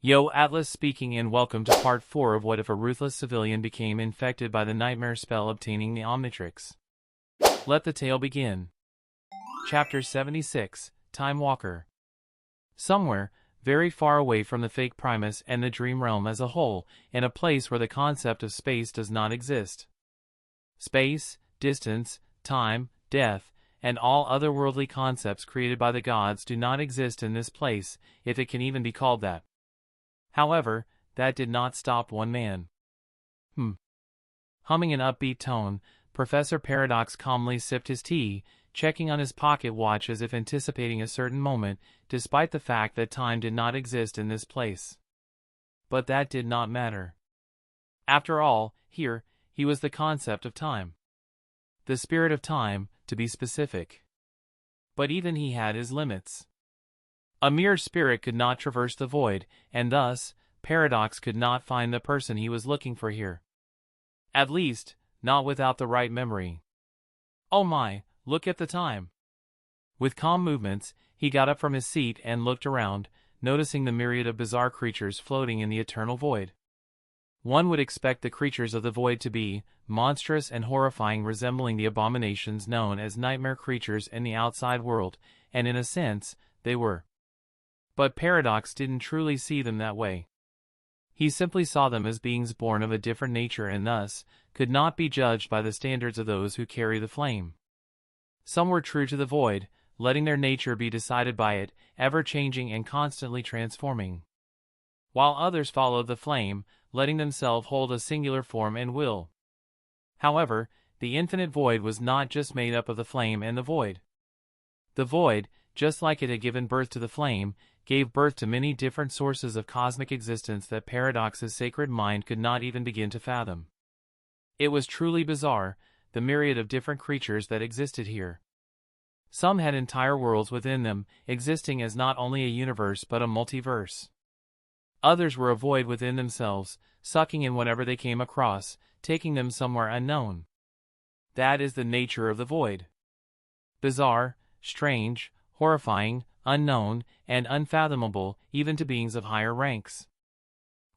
Yo, Atlas speaking and welcome to part 4 of What If a Ruthless Civilian Became Infected by the Nightmare Spell Obtaining the Omnitrix. Let the tale begin. Chapter 76, Time Walker. Somewhere, very far away from the fake Primus and the dream realm as a whole, in a place where the concept of space does not exist. Space, distance, time, death, and all otherworldly concepts created by the gods do not exist in this place, if it can even be called that. However, that did not stop one man. Humming an upbeat tone, Professor Paradox calmly sipped his tea, checking on his pocket watch as if anticipating a certain moment, despite the fact that time did not exist in this place. But that did not matter. After all, here, he was the concept of time. The spirit of time, to be specific. But even he had his limits. A mere spirit could not traverse the void, and thus, Paradox could not find the person he was looking for here. At least, not without the right memory. Oh my, look at the time. With calm movements, he got up from his seat and looked around, noticing the myriad of bizarre creatures floating in the eternal void. One would expect the creatures of the void to be monstrous and horrifying, resembling the abominations known as nightmare creatures in the outside world, and in a sense, they were. But Paradox didn't truly see them that way. He simply saw them as beings born of a different nature and thus, could not be judged by the standards of those who carry the flame. Some were true to the void, letting their nature be decided by it, ever-changing and constantly transforming. While others followed the flame, letting themselves hold a singular form and will. However, the infinite void was not just made up of the flame and the void. The void, just like it had given birth to the flame, gave birth to many different sources of cosmic existence that Paradox's sacred mind could not even begin to fathom. It was truly bizarre, the myriad of different creatures that existed here. Some had entire worlds within them, existing as not only a universe but a multiverse. Others were a void within themselves, sucking in whatever they came across, taking them somewhere unknown. That is the nature of the void. Bizarre, strange, horrifying, unknown, and unfathomable, even to beings of higher ranks.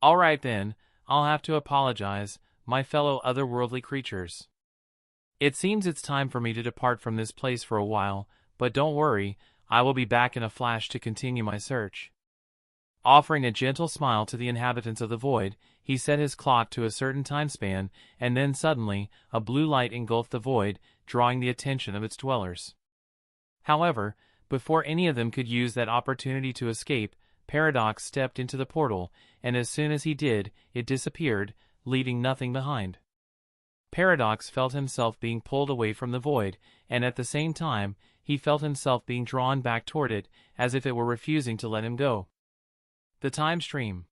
Alright then, I'll have to apologize, my fellow otherworldly creatures. It seems it's time for me to depart from this place for a while, but don't worry, I will be back in a flash to continue my search. Offering a gentle smile to the inhabitants of the void, he set his clock to a certain time span, and then suddenly, a blue light engulfed the void, drawing the attention of its dwellers. However, before any of them could use that opportunity to escape, Paradox stepped into the portal, and as soon as he did, it disappeared, leaving nothing behind. Paradox felt himself being pulled away from the void, and at the same time, he felt himself being drawn back toward it, as if it were refusing to let him go. The time stream.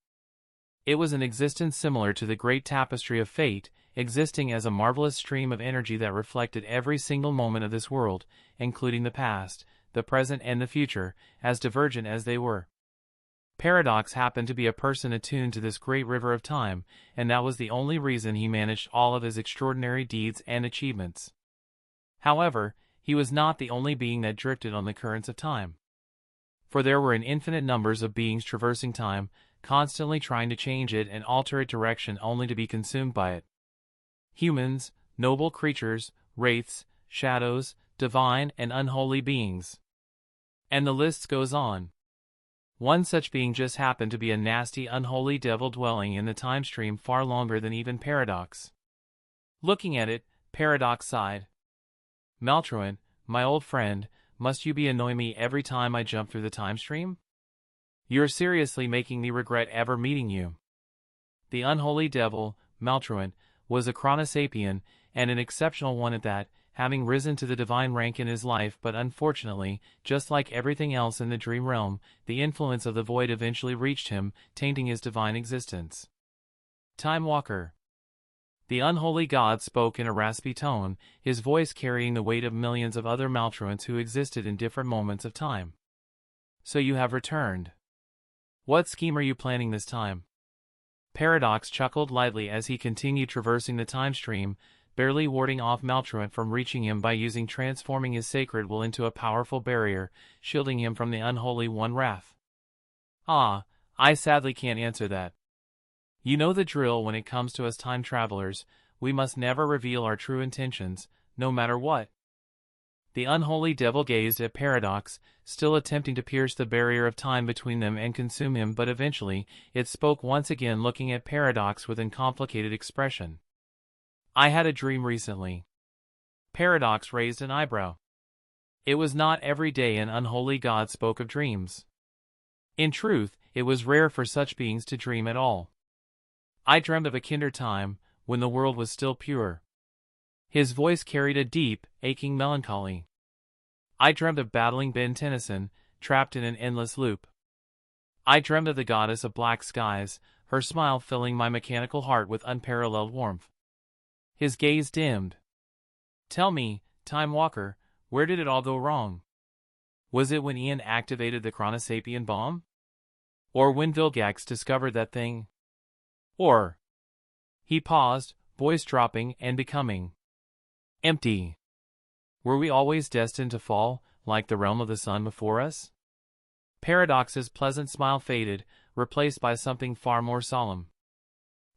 It was an existence similar to the great tapestry of fate, existing as a marvelous stream of energy that reflected every single moment of this world, including the past, the present and the future, as divergent as they were. Paradox happened to be a person attuned to this great river of time, and that was the only reason he managed all of his extraordinary deeds and achievements. However, he was not the only being that drifted on the currents of time. For there were an infinite numbers of beings traversing time, constantly trying to change it and alter its direction only to be consumed by it. Humans, noble creatures, wraiths, shadows, divine and unholy beings. And the list goes on. One such being just happened to be a nasty, unholy devil dwelling in the time stream far longer than even Paradox. Looking at it, Paradox sighed. Maltruant, my old friend, must you be annoying me every time I jump through the time stream? You're seriously making me regret ever meeting you. The unholy devil, Maltruant, was a chronosapian, and an exceptional one at that, having risen to the divine rank in his life, but unfortunately, just like everything else in the dream realm, the influence of the void eventually reached him, tainting his divine existence. Time Walker. The unholy god spoke in a raspy tone, his voice carrying the weight of millions of other Maltruants who existed in different moments of time. So you have returned. What scheme are you planning this time? Paradox chuckled lightly as he continued traversing the time stream, barely warding off Maltruant from reaching him by transforming his sacred will into a powerful barrier, shielding him from the unholy one wrath. Ah, I sadly can't answer that. You know the drill when it comes to us time travelers, we must never reveal our true intentions, no matter what. The unholy devil gazed at Paradox, still attempting to pierce the barrier of time between them and consume him, but eventually, it spoke once again, looking at Paradox with an uncomplicated expression. I had a dream recently. Paradox raised an eyebrow. It was not every day an unholy god spoke of dreams. In truth, it was rare for such beings to dream at all. I dreamt of a kinder time, when the world was still pure. His voice carried a deep, aching melancholy. I dreamt of battling Ben Tennyson, trapped in an endless loop. I dreamt of the goddess of black skies, her smile filling my mechanical heart with unparalleled warmth. His gaze dimmed. Tell me, Time Walker, where did it all go wrong? Was it when Ian activated the Chronosapien bomb? Or when Vilgax discovered that thing? Or... He paused, voice dropping and becoming empty. Were we always destined to fall, like the realm of the sun before us? Paradox's pleasant smile faded, replaced by something far more solemn.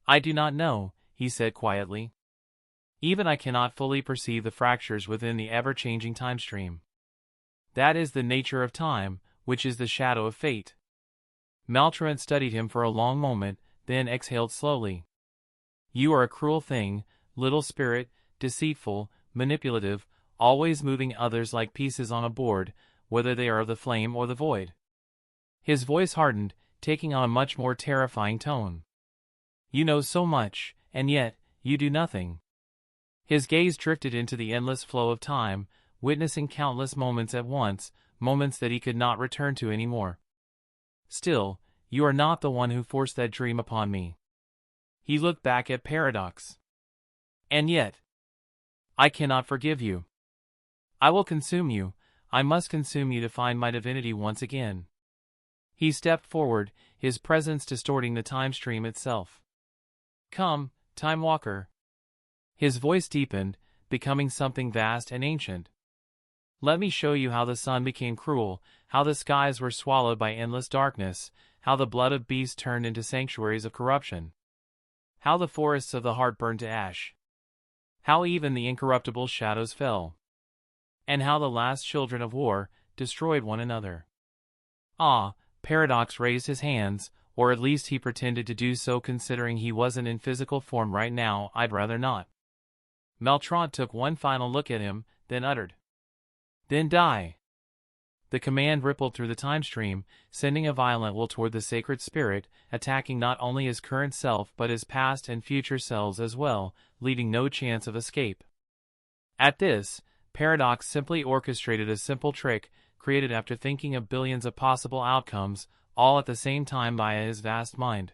I do not know, he said quietly. Even I cannot fully perceive the fractures within the ever-changing time stream. That is the nature of time, which is the shadow of fate. Maltruant studied him for a long moment, then exhaled slowly. You are a cruel thing, little spirit, deceitful, manipulative, always moving others like pieces on a board, whether they are of the flame or the void. His voice hardened, taking on a much more terrifying tone. You know so much, and yet, you do nothing. His gaze drifted into the endless flow of time, witnessing countless moments at once, moments that he could not return to anymore. Still, you are not the one who forced that dream upon me. He looked back at Paradox. And yet, I cannot forgive you. I will consume you, I must consume you to find my divinity once again. He stepped forward, his presence distorting the time stream itself. Come, Time Walker. His voice deepened, becoming something vast and ancient. Let me show you how the sun became cruel, how the skies were swallowed by endless darkness, how the blood of beasts turned into sanctuaries of corruption. How the forests of the heart burned to ash. How even the incorruptible shadows fell. And how the last children of war destroyed one another. Ah, Paradox raised his hands, or at least he pretended to do so considering he wasn't in physical form right now. I'd rather not. Maltruant took one final look at him, then uttered. Then die. The command rippled through the time stream, sending a violent will toward the sacred spirit, attacking not only his current self but his past and future selves as well, leaving no chance of escape. At this, Paradox simply orchestrated a simple trick, created after thinking of billions of possible outcomes, all at the same time via his vast mind.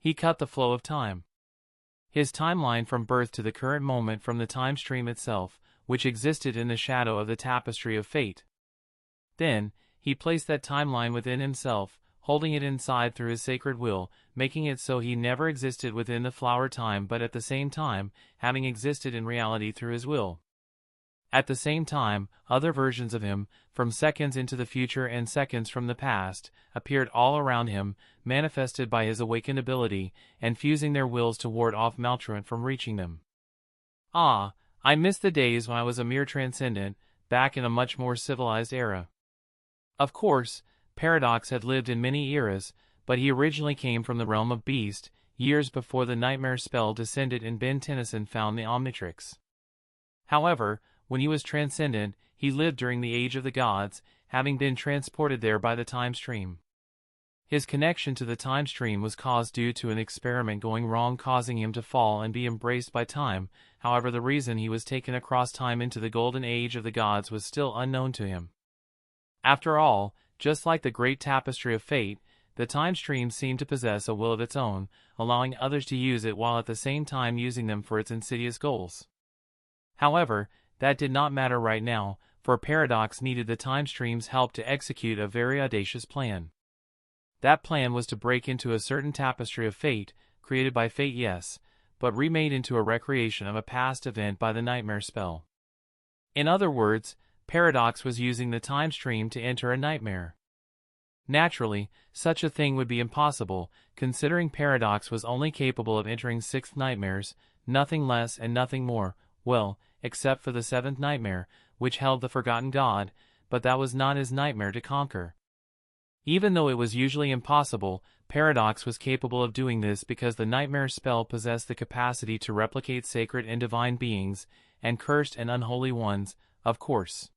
He cut the flow of time. His timeline from birth to the current moment from the time stream itself, which existed in the shadow of the tapestry of fate. Then, he placed that timeline within himself, holding it inside through his sacred will, making it so he never existed within the flower time but at the same time, having existed in reality through his will. At the same time, other versions of him, from seconds into the future and seconds from the past, appeared all around him, manifested by his awakened ability, and fusing their wills to ward off Maltruant from reaching them. Ah, I miss the days when I was a mere transcendent, back in a much more civilized era. Of course, Paradox had lived in many eras, but he originally came from the realm of beast, years before the nightmare spell descended and Ben Tennyson found the Omnitrix. However, when he was transcendent, he lived during the age of the gods, having been transported there by the time stream. His connection to the time stream was caused due to an experiment going wrong, causing him to fall and be embraced by time. However, the reason he was taken across time into the golden age of the gods was still unknown to him. After all, just like the great tapestry of fate, the time stream seemed to possess a will of its own, allowing others to use it while at the same time using them for its insidious goals. However, that did not matter right now, for Paradox needed the time stream's help to execute a very audacious plan. That plan was to break into a certain tapestry of fate, created by fate, yes, but remade into a recreation of a past event by the nightmare spell. In other words, Paradox was using the time stream to enter a nightmare. Naturally, such a thing would be impossible, considering Paradox was only capable of entering 6th nightmares, nothing less and nothing more, well, except for the 7th nightmare, which held the Forgotten God, but that was not his nightmare to conquer. Even though it was usually impossible, Paradox was capable of doing this because the nightmare spell possessed the capacity to replicate sacred and divine beings, and cursed and unholy ones, of course.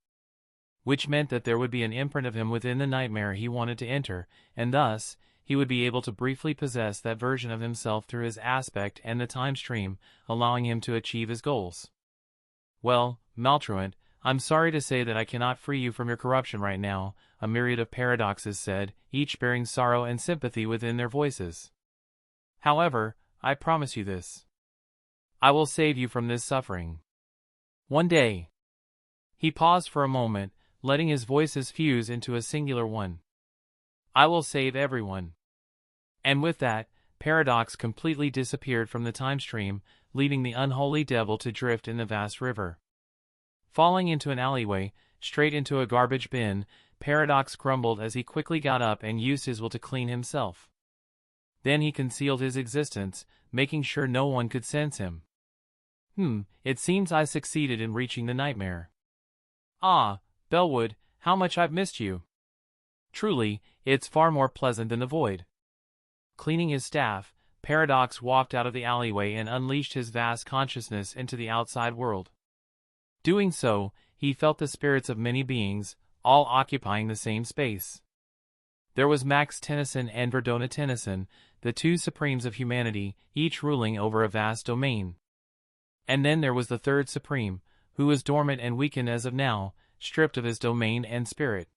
Which meant that there would be an imprint of him within the nightmare he wanted to enter, and thus, he would be able to briefly possess that version of himself through his aspect and the time stream, allowing him to achieve his goals. Well, Maltruant, I'm sorry to say that I cannot free you from your corruption right now, a myriad of paradoxes said, each bearing sorrow and sympathy within their voices. However, I promise you this. I will save you from this suffering. One day. He paused for a moment, letting his voices fuse into a singular one. I will save everyone. And with that, Paradox completely disappeared from the time stream, leaving the unholy devil to drift in the vast river. Falling into an alleyway, straight into a garbage bin, Paradox grumbled as he quickly got up and used his will to clean himself. Then he concealed his existence, making sure no one could sense him. It seems I succeeded in reaching the nightmare. Ah, Bellwood, how much I've missed you. Truly, it's far more pleasant than the void. Cleaning his staff, Paradox walked out of the alleyway and unleashed his vast consciousness into the outside world. Doing so, he felt the spirits of many beings, all occupying the same space. There was Max Tennyson and Verdona Tennyson, the two supremes of humanity, each ruling over a vast domain. And then there was the third supreme, who was dormant and weakened as of now, stripped of his domain and spirit.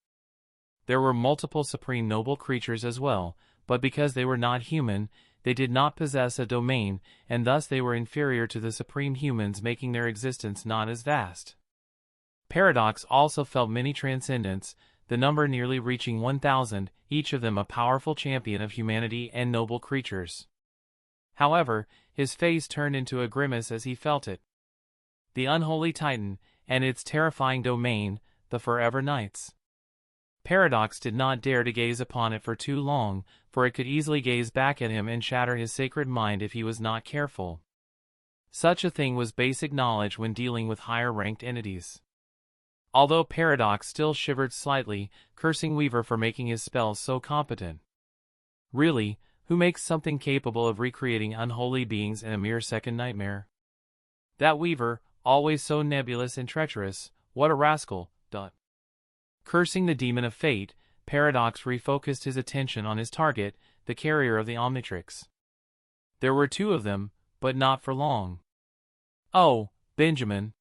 There were multiple supreme noble creatures as well, but because they were not human, they did not possess a domain, and thus they were inferior to the supreme humans, making their existence not as vast. Paradox also felt many transcendents, the number nearly reaching 1,000, each of them a powerful champion of humanity and noble creatures. However, his face turned into a grimace as he felt it. The unholy Titan, and its terrifying domain, the Forever Nights. Paradox did not dare to gaze upon it for too long, for it could easily gaze back at him and shatter his sacred mind if he was not careful. Such a thing was basic knowledge when dealing with higher-ranked entities. Although Paradox still shivered slightly, cursing Weaver for making his spells so competent. Really, who makes something capable of recreating unholy beings in a mere second nightmare? That Weaver, always so nebulous and treacherous, what a rascal. Cursing the demon of fate, Paradox refocused his attention on his target, the carrier of the Omnitrix. There were two of them, but not for long. Oh, Benjamin.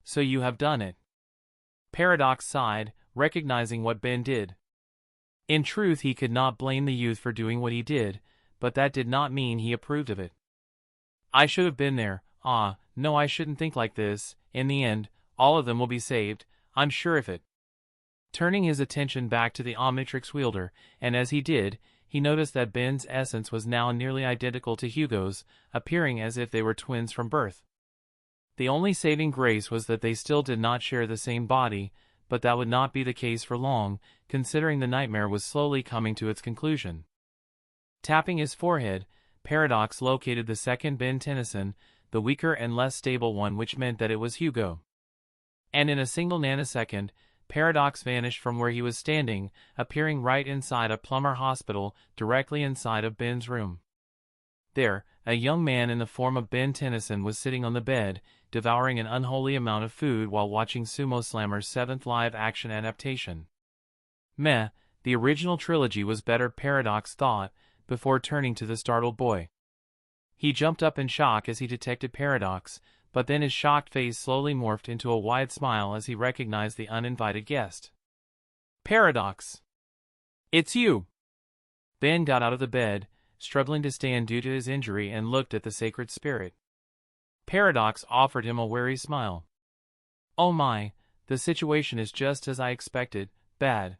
So you have done it. Paradox sighed, recognizing what Ben did. In truth, he could not blame the youth for doing what he did, but that did not mean he approved of it. I should have been there. No, I shouldn't think like this. In the end, all of them will be saved, I'm sure of it. Turning his attention back to the Omnitrix wielder, and as he did, he noticed that Ben's essence was now nearly identical to Hugo's, appearing as if they were twins from birth. The only saving grace was that they still did not share the same body, but that would not be the case for long, considering the nightmare was slowly coming to its conclusion. Tapping his forehead, Paradox located the second Ben Tennyson, the weaker and less stable one, which meant that it was Hugo. And in a single nanosecond, Paradox vanished from where he was standing, appearing right inside a Plumber hospital, directly inside of Ben's room. There, a young man in the form of Ben Tennyson was sitting on the bed, devouring an unholy amount of food while watching Sumo Slammer's 7th live-action adaptation. Meh, the original trilogy was better, Paradox thought, before turning to the startled boy. He jumped up in shock as he detected Paradox, but then his shocked face slowly morphed into a wide smile as he recognized the uninvited guest. Paradox! It's you! Ben got out of the bed, struggling to stand due to his injury, and looked at the sacred spirit. Paradox offered him a wary smile. Oh my, the situation is just as I expected, bad.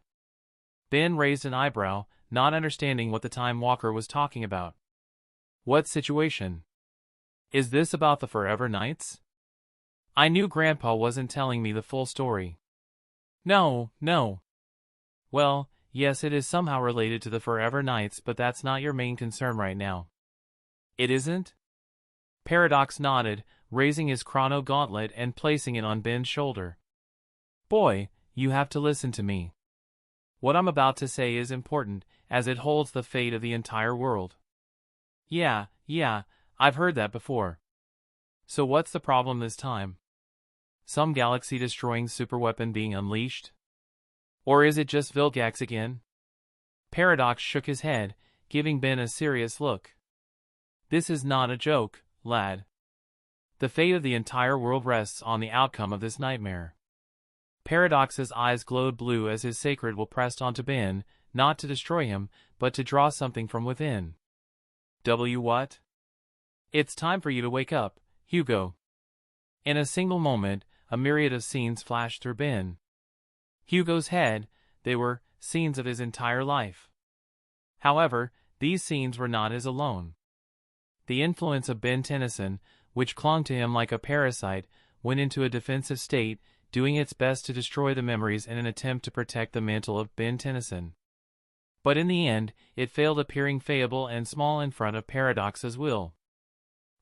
Ben raised an eyebrow, not understanding what the Time Walker was talking about. What situation? Is this about the Forever Nights? I knew Grandpa wasn't telling me the full story. No. Well, yes, it is somehow related to the Forever Knights, but that's not your main concern right now. It isn't? Paradox nodded, raising his chrono gauntlet and placing it on Ben's shoulder. Boy, you have to listen to me. What I'm about to say is important, as it holds the fate of the entire world. Yeah, I've heard that before. So what's the problem this time? Some galaxy-destroying superweapon being unleashed? Or is it just Vilgax again? Paradox shook his head, giving Ben a serious look. This is not a joke, lad. The fate of the entire world rests on the outcome of this nightmare. Paradox's eyes glowed blue as his sacred will pressed onto Ben, not to destroy him, but to draw something from within. What? It's time for you to wake up, Hugo. In a single moment, a myriad of scenes flashed through Ben. Hugo's head, they were scenes of his entire life. However, these scenes were not his alone. The influence of Ben Tennyson, which clung to him like a parasite, went into a defensive state, doing its best to destroy the memories in an attempt to protect the mantle of Ben Tennyson. But in the end, it failed, appearing feeble and small in front of Paradox's will.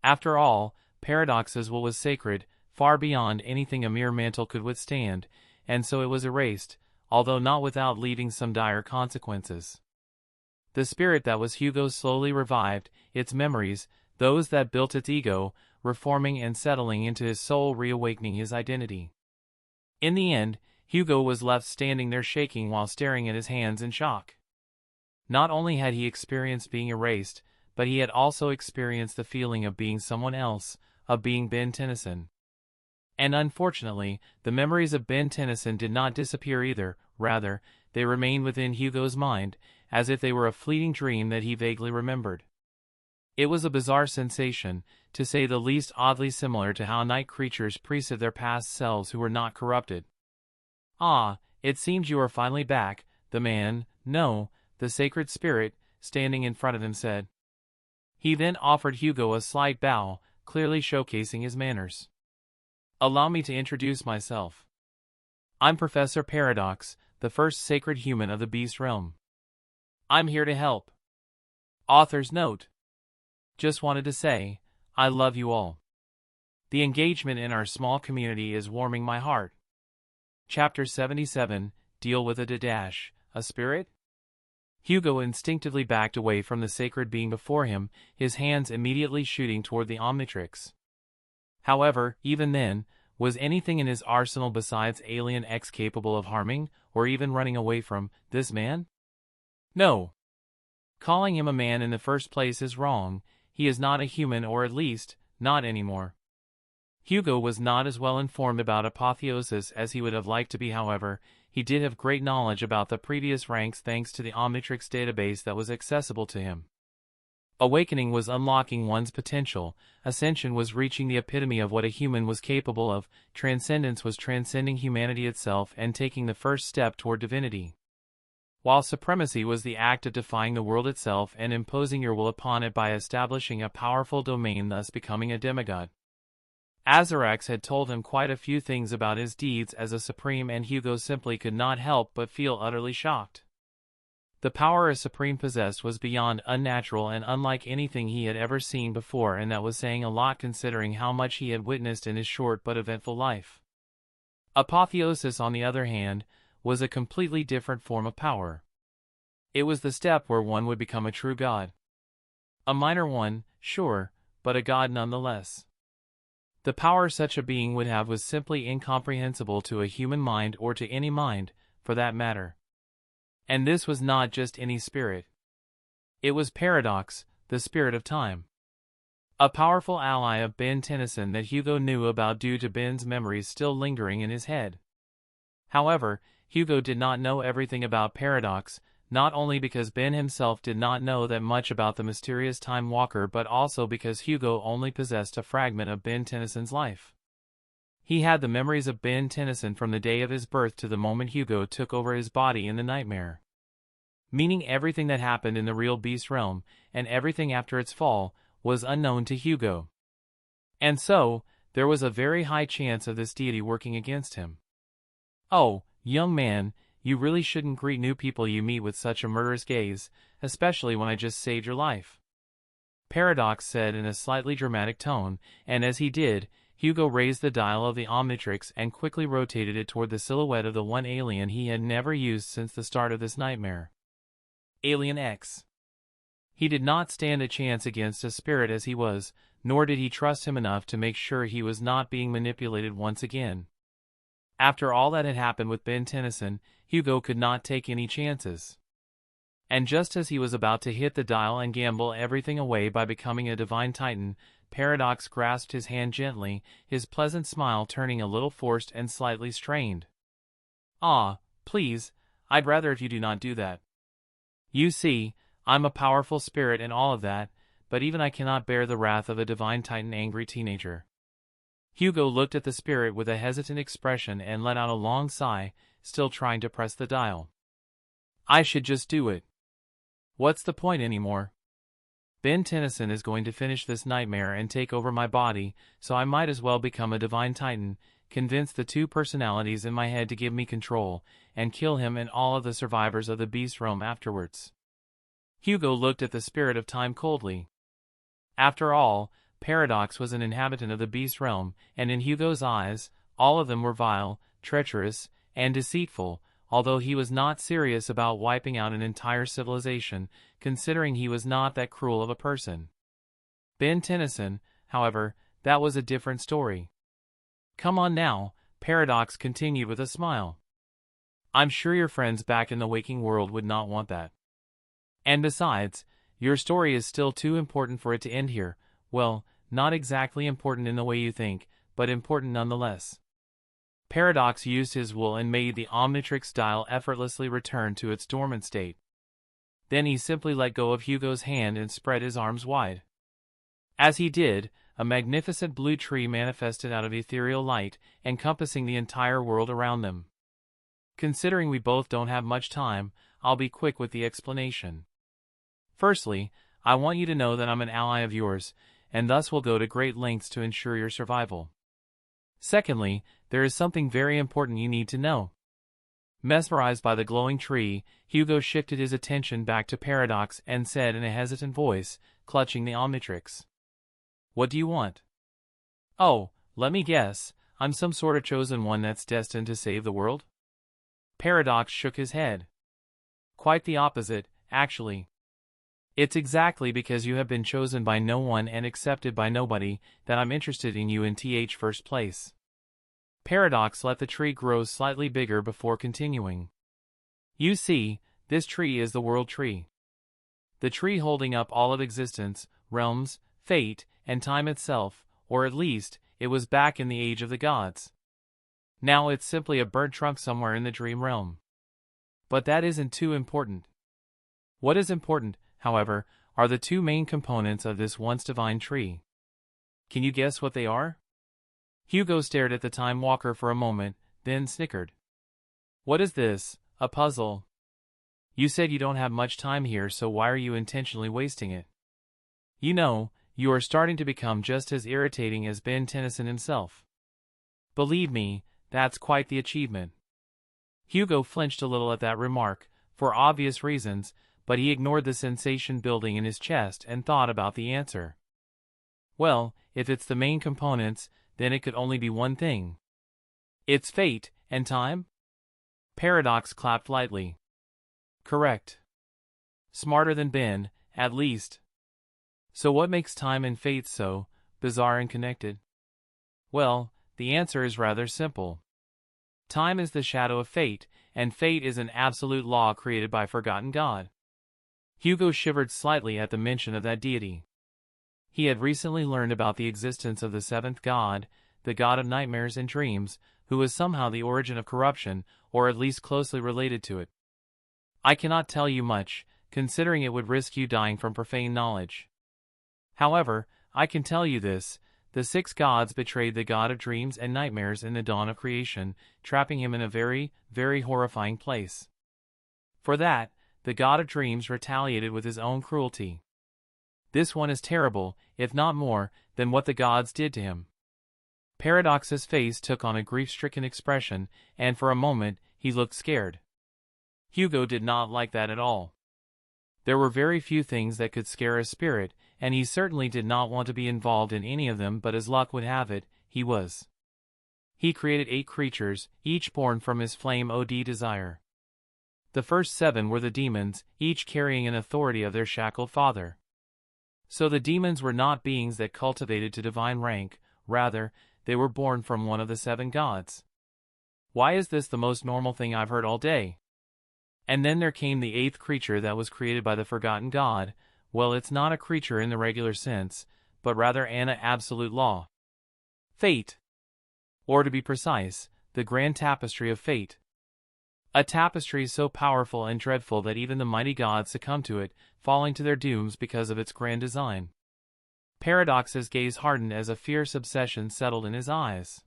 After all, Paradox's will was sacred, far beyond anything a mere mantle could withstand, and so it was erased, although not without leaving some dire consequences. The spirit that was Hugo slowly revived, its memories, those that built its ego, reforming and settling into his soul, reawakening his identity. In the end, Hugo was left standing there shaking while staring at his hands in shock. Not only had he experienced being erased, but he had also experienced the feeling of being someone else, of being Ben Tennyson. And unfortunately, the memories of Ben Tennyson did not disappear either, rather, they remained within Hugo's mind, as if they were a fleeting dream that he vaguely remembered. It was a bizarre sensation, to say the least, oddly similar to how night creatures precede their past selves who were not corrupted. Ah, it seems you are finally back, the man, no, the sacred spirit, standing in front of him said. He then offered Hugo a slight bow, clearly showcasing his manners. Allow me to introduce myself. I'm Professor Paradox, the first sacred human of the beast realm. I'm here to help. Author's note. Just wanted to say, I love you all. The engagement in our small community is warming my heart. Chapter 77, Deal with a spirit? Hugo instinctively backed away from the sacred being before him, his hands immediately shooting toward the Omnitrix. However, even then, was anything in his arsenal besides Alien X capable of harming, or even running away from, this man? No. Calling him a man in the first place is wrong. He is not a human, or at least, not anymore. Hugo was not as well informed about apotheosis as he would have liked to be. However, he did have great knowledge about the previous ranks thanks to the Omnitrix database that was accessible to him. Awakening was unlocking one's potential, ascension was reaching the epitome of what a human was capable of, transcendence was transcending humanity itself and taking the first step toward divinity. While supremacy was the act of defying the world itself and imposing your will upon it by establishing a powerful domain, thus becoming a demigod. Azarax had told him quite a few things about his deeds as a supreme, and Hugo simply could not help but feel utterly shocked. The power a supreme possessed was beyond unnatural and unlike anything he had ever seen before, and that was saying a lot considering how much he had witnessed in his short but eventful life. Apotheosis, on the other hand, was a completely different form of power. It was the step where one would become a true god. A minor one, sure, but a god nonetheless. The power such a being would have was simply incomprehensible to a human mind, or to any mind, for that matter. And this was not just any spirit. It was Paradox, the spirit of time. A powerful ally of Ben Tennyson that Hugo knew about due to Ben's memories still lingering in his head. However, Hugo did not know everything about Paradox, not only because Ben himself did not know that much about the mysterious Time Walker, but also because Hugo only possessed a fragment of Ben Tennyson's life. He had the memories of Ben Tennyson from the day of his birth to the moment Hugo took over his body in the nightmare. Meaning everything that happened in the real beast realm, and everything after its fall, was unknown to Hugo. And so, there was a very high chance of this deity working against him. Oh, young man, You really shouldn't greet new people you meet with such a murderous gaze, especially when I just saved your life," Paradox said in a slightly dramatic tone, and as he did, Hugo raised the dial of the Omnitrix and quickly rotated it toward the silhouette of the one alien he had never used since the start of this nightmare. Alien X. He did not stand a chance against a spirit as he was, nor did he trust him enough to make sure he was not being manipulated once again. After all that had happened with Ben Tennyson, Hugo could not take any chances. And just as he was about to hit the dial and gamble everything away by becoming a divine titan, Paradox grasped his hand gently, his pleasant smile turning a little forced and slightly strained. "Ah, please, I'd rather if you do not do that. You see, I'm a powerful spirit and all of that, but even I cannot bear the wrath of a divine titan angry teenager." Hugo looked at the spirit with a hesitant expression and let out a long sigh, still trying to press the dial. "I should just do it. What's the point anymore? Ben Tennyson is going to finish this nightmare and take over my body, so I might as well become a divine titan, convince the two personalities in my head to give me control, and kill him and all of the survivors of the beast realm afterwards." Hugo looked at the spirit of time coldly. After all, Paradox was an inhabitant of the beast realm, and in Hugo's eyes, all of them were vile, treacherous, and deceitful, although he was not serious about wiping out an entire civilization, considering he was not that cruel of a person. Ben Tennyson, however, that was a different story. "Come on now," Paradox continued with a smile. "I'm sure your friends back in the waking world would not want that. And besides, your story is still too important for it to end here. Well, not exactly important in the way you think, but important nonetheless." Paradox used his will and made the Omnitrix dial effortlessly return to its dormant state. Then he simply let go of Hugo's hand and spread his arms wide. As he did, a magnificent blue tree manifested out of ethereal light, encompassing the entire world around them. Considering we both don't have much time, I'll be quick with the explanation. Firstly, I want you to know that I'm an ally of yours, and thus will go to great lengths to ensure your survival. Secondly, there is something very important you need to know. Mesmerized by the glowing tree, Hugo shifted his attention back to Paradox and said in a hesitant voice, clutching the Omnitrix. "What do you want?" "Oh, let me guess, I'm some sort of chosen one that's destined to save the world?" Paradox shook his head. "Quite the opposite, actually. It's exactly because you have been chosen by no one and accepted by nobody that I'm interested in you in first place." Paradox let the tree grow slightly bigger before continuing. "You see, this tree is the world tree. The tree holding up all of existence, realms, fate, and time itself, or at least, it was back in the age of the gods. Now it's simply a burnt trunk somewhere in the dream realm. But that isn't too important. What is important, however, are the two main components of this once divine tree. Can you guess what they are?" Hugo stared at the Time Walker for a moment, then snickered. "What is this, a puzzle? You said you don't have much time here, so why are you intentionally wasting it? You know, you are starting to become just as irritating as Ben Tennyson himself. Believe me, that's quite the achievement." Hugo flinched a little at that remark, for obvious reasons, but he ignored the sensation building in his chest and thought about the answer. "Well, if it's the main components, then it could only be one thing. It's fate and time?" Paradox clapped lightly. "Correct. Smarter than Ben, at least. So what makes time and fate so bizarre and connected?" Well, the answer is rather simple. Time is the shadow of fate, and fate is an absolute law created by forgotten God. Hugo shivered slightly at the mention of that deity. He had recently learned about the existence of the seventh god, the god of nightmares and dreams, who was somehow the origin of corruption, or at least closely related to it. I cannot tell you much, considering it would risk you dying from profane knowledge. However, I can tell you this: the six gods betrayed the god of dreams and nightmares in the dawn of creation, trapping him in a very, very horrifying place. For that, the god of dreams retaliated with his own cruelty. This one is terrible, if not more, than what the gods did to him. Paradox's face took on a grief-stricken expression, and for a moment, he looked scared. Hugo did not like that at all. There were very few things that could scare a spirit, and he certainly did not want to be involved in any of them, but as luck would have it, he was. He created 8 creatures, each born from his flame OD desire. The first 7 were the demons, each carrying an authority of their shackled father. So the demons were not beings that cultivated to divine rank, rather, they were born from one of the 7 gods. Why is this the most normal thing I've heard all day? And then there came the 8th creature that was created by the forgotten god. Well, it's not a creature in the regular sense, but rather an absolute law. Fate. Or to be precise, the grand tapestry of fate. A tapestry so powerful and dreadful that even the mighty gods succumb to it, falling to their dooms because of its grand design. Paradox's gaze hardened as a fierce obsession settled in his eyes.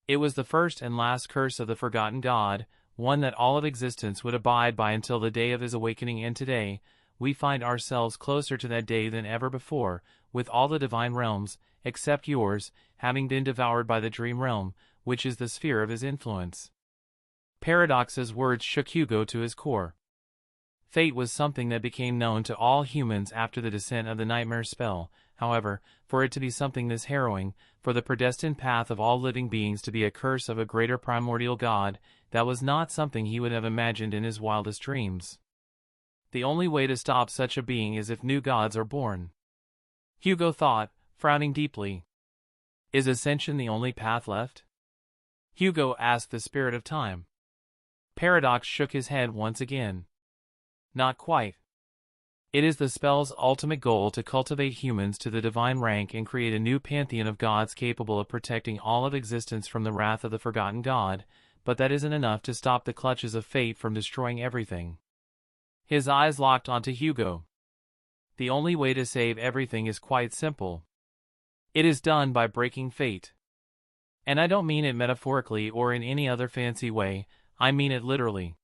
It was the first and last curse of the forgotten god, one that all of existence would abide by until the day of his awakening, and today, we find ourselves closer to that day than ever before, with all the divine realms, except yours, having been devoured by the dream realm, which is the sphere of his influence. Paradox's words shook Hugo to his core. Fate was something that became known to all humans after the descent of the nightmare spell. However, for it to be something this harrowing, for the predestined path of all living beings to be a curse of a greater primordial god, that was not something he would have imagined in his wildest dreams. The only way to stop such a being is if new gods are born. Hugo thought, frowning deeply. Is ascension the only path left? Hugo asked the spirit of time. Paradox shook his head once again. Not quite. It is the spell's ultimate goal to cultivate humans to the divine rank and create a new pantheon of gods capable of protecting all of existence from the wrath of the forgotten god, but that isn't enough to stop the clutches of fate from destroying everything. His eyes locked onto Hugo. The only way to save everything is quite simple. It is done by breaking fate. And I don't mean it metaphorically or in any other fancy way, I mean it literally.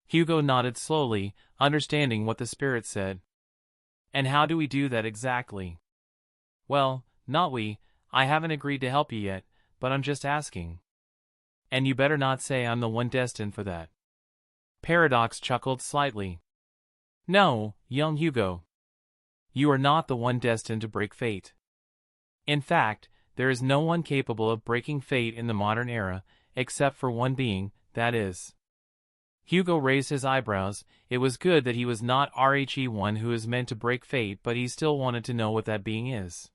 Hugo nodded slowly, understanding what the spirit said. And how do we do that exactly? Well, not we, I haven't agreed to help you yet, but I'm just asking. And you better not say I'm the one destined for that. Paradox chuckled slightly. No, young Hugo. You are not the one destined to break fate. In fact, there is no one capable of breaking fate in the modern era, except for one being, that is. Hugo raised his eyebrows. It was good that he was not one who is meant to break fate, but he still wanted to know what that being is.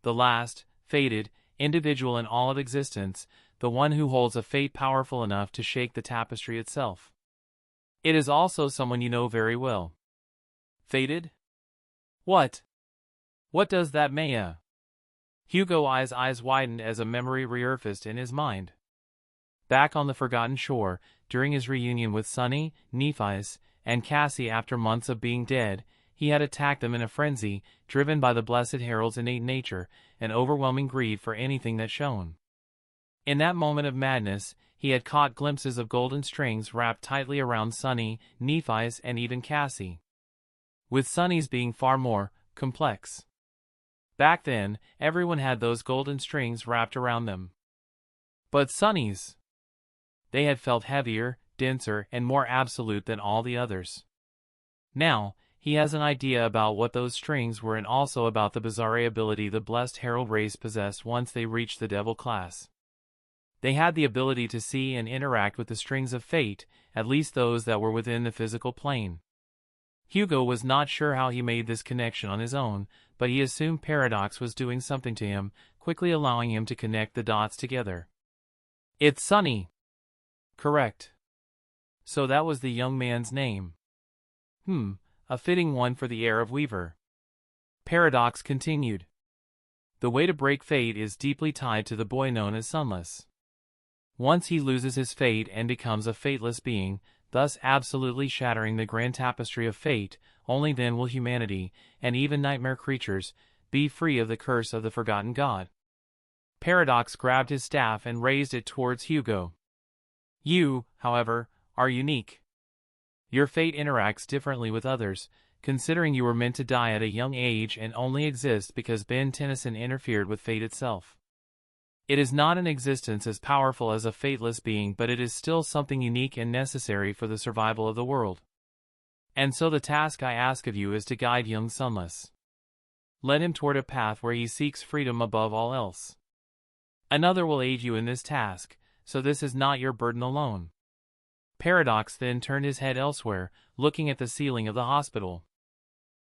The last, fated, individual in all of existence, the one who holds a fate powerful enough to shake the tapestry itself. It is also someone you know very well. Fated? What? What does that mean? Hugo's eyes widened as a memory resurfaced in his mind. Back on the Forgotten Shore, during his reunion with Sunny, Nephis, and Cassie after months of being dead, he had attacked them in a frenzy, driven by the Blessed Herald's innate nature, and overwhelming greed for anything that shone. In that moment of madness, he had caught glimpses of golden strings wrapped tightly around Sunny, Nephis, and even Cassie. With Sunny's being far more complex. Back then, everyone had those golden strings wrapped around them. But Sunny's, they had felt heavier, denser, and more absolute than all the others. Now, he has an idea about what those strings were and also about the bizarre ability the Blessed Herald race possessed once they reached the Devil class. They had the ability to see and interact with the strings of fate, at least those that were within the physical plane. Hugo was not sure how he made this connection on his own, but he assumed Paradox was doing something to him, quickly allowing him to connect the dots together. It's Sunny. Correct. So that was the young man's name. A fitting one for the heir of Weaver. Paradox continued. The way to break fate is deeply tied to the boy known as Sunless. Once he loses his fate and becomes a fateless being, thus absolutely shattering the grand tapestry of fate, only then will humanity, and even nightmare creatures, be free of the curse of the forgotten god. Paradox grabbed his staff and raised it towards Hugo. You, however, are unique. Your fate interacts differently with others, considering you were meant to die at a young age and only exist because Ben Tennyson interfered with fate itself. It is not an existence as powerful as a fateless being, but it is still something unique and necessary for the survival of the world. And so the task I ask of you is to guide young Sunless. Lead him toward a path where he seeks freedom above all else. Another will aid you in this task, so this is not your burden alone. Paradox then turned his head elsewhere, looking at the ceiling of the hospital.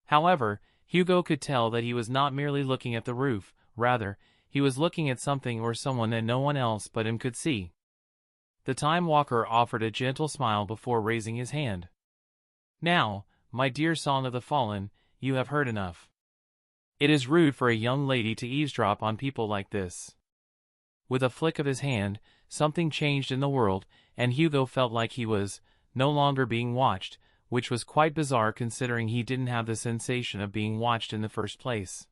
However, Hugo could tell that he was not merely looking at the roof, rather, he was looking at something or someone that no one else but him could see. The Time Walker offered a gentle smile before raising his hand. Now, my dear Song of the Fallen, you have heard enough. It is rude for a young lady to eavesdrop on people like this. With a flick of his hand, something changed in the world, and Hugo felt like he was no longer being watched, which was quite bizarre considering he didn't have the sensation of being watched in the first place.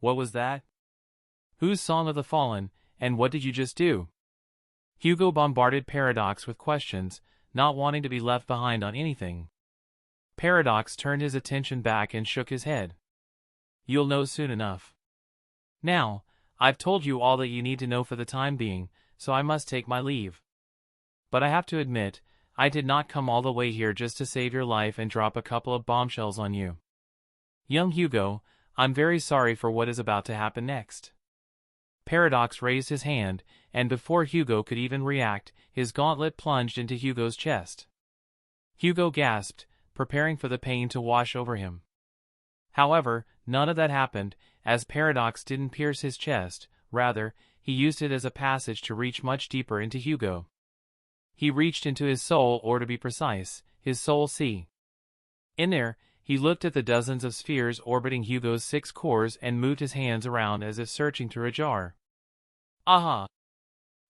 What was that? Who's Song of the Fallen, and what did you just do? Hugo bombarded Paradox with questions, not wanting to be left behind on anything. Paradox turned his attention back and shook his head. You'll know soon enough. Now, I've told you all that you need to know for the time being, so I must take my leave. But I have to admit, I did not come all the way here just to save your life and drop a couple of bombshells on you. Young Hugo, I'm very sorry for what is about to happen next. Paradox raised his hand, and before Hugo could even react, his gauntlet plunged into Hugo's chest. Hugo gasped, preparing for the pain to wash over him. However, none of that happened, as Paradox didn't pierce his chest, rather, he used it as a passage to reach much deeper into Hugo. He reached into his soul, or to be precise, his soul sea. In there, he looked at the dozens of spheres orbiting Hugo's 6 cores and moved his hands around as if searching through a jar. Aha!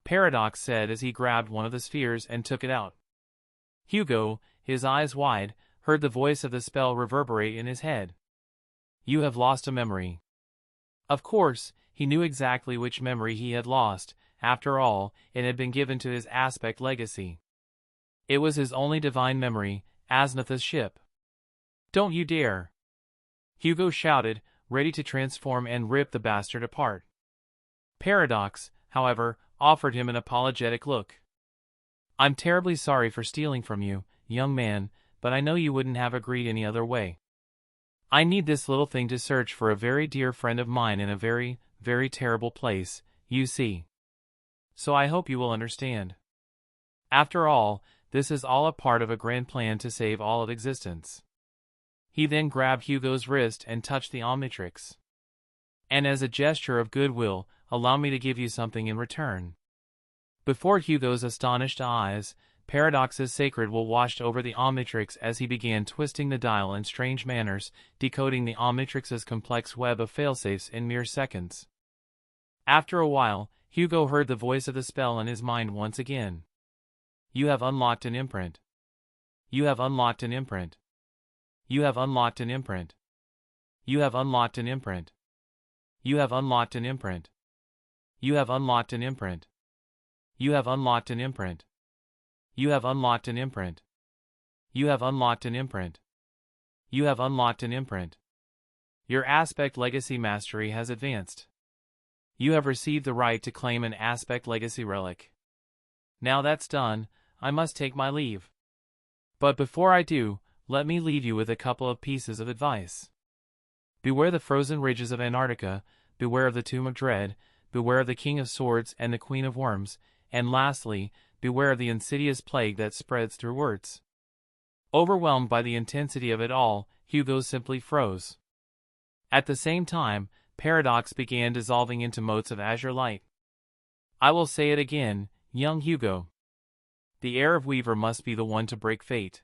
Paradox said as he grabbed one of the spheres and took it out. Hugo, his eyes wide, heard the voice of the spell reverberate in his head. You have lost a memory. Of course, he knew exactly which memory he had lost. After all, it had been given to his aspect legacy. It was his only divine memory, Asnatha's ship. Don't you dare! Hugo shouted, ready to transform and rip the bastard apart. Paradox, however, offered him an apologetic look. I'm terribly sorry for stealing from you, young man, but I know you wouldn't have agreed any other way. I need this little thing to search for a very dear friend of mine in a very, very terrible place, you see. So I hope you will understand. After all, this is all a part of a grand plan to save all of existence. He then grabbed Hugo's wrist and touched the Omnitrix. And as a gesture of goodwill, allow me to give you something in return. Before Hugo's astonished eyes, Paradox's sacred will washed over the Omnitrix as he began twisting the dial in strange manners, decoding the Omnitrix's complex web of failsafes in mere seconds. After a while, Hugo heard the voice of the spell in his mind once again. You have unlocked an imprint. You have unlocked an imprint. You have unlocked an imprint. You have unlocked an imprint. You have unlocked an imprint. You have unlocked an imprint. You have unlocked an imprint. You have unlocked an imprint. You have unlocked an imprint. You have unlocked an imprint. Your aspect legacy mastery has advanced. You have received the right to claim an aspect legacy relic. Now that's done, I must take my leave. But before I do, let me leave you with a couple of pieces of advice. Beware the frozen ridges of Antarctica, beware of the Tomb of Dread, beware of the King of Swords and the Queen of Worms, and lastly, beware of the insidious plague that spreads through words. Overwhelmed by the intensity of it all, Hugo simply froze. At the same time, Paradox began dissolving into motes of azure light. I will say it again, young Hugo. The heir of Weaver must be the one to break fate.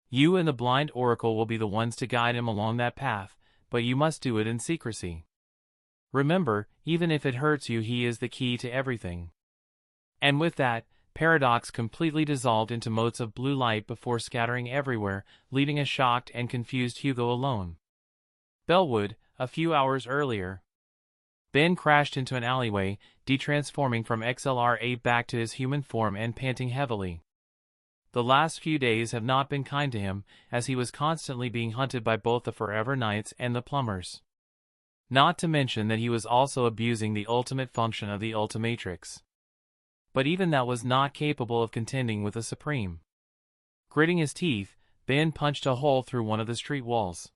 You and the blind oracle will be the ones to guide him along that path, but you must do it in secrecy. Remember, even if it hurts you, he is the key to everything. And with that, Paradox completely dissolved into motes of blue light before scattering everywhere, leaving a shocked and confused Hugo alone. Bellwood, a few hours earlier. Ben crashed into an alleyway, detransforming from XLR8 back to his human form and panting heavily. The last few days have not been kind to him, as he was constantly being hunted by both the Forever Knights and the Plumbers. Not to mention that he was also abusing the ultimate function of the Ultimatrix. But even that was not capable of contending with the Supreme. Gritting his teeth, Ben punched a hole through one of the street walls.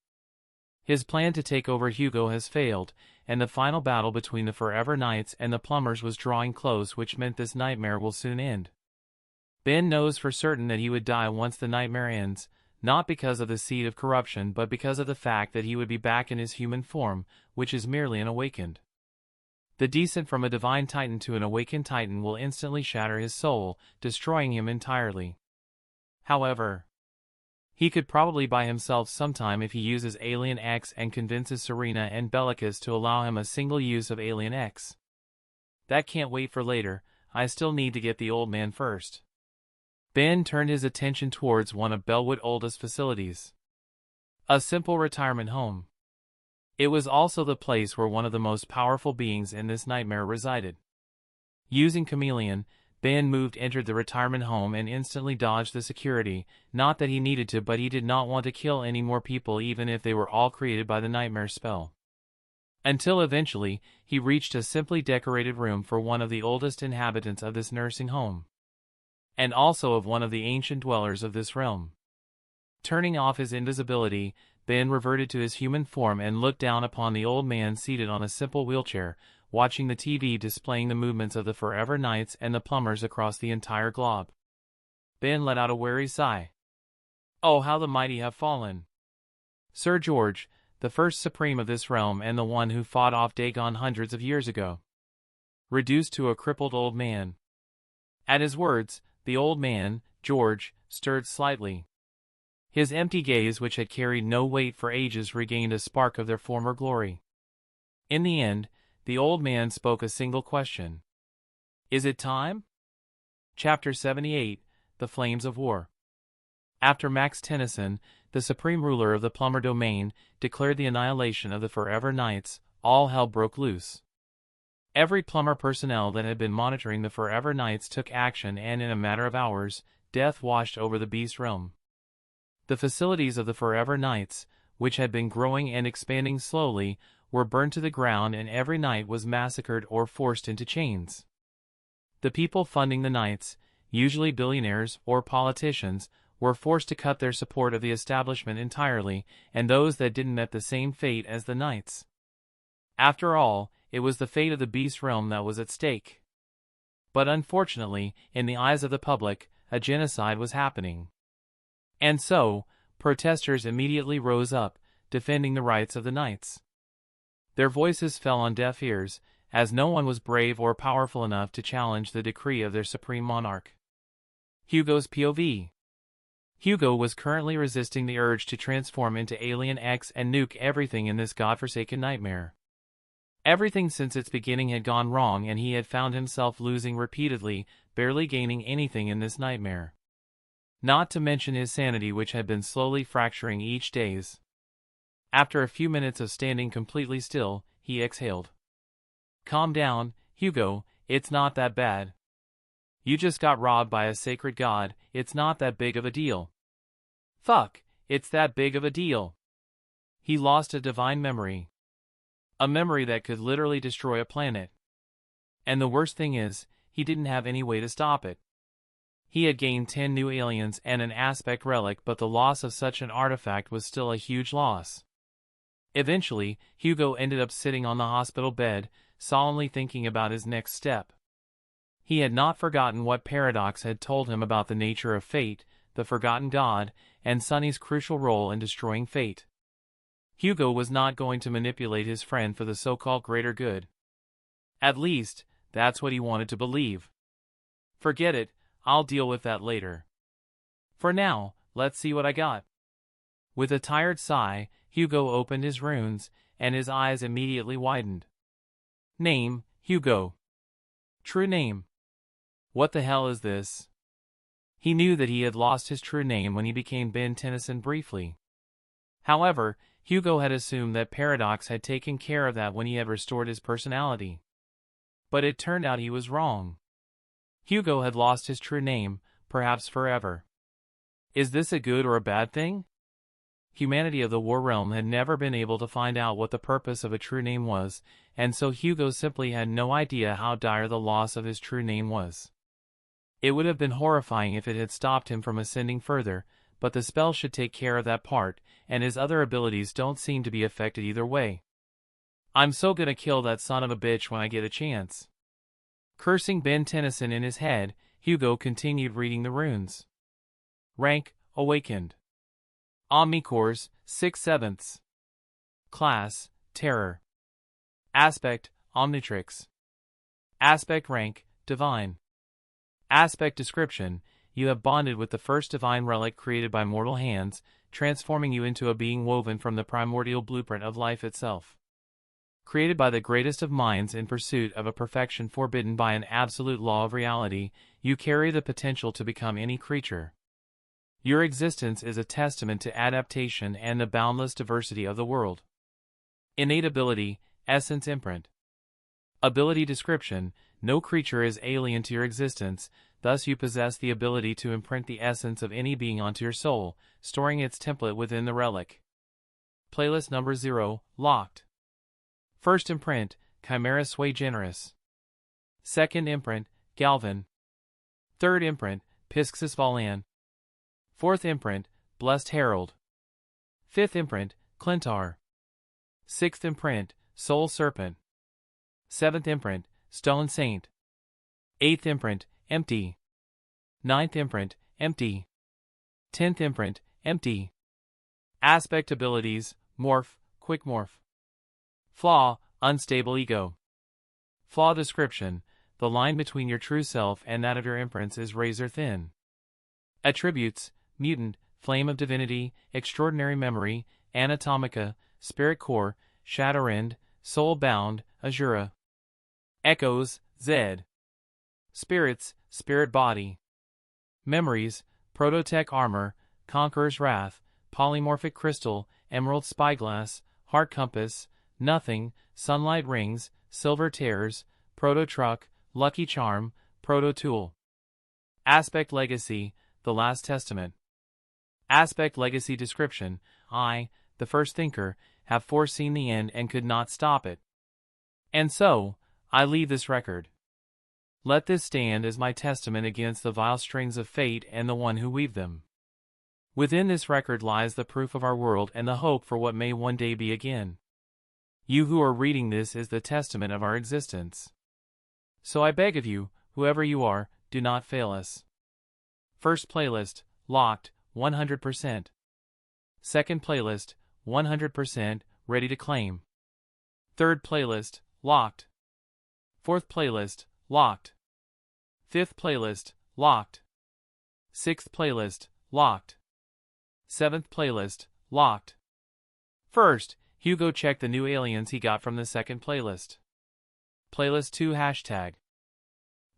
His plan to take over Hugo has failed, and the final battle between the Forever Knights and the Plumbers was drawing close, which meant this nightmare will soon end. Ben knows for certain that he would die once the nightmare ends, not because of the seed of corruption but because of the fact that he would be back in his human form, which is merely an awakened. The descent from a divine titan to an awakened titan will instantly shatter his soul, destroying him entirely. However, he could probably buy himself some time if he uses Alien X and convinces Serena and Bellicus to allow him a single use of Alien X. That can't wait for later. I still need to get the old man first. Ben turned his attention towards one of Bellwood's oldest facilities. A simple retirement home. It was also the place where one of the most powerful beings in this nightmare resided. Using Chameleon, Ben entered the retirement home and instantly dodged the security, not that he needed to, but he did not want to kill any more people even if they were all created by the nightmare spell. Until eventually, he reached a simply decorated room for one of the oldest inhabitants of this nursing home. And also of one of the ancient dwellers of this realm. Turning off his invisibility, Ben reverted to his human form and looked down upon the old man seated on a simple wheelchair, watching the TV displaying the movements of the Forever Knights and the Plumbers across the entire globe. Ben let out a weary sigh. Oh, how the mighty have fallen! Sir George, the first supreme of this realm and the one who fought off Dagon hundreds of years ago. Reduced to a crippled old man. At his words, the old man, George, stirred slightly. His empty gaze, which had carried no weight for ages, regained a spark of their former glory. In the end, the old man spoke a single question. Is it time? Chapter 78, The Flames of War. After Max Tennyson, the supreme ruler of the Plumber domain, declared the annihilation of the Forever Knights, all hell broke loose. Every Plumber personnel that had been monitoring the Forever Knights took action, and in a matter of hours, death washed over the Beast Realm. The facilities of the Forever Knights, which had been growing and expanding slowly, were burned to the ground, and every knight was massacred or forced into chains. The people funding the knights, usually billionaires or politicians, were forced to cut their support of the establishment entirely, and those that didn't met the same fate as the knights. After all, it was the fate of the Beast Realm that was at stake. But unfortunately, in the eyes of the public, a genocide was happening. And so, protesters immediately rose up, defending the rights of the knights. Their voices fell on deaf ears, as no one was brave or powerful enough to challenge the decree of their supreme monarch. Hugo's POV. Hugo was currently resisting the urge to transform into Alien X and nuke everything in this godforsaken nightmare. Everything since its beginning had gone wrong, and he had found himself losing repeatedly, barely gaining anything in this nightmare. Not to mention his sanity, which had been slowly fracturing each day. After a few minutes of standing completely still, he exhaled. Calm down, Hugo, it's not that bad. You just got robbed by a sacred god, it's not that big of a deal. Fuck, it's that big of a deal. He lost a divine memory. A memory that could literally destroy a planet. And the worst thing is, he didn't have any way to stop it. He had gained 10 new aliens and an aspect relic, but the loss of such an artifact was still a huge loss. Eventually, Hugo ended up sitting on the hospital bed, solemnly thinking about his next step. He had not forgotten what Paradox had told him about the nature of fate, the forgotten god, and Sunny's crucial role in destroying fate. Hugo was not going to manipulate his friend for the so-called greater good. At least, that's what he wanted to believe. Forget it, I'll deal with that later. For now, let's see what I got. With a tired sigh, Hugo opened his runes, and his eyes immediately widened. Name, Hugo. True name. What the hell is this? He knew that he had lost his true name when he became Ben Tennyson briefly. However, Hugo had assumed that Paradox had taken care of that when he had restored his personality. But it turned out he was wrong. Hugo had lost his true name, perhaps forever. Is this a good or a bad thing? humanity of the War Realm had never been able to find out what the purpose of a true name was, and so Hugo simply had no idea how dire the loss of his true name was. It would have been horrifying if it had stopped him from ascending further, but the spell should take care of that part, and his other abilities don't seem to be affected either way. I'm so gonna kill that son of a bitch when I get a chance. Cursing Ben Tennyson in his head, Hugo continued reading the runes. Rank, Awakened. Omnicores, 6/7. Class, Terror. Aspect, Omnitrix. Aspect rank, Divine. Aspect description, you have bonded with the first divine relic created by mortal hands, transforming you into a being woven from the primordial blueprint of life itself. Created by the greatest of minds in pursuit of a perfection forbidden by an absolute law of reality, you carry the potential to become any creature. Your existence is a testament to adaptation and the boundless diversity of the world. Innate ability, Essence Imprint. Ability description, no creature is alien to your existence, thus you possess the ability to imprint the essence of any being onto your soul, storing its template within the relic. Playlist number 0, locked. First imprint, Chimera Sui Generis. Second imprint, Galvan. Third imprint, Pisxis Valan. Fourth imprint, Blessed Herald. Fifth imprint, Clintar. Sixth imprint, Soul Serpent. Seventh imprint, Stone Saint. Eighth imprint, Empty. Ninth imprint, Empty. 10th imprint, Empty. Aspect abilities, Morph, Quick Morph. Flaw, Unstable Ego. Flaw description, the line between your true self and that of your imprints is razor thin. Attributes, Mutant, Flame of Divinity, Extraordinary Memory, Anatomica, Spirit Core, Shadowrend, Soul Bound, Azura. Echoes, Zed. Spirits, Spirit Body. Memories, Prototech Armor, Conqueror's Wrath, Polymorphic Crystal, Emerald Spyglass, Heart Compass, Nothing, Sunlight Rings, Silver Tears, Proto-Truck, Lucky Charm, Proto-Tool. Aspect Legacy, The Last Testament. Aspect Legacy description, I, the first thinker, have foreseen the end and could not stop it. And so, I leave this record. Let this stand as my testament against the vile strings of fate and the one who weaved them. Within this record lies the proof of our world and the hope for what may one day be again. You who are reading this is the testament of our existence. So I beg of you, whoever you are, do not fail us. First playlist, locked, 100%. Second playlist, 100%, ready to claim. Third playlist, locked. Fourth playlist, locked. Fifth playlist, locked. Sixth playlist, locked. Seventh playlist, locked. First, Hugo checked the new aliens he got from the second playlist. Playlist 2 hashtag.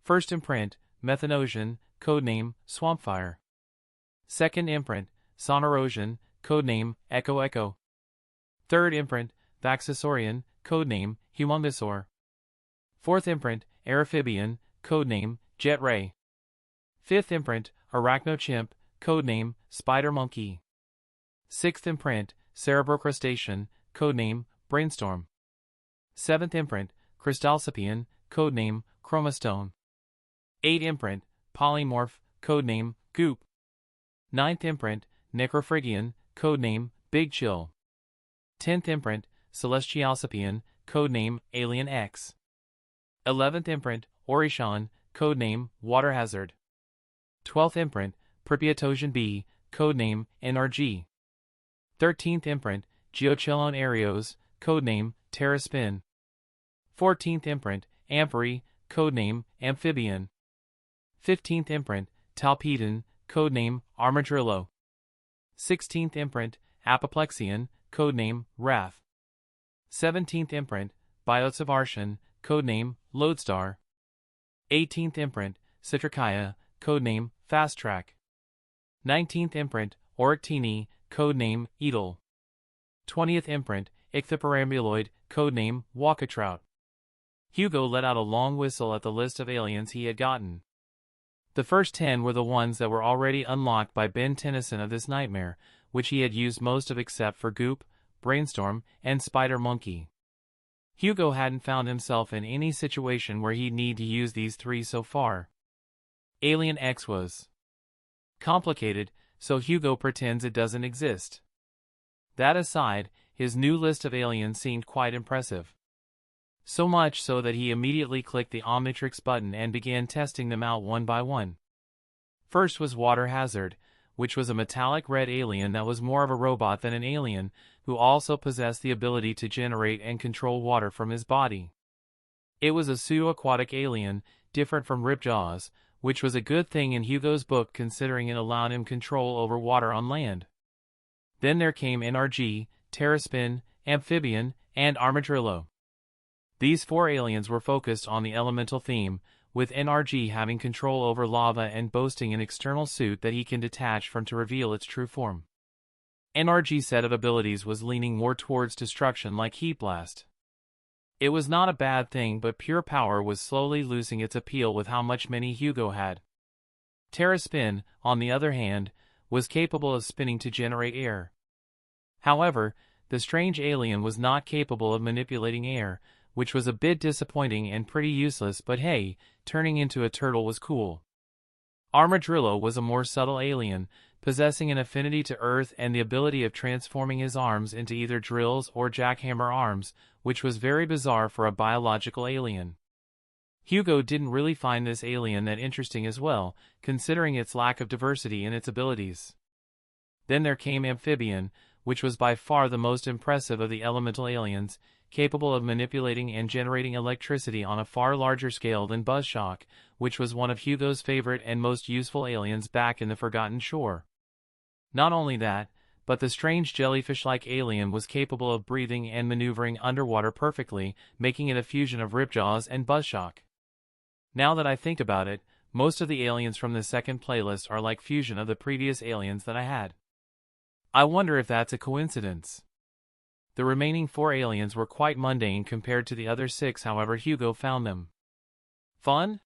First imprint, Methanosian, codename, Swampfire. Second imprint, Sonorosian, codename, Echo Echo. Third imprint, Vaxasaurian, codename, Humongosaur. Fourth imprint, Aerophibian, codename, Jet Ray. Fifth imprint, Arachnochimp, codename, Spider Monkey. Sixth imprint, Cerebrocrustacean, codename, Brainstorm. Seventh imprint, Crystalcipian, codename, Chromastone. Eighth imprint, Polymorph, codename, Goop. Ninth imprint, Necrophrygian, codename, Big Chill. 10th imprint, Celestialcipian, codename, Alien X. 11th imprint, Orishan, codename, Water Hazard. 12th imprint, Pripyatosian B, codename, NRG. 13th imprint, Geochilon Arios, codename, Terraspin. 14th imprint, Amperi, codename, Amphibian. 15th imprint, Talpedon, codename, Armadillo. 16th imprint, Apoplexian, codename, Wrath. 17th imprint, Biotsavarshan, codename, Lodestar. 18th imprint, Citricaia, codename, Fast Track. 19th imprint, Orictini, codename, Edel. 20th imprint, Ichthyparambuloid, codename, Walkatrout. Hugo let out a long whistle at the list of aliens he had gotten. The first 10 were the ones that were already unlocked by Ben Tennyson of this nightmare, which he had used most of except for Goop, Brainstorm, and Spider Monkey. Hugo hadn't found himself in any situation where he'd need to use these three so far. Alien X was complicated, so Hugo pretends it doesn't exist. That aside, his new list of aliens seemed quite impressive. So much so that he immediately clicked the Omnitrix button and began testing them out one by one. First was Water Hazard, which was a metallic red alien that was more of a robot than an alien, who also possessed the ability to generate and control water from his body. It was a pseudo-aquatic alien, different from Ripjaws, which was a good thing in Hugo's book considering it allowed him control over water on land. Then there came NRG, Terraspin, Amphibian, and Armadillo. These four aliens were focused on the elemental theme, with NRG having control over lava and boasting an external suit that he can detach from to reveal its true form. NRG's set of abilities was leaning more towards destruction like Heat Blast. It was not a bad thing, but pure power was slowly losing its appeal with how much many Hugo had. Terraspin, on the other hand, was capable of spinning to generate air. However, the strange alien was not capable of manipulating air, which was a bit disappointing and pretty useless, but hey, turning into a turtle was cool. Armadillo was a more subtle alien, possessing an affinity to earth and the ability of transforming his arms into either drills or jackhammer arms, which was very bizarre for a biological alien. Hugo didn't really find this alien that interesting as well, considering its lack of diversity in its abilities. Then there came Amphibian, which was by far the most impressive of the elemental aliens, capable of manipulating and generating electricity on a far larger scale than Buzzshock, which was one of Hugo's favorite and most useful aliens back in the Forgotten Shore. Not only that, but the strange jellyfish-like alien was capable of breathing and maneuvering underwater perfectly, making it a fusion of Ripjaws and Buzzshock. Now that I think about it, most of the aliens from the second playlist are like fusion of the previous aliens that I had. I wonder if that's a coincidence. The remaining four aliens were quite mundane compared to the other six, however Hugo found them fun.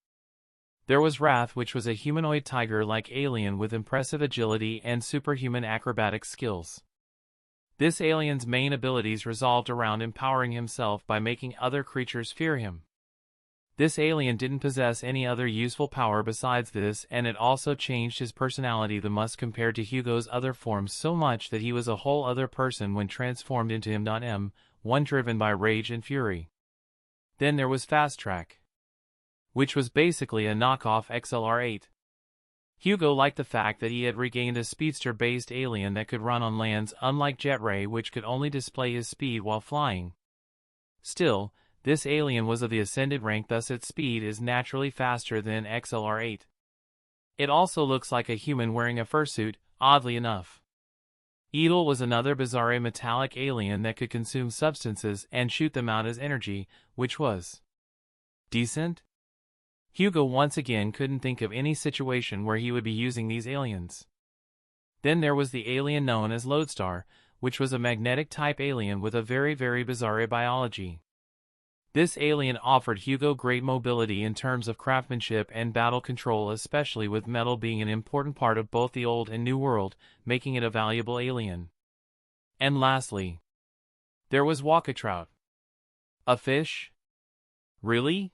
There was Wrath, which was a humanoid tiger-like alien with impressive agility and superhuman acrobatic skills. This alien's main abilities revolved around empowering himself by making other creatures fear him. This alien didn't possess any other useful power besides this, and it also changed his personality the most compared to Hugo's other forms so much that he was a whole other person when transformed into him. One driven by rage and fury. Then there was Fast Track, which was basically a knockoff XLR-8. Hugo liked the fact that he had regained a speedster-based alien that could run on lands, unlike Jetray, which could only display his speed while flying. Still, this alien was of the Ascended rank, thus its speed is naturally faster than XLR-8. It also looks like a human wearing a fursuit, oddly enough. Edel was another bizarre metallic alien that could consume substances and shoot them out as energy, which was decent. Hugo once again couldn't think of any situation where he would be using these aliens. Then there was the alien known as Lodestar, which was a magnetic-type alien with a very bizarre biology. This alien offered Hugo great mobility in terms of craftsmanship and battle control, especially with metal being an important part of both the old and new world, making it a valuable alien. And lastly, there was Walkatrout. A fish? Really?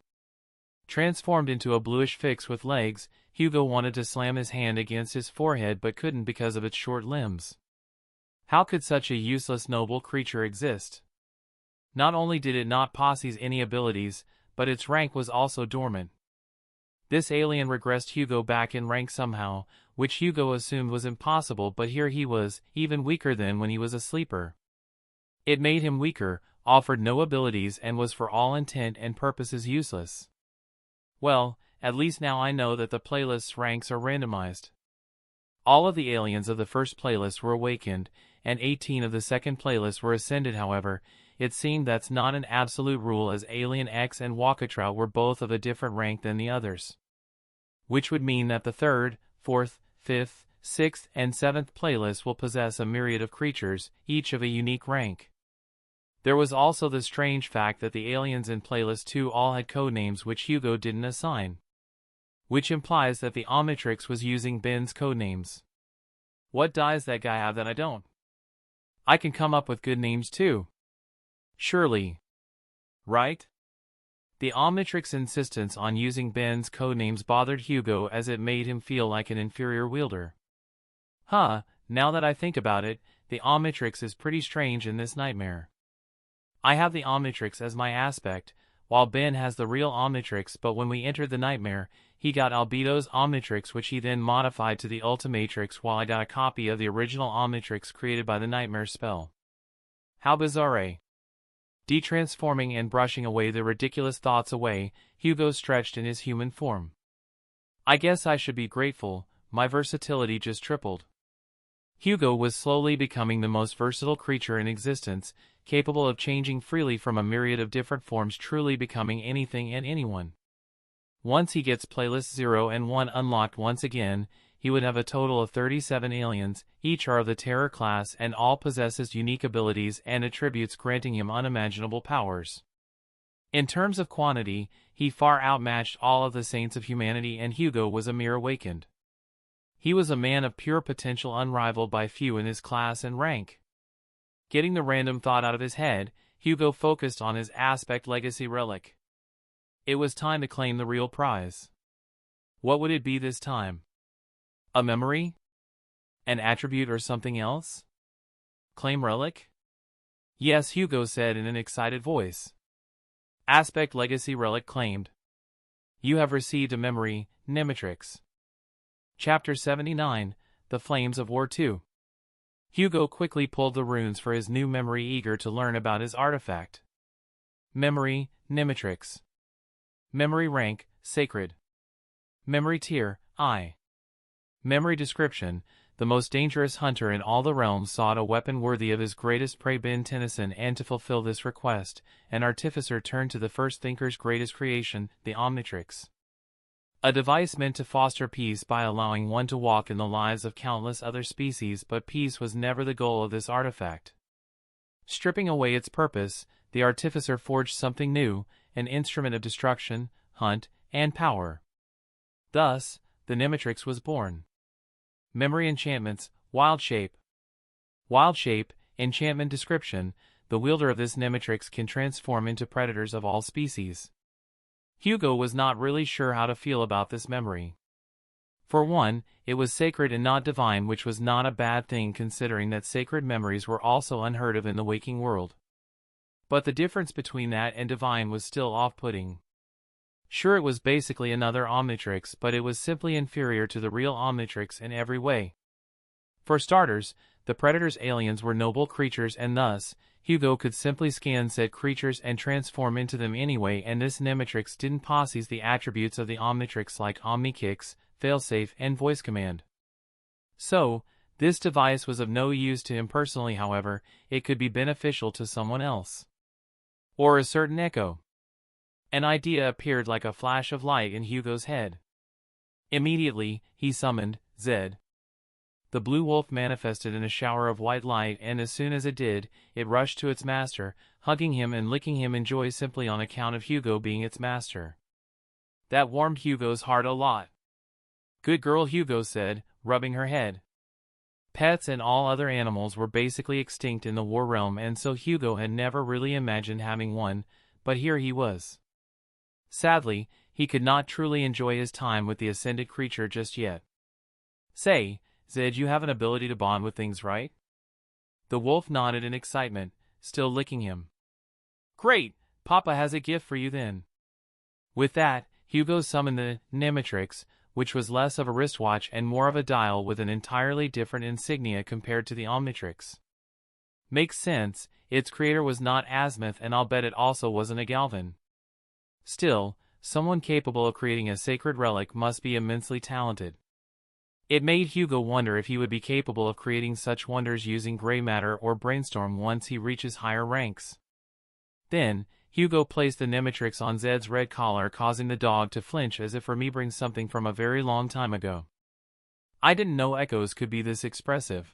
Transformed into a bluish fix with legs, Hugo wanted to slam his hand against his forehead but couldn't because of its short limbs. How could such a useless noble creature exist? Not only did it not possess any abilities, but its rank was also dormant. This alien regressed Hugo back in rank somehow, which Hugo assumed was impossible, but here he was, even weaker than when he was a sleeper. It made him weaker, offered no abilities, and was for all intent and purposes useless. Well, at least now I know that the playlist's ranks are randomized. All of the aliens of the first playlist were awakened, and 18 of the second playlist were ascended. However, it seemed that's not an absolute rule, as Alien X and Walkatrout were both of a different rank than the others. Which would mean that the third, fourth, fifth, sixth, and seventh playlists will possess a myriad of creatures, each of a unique rank. There was also the strange fact that the aliens in Playlist 2 all had codenames which Hugo didn't assign. Which implies that the Omnitrix was using Ben's codenames. What dies that guy have that I don't? I can come up with good names too. Surely. Right? The Omnitrix insistence on using Ben's codenames bothered Hugo as it made him feel like an inferior wielder. Now that I think about it, the Omnitrix is pretty strange in this nightmare. I have the Omnitrix as my aspect, while Ben has the real Omnitrix, but when we entered the nightmare, he got Albedo's Omnitrix, which he then modified to the Ultimatrix, while I got a copy of the original Omnitrix created by the nightmare spell. How bizarre. De-transforming and brushing away the ridiculous thoughts away, Hugo stretched in his human form. I guess I should be grateful, my versatility just tripled. Hugo was slowly becoming the most versatile creature in existence, capable of changing freely from a myriad of different forms, truly becoming anything and anyone. Once he gets playlists 0 and 1 unlocked once again, he would have a total of 37 aliens, each are of the Terror class and all possesses unique abilities and attributes granting him unimaginable powers. In terms of quantity, he far outmatched all of the saints of humanity, and Hugo was a mere awakened. He was a man of pure potential unrivaled by few in his class and rank. Getting the random thought out of his head, Hugo focused on his Aspect Legacy relic. It was time to claim the real prize. What would it be this time? A memory? An attribute or something else? Claim relic? Yes, Hugo said in an excited voice. Aspect Legacy relic claimed. You have received a memory, Omnitrix. Chapter 79, The Flames of War 2. Hugo quickly pulled the runes for his new memory, eager to learn about his artifact. Memory, Omnitrix. Memory rank, Sacred. Memory tier, I. Memory description: the most dangerous hunter in all the realms sought a weapon worthy of his greatest prey Ben Tennyson, and to fulfill this request, an artificer turned to the first thinker's greatest creation, the Omnitrix. A device meant to foster peace by allowing one to walk in the lives of countless other species, but peace was never the goal of this artifact. Stripping away its purpose, the artificer forged something new, an instrument of destruction, hunt, and power. Thus, the Omnitrix was born. Memory enchantments, Wild Shape. Wild Shape, enchantment description: the wielder of this Omnitrix can transform into predators of all species. Hugo was not really sure how to feel about this memory. For one, it was sacred and not divine, which was not a bad thing considering that sacred memories were also unheard of in the waking world. But the difference between that and divine was still off-putting. Sure, it was basically another Omnitrix, but it was simply inferior to the real Omnitrix in every way. For starters, the Predator's aliens were noble creatures, and thus, Hugo could simply scan said creatures and transform into them anyway, and this Omnitrix didn't possess the attributes of the Omnitrix like Omnikicks, Failsafe, and Voice Command. So, this device was of no use to him personally. However, it could be beneficial to someone else. Or a certain Echo. An idea appeared like a flash of light in Hugo's head. Immediately, he summoned Zed. The blue wolf manifested in a shower of white light, and as soon as it did, it rushed to its master, hugging him and licking him in joy simply on account of Hugo being its master. That warmed Hugo's heart a lot. Good girl, Hugo said, rubbing her head. Pets and all other animals were basically extinct in the war realm, and so Hugo had never really imagined having one, but here he was. Sadly, he could not truly enjoy his time with the ascended creature just yet. Say, Zed, you have an ability to bond with things, right? The wolf nodded in excitement, still licking him. Great, Papa has a gift for you then. With that, Hugo summoned the Omnitrix, which was less of a wristwatch and more of a dial with an entirely different insignia compared to the Omnitrix. Makes sense, its creator was not Azimuth, and I'll bet it also wasn't a Galvan. Still, someone capable of creating a sacred relic must be immensely talented. It made Hugo wonder if he would be capable of creating such wonders using gray matter or brainstorm once he reaches higher ranks. Then, Hugo placed the Omnitrix on Zed's red collar, causing the dog to flinch as if remembering something from a very long time ago. I didn't know echoes could be this expressive.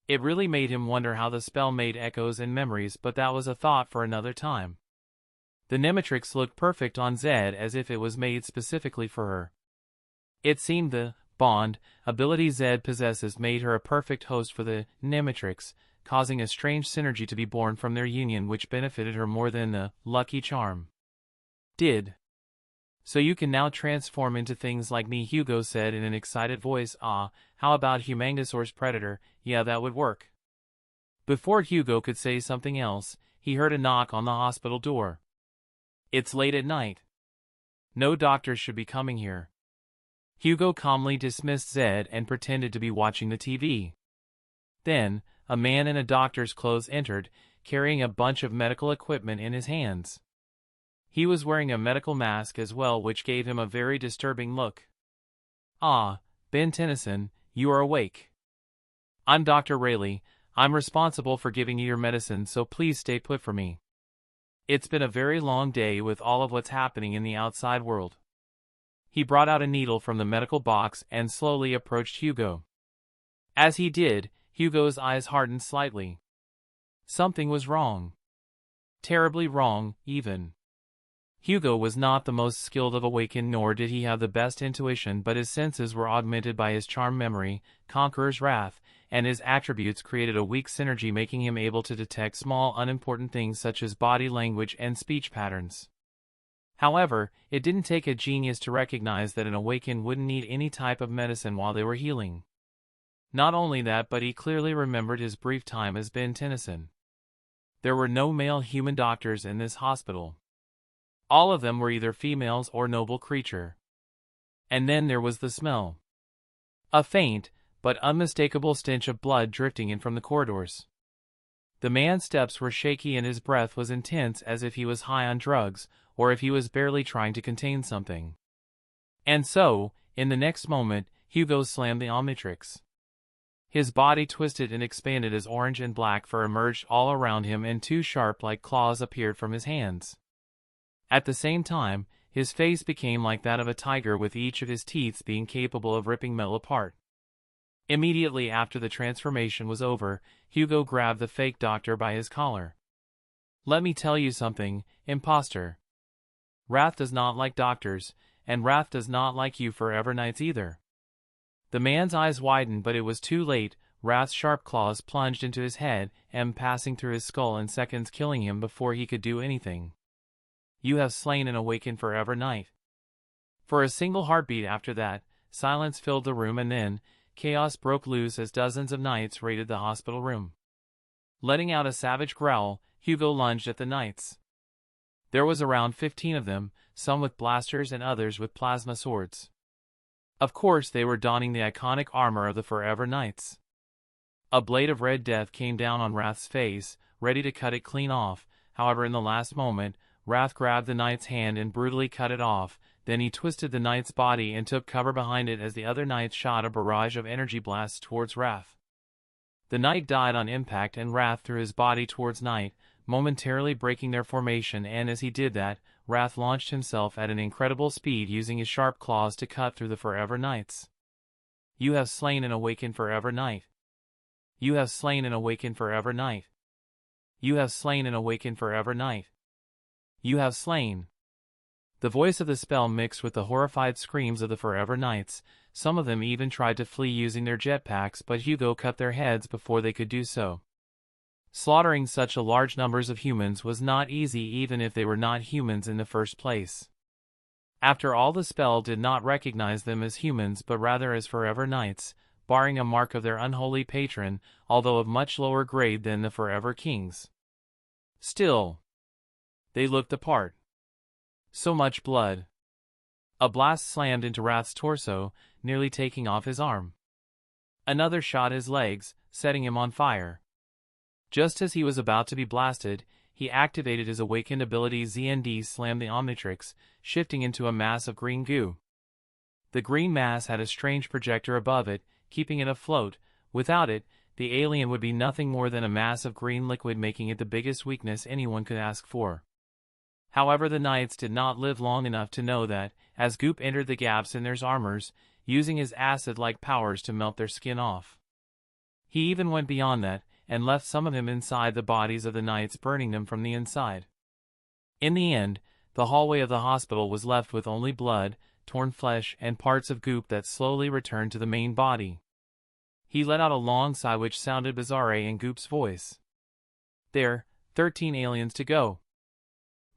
It really made him wonder how the spell made echoes and memories, but that was a thought for another time. The Omnitrix looked perfect on Zed, as if it was made specifically for her. It seemed the bond ability Zed possesses made her a perfect host for the Omnitrix, causing a strange synergy to be born from their union which benefited her more than the lucky charm did. So you can now transform into things like me, Hugo said in an excited voice. Ah, how about Humangosaur's predator? Yeah, that would work. Before Hugo could say something else, he heard a knock on the hospital door. It's late at night. No doctors should be coming here. Hugo calmly dismissed Zed and pretended to be watching the TV. Then, a man in a doctor's clothes entered, carrying a bunch of medical equipment in his hands. He was wearing a medical mask as well, which gave him a very disturbing look. Ah, Ben Tennyson, you are awake. I'm Dr. Rayleigh. I'm responsible for giving you your medicine, so please stay put for me. It's been a very long day with all of what's happening in the outside world. He brought out a needle from the medical box and slowly approached Hugo. As he did, Hugo's eyes hardened slightly. Something was wrong. Terribly wrong, even. Hugo was not the most skilled of Awakened, nor did he have the best intuition, but his senses were augmented by his charm memory, Conqueror's Wrath, and his attributes created a weak synergy, making him able to detect small unimportant things such as body language and speech patterns. However, it didn't take a genius to recognize that an Awakened wouldn't need any type of medicine while they were healing. Not only that, but he clearly remembered his brief time as Ben Tennyson. There were no male human doctors in this hospital. All of them were either females or noble creature. And then there was the smell. A faint, but unmistakable stench of blood drifting in from the corridors. The man's steps were shaky and his breath was intense, as if he was high on drugs, or if he was barely trying to contain something. And so, in the next moment, Hugo slammed the Omnitrix. His body twisted and expanded as orange and black fur emerged all around him and two sharp-like claws appeared from his hands. At the same time, his face became like that of a tiger, with each of his teeth being capable of ripping metal apart. Immediately after the transformation was over, Hugo grabbed the fake doctor by his collar. Let me tell you something, imposter. Wrath does not like doctors, and Wrath does not like you Forever Knights either. The man's eyes widened, but it was too late. Wrath's sharp claws plunged into his head and passing through his skull in seconds, killing him before he could do anything. You have slain an Awakened Forever Knight. For a single heartbeat after that, silence filled the room, and then chaos broke loose as dozens of knights raided the hospital room. Letting out a savage growl, Hugo lunged at the knights. There was around 15 of them, some with blasters and others with plasma swords. Of course, they were donning the iconic armor of the Forever Knights. A blade of red death came down on Wrath's face, ready to cut it clean off. However, in the last moment, Wrath grabbed the knight's hand and brutally cut it off. Then he twisted the knight's body and took cover behind it as the other knights shot a barrage of energy blasts towards Wrath. The knight died on impact, and Wrath threw his body towards Knight, momentarily breaking their formation, and as he did that, Wrath launched himself at an incredible speed, using his sharp claws to cut through the Forever Knights. You have slain an Awakened Forever Knight. You have slain an Awakened Forever Knight. You have slain an Awakened Forever Knight. You have slain. The voice of the spell mixed with the horrified screams of the Forever Knights. Some of them even tried to flee using their jetpacks, but Hugo cut their heads before they could do so. Slaughtering such a large numbers of humans was not easy, even if they were not humans in the first place. After all, the spell did not recognize them as humans, but rather as Forever Knights, barring a mark of their unholy patron, although of much lower grade than the Forever Kings. Still, they looked the part. So much blood. A blast slammed into Wrath's torso, nearly taking off his arm. Another shot his legs, setting him on fire. Just as he was about to be blasted, he activated his awakened ability ZND, slammed the Omnitrix, shifting into a mass of green goo. The green mass had a strange projector above it, keeping it afloat. Without it, the alien would be nothing more than a mass of green liquid, making it the biggest weakness anyone could ask for. However, the knights did not live long enough to know that, as goop entered the gaps in their armors, using his acid-like powers to melt their skin off. He even went beyond that, and left some of them inside the bodies of the knights, burning them from the inside. In the end, the hallway of the hospital was left with only blood, torn flesh, and parts of goop that slowly returned to the main body. He let out a long sigh which sounded bizarre in Goop's voice. There, 13 aliens to go.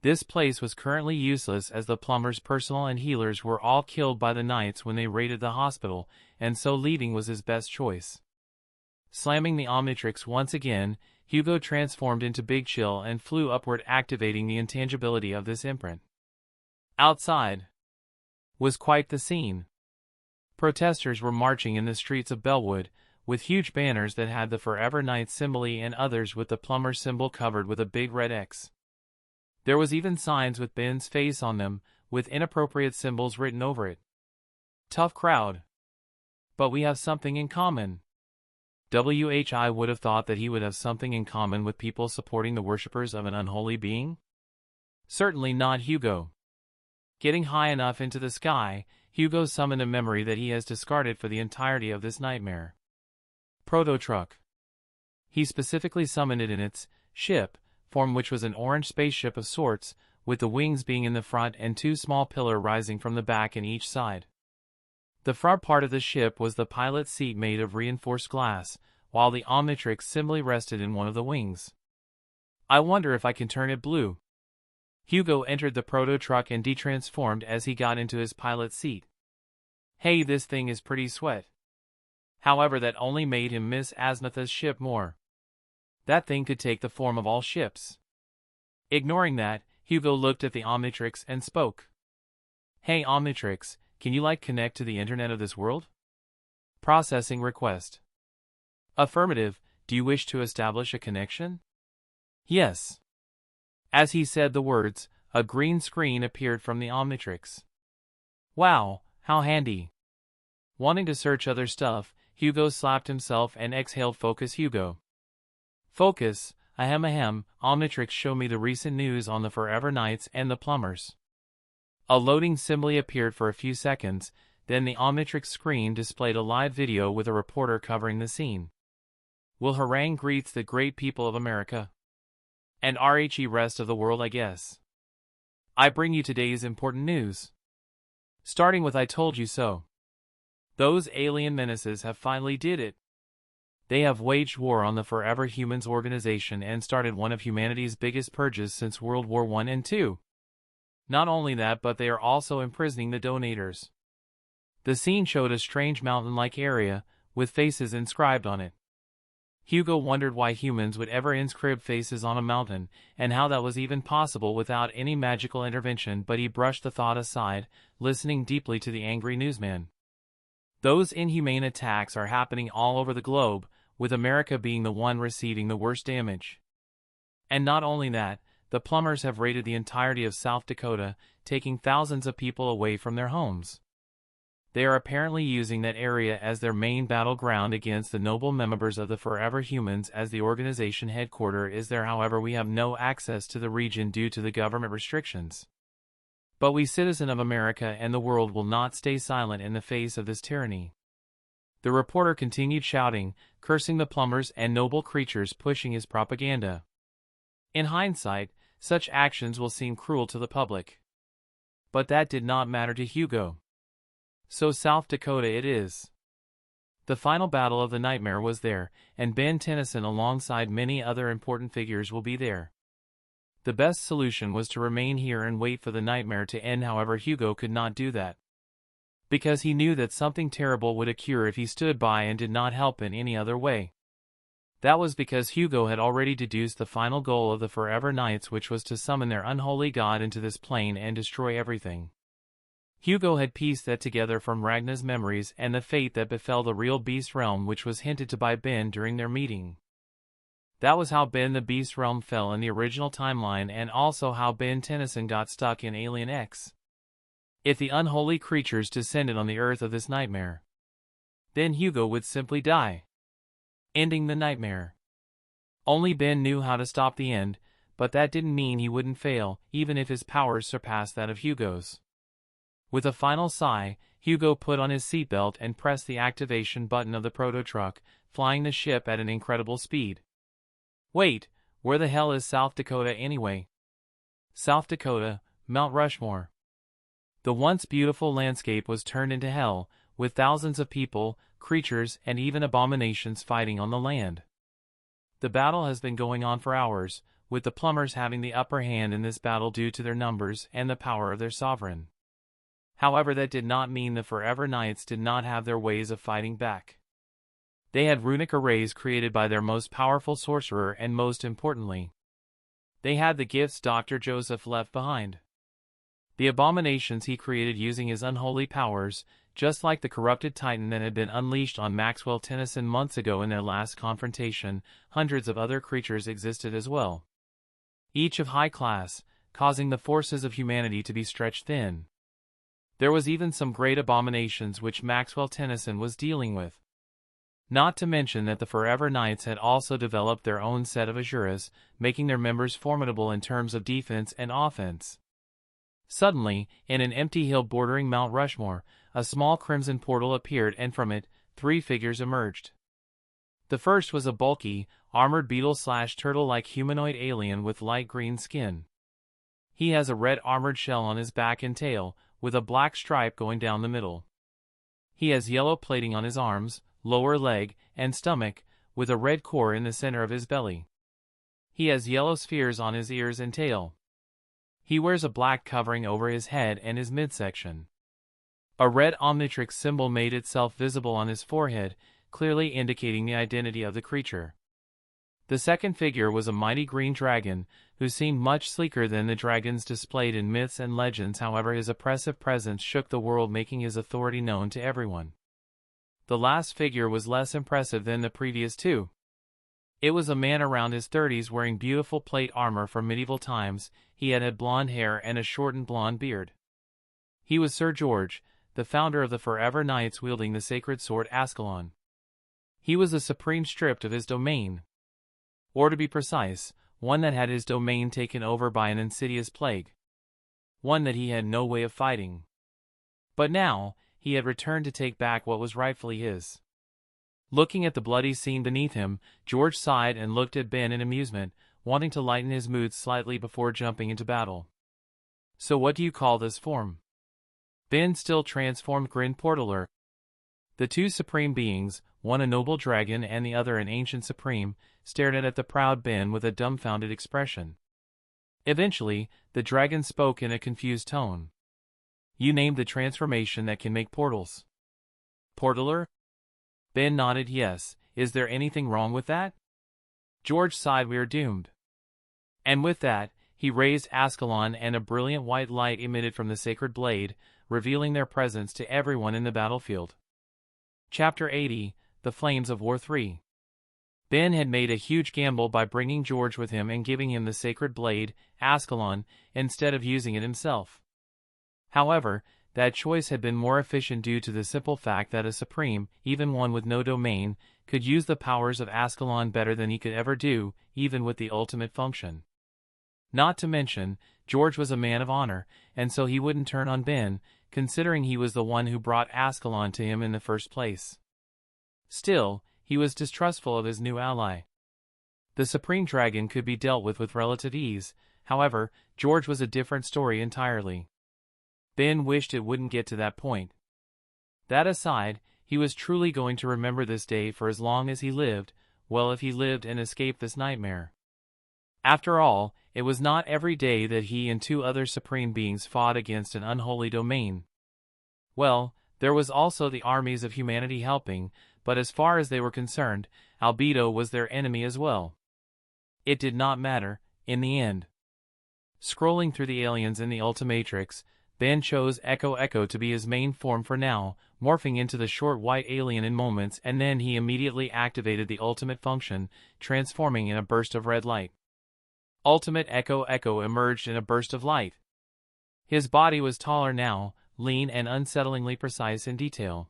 This place was currently useless as the plumber's personnel and healers were all killed by the Knights when they raided the hospital, and so leaving was his best choice. Slamming the Omnitrix once again, Hugo transformed into Big Chill and flew upward, activating the intangibility of this imprint. Outside was quite the scene. Protesters were marching in the streets of Bellwood, with huge banners that had the Forever Knights symbol and others with the plumber symbol covered with a big red X. There was even signs with Ben's face on them, with inappropriate symbols written over it. Tough crowd. But we have something in common. WHI would have thought that he would have something in common with people supporting the worshippers of an unholy being? Certainly not Hugo. Getting high enough into the sky, Hugo summoned a memory that he has discarded for the entirety of this nightmare. Proto-Truck. He specifically summoned it in its ship form, which was an orange spaceship of sorts, with the wings being in the front and two small pillars rising from the back and each side. The front part of the ship was the pilot's seat made of reinforced glass, while the Omnitrix simply rested in one of the wings. I wonder if I can turn it blue. Hugo entered the proto-truck and detransformed as he got into his pilot's seat. Hey, this thing is pretty sweat. However, that only made him miss Aznatha's ship more. That thing could take the form of all ships. Ignoring that, Hugo looked at the Omnitrix and spoke. Hey Omnitrix, can you connect to the internet of this world? Processing request. Affirmative, do you wish to establish a connection? Yes. As he said the words, a green screen appeared from the Omnitrix. Wow, how handy. Wanting to search other stuff, Hugo slapped himself and exhaled. Focus Hugo. Focus, ahem, Omnitrix, show me the recent news on the Forever Knights and the plumbers. A loading symbol appeared for a few seconds, then the Omnitrix screen displayed a live video with a reporter covering the scene. Will harangue greets the great people of America. And RHE rest of the world, I guess. I bring you today's important news. Starting with I told you so. Those alien menaces have finally did it. They have waged war on the Forever Humans organization and started one of humanity's biggest purges since World War I and II. Not only that, but they are also imprisoning the donators. The scene showed a strange mountain-like area, with faces inscribed on it. Hugo wondered why humans would ever inscribe faces on a mountain, and how that was even possible without any magical intervention, but he brushed the thought aside, listening deeply to the angry newsman. Those inhumane attacks are happening all over the globe, with America being the one receiving the worst damage. And not only that, the plumbers have raided the entirety of South Dakota, taking thousands of people away from their homes. They are apparently using that area as their main battleground against the noble members of the Forever Humans, as the organization headquarters is there. However, we have no access to the region due to the government restrictions. But we, citizens of America and the world, will not stay silent in the face of this tyranny. The reporter continued shouting, cursing the plumbers and noble creatures pushing his propaganda. In hindsight, such actions will seem cruel to the public. But that did not matter to Hugo. So South Dakota it is. The final battle of the nightmare was there, and Ben Tennyson alongside many other important figures will be there. The best solution was to remain here and wait for the nightmare to end. However, Hugo could not do that, because he knew that something terrible would occur if he stood by and did not help in any other way. That was because Hugo had already deduced the final goal of the Forever Knights, which was to summon their unholy god into this plane and destroy everything. Hugo had pieced that together from Ragna's memories and the fate that befell the real Beast Realm, which was hinted to by Ben during their meeting. That was how Ben the Beast Realm fell in the original timeline, and also how Ben Tennyson got stuck in Alien X. If the unholy creatures descended on the earth of this nightmare, then Hugo would simply die, ending the nightmare. Only Ben knew how to stop the end, but that didn't mean he wouldn't fail, even if his powers surpassed that of Hugo's. With a final sigh, Hugo put on his seatbelt and pressed the activation button of the proto-truck, flying the ship at an incredible speed. Wait, where the hell is South Dakota anyway? South Dakota, Mount Rushmore. The once beautiful landscape was turned into hell, with thousands of people, creatures, and even abominations fighting on the land. The battle has been going on for hours, with the plumbers having the upper hand in this battle due to their numbers and the power of their sovereign. However, that did not mean the Forever Knights did not have their ways of fighting back. They had runic arrays created by their most powerful sorcerer, and most importantly, they had the gifts Dr. Joseph left behind. The abominations he created using his unholy powers, just like the corrupted titan that had been unleashed on Maxwell Tennyson months ago in their last confrontation. Hundreds of other creatures existed as well, each of high class, causing the forces of humanity to be stretched thin. There was even some great abominations which Maxwell Tennyson was dealing with. Not to mention that the Forever Knights had also developed their own set of Azuras, making their members formidable in terms of defense and offense. Suddenly, in an empty hill bordering Mount Rushmore, a small crimson portal appeared, and from it, 3 figures emerged. The first was a bulky, armored beetle-slash-turtle-like humanoid alien with light green skin. He has a red armored shell on his back and tail, with a black stripe going down the middle. He has yellow plating on his arms, lower leg, and stomach, with a red core in the center of his belly. He has yellow spheres on his ears and tail. He wears a black covering over his head and his midsection. A red Omnitrix symbol made itself visible on his forehead, clearly indicating the identity of the creature. The second figure was a mighty green dragon, who seemed much sleeker than the dragons displayed in myths and legends. However, his oppressive presence shook the world, making his authority known to everyone. The last figure was less impressive than the previous 2. It was a man around his 30s wearing beautiful plate armor from medieval times. He had blonde hair and a shortened blonde beard. He was Sir George, the founder of the Forever Knights, wielding the sacred sword Ascalon. He was the supreme stripped of his domain. Or to be precise, one that had his domain taken over by an insidious plague. One that he had no way of fighting. But now, he had returned to take back what was rightfully his. Looking at the bloody scene beneath him, George sighed and looked at Ben in amusement, wanting to lighten his mood slightly before jumping into battle. "So what do you call this form?" Ben, still transformed, grinned. "Portaler." The 2 supreme beings, one a noble dragon and the other an ancient supreme, stared at the proud Ben with a dumbfounded expression. Eventually, the dragon spoke in a confused tone. "You named the transformation that can make portals." "Portaler?" Ben nodded yes. "Is there anything wrong with that?" George sighed. "We are doomed." And with that, he raised Ascalon, and a brilliant white light emitted from the sacred blade, revealing their presence to everyone in the battlefield. Chapter 80, The Flames of War 3. Ben had made a huge gamble by bringing George with him and giving him the sacred blade, Ascalon, instead of using it himself. However, that choice had been more efficient due to the simple fact that a supreme, even one with no domain, could use the powers of Ascalon better than he could ever do, even with the ultimate function. Not to mention, George was a man of honor, and so he wouldn't turn on Ben, considering he was the one who brought Ascalon to him in the first place. Still, he was distrustful of his new ally. The Supreme Dragon could be dealt with relative ease. However, George was a different story entirely. Ben wished it wouldn't get to that point. That aside, he was truly going to remember this day for as long as he lived, well, if he lived and escaped this nightmare. After all, it was not every day that he and 2 other supreme beings fought against an unholy domain. Well, there was also the armies of humanity helping, but as far as they were concerned, Albedo was their enemy as well. It did not matter, in the end. Scrolling through the aliens in the Ultimatrix, Ben chose Echo to be his main form for now, morphing into the short white alien in moments, and then he immediately activated the ultimate function, transforming in a burst of red light. Ultimate Echo emerged in a burst of light. His body was taller now, lean and unsettlingly precise in detail.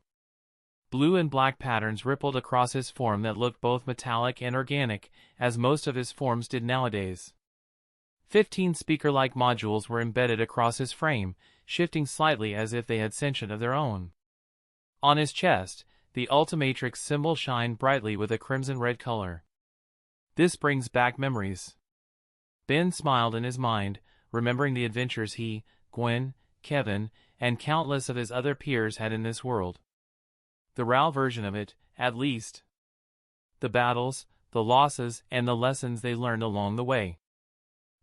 Blue and black patterns rippled across his form that looked both metallic and organic, as most of his forms did nowadays. 15 speaker-like modules were embedded across his frame, shifting slightly as if they had sentient of their own. On his chest, the Ultimatrix symbol shined brightly with a crimson-red color. This brings back memories. Ben smiled in his mind, remembering the adventures he, Gwen, Kevin, and countless of his other peers had in this world. The RAL version of it, at least. The battles, the losses, and the lessons they learned along the way.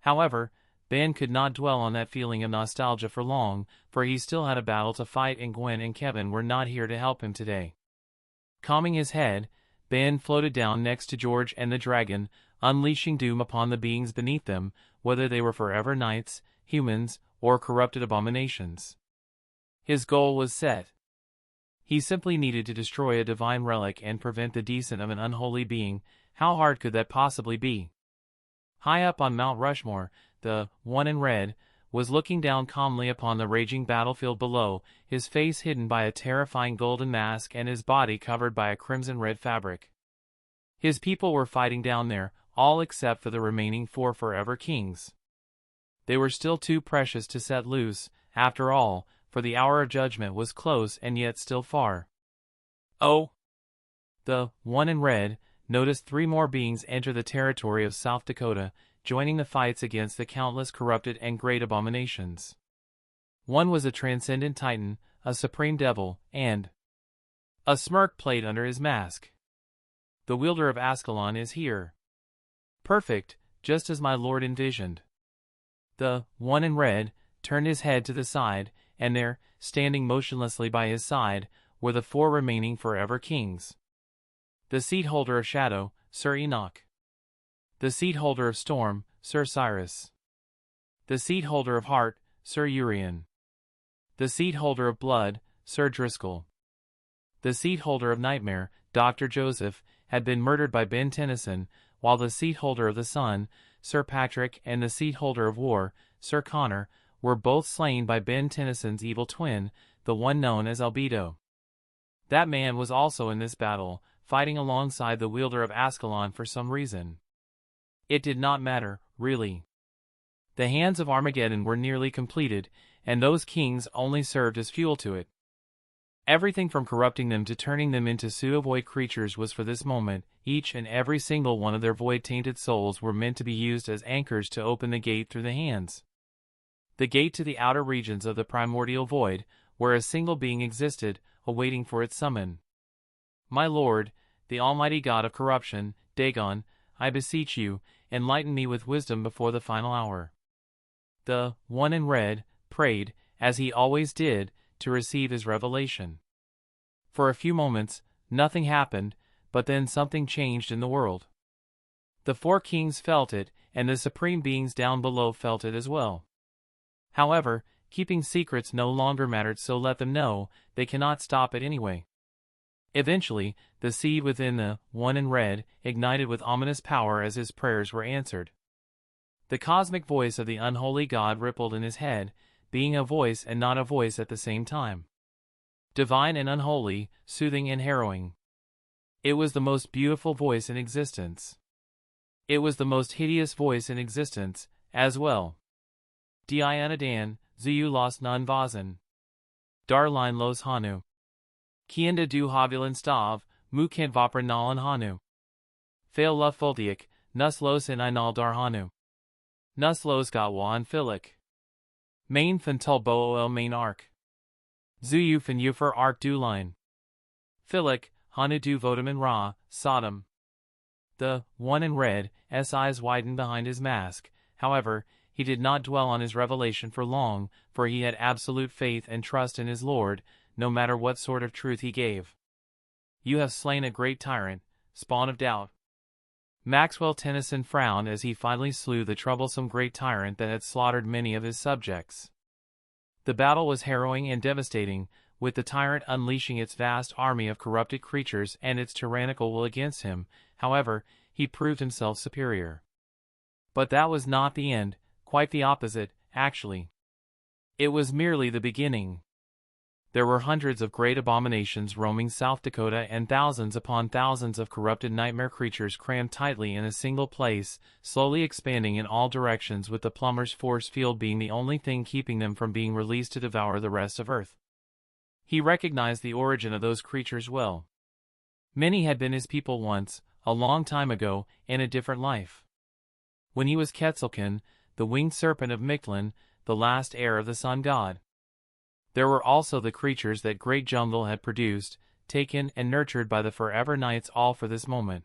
However, Ben could not dwell on that feeling of nostalgia for long, for he still had a battle to fight and Gwen and Kevin were not here to help him today. Calming his head, Ben floated down next to George and the dragon, unleashing doom upon the beings beneath them, whether they were forever knights, humans, or corrupted abominations. His goal was set. He simply needed to destroy a divine relic and prevent the descent of an unholy being. How hard could that possibly be? High up on Mount Rushmore, the one in red was looking down calmly upon the raging battlefield below, his face hidden by a terrifying golden mask and his body covered by a crimson-red fabric. His people were fighting down there, all except for the remaining 4 forever kings. They were still too precious to set loose, after all, for the hour of judgment was close and yet still far. Oh! The one in red noticed 3 more beings enter the territory of South Dakota, joining the fights against the countless corrupted and great abominations. One was a transcendent titan, a supreme devil, and a smirk played under his mask. The wielder of Ascalon is here. Perfect, just as my lord envisioned. The one in red turned his head to the side, and there, standing motionlessly by his side, were the 4 remaining forever kings. The seat holder of Shadow, Sir Enoch. The seat holder of Storm, Sir Cyrus. The seat holder of Heart, Sir Urian. The seat holder of Blood, Sir Driscoll. The seat holder of Nightmare, Dr. Joseph, had been murdered by Ben Tennyson, while the seat holder of the Sun, Sir Patrick, and the seat holder of War, Sir Connor, were both slain by Ben Tennyson's evil twin, the one known as Albedo. That man was also in this battle, fighting alongside the wielder of Ascalon for some reason. It did not matter, really. The hands of Armageddon were nearly completed, and those kings only served as fuel to it. Everything from corrupting them to turning them into pseudo-void creatures was for this moment. Each and every single one of their void-tainted souls were meant to be used as anchors to open the gate through the hands. The gate to the outer regions of the primordial void, where a single being existed, awaiting for its summon. My lord, the almighty god of corruption, Dagon, I beseech you, enlighten me with wisdom before the final hour. The one in red prayed, as he always did, to receive his revelation. For a few moments, nothing happened, but then something changed in the world. The 4 kings felt it, and the supreme beings down below felt it as well. However, keeping secrets no longer mattered, so let them know, they cannot stop it anyway. Eventually, the seed within the one in red ignited with ominous power as his prayers were answered. The cosmic voice of the unholy god rippled in his head, being a voice and not a voice at the same time. Divine and unholy, soothing and harrowing. It was the most beautiful voice in existence. It was the most hideous voice in existence, as well. Dianadan, Zu los non vazen. Darline los hanu. Kienda du havilan stav, mu kent vapran nalan hanu. Fail la fuldiak, nus los in inal dar hanu. Nus los gatwa an filik. Main fantul bool main arc. Zu fan ufer arc du line. Filik, hanu du vodamin ra, Sodom. The one in red, eyes widened behind his mask. However, he did not dwell on his revelation for long, for he had absolute faith and trust in his Lord, no matter what sort of truth he gave. You have slain a great tyrant, spawn of doubt. Maxwell Tennyson frowned as he finally slew the troublesome great tyrant that had slaughtered many of his subjects. The battle was harrowing and devastating, with the tyrant unleashing its vast army of corrupted creatures and its tyrannical will against him. However, he proved himself superior. But that was not the end, quite the opposite, actually. It was merely the beginning. There were hundreds of great abominations roaming South Dakota and thousands upon thousands of corrupted nightmare creatures crammed tightly in a single place, slowly expanding in all directions, with the plumber's force field being the only thing keeping them from being released to devour the rest of Earth. He recognized the origin of those creatures well. Many had been his people once, a long time ago, in a different life. When he was Quetzalcoatl, the winged serpent of Mictlan, the last heir of the sun god. There were also the creatures that Great Jungle had produced, taken and nurtured by the Forever Knights, all for this moment.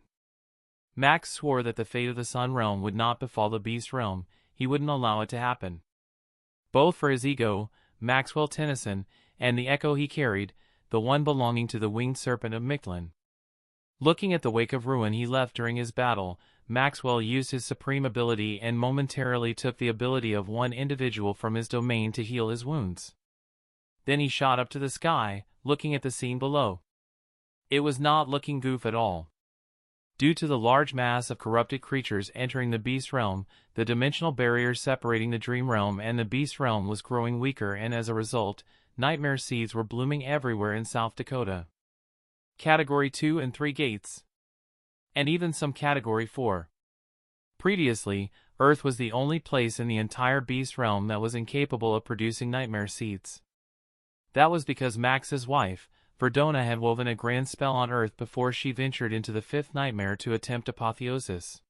Max swore that the fate of the Sun Realm would not befall the Beast Realm. He wouldn't allow it to happen. Both for his ego, Maxwell Tennyson, and the echo he carried, the one belonging to the winged serpent of Mictlan. Looking at the wake of ruin he left during his battle, Maxwell used his supreme ability and momentarily took the ability of one individual from his domain to heal his wounds. Then he shot up to the sky, looking at the scene below. It was not looking goof at all. Due to the large mass of corrupted creatures entering the Beast Realm, the dimensional barrier separating the Dream Realm and the Beast Realm was growing weaker, and as a result, nightmare seeds were blooming everywhere in South Dakota. Category 2 and 3 gates. And even some Category 4. Previously, Earth was the only place in the entire Beast Realm that was incapable of producing nightmare seeds. That was because Max's wife, Verdona, had woven a grand spell on Earth before she ventured into the fifth nightmare to attempt apotheosis.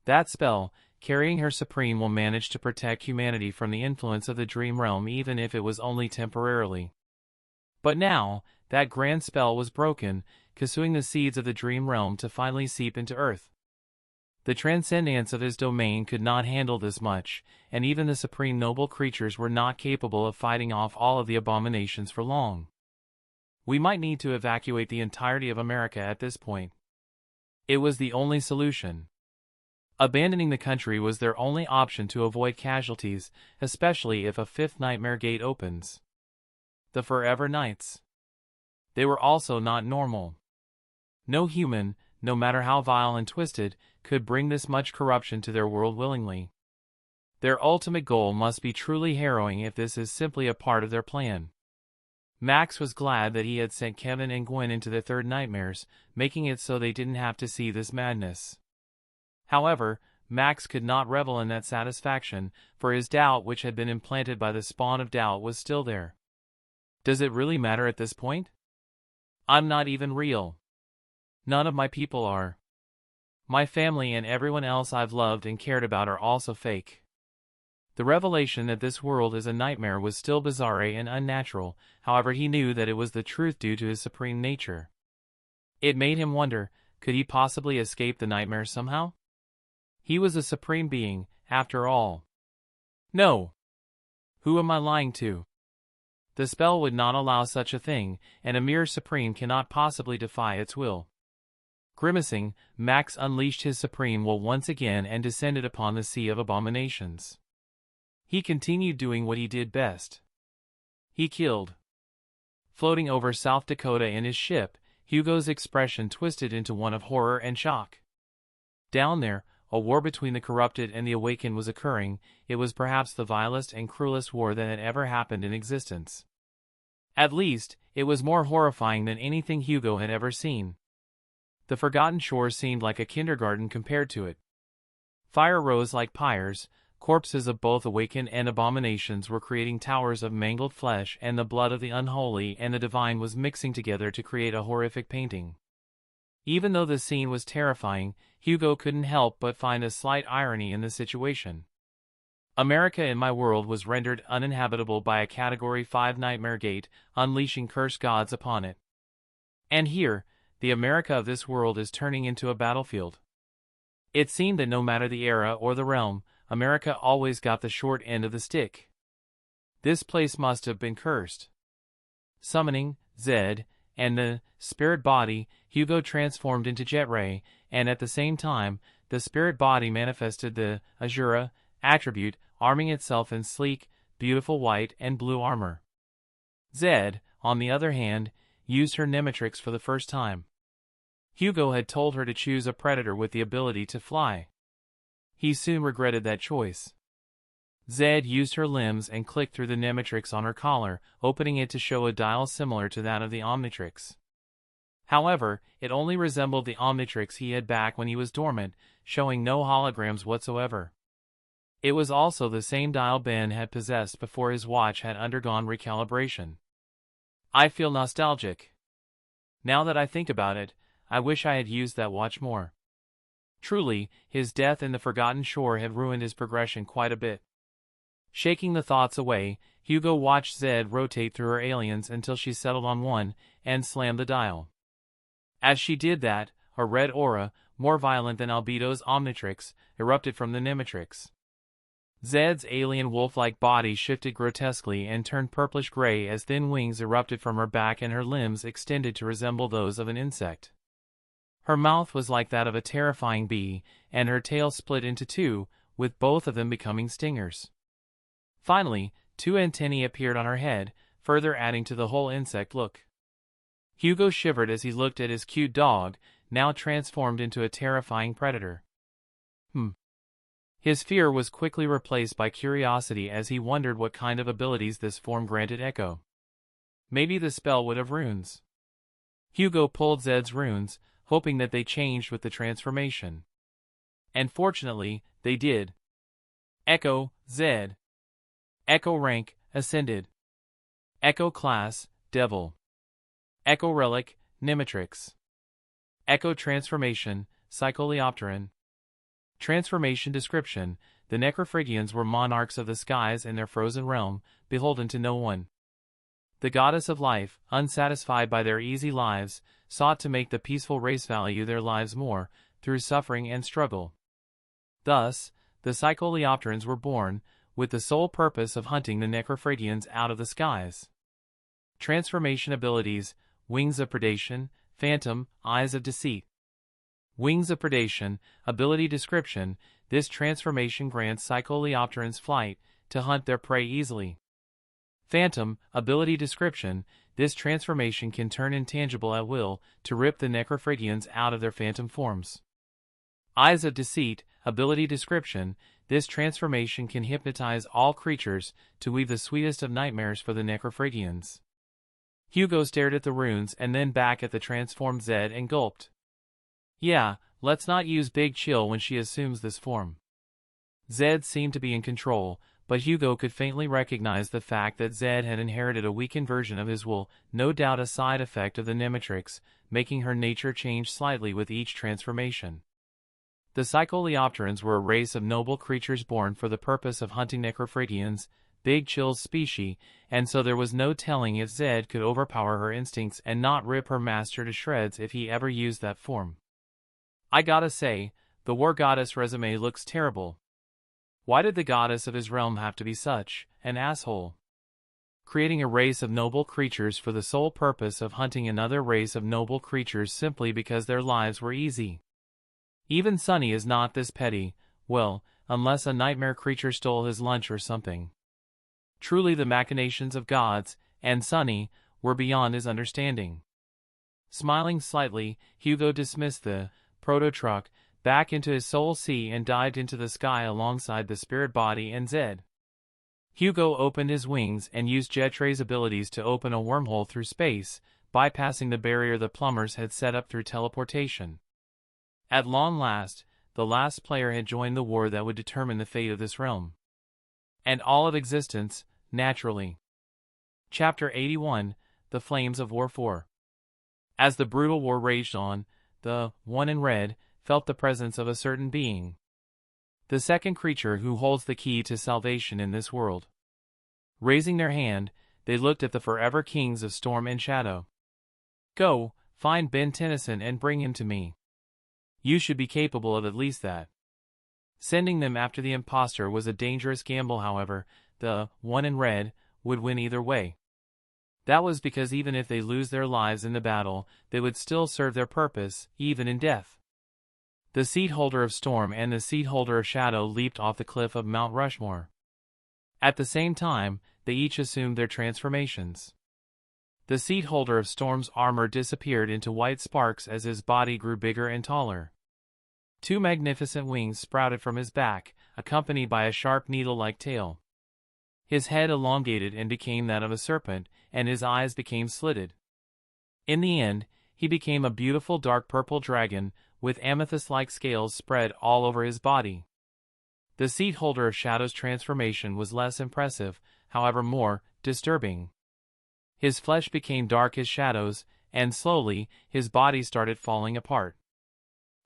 That spell, carrying her supreme will, managed to protect humanity from the influence of the Dream Realm, even if it was only temporarily. But now, that grand spell was broken, causing the seeds of the Dream Realm to finally seep into Earth. The transcendence of his domain could not handle this much, and even the supreme noble creatures were not capable of fighting off all of the abominations for long. We might need to evacuate the entirety of America at this point. It was the only solution. Abandoning the country was their only option to avoid casualties, especially if a fifth nightmare gate opens. The Forever Knights. They were also not normal. No human, no matter how vile and twisted, could bring this much corruption to their world willingly. Their ultimate goal must be truly harrowing if this is simply a part of their plan. Max was glad that he had sent Kevin and Gwen into the third nightmares, making it so they didn't have to see this madness. However, Max could not revel in that satisfaction, for his doubt, which had been implanted by the spawn of doubt, was still there. Does it really matter at this point? I'm not even real. None of my people are. My family and everyone else I've loved and cared about are also fake. The revelation that this world is a nightmare was still bizarre and unnatural, however he knew that it was the truth due to his supreme nature. It made him wonder, could he possibly escape the nightmare somehow? He was a supreme being, after all. No. Who am I lying to? The spell would not allow such a thing, and a mere supreme cannot possibly defy its will. Grimacing, Max unleashed his supreme will once again and descended upon the sea of abominations. He continued doing what he did best. He killed. Floating over South Dakota in his ship, Hugo's expression twisted into one of horror and shock. Down there, a war between the corrupted and the awakened was occurring. It was perhaps the vilest and cruelest war that had ever happened in existence. At least, it was more horrifying than anything Hugo had ever seen. The Forgotten Shore seemed like a kindergarten compared to it. Fire rose like pyres. Corpses of both awakened and abominations were creating towers of mangled flesh, and the blood of the unholy and the divine was mixing together to create a horrific painting. Even though the scene was terrifying, Hugo couldn't help but find a slight irony in the situation. America in my world was rendered uninhabitable by a Category 5 nightmare gate, unleashing cursed gods upon it. And here, the America of this world is turning into a battlefield. It seemed that no matter the era or the realm, America always got the short end of the stick. This place must have been cursed. Summoning Zed and the spirit body, Hugo transformed into Jet Ray, and at the same time, the spirit body manifested the Azura attribute, arming itself in sleek, beautiful white and blue armor. Zed, on the other hand, used her Omnitrix for the first time. Hugo had told her to choose a predator with the ability to fly. He soon regretted that choice. Zed used her limbs and clicked through the Omnitrix on her collar, opening it to show a dial similar to that of the Omnitrix. However, it only resembled the Omnitrix he had back when he was dormant, showing no holograms whatsoever. It was also the same dial Ben had possessed before his watch had undergone recalibration. I feel nostalgic. Now that I think about it, I wish I had used that watch more. Truly, his death in the Forgotten Shore had ruined his progression quite a bit. Shaking the thoughts away, Hugo watched Zed rotate through her aliens until she settled on one, and slammed the dial. As she did that, a red aura, more violent than Albedo's Omnitrix, erupted from the Nematrix. Zed's alien wolf-like body shifted grotesquely and turned purplish-gray as thin wings erupted from her back and her limbs extended to resemble those of an insect. Her mouth was like that of a terrifying bee, and her tail split into two, with both of them becoming stingers. Finally, two antennae appeared on her head, further adding to the whole insect look. Hugo shivered as he looked at his cute dog, now transformed into a terrifying predator. His fear was quickly replaced by curiosity as he wondered what kind of abilities this form granted Echo. Maybe the spell would have runes. Hugo pulled Zed's runes, hoping that they changed with the transformation. And fortunately, they did. Echo, Zed. Echo rank, Ascended. Echo class, Devil. Echo relic, Nematrix. Echo transformation, Psycholeopteran. Transformation description: the Necrophrygians were monarchs of the skies in their frozen realm, beholden to no one. The goddess of life, unsatisfied by their easy lives, sought to make the peaceful race value their lives more, through suffering and struggle. Thus, the Psycholeopterans were born, with the sole purpose of hunting the Necrophrygians out of the skies. Transformation abilities: Wings of Predation, Phantom, Eyes of Deceit. Wings of Predation, ability description: this transformation grants Psycholeopterans flight, to hunt their prey easily. Phantom, ability description: this transformation can turn intangible at will, to rip the Necrophrygians out of their phantom forms. Eyes of Deceit, ability description: this transformation can hypnotize all creatures, to weave the sweetest of nightmares for the Necrophrygians. Hugo stared at the runes and then back at the transformed Zed and gulped. Yeah, let's not use Big Chill when she assumes this form. Zed seemed to be in control, but Hugo could faintly recognize the fact that Zed had inherited a weakened version of his will, no doubt a side effect of the Nematrix, making her nature change slightly with each transformation. The Psycholeopterans were a race of noble creatures born for the purpose of hunting Necrophrygians, Big Chill's species, and so there was no telling if Zed could overpower her instincts and not rip her master to shreds if he ever used that form. I gotta say, the war goddess resume looks terrible. Why did the goddess of his realm have to be such an asshole? Creating a race of noble creatures for the sole purpose of hunting another race of noble creatures simply because their lives were easy. Even Sunny is not this petty, well, unless a nightmare creature stole his lunch or something. Truly the machinations of gods, and Sunny, were beyond his understanding. Smiling slightly, Hugo dismissed the proto-truck back into his soul sea and dived into the sky alongside the spirit body and Zed. Hugo opened his wings and used Jetray's abilities to open a wormhole through space, bypassing the barrier the plumbers had set up through teleportation. At long last, the last player had joined the war that would determine the fate of this realm. And all of existence, naturally. Chapter 81, The Flames of War 4. As the brutal war raged on, the one in red felt the presence of a certain being. The second creature who holds the key to salvation in this world. Raising their hand, they looked at the forever kings of storm and shadow. Go, find Ben Tennyson and bring him to me. You should be capable of at least that. Sending them after the imposter was a dangerous gamble, however. The one in red would win either way. That was because even if they lose their lives in the battle, they would still serve their purpose, even in death. The seat holder of Storm and the seat holder of Shadow leaped off the cliff of Mount Rushmore. At the same time, they each assumed their transformations. The seat holder of Storm's armor disappeared into white sparks as his body grew bigger and taller. Two magnificent wings sprouted from his back, accompanied by a sharp needle-like tail. His head elongated and became that of a serpent, and his eyes became slitted. In the end, he became a beautiful dark purple dragon, with amethyst-like scales spread all over his body. The seat holder of Shadow's transformation was less impressive, however more disturbing. His flesh became dark as Shadow's, and slowly, his body started falling apart.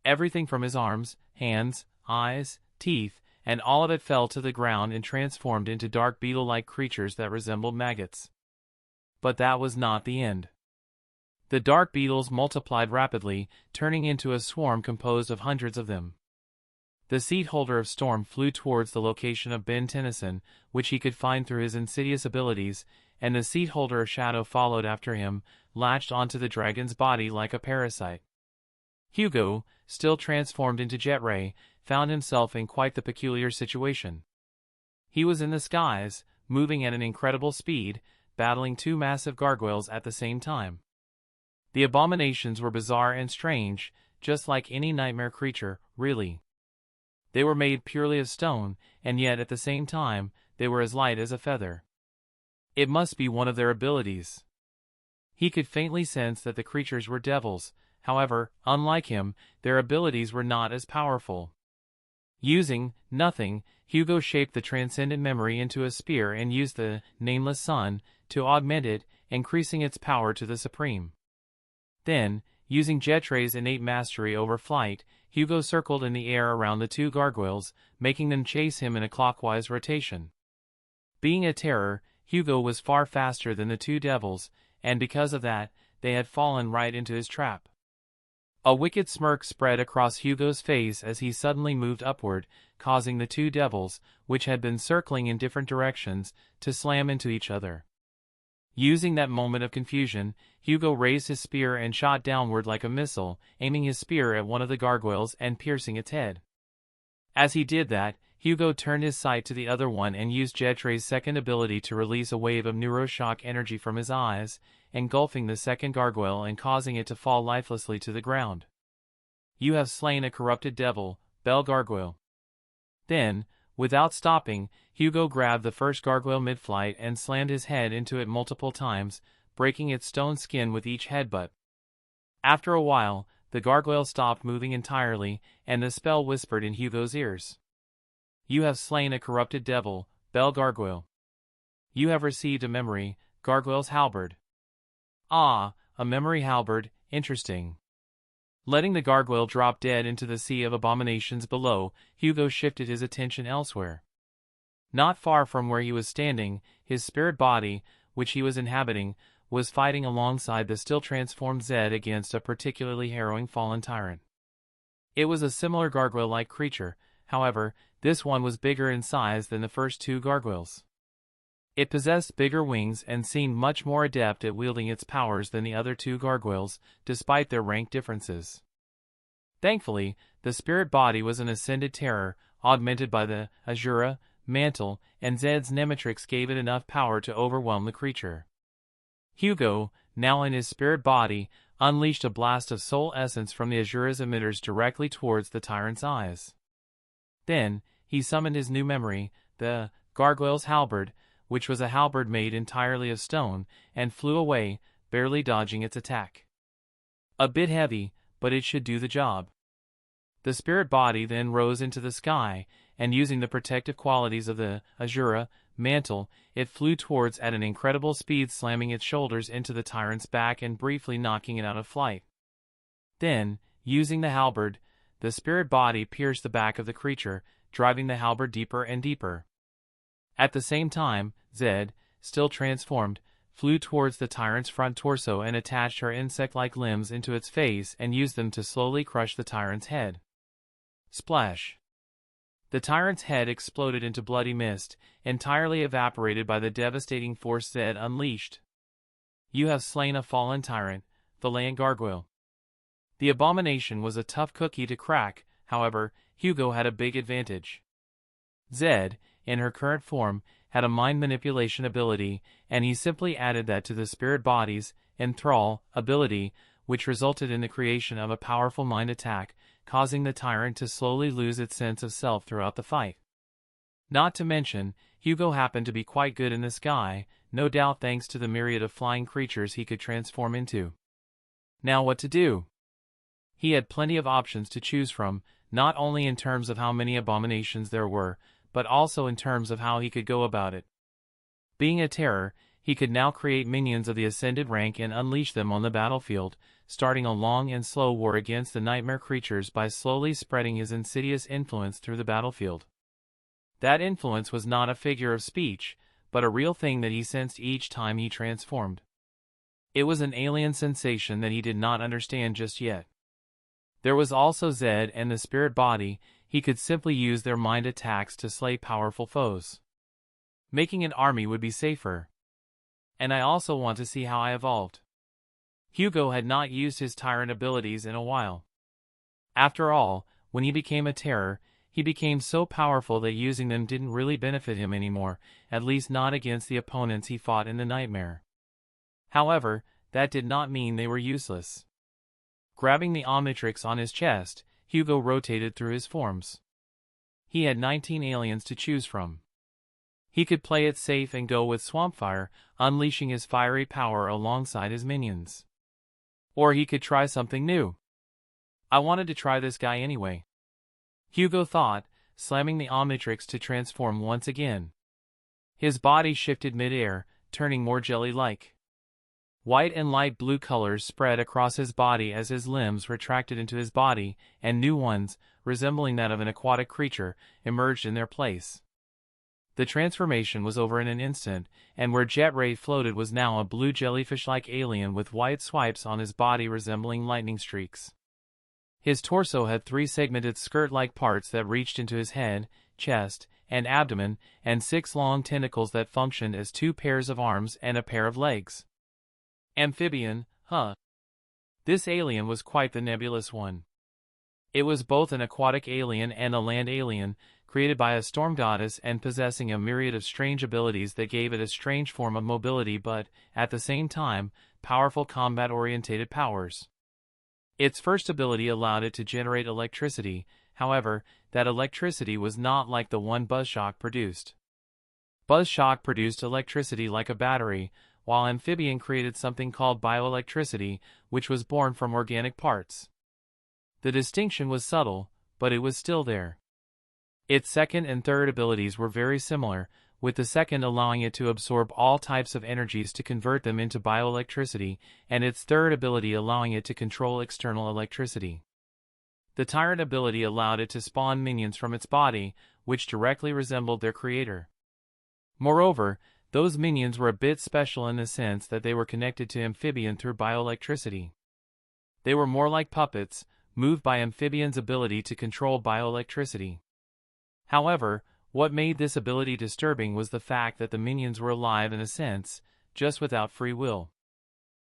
Everything from his arms, hands, eyes, teeth, and all of it fell to the ground and transformed into dark beetle-like creatures that resembled maggots. But that was not the end. The dark beetles multiplied rapidly, turning into a swarm composed of hundreds of them. The seat holder of Storm flew towards the location of Ben Tennyson, which he could find through his insidious abilities, and the seat holder of Shadow followed after him, latched onto the dragon's body like a parasite. Hugo, still transformed into Jet Ray, found himself in quite the peculiar situation. He was in the skies, moving at an incredible speed, battling two massive gargoyles at the same time. The abominations were bizarre and strange, just like any nightmare creature, really. They were made purely of stone, and yet at the same time, they were as light as a feather. It must be one of their abilities. He could faintly sense that the creatures were devils, however, unlike him, their abilities were not as powerful. Using nothing, Hugo shaped the transcendent memory into a spear and used the nameless sun to augment it, increasing its power to the supreme. Then, using Jetray's innate mastery over flight, Hugo circled in the air around the two gargoyles, making them chase him in a clockwise rotation. Being a terror, Hugo was far faster than the two devils, and because of that, they had fallen right into his trap. A wicked smirk spread across Hugo's face as he suddenly moved upward, causing the two devils, which had been circling in different directions, to slam into each other. Using that moment of confusion, Hugo raised his spear and shot downward like a missile, aiming his spear at one of the gargoyles and piercing its head. As he did that, Hugo turned his sight to the other one and used Jetray's second ability to release a wave of neuroshock energy from his eyes, engulfing the second gargoyle and causing it to fall lifelessly to the ground. "You have slain a corrupted devil, Bell Gargoyle." Then, without stopping, Hugo grabbed the first gargoyle mid-flight and slammed his head into it multiple times, breaking its stone skin with each headbutt. After a while, the gargoyle stopped moving entirely, and the spell whispered in Hugo's ears. "You have slain a corrupted devil, Bell Gargoyle. You have received a memory, Gargoyle's Halberd." "Ah, a memory halberd, interesting." Letting the gargoyle drop dead into the sea of abominations below, Hugo shifted his attention elsewhere. Not far from where he was standing, his spirit body, which he was inhabiting, was fighting alongside the still transformed Zed against a particularly harrowing fallen tyrant. It was a similar gargoyle-like creature, however, this one was bigger in size than the first two gargoyles. It possessed bigger wings and seemed much more adept at wielding its powers than the other two gargoyles, despite their rank differences. Thankfully, the spirit body was an ascended terror, augmented by the Azura, mantle, and Zed's Omnitrix gave it enough power to overwhelm the creature. Hugo, now in his spirit body, unleashed a blast of soul essence from the Azura's emitters directly towards the tyrant's eyes. Then, he summoned his new memory, the Gargoyle's Halberd, which was a halberd made entirely of stone, and flew away, barely dodging its attack. A bit heavy, but it should do the job. The spirit body then rose into the sky, and using the protective qualities of the Azura mantle, it flew towards at an incredible speed, slamming its shoulders into the tyrant's back and briefly knocking it out of flight. Then, using the halberd, the spirit body pierced the back of the creature, driving the halberd deeper and deeper. At the same time, Zed, still transformed, flew towards the tyrant's front torso and attached her insect-like limbs into its face and used them to slowly crush the tyrant's head. Splash! The tyrant's head exploded into bloody mist, entirely evaporated by the devastating force Zed unleashed. "You have slain a fallen tyrant, Valiant Gargoyle." The abomination was a tough cookie to crack, however, Hugo had a big advantage. Zed, in her current form, had a mind manipulation ability, and he simply added that to the spirit body's enthrall ability, which resulted in the creation of a powerful mind attack, causing the tyrant to slowly lose its sense of self throughout the fight. Not to mention, Hugo happened to be quite good in the sky, no doubt thanks to the myriad of flying creatures he could transform into. Now what to do? He had plenty of options to choose from, not only in terms of how many abominations there were, but also in terms of how he could go about it. Being a terror, he could now create minions of the ascended rank and unleash them on the battlefield, starting a long and slow war against the nightmare creatures by slowly spreading his insidious influence through the battlefield. That influence was not a figure of speech, but a real thing that he sensed each time he transformed. It was an alien sensation that he did not understand just yet. There was also Zed and the spirit body. He could simply use their mind attacks to slay powerful foes. Making an army would be safer. And I also want to see how I evolved. Hugo had not used his tyrant abilities in a while. After all, when he became a terror, he became so powerful that using them didn't really benefit him anymore, at least not against the opponents he fought in the nightmare. However, that did not mean they were useless. Grabbing the Omnitrix on his chest, Hugo rotated through his forms. He had 19 aliens to choose from. He could play it safe and go with Swampfire, unleashing his fiery power alongside his minions. Or he could try something new. I wanted to try this guy anyway, Hugo thought, slamming the Omnitrix to transform once again. His body shifted mid-air, turning more jelly-like. White and light blue colors spread across his body as his limbs retracted into his body, and new ones, resembling that of an aquatic creature, emerged in their place. The transformation was over in an instant, and where Jet Ray floated was now a blue jellyfish-like alien with white swipes on his body resembling lightning streaks. His torso had 3 segmented skirt-like parts that reached into his head, chest, and abdomen, and 6 long tentacles that functioned as 2 pairs of arms and a pair of legs. Amphibian, huh? This alien was quite the nebulous one. It was both an aquatic alien and a land alien, created by a storm goddess and possessing a myriad of strange abilities that gave it a strange form of mobility but, at the same time, powerful combat-orientated powers. Its first ability allowed it to generate electricity, however, that electricity was not like the one Buzzshock produced. Buzzshock produced electricity like a battery, while Amphibian created something called bioelectricity, which was born from organic parts. The distinction was subtle, but it was still there. Its second and third abilities were very similar, with the second allowing it to absorb all types of energies to convert them into bioelectricity, and its third ability allowing it to control external electricity. The Tyrant ability allowed it to spawn minions from its body, which directly resembled their creator. Moreover, those minions were a bit special in the sense that they were connected to Amphibian through bioelectricity. They were more like puppets, moved by Amphibian's ability to control bioelectricity. However, what made this ability disturbing was the fact that the minions were alive in a sense, just without free will.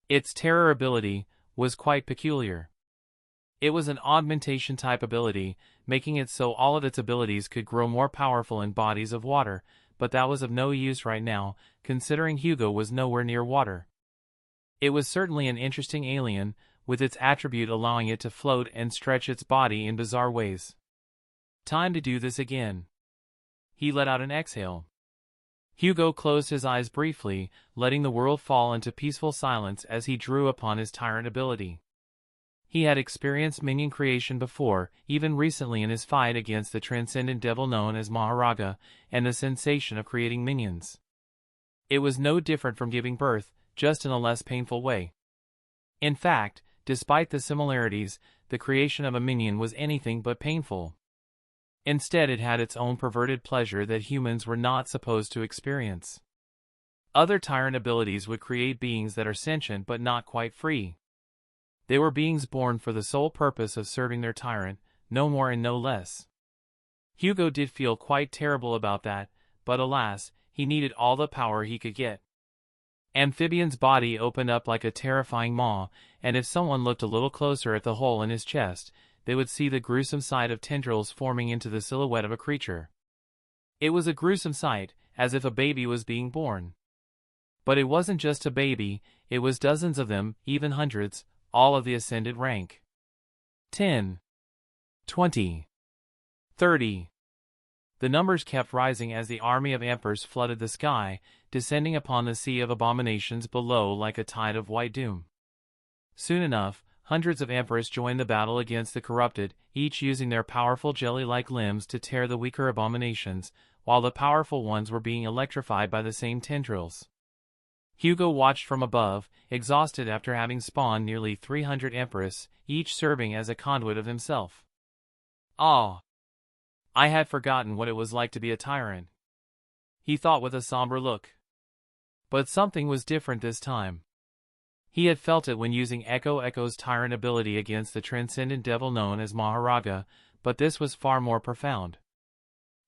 Its terror ability was quite peculiar. It was an augmentation-type ability, making it so all of its abilities could grow more powerful in bodies of water, but that was of no use right now, considering Hugo was nowhere near water. It was certainly an interesting alien, with its attribute allowing it to float and stretch its body in bizarre ways. Time to do this again. He let out an exhale. Hugo closed his eyes briefly, letting the world fall into peaceful silence as he drew upon his Tyrant ability. He had experienced minion creation before, even recently in his fight against the transcendent devil known as Maharaga, and the sensation of creating minions. It was no different from giving birth, just in a less painful way. In fact, despite the similarities, the creation of a minion was anything but painful. Instead, it had its own perverted pleasure that humans were not supposed to experience. Other Tyrant abilities would create beings that are sentient but not quite free. They were beings born for the sole purpose of serving their tyrant, no more and no less. Hugo did feel quite terrible about that, but alas, he needed all the power he could get. Amphibian's body opened up like a terrifying maw, and if someone looked a little closer at the hole in his chest, they would see the gruesome sight of tendrils forming into the silhouette of a creature. It was a gruesome sight, as if a baby was being born. But it wasn't just a baby, it was dozens of them, even hundreds, all of the ascended rank. 10. 20. 30. The numbers kept rising as the army of Emperors flooded the sky, descending upon the sea of abominations below like a tide of white doom. Soon enough, hundreds of Emperors joined the battle against the corrupted, each using their powerful jelly-like limbs to tear the weaker abominations, while the powerful ones were being electrified by the same tendrils. Hugo watched from above, exhausted after having spawned nearly 300 Empress, each serving as a conduit of himself. Ah! I had forgotten what it was like to be a tyrant, he thought with a somber look. But something was different this time. He had felt it when using Echo's tyrant ability against the transcendent devil known as Maharaja, but this was far more profound.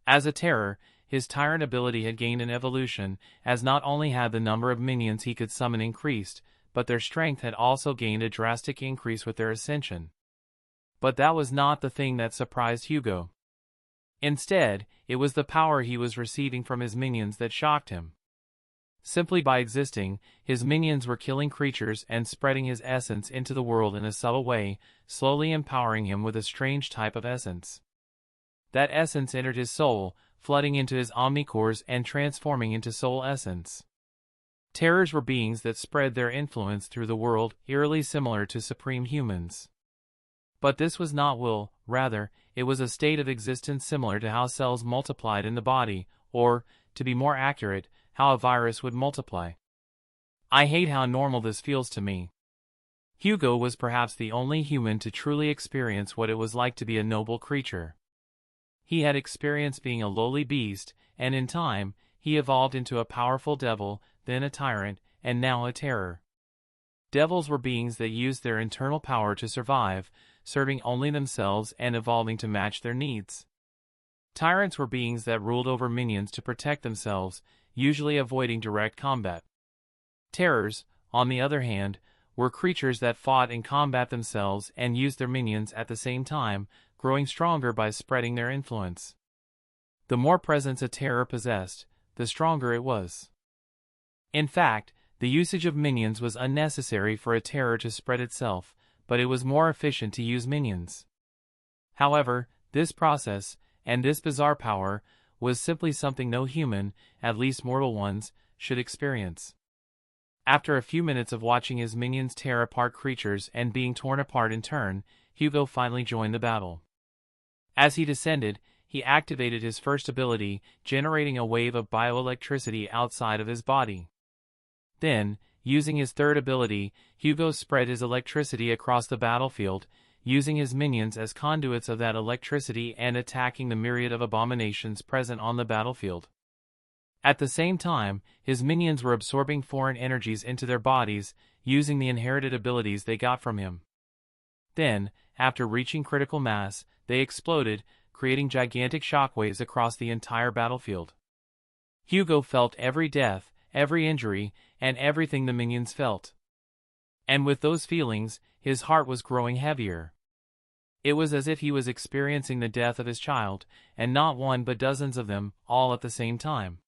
As a terror, his tyrant ability had gained an evolution, as not only had the number of minions he could summon increased, but their strength had also gained a drastic increase with their ascension. But that was not the thing that surprised Hugo. Instead, it was the power he was receiving from his minions that shocked him. Simply by existing, his minions were killing creatures and spreading his essence into the world in a subtle way, slowly empowering him with a strange type of essence. That essence entered his soul, flooding into his omnicores and transforming into soul essence. Terrors were beings that spread their influence through the world, eerily similar to supreme humans. But this was not will, rather, it was a state of existence similar to how cells multiplied in the body, or, to be more accurate, how a virus would multiply. I hate how normal this feels to me. Hugo was perhaps the only human to truly experience what it was like to be a noble creature. He had experienced being a lowly beast, and in time, he evolved into a powerful devil, then a tyrant, and now a terror. Devils were beings that used their internal power to survive, serving only themselves and evolving to match their needs. Tyrants were beings that ruled over minions to protect themselves, usually avoiding direct combat. Terrors, on the other hand, were creatures that fought in combat themselves and used their minions at the same time, growing stronger by spreading their influence. The more presence a terror possessed, the stronger it was. In fact, the usage of minions was unnecessary for a terror to spread itself, but it was more efficient to use minions. However, this process, and this bizarre power, was simply something no human, at least mortal ones, should experience. After a few minutes of watching his minions tear apart creatures and being torn apart in turn, Hugo finally joined the battle. As he descended, he activated his first ability, generating a wave of bioelectricity outside of his body. Then, using his third ability, Hugo spread his electricity across the battlefield, using his minions as conduits of that electricity and attacking the myriad of abominations present on the battlefield. At the same time, his minions were absorbing foreign energies into their bodies, using the inherited abilities they got from him. Then, after reaching critical mass, they exploded, creating gigantic shockwaves across the entire battlefield. Hugo felt every death, every injury, and everything the minions felt. And with those feelings, his heart was growing heavier. It was as if he was experiencing the death of his child, and not one but dozens of them, all at the same time.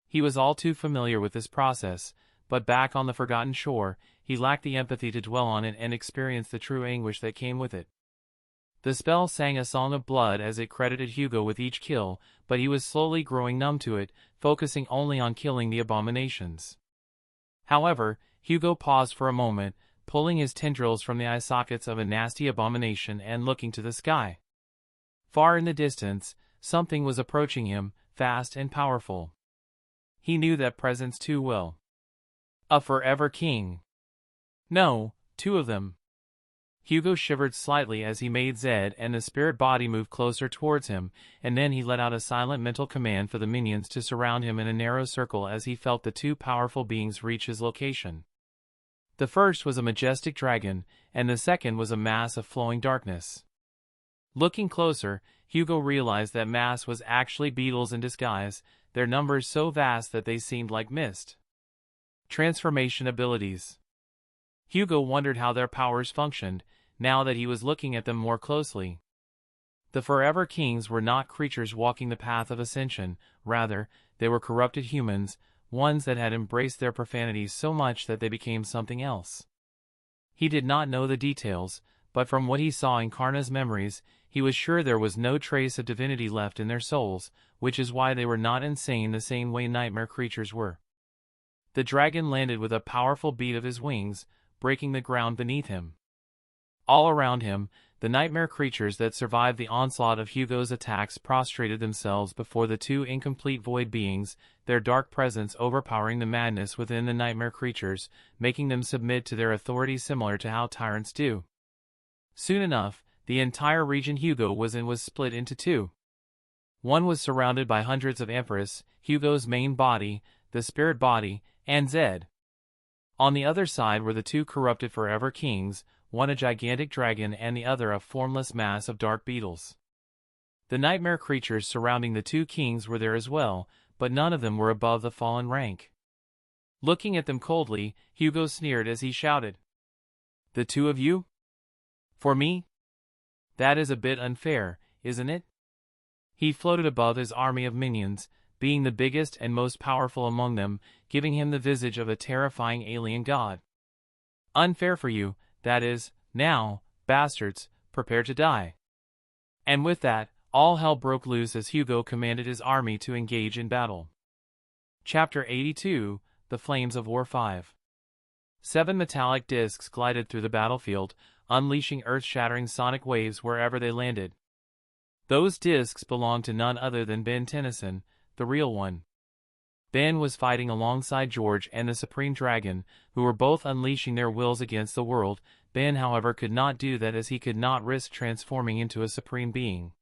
He was all too familiar with this process, but back on the forgotten shore, he lacked the empathy to dwell on it and experience the true anguish that came with it. The spell sang a song of blood as it credited Hugo with each kill, but he was slowly growing numb to it, focusing only on killing the abominations. However, Hugo paused for a moment, pulling his tendrils from the eye sockets of a nasty abomination and looking to the sky. Far in the distance, something was approaching him, fast and powerful. He knew that presence too well. A forever king. No, two of them. Hugo shivered slightly as he made Zed and the spirit body move closer towards him, and then he let out a silent mental command for the minions to surround him in a narrow circle as he felt the two powerful beings reach his location. The first was a majestic dragon, and the second was a mass of flowing darkness. Looking closer, Hugo realized that mass was actually beetles in disguise, their numbers so vast that they seemed like mist. Transformation abilities. Hugo wondered how their powers functioned, now that he was looking at them more closely. The Forever Kings were not creatures walking the path of ascension, rather, they were corrupted humans, ones that had embraced their profanities so much that they became something else. He did not know the details, but from what he saw in Karna's memories, he was sure there was no trace of divinity left in their souls, which is why they were not insane the same way nightmare creatures were. The dragon landed with a powerful beat of his wings, breaking the ground beneath him. All around him, the nightmare creatures that survived the onslaught of Hugo's attacks prostrated themselves before the two incomplete void beings, their dark presence overpowering the madness within the nightmare creatures, making them submit to their authority similar to how tyrants do. Soon enough, the entire region Hugo was in was split into two. One was surrounded by hundreds of Empress, Hugo's main body, the spirit body, and Zed. On the other side were the two corrupted forever kings, one a gigantic dragon and the other a formless mass of dark beetles. The nightmare creatures surrounding the two kings were there as well, but none of them were above the fallen rank. Looking at them coldly, Hugo sneered as he shouted, "The two of you? For me? That is a bit unfair, isn't it?" He floated above his army of minions, being the biggest and most powerful among them, giving him the visage of a terrifying alien god. "Unfair for you, that is. Now, bastards, prepare to die." And with that, all hell broke loose as Hugo commanded his army to engage in battle. Chapter 82, The Flames of War 5. 7 metallic discs glided through the battlefield, unleashing earth-shattering sonic waves wherever they landed. Those discs belonged to none other than Ben Tennyson, the real one. Ben was fighting alongside George and the Supreme Dragon, who were both unleashing their wills against the world. Ben, however, could not do that as he could not risk transforming into a supreme being.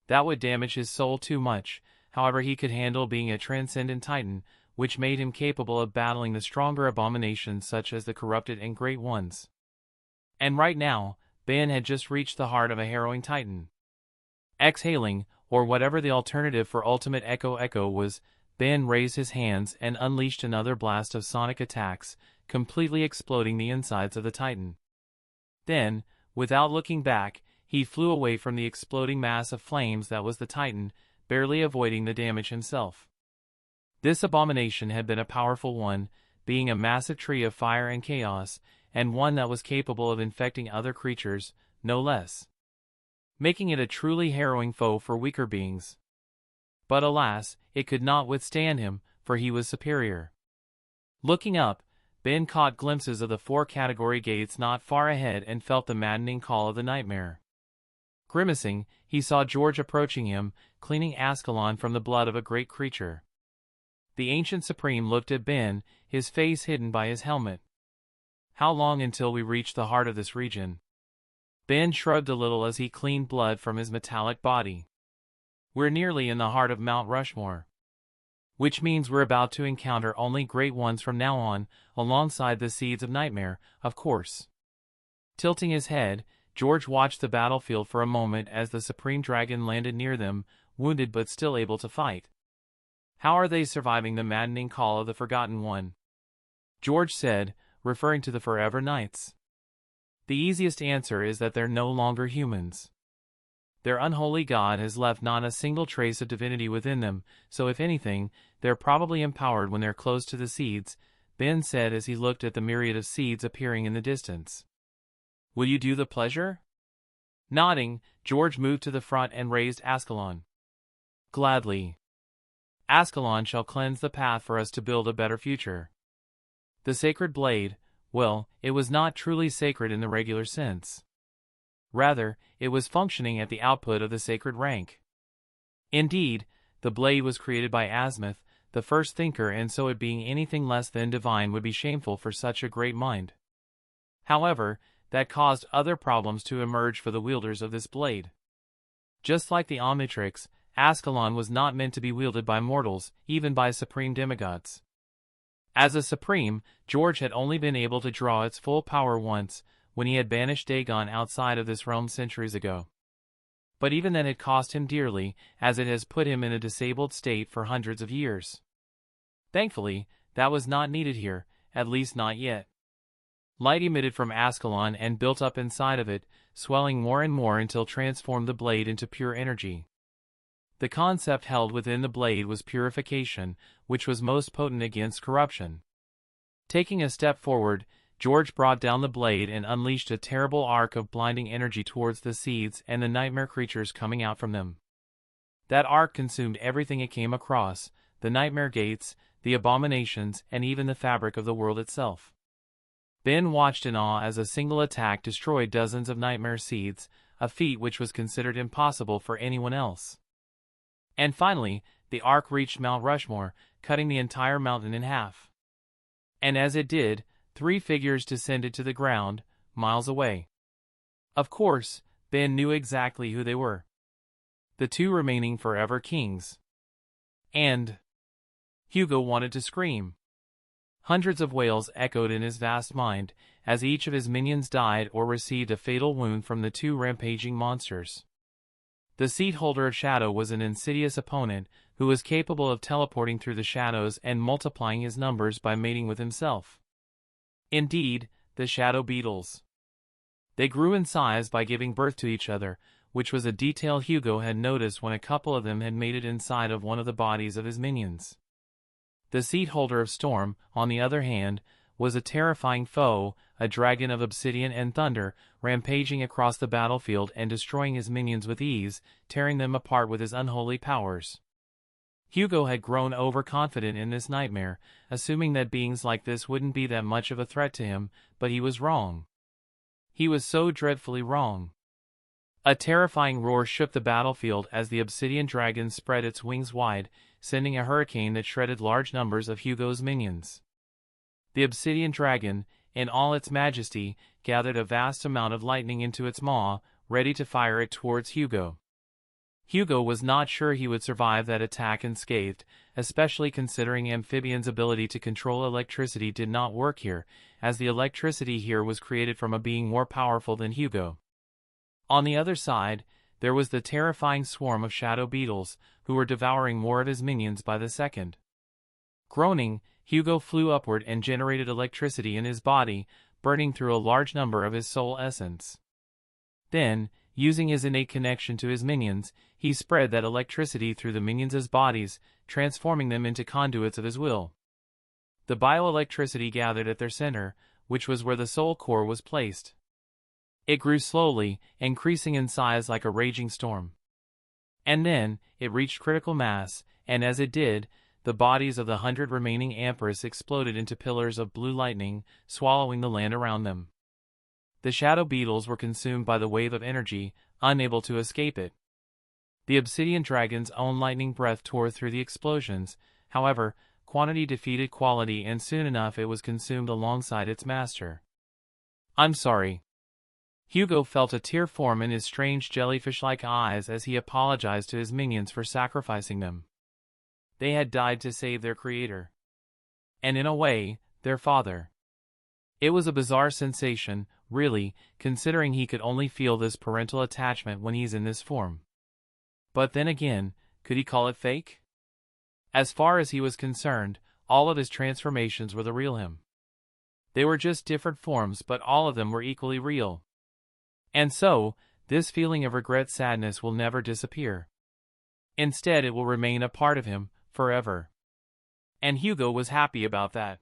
That would damage his soul too much. However, he could handle being a transcendent titan, which made him capable of battling the stronger abominations such as the corrupted and great ones. And right now, Ben had just reached the heart of a harrowing titan. Exhaling, or whatever the alternative for Ultimate Echo was, Ben raised his hands and unleashed another blast of sonic attacks, completely exploding the insides of the titan. Then, without looking back, he flew away from the exploding mass of flames that was the titan, barely avoiding the damage himself. This abomination had been a powerful one, being a massive tree of fire and chaos, and one that was capable of infecting other creatures, no less, making it a truly harrowing foe for weaker beings. But alas, it could not withstand him, for he was superior. Looking up, Ben caught glimpses of the 4 category gates not far ahead and felt the maddening call of the nightmare. Grimacing, he saw George approaching him, cleaning Ascalon from the blood of a great creature. The ancient supreme looked at Ben, his face hidden by his helmet. "How long until we reach the heart of this region?" Ben shrugged a little as he cleaned blood from his metallic body. "We're nearly in the heart of Mount Rushmore. Which means we're about to encounter only great ones from now on, alongside the seeds of nightmare, of course." Tilting his head, George watched the battlefield for a moment as the Supreme Dragon landed near them, wounded but still able to fight. "How are they surviving the maddening call of the Forgotten One?" George said, referring to the Forever Knights. "The easiest answer is that they're no longer humans. Their unholy god has left not a single trace of divinity within them, so if anything, they're probably empowered when they're close to the seeds," Ben said as he looked at the myriad of seeds appearing in the distance. "Will you do the pleasure?" Nodding, George moved to the front and raised Ascalon. "Gladly. Ascalon shall cleanse the path for us to build a better future." The sacred blade, well, it was not truly sacred in the regular sense. Rather, it was functioning at the output of the sacred rank. Indeed, the blade was created by Azimuth, the first thinker, and so it being anything less than divine would be shameful for such a great mind. However, that caused other problems to emerge for the wielders of this blade. Just like the Omnitrix, Ascalon was not meant to be wielded by mortals, even by supreme demigods. As a supreme, George had only been able to draw its full power once, when he had banished Dagon outside of this realm centuries ago. But even then it cost him dearly, as it has put him in a disabled state for hundreds of years. Thankfully, that was not needed here, at least not yet. Light emitted from Ascalon and built up inside of it, swelling more and more until transformed the blade into pure energy. The concept held within the blade was purification, which was most potent against corruption. Taking a step forward, George brought down the blade and unleashed a terrible arc of blinding energy towards the seeds and the nightmare creatures coming out from them. That arc consumed everything it came across, the nightmare gates, the abominations, and even the fabric of the world itself. Ben watched in awe as a single attack destroyed dozens of nightmare seeds, a feat which was considered impossible for anyone else. And finally, the arc reached Mount Rushmore, cutting the entire mountain in half. And as it did, 3 figures descended to the ground, miles away. Of course, Ben knew exactly who they were. the two remaining forever kings. And Hugo wanted to scream. Hundreds of wails echoed in his vast mind, as each of his minions died or received a fatal wound from the two rampaging monsters. The seat holder of shadow was an insidious opponent who was capable of teleporting through the shadows and multiplying his numbers by mating with himself. Indeed, the shadow beetles. They grew in size by giving birth to each other, which was a detail Hugo had noticed when a couple of them had mated inside of one of the bodies of his minions. The seat holder of storm, on the other hand, was a terrifying foe, a dragon of obsidian and thunder, rampaging across the battlefield and destroying his minions with ease, tearing them apart with his unholy powers. Hugo had grown overconfident in this nightmare, assuming that beings like this wouldn't be that much of a threat to him, but he was wrong. He was so dreadfully wrong. A terrifying roar shook the battlefield as the obsidian dragon spread its wings wide, sending a hurricane that shredded large numbers of Hugo's minions. The obsidian dragon, in all its majesty, gathered a vast amount of lightning into its maw, ready to fire it towards Hugo. Hugo was not sure he would survive that attack unscathed, especially considering Amphibian's ability to control electricity did not work here, as the electricity here was created from a being more powerful than Hugo. On the other side, there was the terrifying swarm of shadow beetles, who were devouring more of his minions by the second. Groaning, Hugo flew upward and generated electricity in his body, burning through a large number of his soul essence. Then, using his innate connection to his minions, he spread that electricity through the minions' bodies, transforming them into conduits of his will. The bioelectricity gathered at their center, which was where the soul core was placed. It grew slowly, increasing in size like a raging storm. And then, it reached critical mass, and as it did, the bodies of the 100 remaining Empress exploded into pillars of blue lightning, swallowing the land around them. The shadow beetles were consumed by the wave of energy, unable to escape it. The obsidian dragon's own lightning breath tore through the explosions, however, quantity defeated quality and soon enough it was consumed alongside its master. "I'm sorry." Hugo felt a tear form in his strange jellyfish-like eyes as he apologized to his minions for sacrificing them. They had died to save their creator. And in a way, their father. It was a bizarre sensation, really, considering he could only feel this parental attachment when he's in this form. But then again, could he call it fake? As far as he was concerned, all of his transformations were the real him. They were just different forms, but all of them were equally real. And so, this feeling of regret-sadness will never disappear. Instead, it will remain a part of him, forever. And Hugo was happy about that.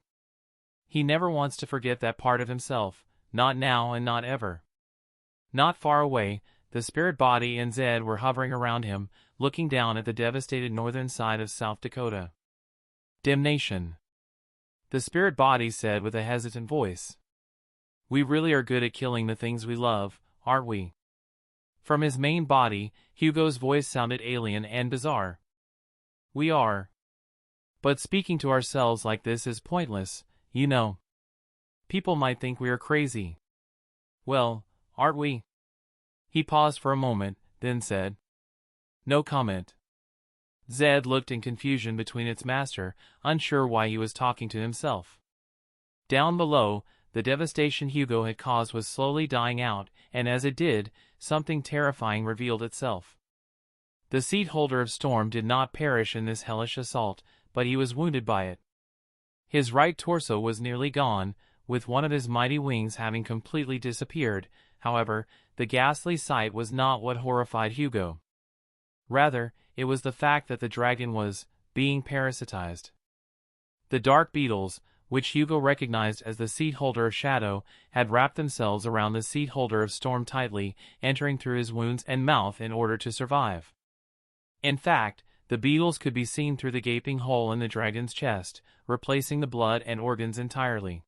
He never wants to forget that part of himself, not now and not ever. Not far away, the spirit body and Zed were hovering around him, looking down at the devastated northern side of South Dakota. "Damnation," the spirit body said with a hesitant voice. "We really are good at killing the things we love, aren't we?" From his main body, Hugo's voice sounded alien and bizarre. "We are. But speaking to ourselves like this is pointless, you know. People might think we are crazy." "Well, aren't we?" He paused for a moment, then said. "No comment." Zed looked in confusion between its master, unsure why he was talking to himself. Down below, the devastation Hugo had caused was slowly dying out, and as it did, something terrifying revealed itself. The seat holder of storm did not perish in this hellish assault, but he was wounded by it. His right torso was nearly gone, with one of his mighty wings having completely disappeared. However, the ghastly sight was not what horrified Hugo. Rather, it was the fact that the dragon was being parasitized. The dark beetles, which Hugo recognized as the seat holder of shadow, had wrapped themselves around the seat holder of storm tightly, entering through his wounds and mouth in order to survive. In fact, the beetles could be seen through the gaping hole in the dragon's chest, replacing the blood and organs entirely.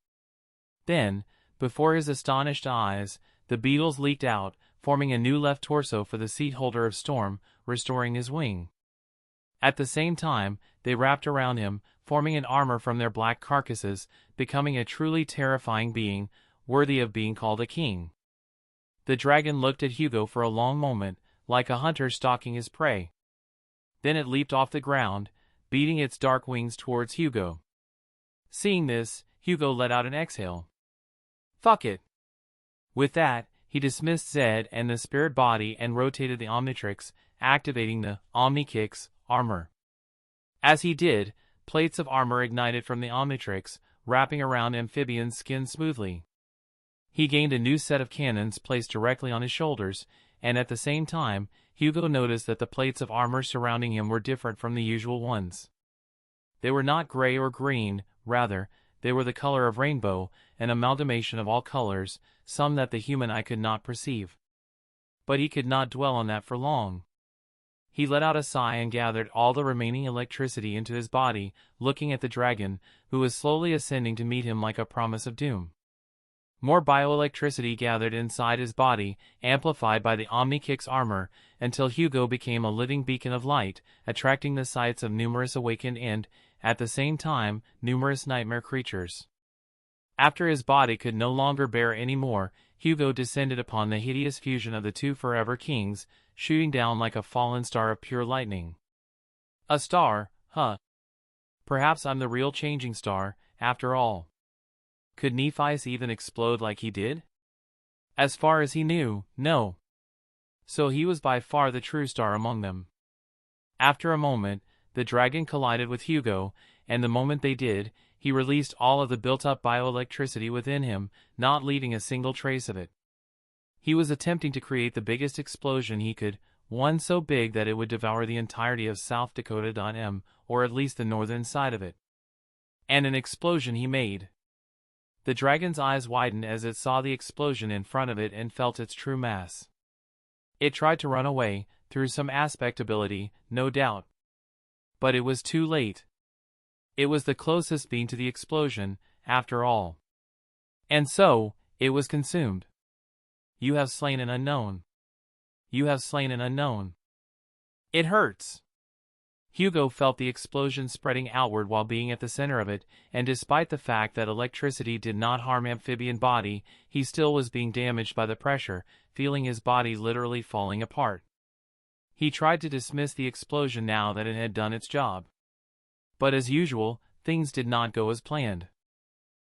Then, before his astonished eyes, the beetles leaked out, forming a new left torso for the seat holder of storm, restoring his wing. At the same time, they wrapped around him, forming an armor from their black carcasses, becoming a truly terrifying being, worthy of being called a king. The dragon looked at Hugo for a long moment, like a hunter stalking his prey. Then it leaped off the ground, beating its dark wings towards Hugo. Seeing this, Hugo let out an exhale. Fuck it. With that, he dismissed Zed and the spirit body and rotated the Omnitrix, activating the Omnikicks armor. As he did, plates of armor ignited from the Omnitrix, wrapping around Amphibian's skin smoothly. He gained a new set of cannons placed directly on his shoulders, and at the same time, Hugo noticed that the plates of armor surrounding him were different from the usual ones. They were not gray or green, rather, they were the color of rainbow, an amalgamation of all colors, some that the human eye could not perceive. But he could not dwell on that for long. He let out a sigh and gathered all the remaining electricity into his body, looking at the dragon, who was slowly ascending to meet him like a promise of doom. More bioelectricity gathered inside his body, amplified by the Omnikicks armor, until Hugo became a living beacon of light, attracting the sights of numerous awakened and, at the same time, numerous nightmare creatures. After his body could no longer bear any more, Hugo descended upon the hideous fusion of the two forever kings, shooting down like a fallen star of pure lightning. A star, huh? Perhaps I'm the real changing star, after all. Could Nephi's even explode like he did? As far as he knew, no. So he was by far the true star among them. After a moment, the dragon collided with Hugo, and the moment they did, he released all of the built-up bioelectricity within him, not leaving a single trace of it. He was attempting to create the biggest explosion he could, one so big that it would devour the entirety of South Dakota, or at least the northern side of it. And an explosion he made. The dragon's eyes widened as it saw the explosion in front of it and felt its true mass. It tried to run away, through some aspect ability, no doubt. But it was too late. It was the closest being to the explosion, after all. And so, it was consumed. You have slain an unknown. You have slain an unknown. It hurts. Hugo felt the explosion spreading outward while being at the center of it, and despite the fact that electricity did not harm amphibian body, he still was being damaged by the pressure, feeling his body literally falling apart. He tried to dismiss the explosion now that it had done its job. But as usual, things did not go as planned.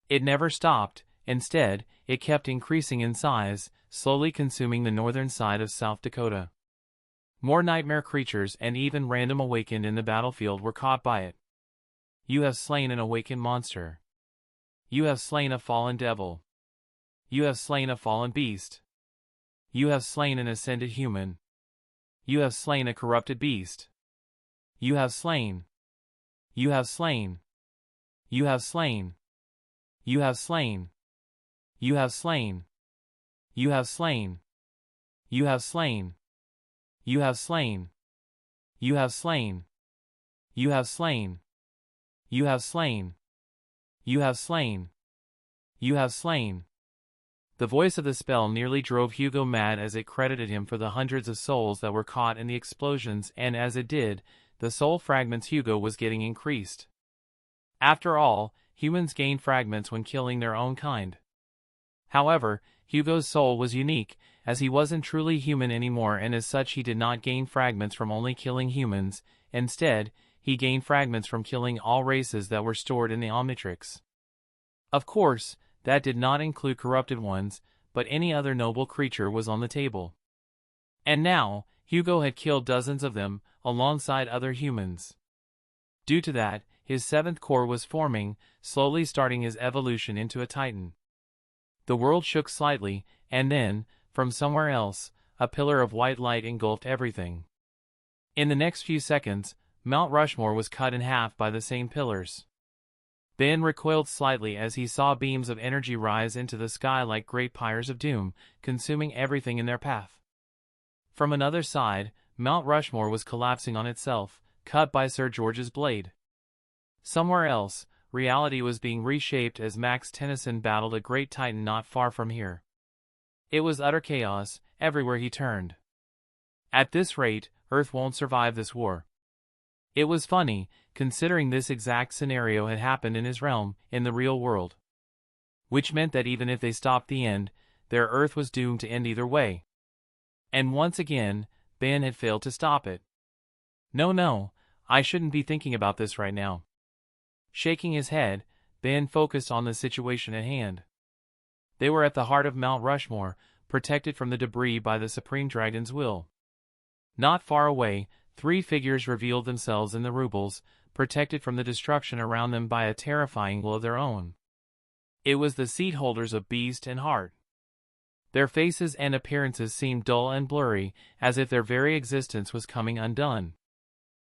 It never stopped. Instead, it kept increasing in size, slowly consuming the northern side of South Dakota. More nightmare creatures and even random awakened in the battlefield were caught by it. You have slain an awakened monster. You have slain a fallen devil. You have slain a fallen beast. You have slain an ascended human. You have slain a corrupted beast. You have slain. You have slain. You have slain. You have slain. You have slain. You have slain. You have slain. You have slain. You have slain. You have slain. You have slain. You have slain. You have slain. The voice of the spell nearly drove Hugo mad as it credited him for the hundreds of souls that were caught in the explosions, and as it did, the soul fragments Hugo was getting increased. After all, humans gain fragments when killing their own kind. However, Hugo's soul was unique, as he wasn't truly human anymore, and as such he did not gain fragments from only killing humans. Instead, he gained fragments from killing all races that were stored in the Omnitrix. Of course, that did not include corrupted ones, but any other noble creature was on the table. And now, Hugo had killed dozens of them, alongside other humans. Due to that, his seventh core was forming, slowly starting his evolution into a titan. The world shook slightly, and then, from somewhere else, a pillar of white light engulfed everything. In the next few seconds, Mount Rushmore was cut in half by the same pillars. Ben recoiled slightly as he saw beams of energy rise into the sky like great pyres of doom, consuming everything in their path. From another side, Mount Rushmore was collapsing on itself, cut by Sir George's blade. Somewhere else, reality was being reshaped as Max Tennyson battled a great titan not far from here. It was utter chaos, everywhere he turned. At this rate, Earth won't survive this war. It was funny, considering this exact scenario had happened in his realm, in the real world. Which meant that even if they stopped the end, their Earth was doomed to end either way. And once again, Ben had failed to stop it. No, I shouldn't be thinking about this right now. Shaking his head, Ben focused on the situation at hand. They were at the heart of Mount Rushmore, protected from the debris by the Supreme Dragon's will. Not far away, 3 figures revealed themselves in the rubles, protected from the destruction around them by a terrifying will of their own. It was the seat holders of Beast and Heart. Their faces and appearances seemed dull and blurry, as if their very existence was coming undone.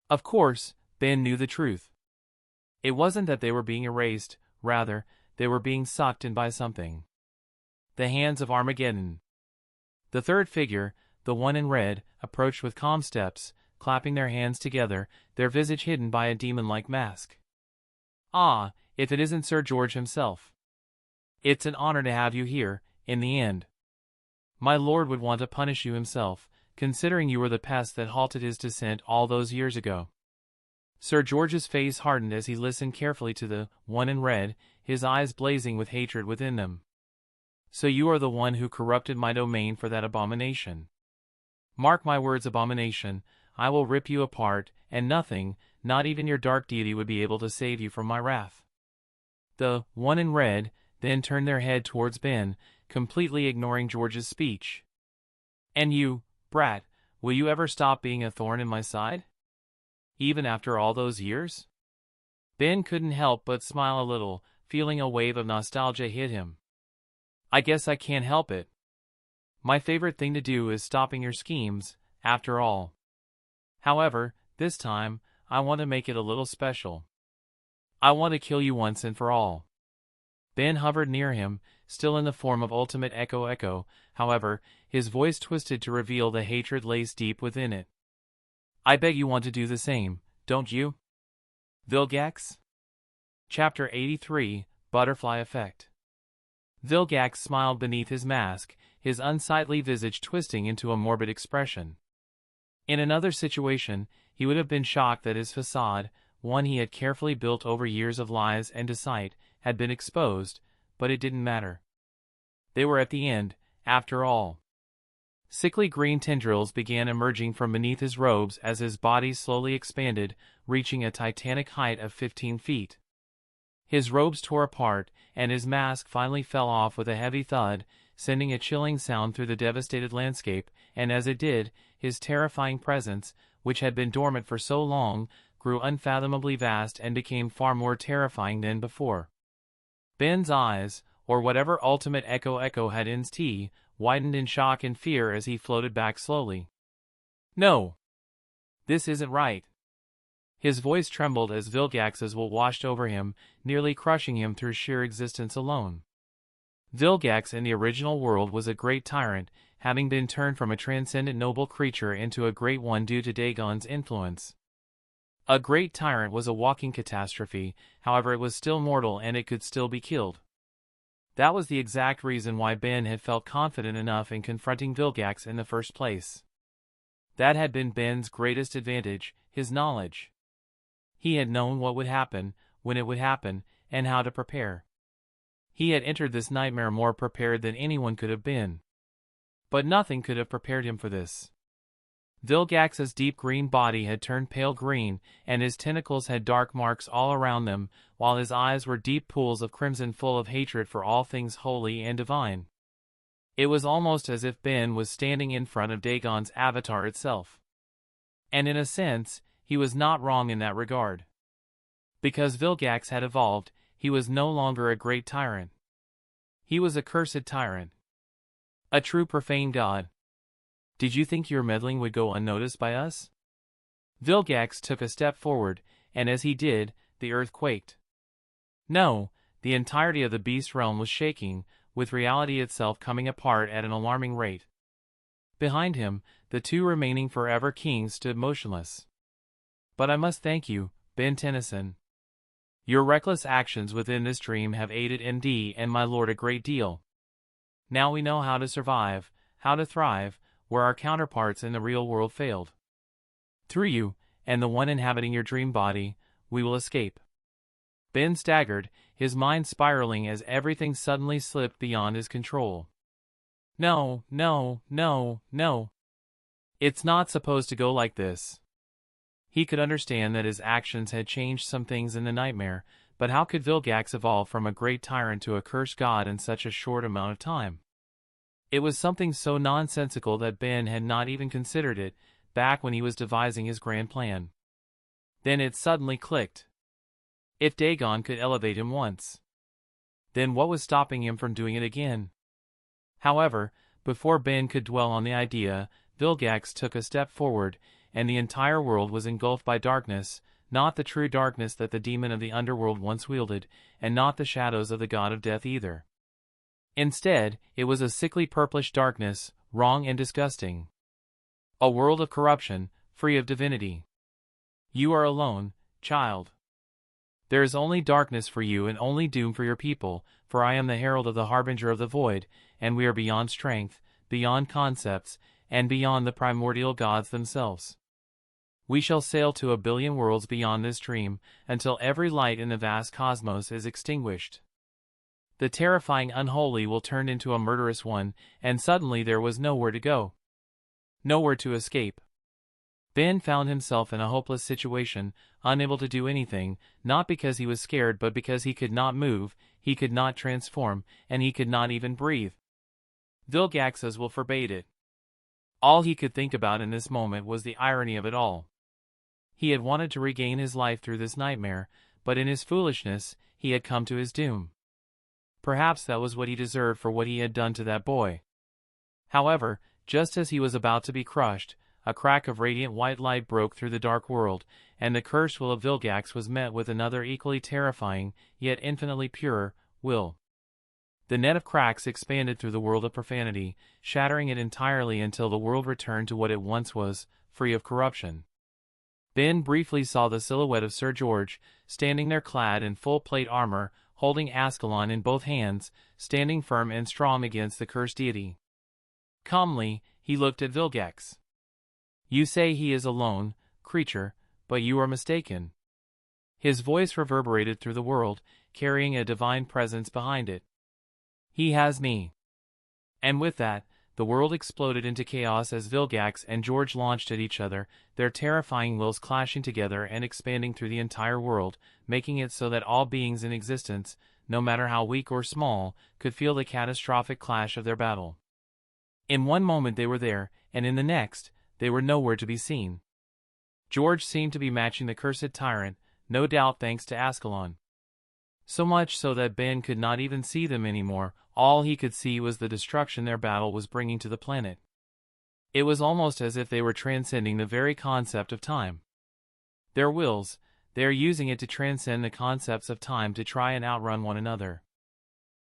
Of course, Ben knew the truth. It wasn't that they were being erased, rather, they were being sucked in by something. The hands of Armageddon. The third figure, the one in red, approached with calm steps, clapping their hands together, their visage hidden by a demon-like mask. Ah, if it isn't Sir George himself. It's an honor to have you here, in the end. My lord would want to punish you himself, considering you were the pest that halted his descent all those years ago. Sir George's face hardened as he listened carefully to the one in red, his eyes blazing with hatred within them. So you are the one who corrupted my domain for that abomination. Mark my words, abomination, I will rip you apart, and nothing, not even your dark deity, would be able to save you from my wrath. The one in red then turned their head towards Ben, completely ignoring George's speech. And you, brat, will you ever stop being a thorn in my side? Even after all those years? Ben couldn't help but smile a little, feeling a wave of nostalgia hit him. I guess I can't help it. My favorite thing to do is stopping your schemes, after all. However, this time, I want to make it a little special. I want to kill you once and for all. Ben hovered near him, still in the form of Ultimate Echo. However, his voice twisted to reveal the hatred laced deep within it. I bet you want to do the same, don't you? Vilgax? Chapter 83, Butterfly Effect. Vilgax smiled beneath his mask, his unsightly visage twisting into a morbid expression. In another situation, he would have been shocked that his facade, one he had carefully built over years of lies and deceit, had been exposed, but it didn't matter. They were at the end, after all. Sickly green tendrils began emerging from beneath his robes as his body slowly expanded, reaching a titanic height of 15 feet. His robes tore apart, and his mask finally fell off with a heavy thud, sending a chilling sound through the devastated landscape, and as it did, his terrifying presence, which had been dormant for so long, grew unfathomably vast and became far more terrifying than before. Ben's eyes, or whatever Ultimate Echo had in tea, widened in shock and fear as he floated back slowly. No! This isn't right. His voice trembled as Vilgax's will washed over him, nearly crushing him through sheer existence alone. Vilgax in the original world was a great tyrant, having been turned from a transcendent noble creature into a great one due to Dagon's influence. A great tyrant was a walking catastrophe, however it was still mortal and it could still be killed. That was the exact reason why Ben had felt confident enough in confronting Vilgax in the first place. That had been Ben's greatest advantage, his knowledge. He had known what would happen, when it would happen, and how to prepare. He had entered this nightmare more prepared than anyone could have been. But nothing could have prepared him for this. Vilgax's deep green body had turned pale green, and his tentacles had dark marks all around them, while his eyes were deep pools of crimson full of hatred for all things holy and divine. It was almost as if Ben was standing in front of Dagon's avatar itself. And in a sense, he was not wrong in that regard. Because Vilgax had evolved, he was no longer a great tyrant. He was a cursed tyrant. A true profane god. Did you think your meddling would go unnoticed by us? Vilgax took a step forward, and as he did, the earth quaked. No, the entirety of the beast realm was shaking, with reality itself coming apart at an alarming rate. Behind him, the 2 remaining forever kings stood motionless. But I must thank you, Ben Tennyson. Your reckless actions within this dream have aided MD and my lord a great deal. Now we know how to survive, how to thrive, where our counterparts in the real world failed. Through you, and the one inhabiting your dream body, we will escape. Ben staggered, his mind spiraling as everything suddenly slipped beyond his control. No. It's not supposed to go like this. He could understand that his actions had changed some things in the nightmare, but how could Vilgax evolve from a great tyrant to a cursed god in such a short amount of time? It was something so nonsensical that Ben had not even considered it, back when he was devising his grand plan. Then it suddenly clicked. If Dagon could elevate him once, then what was stopping him from doing it again? However, before Ben could dwell on the idea, Vilgax took a step forward, and the entire world was engulfed by darkness, not the true darkness that the demon of the underworld once wielded, and not the shadows of the god of death either. Instead, it was a sickly purplish darkness, wrong and disgusting. A world of corruption, free of divinity. You are alone, child. There is only darkness for you and only doom for your people, for I am the herald of the harbinger of the void, and we are beyond strength, beyond concepts, and beyond the primordial gods themselves. We shall sail to 1 billion worlds beyond this dream, until every light in the vast cosmos is extinguished. The terrifying unholy will turn into a murderous one, and suddenly there was nowhere to go. Nowhere to escape. Ben found himself in a hopeless situation, unable to do anything, not because he was scared but because he could not move, he could not transform, and he could not even breathe. Vilgax's will forbade it. All he could think about in this moment was the irony of it all. He had wanted to regain his life through this nightmare, but in his foolishness, he had come to his doom. Perhaps that was what he deserved for what he had done to that boy. However, just as he was about to be crushed, a crack of radiant white light broke through the dark world, and the cursed will of Vilgax was met with another equally terrifying, yet infinitely purer, will. The net of cracks expanded through the world of profanity, shattering it entirely until the world returned to what it once was, free of corruption. Ben briefly saw the silhouette of Sir George, standing there clad in full plate armor, holding Ascalon in both hands, standing firm and strong against the cursed deity. Calmly, he looked at Vilgax. You say he is alone, creature, but you are mistaken. His voice reverberated through the world, carrying a divine presence behind it. He has me. And with that, the world exploded into chaos as Vilgax and George launched at each other, their terrifying wills clashing together and expanding through the entire world, making it so that all beings in existence, no matter how weak or small, could feel the catastrophic clash of their battle. In one moment they were there, and in the next, they were nowhere to be seen. George seemed to be matching the cursed tyrant, no doubt thanks to Ascalon. So much so that Ben could not even see them anymore, all he could see was the destruction their battle was bringing to the planet. It was almost as if they were transcending the very concept of time. Their wills, they are using it to transcend the concepts of time to try and outrun one another.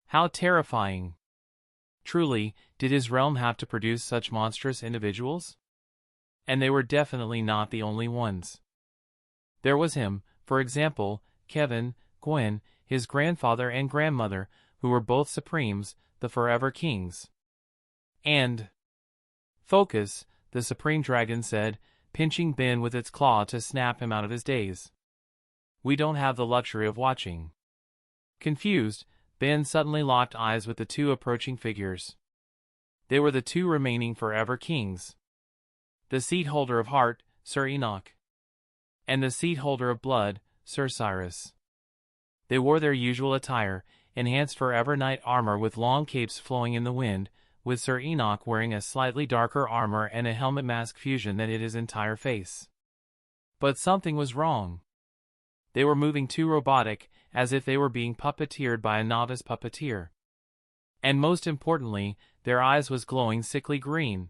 How terrifying! Truly, did his realm have to produce such monstrous individuals? And they were definitely not the only ones. There was him, for example, Kevin, Gwen, his grandfather and grandmother, who were both supremes, the forever kings. And Focus, the supreme dragon said, pinching Ben with its claw to snap him out of his daze. We don't have the luxury of watching. Confused, Ben suddenly locked eyes with the two approaching figures. They were the two remaining forever kings. The seat holder of heart, Sir Enoch. And the seat holder of blood, Sir Cyrus. They wore their usual attire, enhanced forever knight armor with long capes flowing in the wind, with Sir Enoch wearing a slightly darker armor and a helmet mask fusion that hid his entire face. But something was wrong. They were moving too robotic, as if they were being puppeteered by a novice puppeteer. And most importantly, their eyes was glowing sickly green.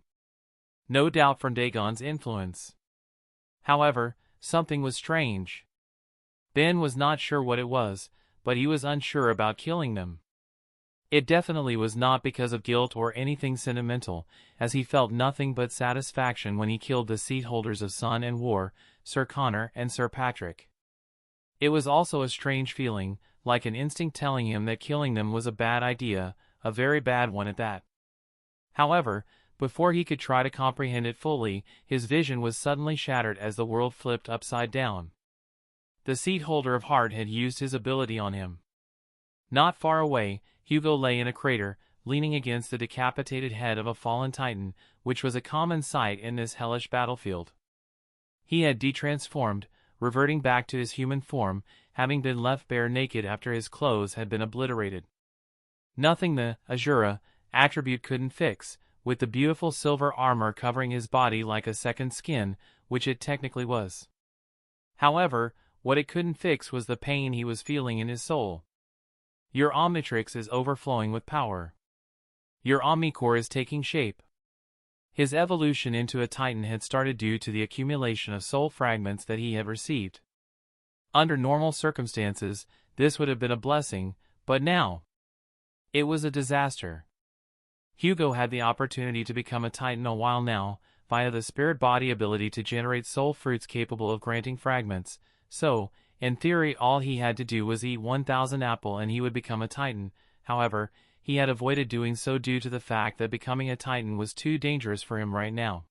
No doubt from Dagon's influence. However, something was strange. Ben was not sure what it was, but he was unsure about killing them. It definitely was not because of guilt or anything sentimental, as he felt nothing but satisfaction when he killed the seat holders of Sun and War, Sir Connor and Sir Patrick. It was also a strange feeling, like an instinct telling him that killing them was a bad idea, a very bad one at that. However, before he could try to comprehend it fully, his vision was suddenly shattered as the world flipped upside down. The seat holder of heart had used his ability on him. Not far away, Hugo lay in a crater, leaning against the decapitated head of a fallen titan, which was a common sight in this hellish battlefield. He had detransformed, reverting back to his human form, having been left bare naked after his clothes had been obliterated. Nothing the Azura attribute couldn't fix, with the beautiful silver armor covering his body like a second skin, which it technically was. However, what it couldn't fix was the pain he was feeling in his soul. Your Omnitrix is overflowing with power. Your Omnicore is taking shape. His evolution into a Titan had started due to the accumulation of soul fragments that he had received. Under normal circumstances, this would have been a blessing, but now, it was a disaster. Hugo had the opportunity to become a Titan a while now, via the spirit body ability to generate soul fruits capable of granting fragments, so, in theory all he had to do was eat 1,000 apple and he would become a Titan. However, he had avoided doing so due to the fact that becoming a Titan was too dangerous for him right now.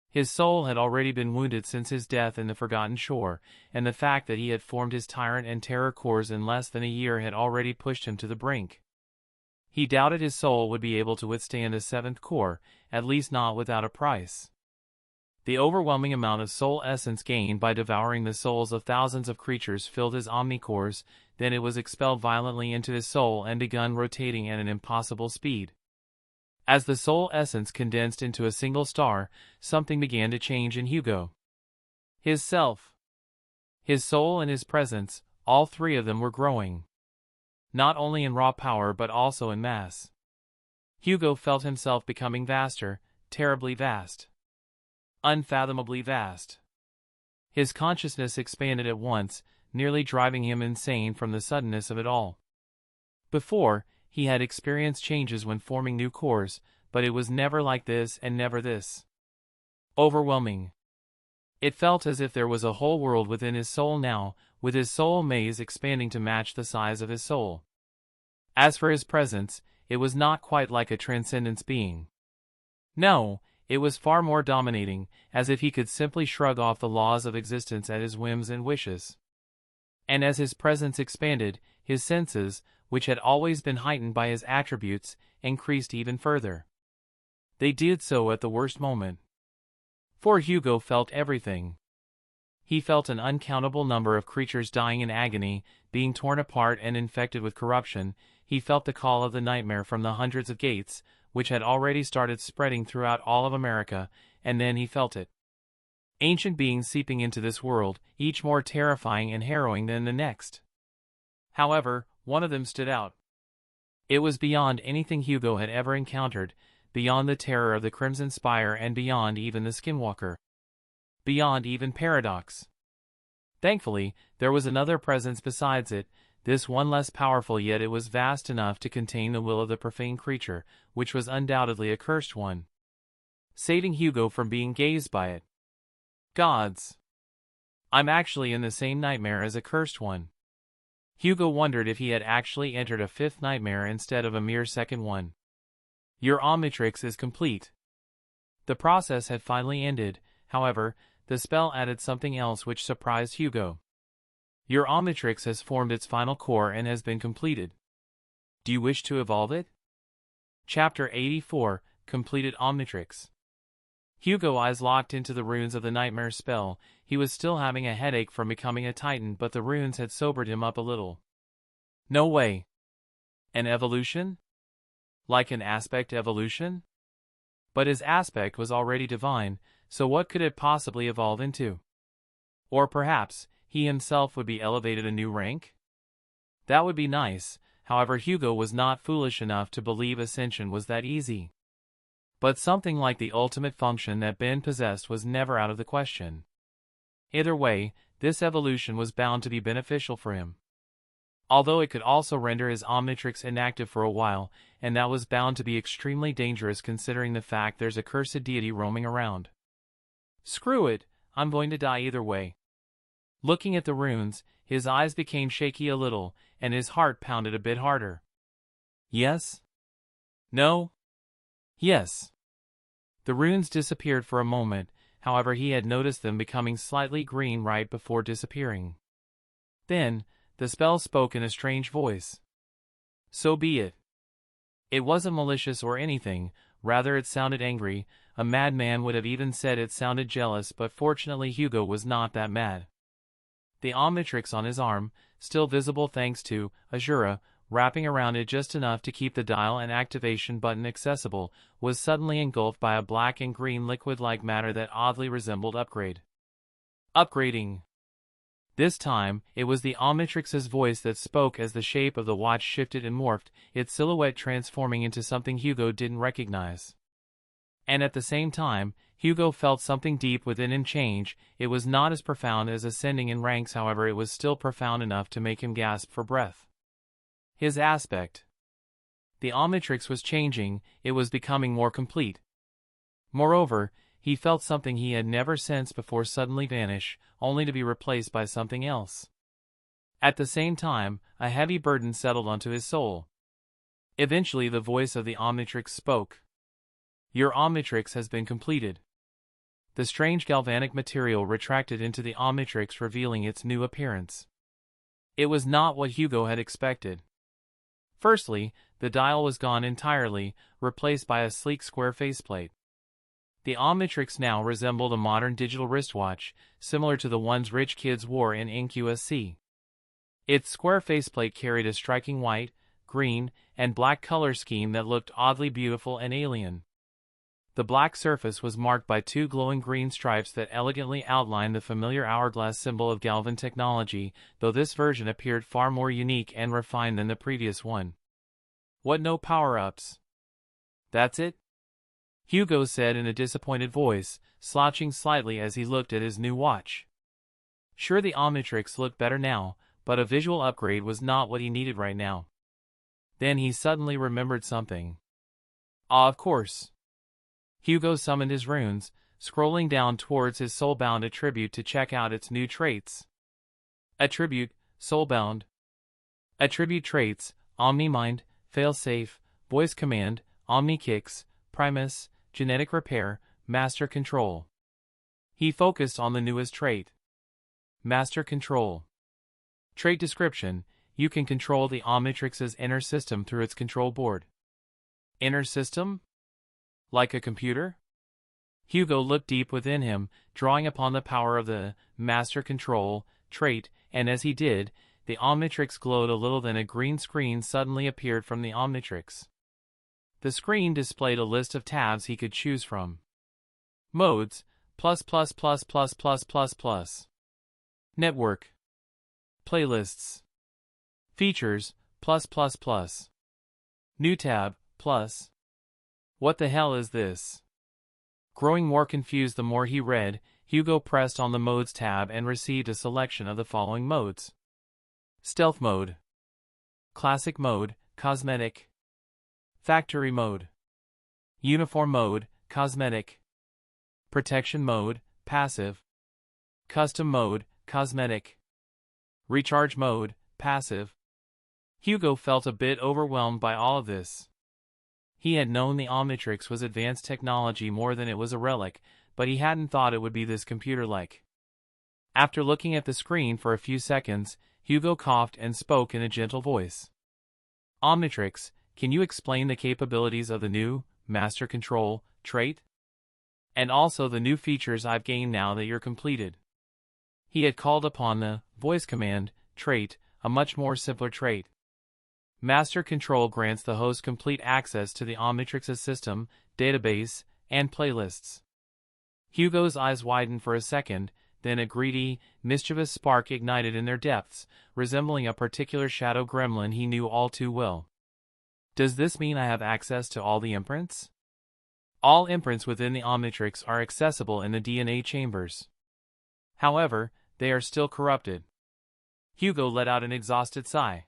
His soul had already been wounded since his death in the Forgotten Shore, and the fact that he had formed his Tyrant and Terror cores in less than a year had already pushed him to the brink. He doubted his soul would be able to withstand a 7th core, at least not without a price. The overwhelming amount of soul essence gained by devouring the souls of thousands of creatures filled his omnicores, then it was expelled violently into his soul and begun rotating at an impossible speed. As the soul essence condensed into a single star, something began to change in Hugo. His self, his soul and his presence, all three of them were growing. Not only in raw power but also in mass. Hugo felt himself becoming vaster, terribly vast. Unfathomably vast. His consciousness expanded at once, nearly driving him insane from the suddenness of it all. Before, he had experienced changes when forming new cores, but it was never like this and never this. Overwhelming. It felt as if there was a whole world within his soul now, with his soul maze expanding to match the size of his soul. As for his presence, it was not quite like a transcendence being. No, it was far more dominating, as if he could simply shrug off the laws of existence at his whims and wishes. And as his presence expanded, his senses, which had always been heightened by his attributes, increased even further. They did so at the worst moment. For Hugo felt everything. He felt an uncountable number of creatures dying in agony, being torn apart and infected with corruption. He felt the call of the nightmare from the hundreds of gates, which had already started spreading throughout all of America, and then he felt it. Ancient beings seeping into this world, each more terrifying and harrowing than the next. However, one of them stood out. It was beyond anything Hugo had ever encountered, beyond the terror of the Crimson Spire and beyond even the Skinwalker. Beyond even Paradox. Thankfully, there was another presence besides it, this one less powerful, yet it was vast enough to contain the will of the profane creature, which was undoubtedly a cursed one, saving Hugo from being gazed by it. Gods! I'm actually in the same nightmare as a cursed one. Hugo wondered if he had actually entered a 5th nightmare instead of a mere second one. Your Omnitrix is complete. The process had finally ended, however, the spell added something else which surprised Hugo. Your Omnitrix has formed its final core and has been completed. Do you wish to evolve it? Chapter 84, Completed Omnitrix. Hugo's eyes locked into the runes of the nightmare spell. He was still having a headache from becoming a Titan, but the runes had sobered him up a little. No way. An evolution? Like an aspect evolution? But his aspect was already divine, so what could it possibly evolve into? Or perhaps, he himself would be elevated a new rank? That would be nice, however Hugo was not foolish enough to believe ascension was that easy. But something like the ultimate function that Ben possessed was never out of the question. Either way, this evolution was bound to be beneficial for him. Although it could also render his Omnitrix inactive for a while, and that was bound to be extremely dangerous considering the fact there's a cursed deity roaming around. Screw it, I'm going to die either way. Looking at the runes, his eyes became shaky a little, and his heart pounded a bit harder. Yes? No? Yes. The runes disappeared for a moment, however he had noticed them becoming slightly green right before disappearing. Then, the spell spoke in a strange voice. So be it. It wasn't malicious or anything, rather it sounded angry. A madman would have even said it sounded jealous, but fortunately Hugo was not that mad. The Omnitrix on his arm, still visible thanks to Azura, wrapping around it just enough to keep the dial and activation button accessible, was suddenly engulfed by a black and green liquid-like matter that oddly resembled upgrade. Upgrading. This time, it was the Omnitrix's voice that spoke as the shape of the watch shifted and morphed, its silhouette transforming into something Hugo didn't recognize. And at the same time, Hugo felt something deep within him change. It was not as profound as ascending in ranks, however it was still profound enough to make him gasp for breath. His aspect. The Omnitrix was changing, it was becoming more complete. Moreover, he felt something he had never sensed before suddenly vanish, only to be replaced by something else. At the same time, a heavy burden settled onto his soul. Eventually the voice of the Omnitrix spoke. Your Omnitrix has been completed. The strange galvanic material retracted into the Omnitrix, revealing its new appearance. It was not what Hugo had expected. Firstly, the dial was gone entirely, replaced by a sleek square faceplate. The Omnitrix now resembled a modern digital wristwatch, similar to the ones rich kids wore in NQSC. Its square faceplate carried a striking white, green, and black color scheme that looked oddly beautiful and alien. The black surface was marked by two glowing green stripes that elegantly outlined the familiar hourglass symbol of Galvan technology, though this version appeared far more unique and refined than the previous one. What, no power-ups? That's it? Hugo said in a disappointed voice, slouching slightly as he looked at his new watch. Sure, the Omnitrix looked better now, but a visual upgrade was not what he needed right now. Then he suddenly remembered something. Ah, of course. Hugo summoned his runes, scrolling down towards his soulbound attribute to check out its new traits. Attribute, soulbound. Attribute traits, Omni-Mind, Failsafe, Voice Command, Omni-Kicks, Primus, Genetic Repair, Master Control. He focused on the newest trait. Master Control. Trait description, you can control the Omnitrix's inner system through its control board. Inner system? Like a computer? Hugo looked deep within him, drawing upon the power of the Master Control trait, and as he did, the Omnitrix glowed a little. Then a green screen suddenly appeared from the Omnitrix. The screen displayed a list of tabs he could choose from. Modes, ++++++++. Network. Playlists. Features, +++. New tab, plus. What the hell is this? Growing more confused the more he read, Hugo pressed on the Modes tab and received a selection of the following modes. Stealth Mode. Classic Mode, Cosmetic. Factory Mode. Uniform Mode, Cosmetic. Protection Mode, Passive. Custom Mode, Cosmetic. Recharge Mode, Passive. Hugo felt a bit overwhelmed by all of this. He had known the Omnitrix was advanced technology more than it was a relic, but he hadn't thought it would be this computer-like. After looking at the screen for a few seconds, Hugo coughed and spoke in a gentle voice. Omnitrix, can you explain the capabilities of the new Master Control trait? And also the new features I've gained now that you're completed. He had called upon the Voice Command trait, a much more simpler trait. Master Control grants the host complete access to the Omnitrix's system, database, and playlists. Hugo's eyes widened for a second, then a greedy, mischievous spark ignited in their depths, resembling a particular shadow gremlin he knew all too well. Does this mean I have access to all the imprints? All imprints within the Omnitrix are accessible in the DNA chambers. However, they are still corrupted. Hugo let out an exhausted sigh.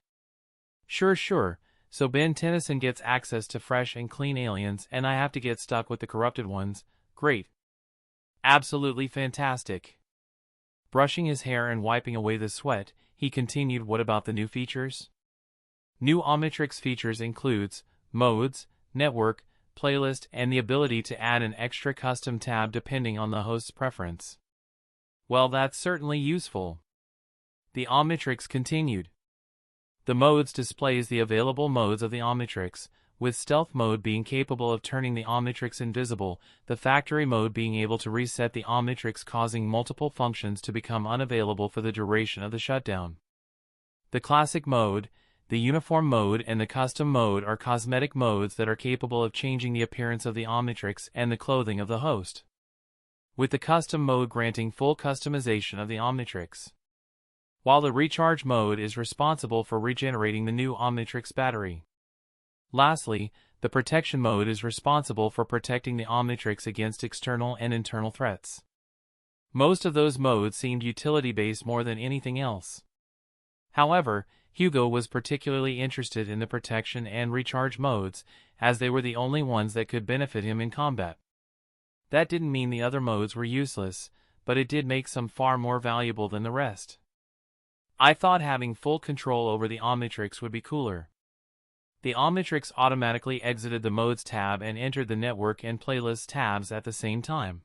Sure, so Ben Tennyson gets access to fresh and clean aliens and I have to get stuck with the corrupted ones. Great. Absolutely fantastic. Brushing his hair and wiping away the sweat, he continued, what about the new features? New Omnitrix features includes modes, network, playlist, and the ability to add an extra custom tab depending on the host's preference. Well, that's certainly useful. The Omnitrix continued. The modes displays the available modes of the Omnitrix, with stealth mode being capable of turning the Omnitrix invisible, the factory mode being able to reset the Omnitrix, causing multiple functions to become unavailable for the duration of the shutdown. The classic mode, the uniform mode, and the custom mode are cosmetic modes that are capable of changing the appearance of the Omnitrix and the clothing of the host, with the custom mode granting full customization of the Omnitrix, while the recharge mode is responsible for regenerating the new Omnitrix battery. Lastly, the protection mode is responsible for protecting the Omnitrix against external and internal threats. Most of those modes seemed utility-based more than anything else. However, Hugo was particularly interested in the protection and recharge modes, as they were the only ones that could benefit him in combat. That didn't mean the other modes were useless, but it did make some far more valuable than the rest. I thought having full control over the Omnitrix would be cooler. The Omnitrix automatically exited the Modes tab and entered the Network and Playlist tabs at the same time.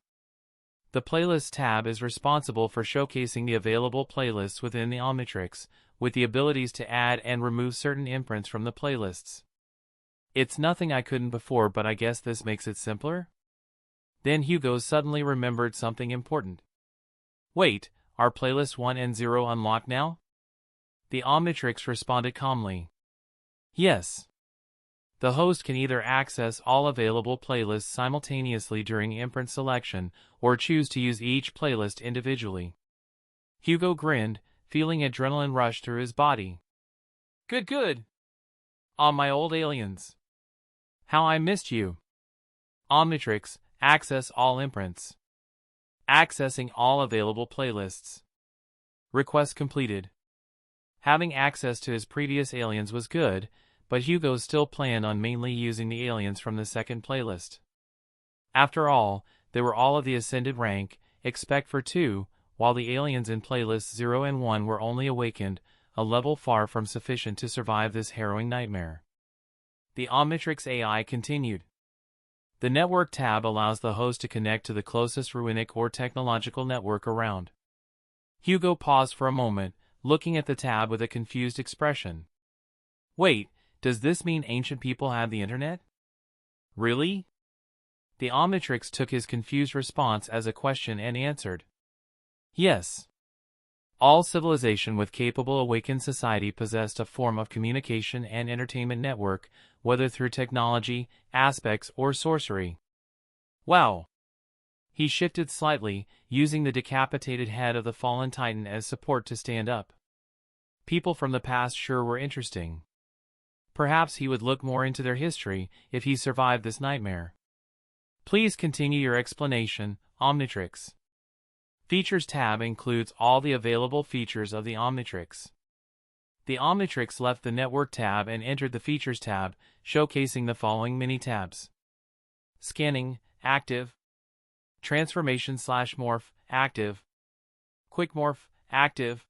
The Playlist tab is responsible for showcasing the available playlists within the Omnitrix, with the abilities to add and remove certain imprints from the playlists. It's nothing I couldn't before, but I guess this makes it simpler? Then Hugo suddenly remembered something important. Wait, are Playlist 1 and 0 unlocked now? The Omnitrix responded calmly. Yes. The host can either access all available playlists simultaneously during imprint selection, or choose to use each playlist individually. Hugo grinned, feeling adrenaline rush through his body. Good, good. On my old aliens. How I missed you. Omnitrix, access all imprints. Accessing all available playlists. Request completed. Having access to his previous aliens was good, but Hugo still planned on mainly using the aliens from the second playlist. After all, they were all of the ascended rank, except for 2, while the aliens in playlists 0 and 1 were only awakened, a level far from sufficient to survive this harrowing nightmare. The Omnitrix AI continued. The Network tab allows the host to connect to the closest ruinic or technological network around. Hugo paused for a moment, looking at the tab with a confused expression. Wait, does this mean ancient people had the internet? Really? The Omnitrix took his confused response as a question and answered. Yes. All civilization with capable awakened society possessed a form of communication and entertainment network, whether through technology, aspects, or sorcery. Wow. He shifted slightly, using the decapitated head of the fallen titan as support to stand up. People from the past sure were interesting. Perhaps he would look more into their history if he survived this nightmare. Please continue your explanation, Omnitrix. Features tab includes all the available features of the Omnitrix. The Omnitrix left the Network tab and entered the Features tab, showcasing the following mini-tabs. Scanning, active. Transformation/morph, active. Quick morph, active.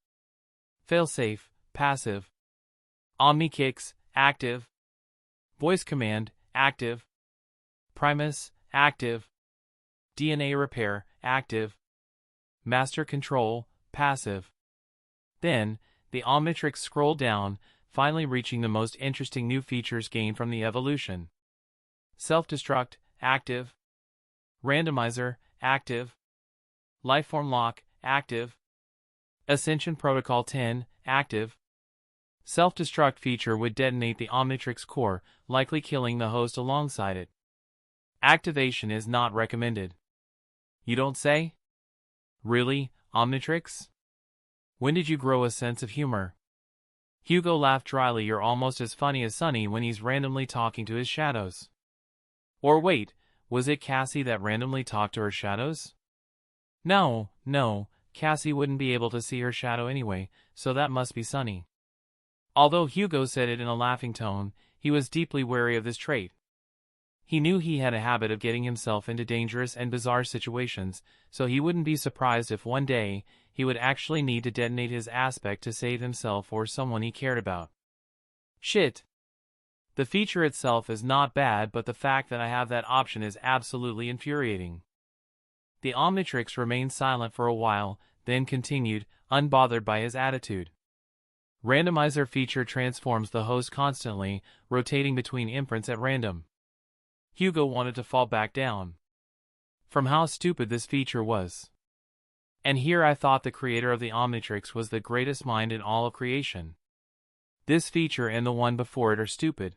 Failsafe, passive. Omni-kicks, active. Voice command, active. Primus, active. DNA repair, active. Master control, passive. Then, the Omnitrix scrolled down, finally reaching the most interesting new features gained from the evolution. Self-destruct, active. Randomizer, active. Lifeform lock, active. Ascension Protocol 10, active. Self-destruct feature would detonate the Omnitrix core, likely killing the host alongside it. Activation is not recommended. You don't say? Really, Omnitrix? When did you grow a sense of humor? Hugo laughed dryly. You're almost as funny as Sunny when he's randomly talking to his shadows. Or wait, was it Cassie that randomly talked to her shadows? No, Cassie wouldn't be able to see her shadow anyway, so that must be Sunny. Although Hugo said it in a laughing tone, he was deeply wary of this trait. He knew he had a habit of getting himself into dangerous and bizarre situations, so he wouldn't be surprised if one day, he would actually need to detonate his aspect to save himself or someone he cared about. Shit. The feature itself is not bad, but the fact that I have that option is absolutely infuriating. The Omnitrix remained silent for a while, then continued, unbothered by his attitude. Randomizer feature transforms the host constantly, rotating between imprints at random. Hugo wanted to fall back down from how stupid this feature was. And here I thought the creator of the Omnitrix was the greatest mind in all of creation. This feature and the one before it are stupid.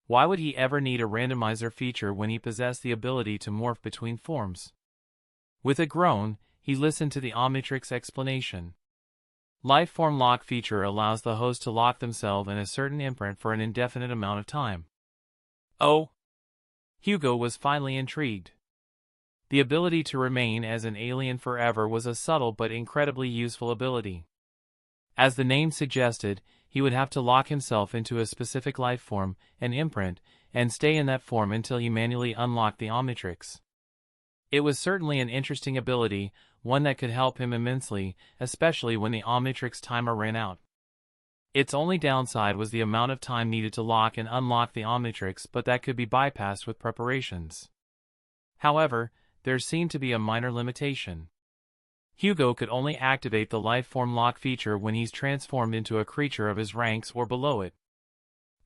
Why would he ever need a randomizer feature when he possessed the ability to morph between forms? With a groan, he listened to the Omnitrix explanation. Lifeform lock feature allows the host to lock themselves in a certain imprint for an indefinite amount of time. Oh! Hugo was finally intrigued. The ability to remain as an alien forever was a subtle but incredibly useful ability. As the name suggested, he would have to lock himself into a specific life form, an imprint, and stay in that form until he manually unlocked the Omnitrix. It was certainly an interesting ability, one that could help him immensely, especially when the Omnitrix timer ran out. Its only downside was the amount of time needed to lock and unlock the Omnitrix, but that could be bypassed with preparations. However, there seemed to be a minor limitation. Hugo could only activate the lifeform lock feature when he's transformed into a creature of his ranks or below it.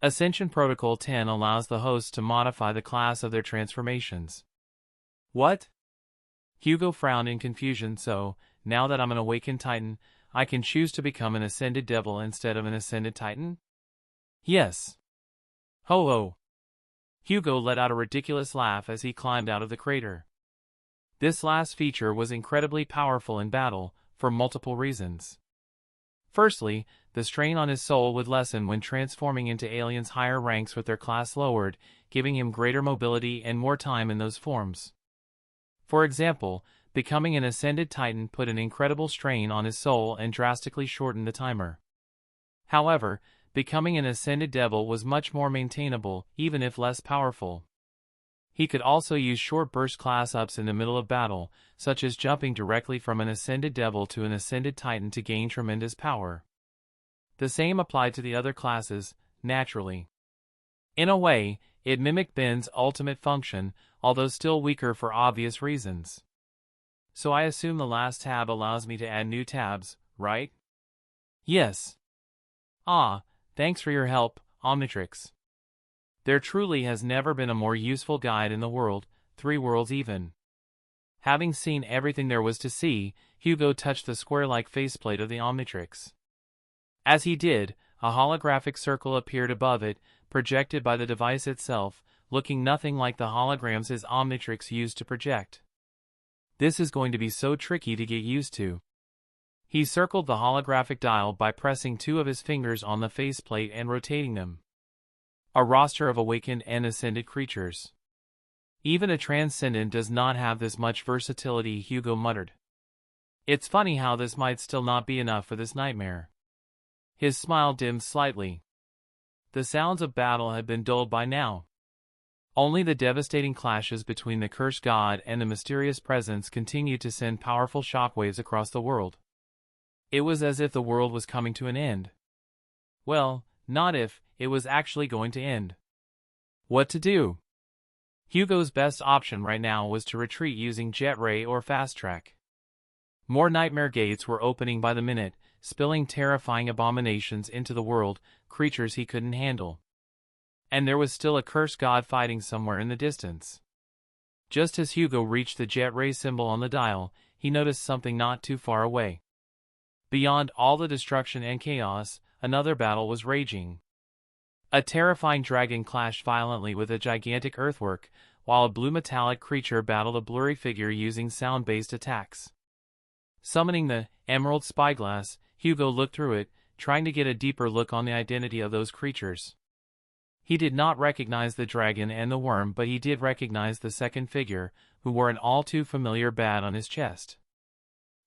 Ascension Protocol 10 allows the hosts to modify the class of their transformations. What? Hugo frowned in confusion. So, now that I'm an awakened Titan, I can choose to become an ascended devil instead of an ascended Titan? Yes. Ho ho. Hugo let out a ridiculous laugh as he climbed out of the crater. This last feature was incredibly powerful in battle, for multiple reasons. Firstly, the strain on his soul would lessen when transforming into aliens higher ranks with their class lowered, giving him greater mobility and more time in those forms. For example, becoming an ascended Titan put an incredible strain on his soul and drastically shortened the timer. However, becoming an ascended devil was much more maintainable, even if less powerful. He could also use short burst class ups in the middle of battle, such as jumping directly from an ascended devil to an ascended Titan to gain tremendous power. The same applied to the other classes, naturally. In a way, it mimicked Ben's ultimate function, although still weaker for obvious reasons. So I assume the last tab allows me to add new tabs, right? Yes. Ah, thanks for your help, Omnitrix. There truly has never been a more useful guide in the world, 3 worlds even. Having seen everything there was to see, Hugo touched the square-like faceplate of the Omnitrix. As he did, a holographic circle appeared above it, projected by the device itself, looking nothing like the holograms his Omnitrix used to project. This is going to be so tricky to get used to. He circled the holographic dial by pressing 2 of his fingers on the faceplate and rotating them. A roster of awakened and ascended creatures. Even a transcendent does not have this much versatility, Hugo muttered. It's funny how this might still not be enough for this nightmare. His smile dimmed slightly. The sounds of battle had been dulled by now. Only the devastating clashes between the cursed god and the mysterious presence continued to send powerful shockwaves across the world. It was as if the world was coming to an end. Well, not if, it was actually going to end. What to do? Hugo's best option right now was to retreat using jet ray or fast track. More nightmare gates were opening by the minute, spilling terrifying abominations into the world, creatures he couldn't handle. And there was still a cursed god fighting somewhere in the distance. Just as Hugo reached the jet ray symbol on the dial, he noticed something not too far away. Beyond all the destruction and chaos, another battle was raging. A terrifying dragon clashed violently with a gigantic earthwork, while a blue metallic creature battled a blurry figure using sound-based attacks. Summoning the emerald spyglass, Hugo looked through it, trying to get a deeper look on the identity of those creatures. He did not recognize the dragon and the worm, but he did recognize the second figure, who wore an all-too-familiar badge on his chest.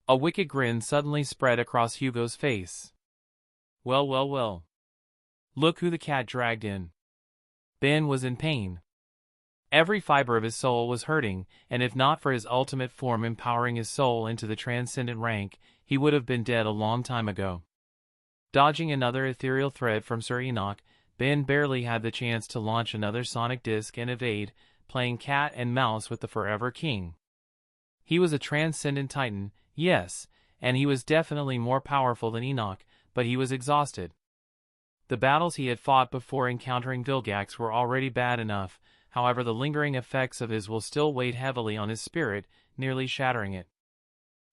A wicked grin suddenly spread across Hugo's face. Well, well, well. Look who the cat dragged in. Ben was in pain. Every fiber of his soul was hurting, and if not for his ultimate form empowering his soul into the transcendent rank, he would have been dead a long time ago. Dodging another ethereal thread from Sir Enoch, Ben barely had the chance to launch another sonic disc and evade, playing cat and mouse with the Forever King. He was a transcendent titan, yes, and he was definitely more powerful than Enoch, but he was exhausted. The battles he had fought before encountering Vilgax were already bad enough, however the lingering effects of his will still weighed heavily on his spirit, nearly shattering it.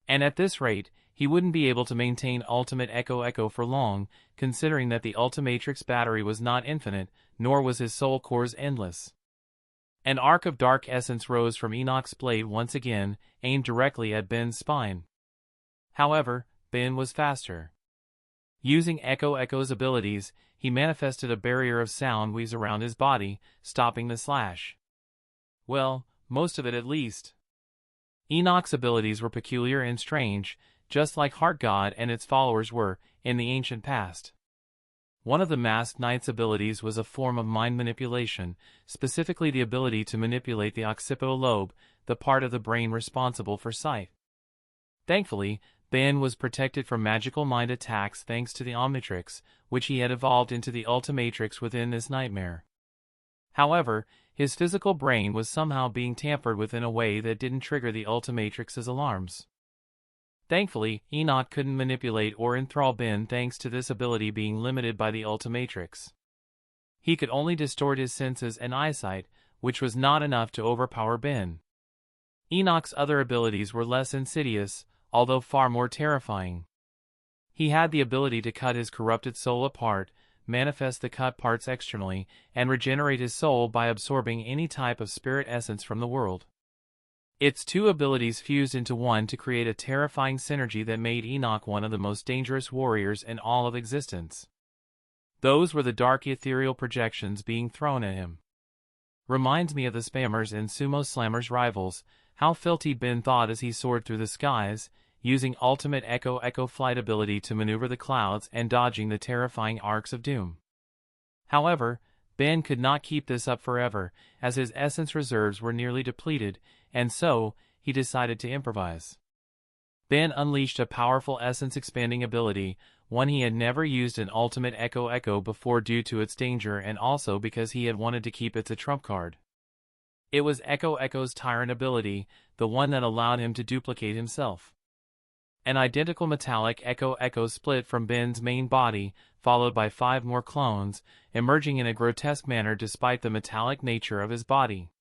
And at this rate, he wouldn't be able to maintain ultimate Echo for long, considering that the Ultimatrix battery was not infinite, nor was his soul cores endless. An arc of dark essence rose from Enoch's blade once again, aimed directly at Ben's spine. However, Ben was faster. Using Echo's abilities, he manifested a barrier of sound waves around his body, stopping the slash. Well, most of it at least. Enoch's abilities were peculiar and strange, just like Heart God and its followers were, in the ancient past. One of the Masked Knight's abilities was a form of mind manipulation, specifically the ability to manipulate the occipital lobe, the part of the brain responsible for sight. Thankfully, Ben was protected from magical mind attacks thanks to the Omnitrix, which he had evolved into the Ultimatrix within this nightmare. However, his physical brain was somehow being tampered with in a way that didn't trigger the Ultimatrix's alarms. Thankfully, Enoch couldn't manipulate or enthrall Ben thanks to this ability being limited by the Ultimatrix. He could only distort his senses and eyesight, which was not enough to overpower Ben. Enoch's other abilities were less insidious, although far more terrifying. He had the ability to cut his corrupted soul apart, manifest the cut parts externally, and regenerate his soul by absorbing any type of spirit essence from the world. Its two abilities fused into one to create a terrifying synergy that made Enoch one of the most dangerous warriors in all of existence. Those were the dark ethereal projections being thrown at him. Reminds me of the spammers in Sumo Slammer's Rivals, how filthy Ben thought as he soared through the skies, using ultimate Echo flight ability to maneuver the clouds and dodging the terrifying arcs of doom. However, Ben could not keep this up forever, as his essence reserves were nearly depleted, and so, he decided to improvise. Ben unleashed a powerful essence-expanding ability, one he had never used in Ultimate Echo before due to its danger and also because he had wanted to keep it a trump card. It was Echo's Tyrant ability, the one that allowed him to duplicate himself. An identical metallic Echo split from Ben's main body, followed by 5 more clones, emerging in a grotesque manner despite the metallic nature of his body.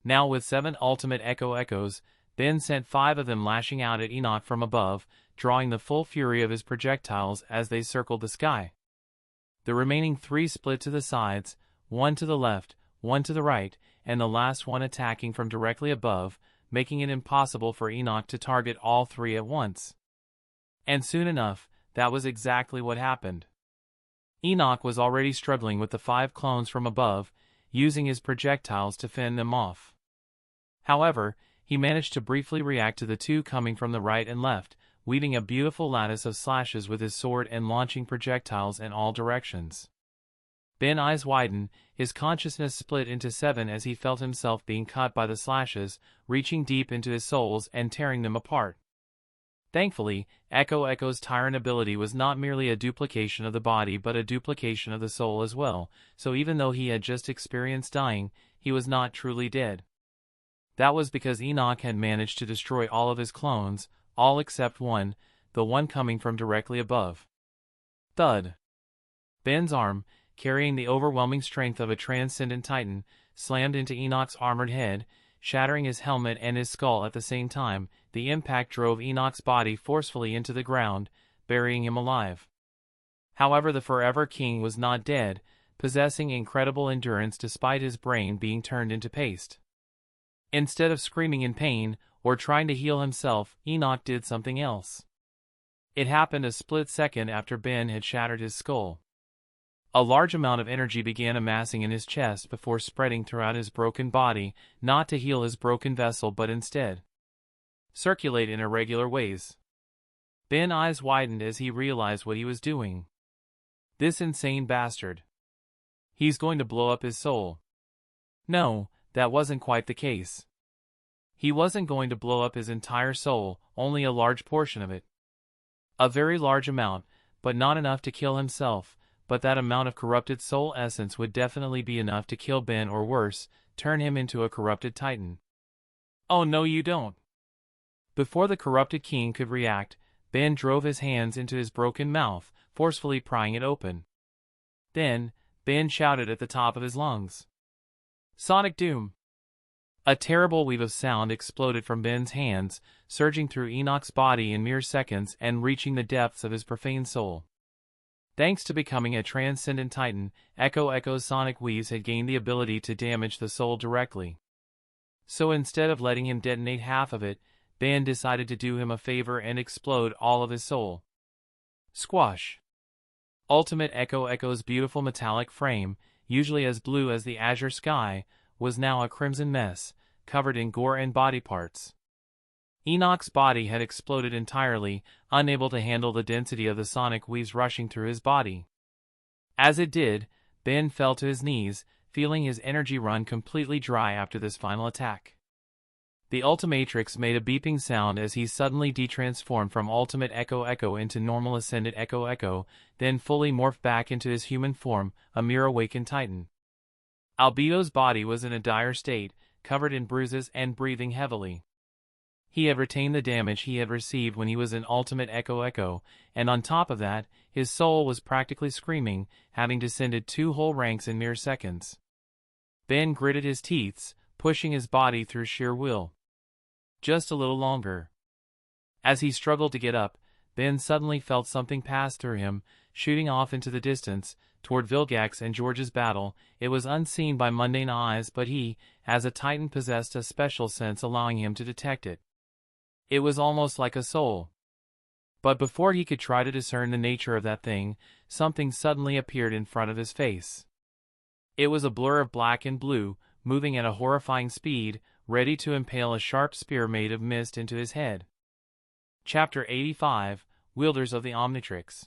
Now with 7 ultimate Echoes, Ben sent 5 of them lashing out at Enoch from above, drawing the full fury of his projectiles as they circled the sky. The remaining 3 split to the sides, 1 to the left, 1 to the right, and the last one attacking from directly above, making it impossible for Enoch to target all 3 at once. And soon enough, that was exactly what happened. Enoch was already struggling with the 5 clones from above, using his projectiles to fend them off. However, he managed to briefly react to the 2 coming from the right and left, weaving a beautiful lattice of slashes with his sword and launching projectiles in all directions. Ben's eyes widened, his consciousness split into 7 as he felt himself being cut by the slashes, reaching deep into his souls and tearing them apart. Thankfully, Echo's Tyrant ability was not merely a duplication of the body but a duplication of the soul as well, so even though he had just experienced dying, he was not truly dead. That was because Enoch had managed to destroy all of his clones, all except one, the one coming from directly above. Thud. Ben's arm, carrying the overwhelming strength of a transcendent titan, slammed into Enoch's armored head, shattering his helmet and his skull at the same time. The impact drove Enoch's body forcefully into the ground, burying him alive. However, the Forever King was not dead, possessing incredible endurance despite his brain being turned into paste. Instead of screaming in pain, or trying to heal himself, Enoch did something else. It happened a split second after Ben had shattered his skull. A large amount of energy began amassing in his chest before spreading throughout his broken body, not to heal his broken vessel but instead circulate in irregular ways. Ben's eyes widened as he realized what he was doing. This insane bastard. He's going to blow up his soul. No, that wasn't quite the case. He wasn't going to blow up his entire soul, only a large portion of it. A very large amount, but not enough to kill himself, but that amount of corrupted soul essence would definitely be enough to kill Ben or worse, turn him into a corrupted titan. Oh no you don't. Before the corrupted king could react, Ben drove his hands into his broken mouth, forcefully prying it open. Then, Ben shouted at the top of his lungs. Sonic Doom! A terrible wave of sound exploded from Ben's hands, surging through Enoch's body in mere seconds and reaching the depths of his profane soul. Thanks to becoming a transcendent titan, Echo's sonic weaves had gained the ability to damage the soul directly. So instead of letting him detonate half of it, Ben decided to do him a favor and explode all of his soul. Squash! Ultimate Echo's beautiful metallic frame, usually as blue as the azure sky, was now a crimson mess, covered in gore and body parts. Enoch's body had exploded entirely, unable to handle the density of the sonic weaves rushing through his body. As it did, Ben fell to his knees, feeling his energy run completely dry after this final attack. The Ultimatrix made a beeping sound as he suddenly detransformed from Ultimate Echo into normal Ascended Echo, then fully morphed back into his human form, a mere awakened titan. Albedo's body was in a dire state, covered in bruises and breathing heavily. He had retained the damage he had received when he was in Ultimate Echo, and on top of that, his soul was practically screaming, having descended 2 whole ranks in mere seconds. Ben gritted his teeth, pushing his body through sheer will. Just a little longer. As he struggled to get up, Ben suddenly felt something pass through him, shooting off into the distance, toward Vilgax and George's battle. It was unseen by mundane eyes, but he, as a titan, possessed a special sense allowing him to detect it. It was almost like a soul. But before he could try to discern the nature of that thing, something suddenly appeared in front of his face. It was a blur of black and blue, moving at a horrifying speed, ready to impale a sharp spear made of mist into his head. Chapter 85, Wielders of the Omnitrix.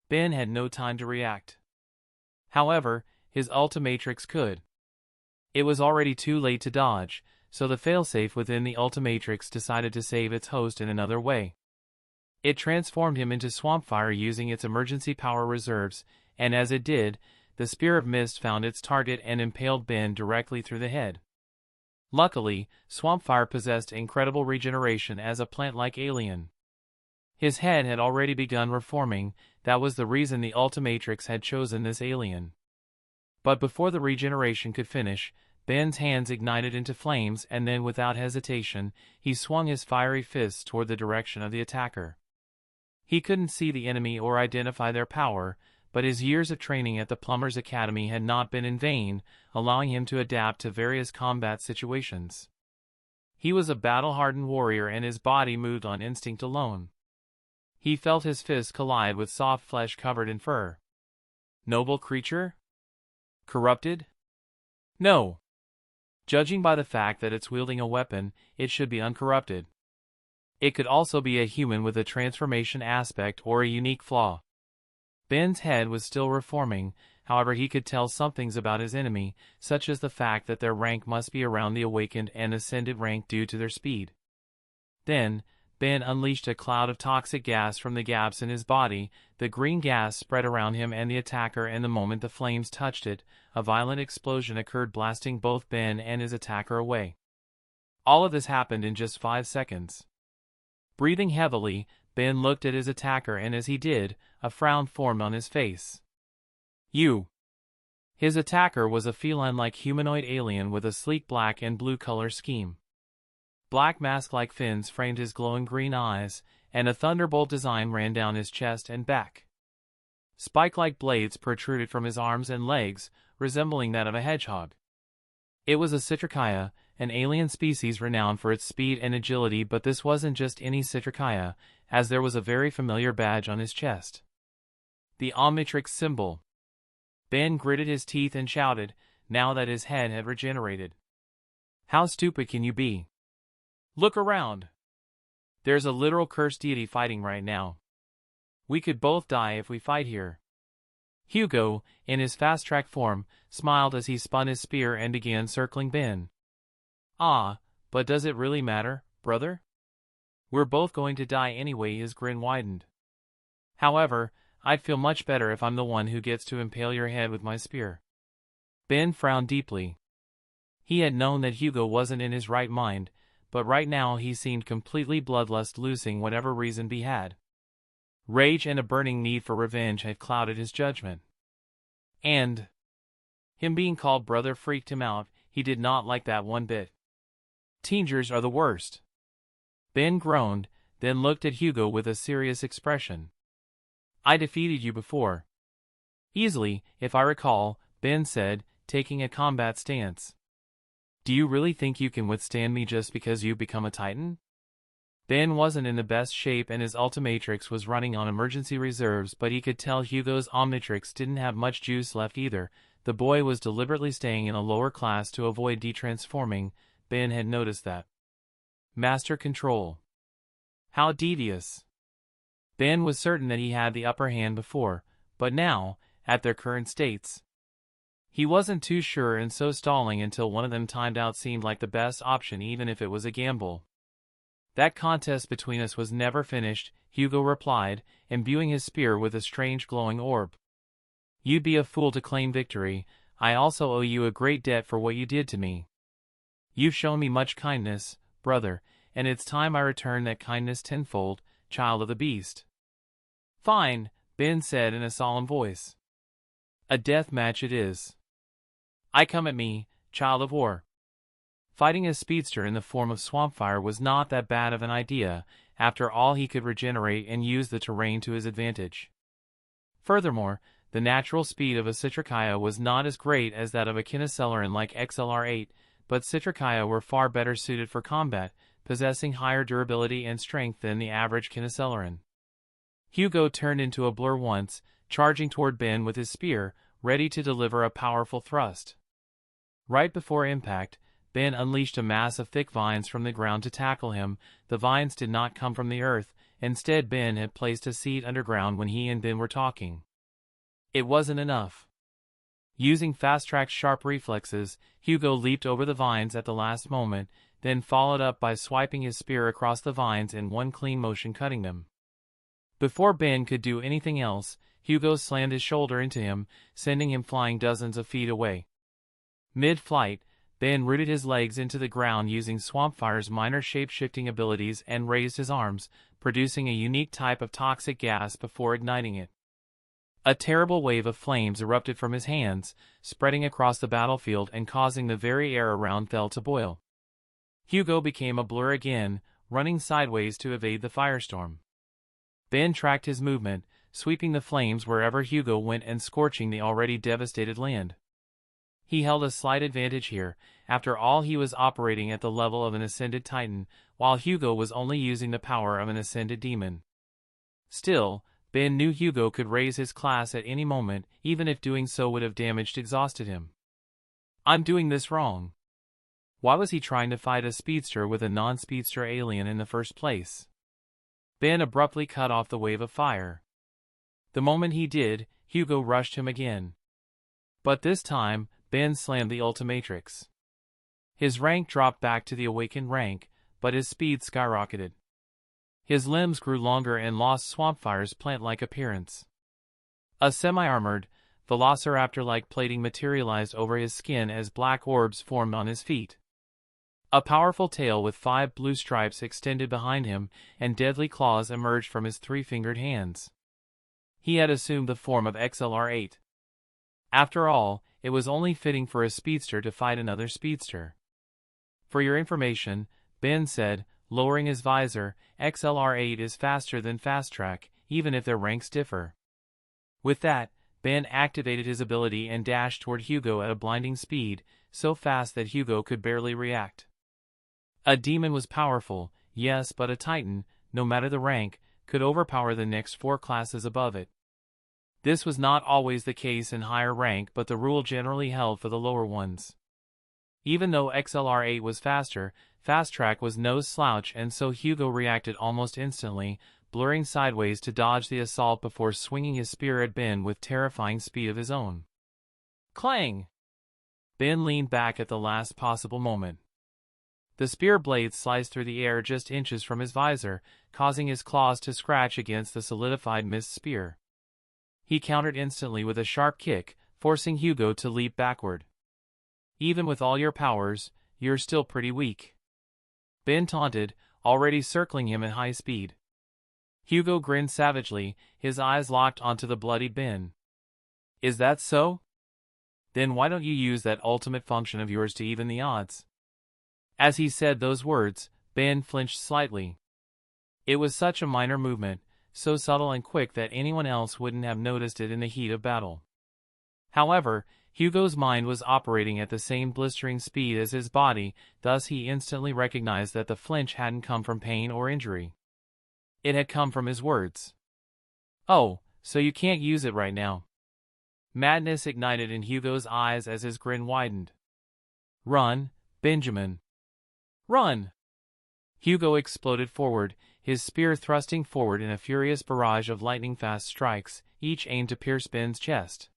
Ben had no time to react. However, his Ultimatrix could. It was already too late to dodge, so the failsafe within the Ultimatrix decided to save its host in another way. It transformed him into Swampfire using its emergency power reserves, and as it did, the spear of mist found its target and impaled Ben directly through the head. Luckily, Swampfire possessed incredible regeneration as a plant-like alien. His head had already begun reforming. That was the reason the Ultimatrix had chosen this alien. But before the regeneration could finish, Ben's hands ignited into flames, and then without hesitation, he swung his fiery fists toward the direction of the attacker. He couldn't see the enemy or identify their power, but his years of training at the Plumber's Academy had not been in vain, allowing him to adapt to various combat situations. He was a battle-hardened warrior, and his body moved on instinct alone. He felt his fists collide with soft flesh covered in fur. Noble creature? Corrupted? No. Judging by the fact that it's wielding a weapon, it should be uncorrupted. It could also be a human with a transformation aspect or a unique flaw. Ben's head was still reforming, however he could tell some things about his enemy, such as the fact that their rank must be around the awakened and ascended rank due to their speed. Then, Ben unleashed a cloud of toxic gas from the gaps in his body. The green gas spread around him and the attacker, and the moment the flames touched it, a violent explosion occurred, blasting both Ben and his attacker away. All of this happened in just 5 seconds. Breathing heavily, Ben looked at his attacker, and as he did, a frown formed on his face. You. His attacker was a feline-like humanoid alien with a sleek black and blue color scheme. Black mask-like fins framed his glowing green eyes, and a thunderbolt design ran down his chest and back. Spike-like blades protruded from his arms and legs, resembling that of a hedgehog. It was a Citricaia, an alien species renowned for its speed and agility, but this wasn't just any Citricaia, as there was a very familiar badge on his chest. The Omnitrix symbol. Ben gritted his teeth and shouted, now that his head had regenerated. How stupid can you be? Look around. There's a literal cursed deity fighting right now. We could both die if we fight here. Hugo, in his fast-track form, smiled as he spun his spear and began circling Ben. Ah, but does it really matter, brother? We're both going to die anyway. His grin widened. However, I'd feel much better if I'm the one who gets to impale your head with my spear. Ben frowned deeply. He had known that Hugo wasn't in his right mind, but right now he seemed completely bloodlust, losing whatever reason he had. Rage and a burning need for revenge had clouded his judgment. And him being called brother freaked him out. He did not like that one bit. Teenagers are the worst. Ben groaned, then looked at Hugo with a serious expression. I defeated you before. Easily, if I recall, Ben said, taking a combat stance. Do you really think you can withstand me just because you've become a Titan? Ben wasn't in the best shape and his Ultimatrix was running on emergency reserves, but he could tell Hugo's Omnitrix didn't have much juice left either. The boy was deliberately staying in a lower class to avoid detransforming. Ben had noticed that. Master control. How devious. Ben was certain that he had the upper hand before, but now, at their current states, he wasn't too sure, and so stalling until one of them timed out seemed like the best option, even if it was a gamble. That contest between us was never finished, Hugo replied, imbuing his spear with a strange glowing orb. You'd be a fool to claim victory. I also owe you a great debt for what you did to me. You've shown me much kindness, brother, and it's time I return that kindness tenfold, child of the beast. Fine, Ben said in a solemn voice. A death match it is. I come at me, child of war. Fighting a speedster in the form of Swampfire was not that bad of an idea. After all, he could regenerate and use the terrain to his advantage. Furthermore, the natural speed of a Citricaia was not as great as that of a Kinoceleran like XLR-8, but Citricaia were far better suited for combat, possessing higher durability and strength than the average Kinoceleran. Hugo turned into a blur once, charging toward Ben with his spear, ready to deliver a powerful thrust. Right before impact, Ben unleashed a mass of thick vines from the ground to tackle him. The vines did not come from the earth. Instead, Ben had placed a seed underground when he and Ben were talking. It wasn't enough. Using Fast-Track's sharp reflexes, Hugo leaped over the vines at the last moment, then followed up by swiping his spear across the vines in one clean motion, cutting them. Before Ben could do anything else, Hugo slammed his shoulder into him, sending him flying dozens of feet away. Mid-flight, Ben rooted his legs into the ground using Swampfire's minor shape-shifting abilities and raised his arms, producing a unique type of toxic gas before igniting it. A terrible wave of flames erupted from his hands, spreading across the battlefield and causing the very air around Thel to boil. Hugo became a blur again, running sideways to evade the firestorm. Ben tracked his movement, sweeping the flames wherever Hugo went and scorching the already devastated land. He held a slight advantage here. After all, he was operating at the level of an ascended Titan, while Hugo was only using the power of an ascended demon. Still, Ben knew Hugo could raise his class at any moment, even if doing so would have exhausted him. I'm doing this wrong. Why was he trying to fight a speedster with a non-speedster alien in the first place? Ben abruptly cut off the wave of fire. The moment he did, Hugo rushed him again. But this time, Ben slammed the Ultimatrix. His rank dropped back to the awakened rank, but his speed skyrocketed. His limbs grew longer and lost Swampfire's plant-like appearance. A semi-armored, velociraptor-like plating materialized over his skin as black orbs formed on his feet. A powerful tail with 5 blue stripes extended behind him, and deadly claws emerged from his 3-fingered hands. He had assumed the form of XLR-8. After all, it was only fitting for a speedster to fight another speedster. For your information, Ben said, lowering his visor, XLR-8 is faster than Fast Track, even if their ranks differ. With that, Ben activated his ability and dashed toward Hugo at a blinding speed, so fast that Hugo could barely react. A demon was powerful, yes, but a Titan, no matter the rank, could overpower the next 4 classes above it. This was not always the case in higher rank, but the rule generally held for the lower ones. Even though XLR-8 was faster, Fast Track was no slouch, and so Hugo reacted almost instantly, blurring sideways to dodge the assault before swinging his spear at Ben with terrifying speed of his own. Clang! Ben leaned back at the last possible moment. The spear blade sliced through the air just inches from his visor, causing his claws to scratch against the solidified mist spear. He countered instantly with a sharp kick, forcing Hugo to leap backward. Even with all your powers, you're still pretty weak. Ben taunted, already circling him at high speed. Hugo grinned savagely, his eyes locked onto the bloodied Ben. Is that so? Then why don't you use that ultimate function of yours to even the odds? As he said those words, Ben flinched slightly. It was such a minor movement, so subtle and quick that anyone else wouldn't have noticed it in the heat of battle. However, Hugo's mind was operating at the same blistering speed as his body, thus he instantly recognized that the flinch hadn't come from pain or injury. It had come from his words. Oh, so you can't use it right now. Madness ignited in Hugo's eyes as his grin widened. Run, Benjamin. Run! Hugo exploded forward, his spear thrusting forward in a furious barrage of lightning-fast strikes, each aimed to pierce Ben's chest.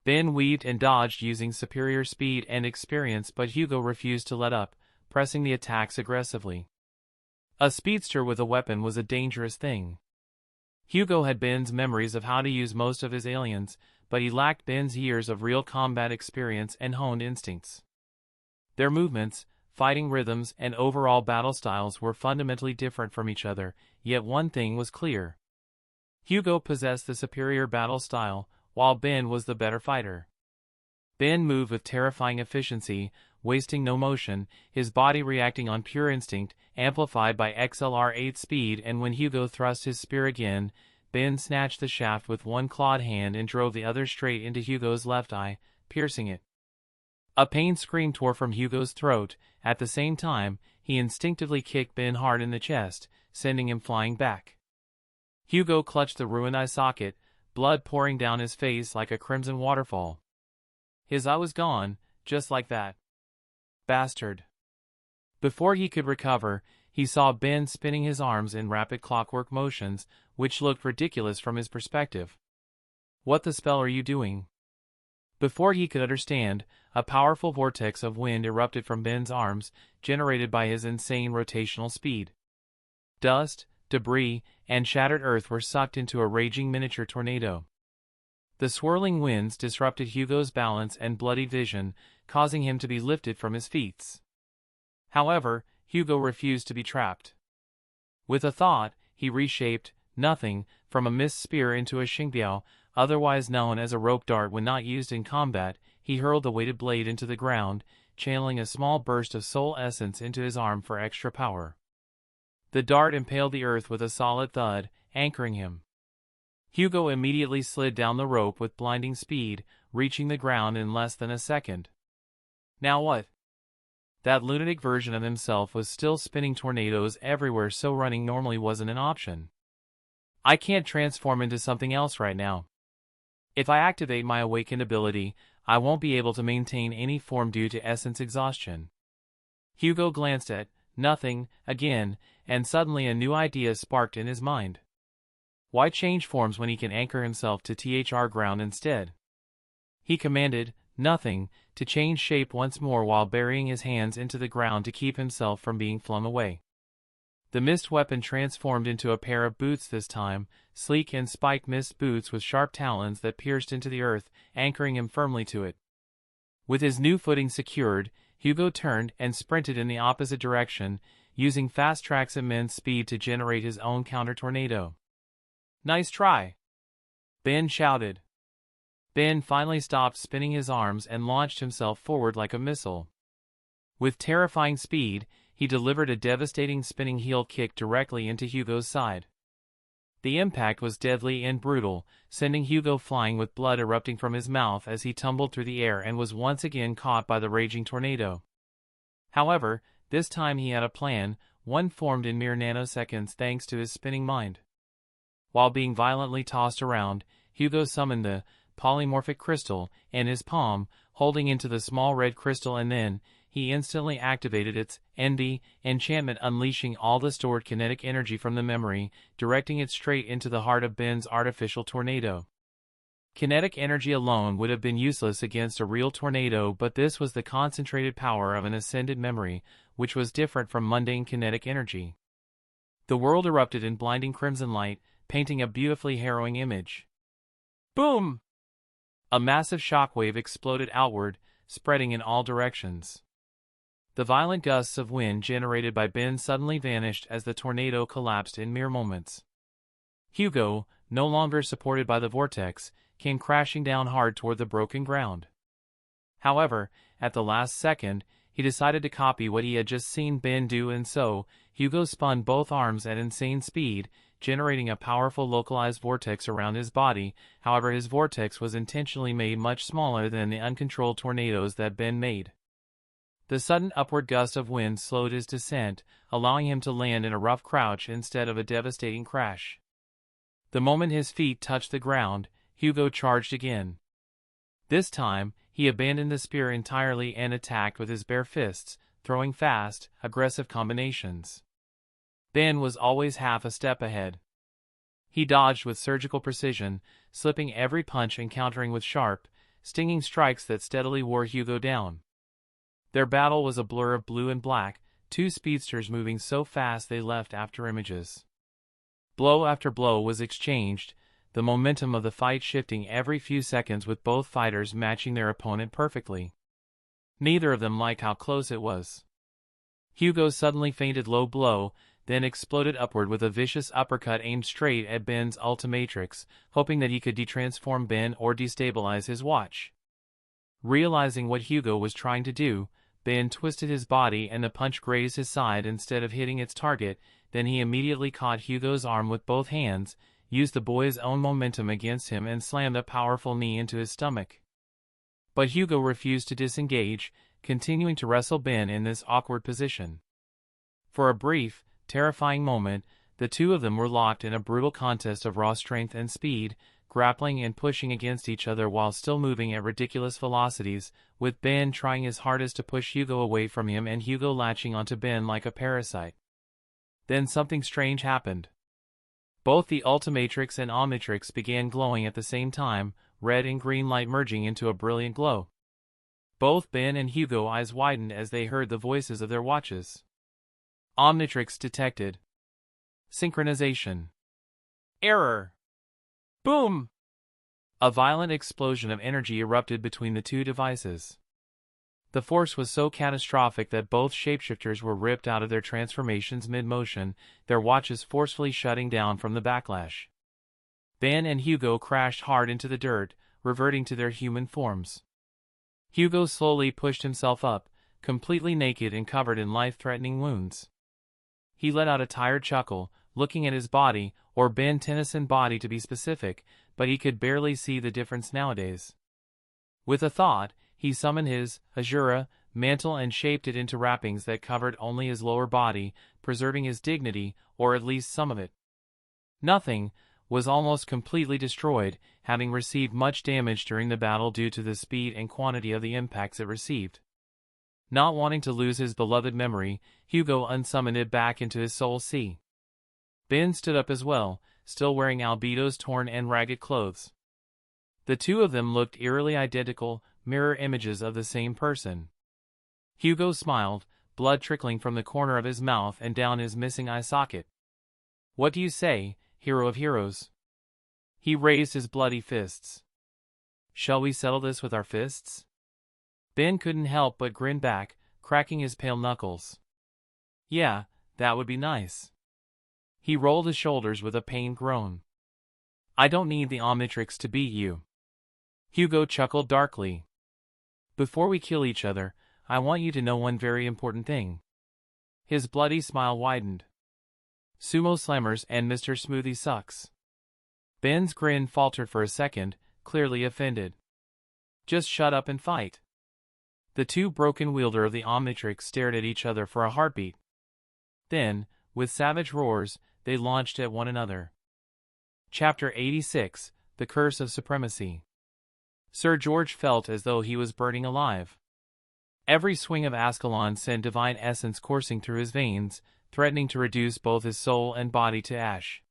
Ben weaved and dodged using superior speed and experience, but Hugo refused to let up, pressing the attacks aggressively. A speedster with a weapon was a dangerous thing. Hugo had Ben's memories of how to use most of his aliens, but he lacked Ben's years of real combat experience and honed instincts. Their movements, fighting rhythms, and overall battle styles were fundamentally different from each other, yet one thing was clear. Hugo possessed the superior battle style, while Ben was the better fighter. Ben moved with terrifying efficiency, wasting no motion, his body reacting on pure instinct, amplified by XLR8 speed, and when Hugo thrust his spear again, Ben snatched the shaft with one clawed hand and drove the other straight into Hugo's left eye, piercing it. A pain scream tore from Hugo's throat. At the same time, he instinctively kicked Ben hard in the chest, sending him flying back. Hugo clutched the ruined eye socket, blood pouring down his face like a crimson waterfall. His eye was gone, just like that. Bastard. Before he could recover, he saw Ben spinning his arms in rapid clockwork motions, which looked ridiculous from his perspective. What the spell are you doing? Before he could understand, a powerful vortex of wind erupted from Ben's arms, generated by his insane rotational speed. Dust, debris, and shattered earth were sucked into a raging miniature tornado. The swirling winds disrupted Hugo's balance and bloodied vision, causing him to be lifted from his feet. However, Hugo refused to be trapped. With a thought, he reshaped nothing from a mist spear into a xingbiao, otherwise known as a rope dart. When not used in combat, he hurled the weighted blade into the ground, channeling a small burst of soul essence into his arm for extra power. The dart impaled the earth with a solid thud, anchoring him. Hugo immediately slid down the rope with blinding speed, reaching the ground in less than a second. Now what? That lunatic version of himself was still spinning tornadoes everywhere, so running normally wasn't an option. I can't transform into something else right now. If I activate my awakened ability, I won't be able to maintain any form due to essence exhaustion. Hugo glanced at nothing again, and suddenly a new idea sparked in his mind. Why change forms when he can anchor himself to THR ground instead? He commanded nothing to change shape once more while burying his hands into the ground to keep himself from being flung away. The mist weapon transformed into a pair of boots this time, sleek and spiked mist boots with sharp talons that pierced into the earth, anchoring him firmly to it. With his new footing secured, Hugo turned and sprinted in the opposite direction, using fast tracks immense speed to generate his own counter-tornado. Nice try! Ben shouted. Ben finally stopped spinning his arms and launched himself forward like a missile. With terrifying speed, he delivered a devastating spinning heel kick directly into Hugo's side. The impact was deadly and brutal, sending Hugo flying with blood erupting from his mouth as he tumbled through the air and was once again caught by the raging tornado. However, this time he had a plan, one formed in mere nanoseconds thanks to his spinning mind. While being violently tossed around, Hugo summoned the polymorphic crystal in his palm, holding into the small red crystal, and then he instantly activated its ND enchantment, unleashing all the stored kinetic energy from the memory, directing it straight into the heart of Ben's artificial tornado. Kinetic energy alone would have been useless against a real tornado, but this was the concentrated power of an ascended memory, which was different from mundane kinetic energy. The world erupted in blinding crimson light, painting a beautifully harrowing image. Boom! A massive shockwave exploded outward, spreading in all directions. The violent gusts of wind generated by Ben suddenly vanished as the tornado collapsed in mere moments. Hugo, no longer supported by the vortex, came crashing down hard toward the broken ground. However, at the last second, he decided to copy what he had just seen Ben do, and so, Hugo spun both arms at insane speed, generating a powerful localized vortex around his body. However, his vortex was intentionally made much smaller than the uncontrolled tornadoes that Ben made. The sudden upward gust of wind slowed his descent, allowing him to land in a rough crouch instead of a devastating crash. The moment his feet touched the ground, Hugo charged again. This time, he abandoned the spear entirely and attacked with his bare fists, throwing fast, aggressive combinations. Ben was always half a step ahead. He dodged with surgical precision, slipping every punch and countering with sharp, stinging strikes that steadily wore Hugo down. Their battle was a blur of blue and black, two speedsters moving so fast they left afterimages. Blow after blow was exchanged, the momentum of the fight shifting every few seconds with both fighters matching their opponent perfectly. Neither of them liked how close it was. Hugo suddenly feinted low blow, then exploded upward with a vicious uppercut aimed straight at Ben's Ultimatrix, hoping that he could detransform Ben or destabilize his watch. Realizing what Hugo was trying to do, Ben twisted his body and the punch grazed his side instead of hitting its target. Then he immediately caught Hugo's arm with both hands, used the boy's own momentum against him and slammed a powerful knee into his stomach. But Hugo refused to disengage, continuing to wrestle Ben in this awkward position. For a brief, terrifying moment, the two of them were locked in a brutal contest of raw strength and speed, grappling and pushing against each other while still moving at ridiculous velocities, with Ben trying his hardest to push Hugo away from him and Hugo latching onto Ben like a parasite. Then something strange happened. Both the Ultimatrix and Omnitrix began glowing at the same time, red and green light merging into a brilliant glow. Both Ben and Hugo's eyes widened as they heard the voices of their watches. Omnitrix detected. Synchronization. Error. Boom! A violent explosion of energy erupted between the two devices. The force was so catastrophic that both shapeshifters were ripped out of their transformations mid-motion, their watches forcefully shutting down from the backlash. Ben and Hugo crashed hard into the dirt, reverting to their human forms. Hugo slowly pushed himself up, completely naked and covered in life-threatening wounds. He let out a tired chuckle, looking at his body, or Ben Tennyson body to be specific, but he could barely see the difference nowadays. With a thought, he summoned his Azura mantle and shaped it into wrappings that covered only his lower body, preserving his dignity, or at least some of it. Nothing was almost completely destroyed, having received much damage during the battle due to the speed and quantity of the impacts it received. Not wanting to lose his beloved memory, Hugo unsummoned it back into his soul sea. Ben stood up as well, still wearing Albedo's torn and ragged clothes. The two of them looked eerily identical, mirror images of the same person. Hugo smiled, blood trickling from the corner of his mouth and down his missing eye socket. "What do you say, hero of heroes?" He raised his bloody fists. "Shall we settle this with our fists?" Ben couldn't help but grin back, cracking his pale knuckles. "Yeah, that would be nice." He rolled his shoulders with a pained groan. "I don't need the Omnitrix to beat you." Hugo chuckled darkly. "Before we kill each other, I want you to know one very important thing." His bloody smile widened. "Sumo Slammers and Mr. Smoothie sucks." Ben's grin faltered for a second, clearly offended. "Just shut up and fight." The two broken wielder of the Omnitrix stared at each other for a heartbeat. Then, with savage roars, they launched at one another. Chapter 86, The Curse of Supremacy. Sir George felt as though he was burning alive. Every swing of Ascalon sent divine essence coursing through his veins, threatening to reduce both his soul and body to ash.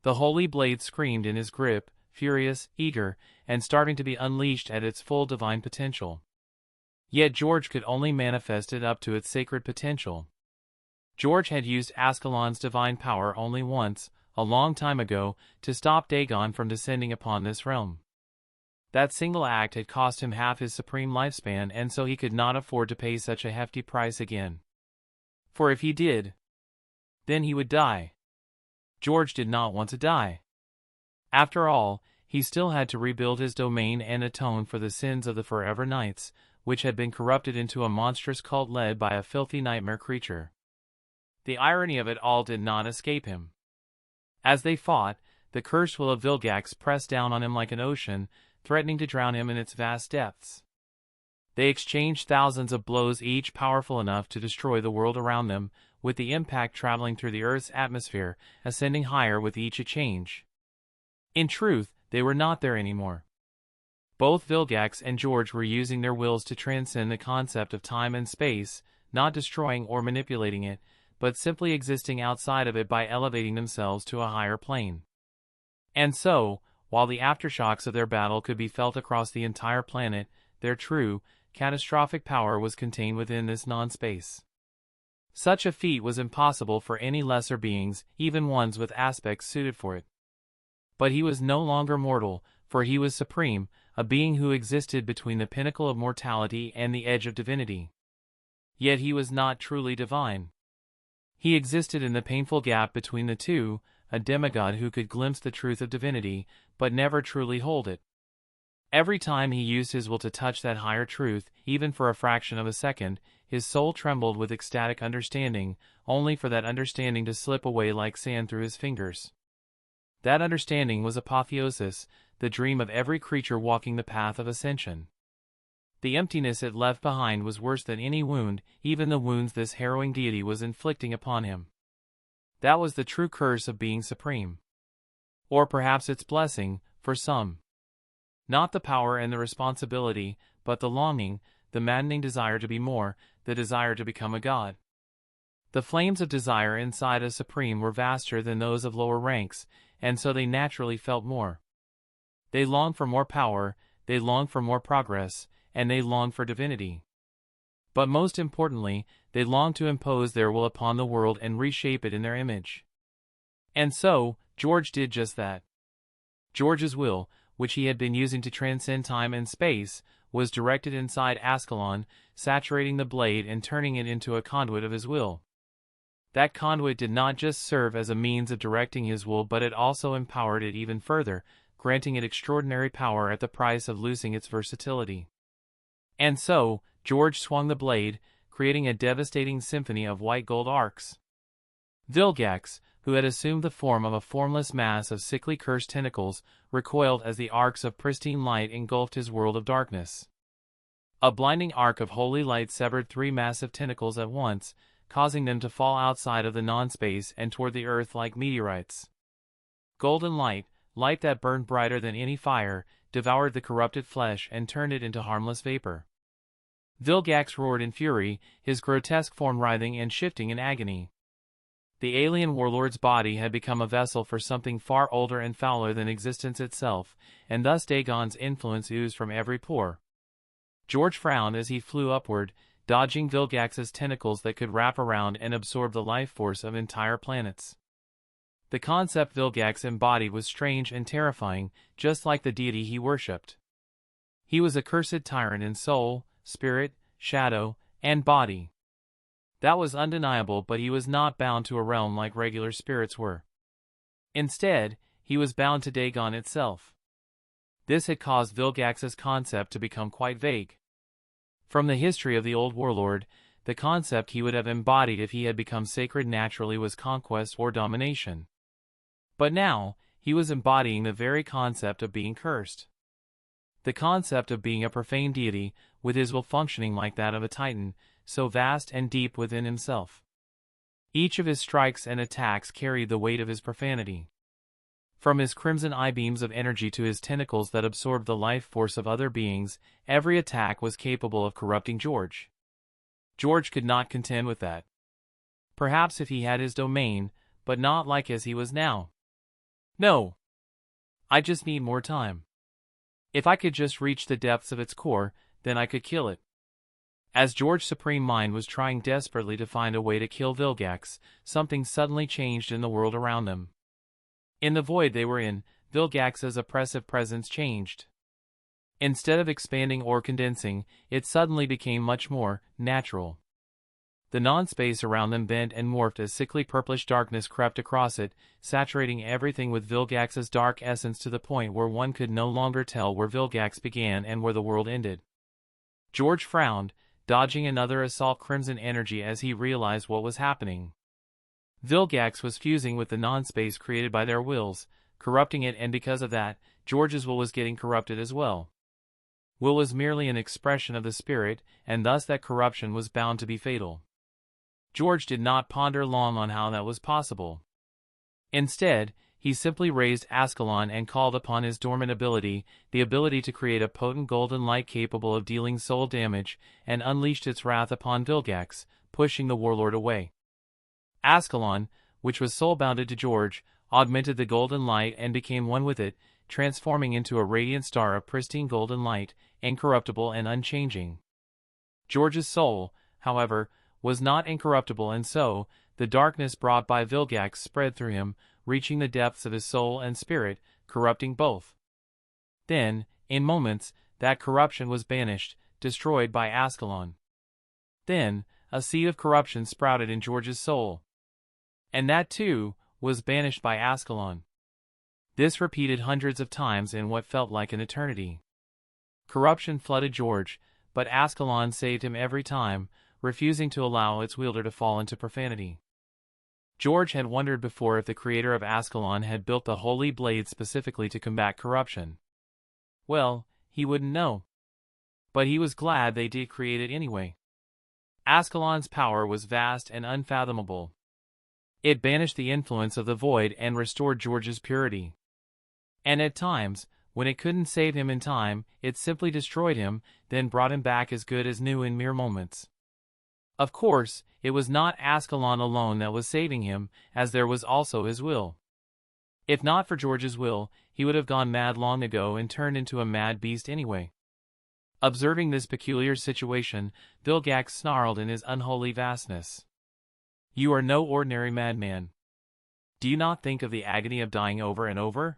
The holy blade screamed in his grip, furious, eager, and starving to be unleashed at its full divine potential. Yet George could only manifest it up to its sacred potential. George had used Ascalon's divine power only once, a long time ago, to stop Dagon from descending upon this realm. That single act had cost him half his supreme lifespan, and so he could not afford to pay such a hefty price again. For if he did, then he would die. George did not want to die. After all, he still had to rebuild his domain and atone for the sins of the Forever Knights, which had been corrupted into a monstrous cult led by a filthy nightmare creature. The irony of it all did not escape him. As they fought, the cursed will of Vilgax pressed down on him like an ocean, threatening to drown him in its vast depths. They exchanged thousands of blows, each powerful enough to destroy the world around them, with the impact traveling through the Earth's atmosphere, ascending higher with each exchange. In truth, they were not there anymore. Both Vilgax and George were using their wills to transcend the concept of time and space, not destroying or manipulating it, but simply existing outside of it by elevating themselves to a higher plane. And so, while the aftershocks of their battle could be felt across the entire planet, their true, catastrophic power was contained within this non-space. Such a feat was impossible for any lesser beings, even ones with aspects suited for it. But he was no longer mortal, for he was supreme, a being who existed between the pinnacle of mortality and the edge of divinity. Yet he was not truly divine. He existed in the painful gap between the two, a demigod who could glimpse the truth of divinity, but never truly hold it. Every time he used his will to touch that higher truth, even for a fraction of a second, his soul trembled with ecstatic understanding, only for that understanding to slip away like sand through his fingers. That understanding was apotheosis, the dream of every creature walking the path of ascension. The emptiness it left behind was worse than any wound, even the wounds this harrowing deity was inflicting upon him. That was the true curse of being supreme. Or perhaps its blessing, for some. Not the power and the responsibility, but the longing, the maddening desire to be more, the desire to become a god. The flames of desire inside a supreme were vaster than those of lower ranks, and so they naturally felt more. They longed for more power, they longed for more progress, and they longed for divinity. But most importantly, they longed to impose their will upon the world and reshape it in their image. And so, George did just that. George's will, which he had been using to transcend time and space, was directed inside Ascalon, saturating the blade and turning it into a conduit of his will. That conduit did not just serve as a means of directing his will, but it also empowered it even further, granting it extraordinary power at the price of losing its versatility. And so, George swung the blade, creating a devastating symphony of white gold arcs. Vilgax, who had assumed the form of a formless mass of sickly cursed tentacles, recoiled as the arcs of pristine light engulfed his world of darkness. A blinding arc of holy light severed three massive tentacles at once, causing them to fall outside of the non-space and toward the earth like meteorites. Golden light, light that burned brighter than any fire, devoured the corrupted flesh and turned it into harmless vapor. Vilgax roared in fury, his grotesque form writhing and shifting in agony. The alien warlord's body had become a vessel for something far older and fouler than existence itself, and thus Dagon's influence oozed from every pore. George frowned as he flew upward, dodging Vilgax's tentacles that could wrap around and absorb the life force of entire planets. The concept Vilgax embodied was strange and terrifying, just like the deity he worshipped. He was a cursed tyrant in soul, spirit, shadow, and body. That was undeniable, but he was not bound to a realm like regular spirits were. Instead, he was bound to Dagon itself. This had caused Vilgax's concept to become quite vague. From the history of the old warlord, the concept he would have embodied if he had become sacred naturally was conquest or domination. But now, he was embodying the very concept of being cursed. The concept of being a profane deity, with his will functioning like that of a titan, so vast and deep within himself. Each of his strikes and attacks carried the weight of his profanity. From his crimson eye-beams of energy to his tentacles that absorbed the life force of other beings, every attack was capable of corrupting George. George could not contend with that. Perhaps if he had his domain, but not like as he was now. No. I just need more time. If I could just reach the depths of its core, then I could kill it. As George's supreme mind was trying desperately to find a way to kill Vilgax, something suddenly changed in the world around them. In the void they were in, Vilgax's oppressive presence changed. Instead of expanding or condensing, it suddenly became much more natural. The non-space around them bent and morphed as sickly purplish darkness crept across it, saturating everything with Vilgax's dark essence to the point where one could no longer tell where Vilgax began and where the world ended. George frowned, dodging another assault crimson energy as he realized what was happening. Vilgax was fusing with the non-space created by their wills, corrupting it, and because of that, George's will was getting corrupted as well. Will was merely an expression of the spirit, and thus that corruption was bound to be fatal. George did not ponder long on how that was possible. Instead, he simply raised Ascalon and called upon his dormant ability, the ability to create a potent golden light capable of dealing soul damage, and unleashed its wrath upon Vilgax, pushing the warlord away. Ascalon, which was soul-bounded to George, augmented the golden light and became one with it, transforming into a radiant star of pristine golden light, incorruptible and unchanging. George's soul, however, was not incorruptible, and so, the darkness brought by Vilgax spread through him, reaching the depths of his soul and spirit, corrupting both. Then, in moments, that corruption was banished, destroyed by Ascalon. Then, a seed of corruption sprouted in George's soul. And that, too, was banished by Ascalon. This repeated hundreds of times in what felt like an eternity. Corruption flooded George, but Ascalon saved him every time, refusing to allow its wielder to fall into profanity. George had wondered before if the creator of Ascalon had built the holy blade specifically to combat corruption. Well, he wouldn't know. But he was glad they did create it anyway. Ascalon's power was vast and unfathomable. It banished the influence of the void and restored George's purity. And at times, when it couldn't save him in time, it simply destroyed him, then brought him back as good as new in mere moments. Of course, it was not Ascalon alone that was saving him, as there was also his will. If not for George's will, he would have gone mad long ago and turned into a mad beast anyway. Observing this peculiar situation, Vilgax snarled in his unholy vastness. "You are no ordinary madman. Do you not think of the agony of dying over and over?"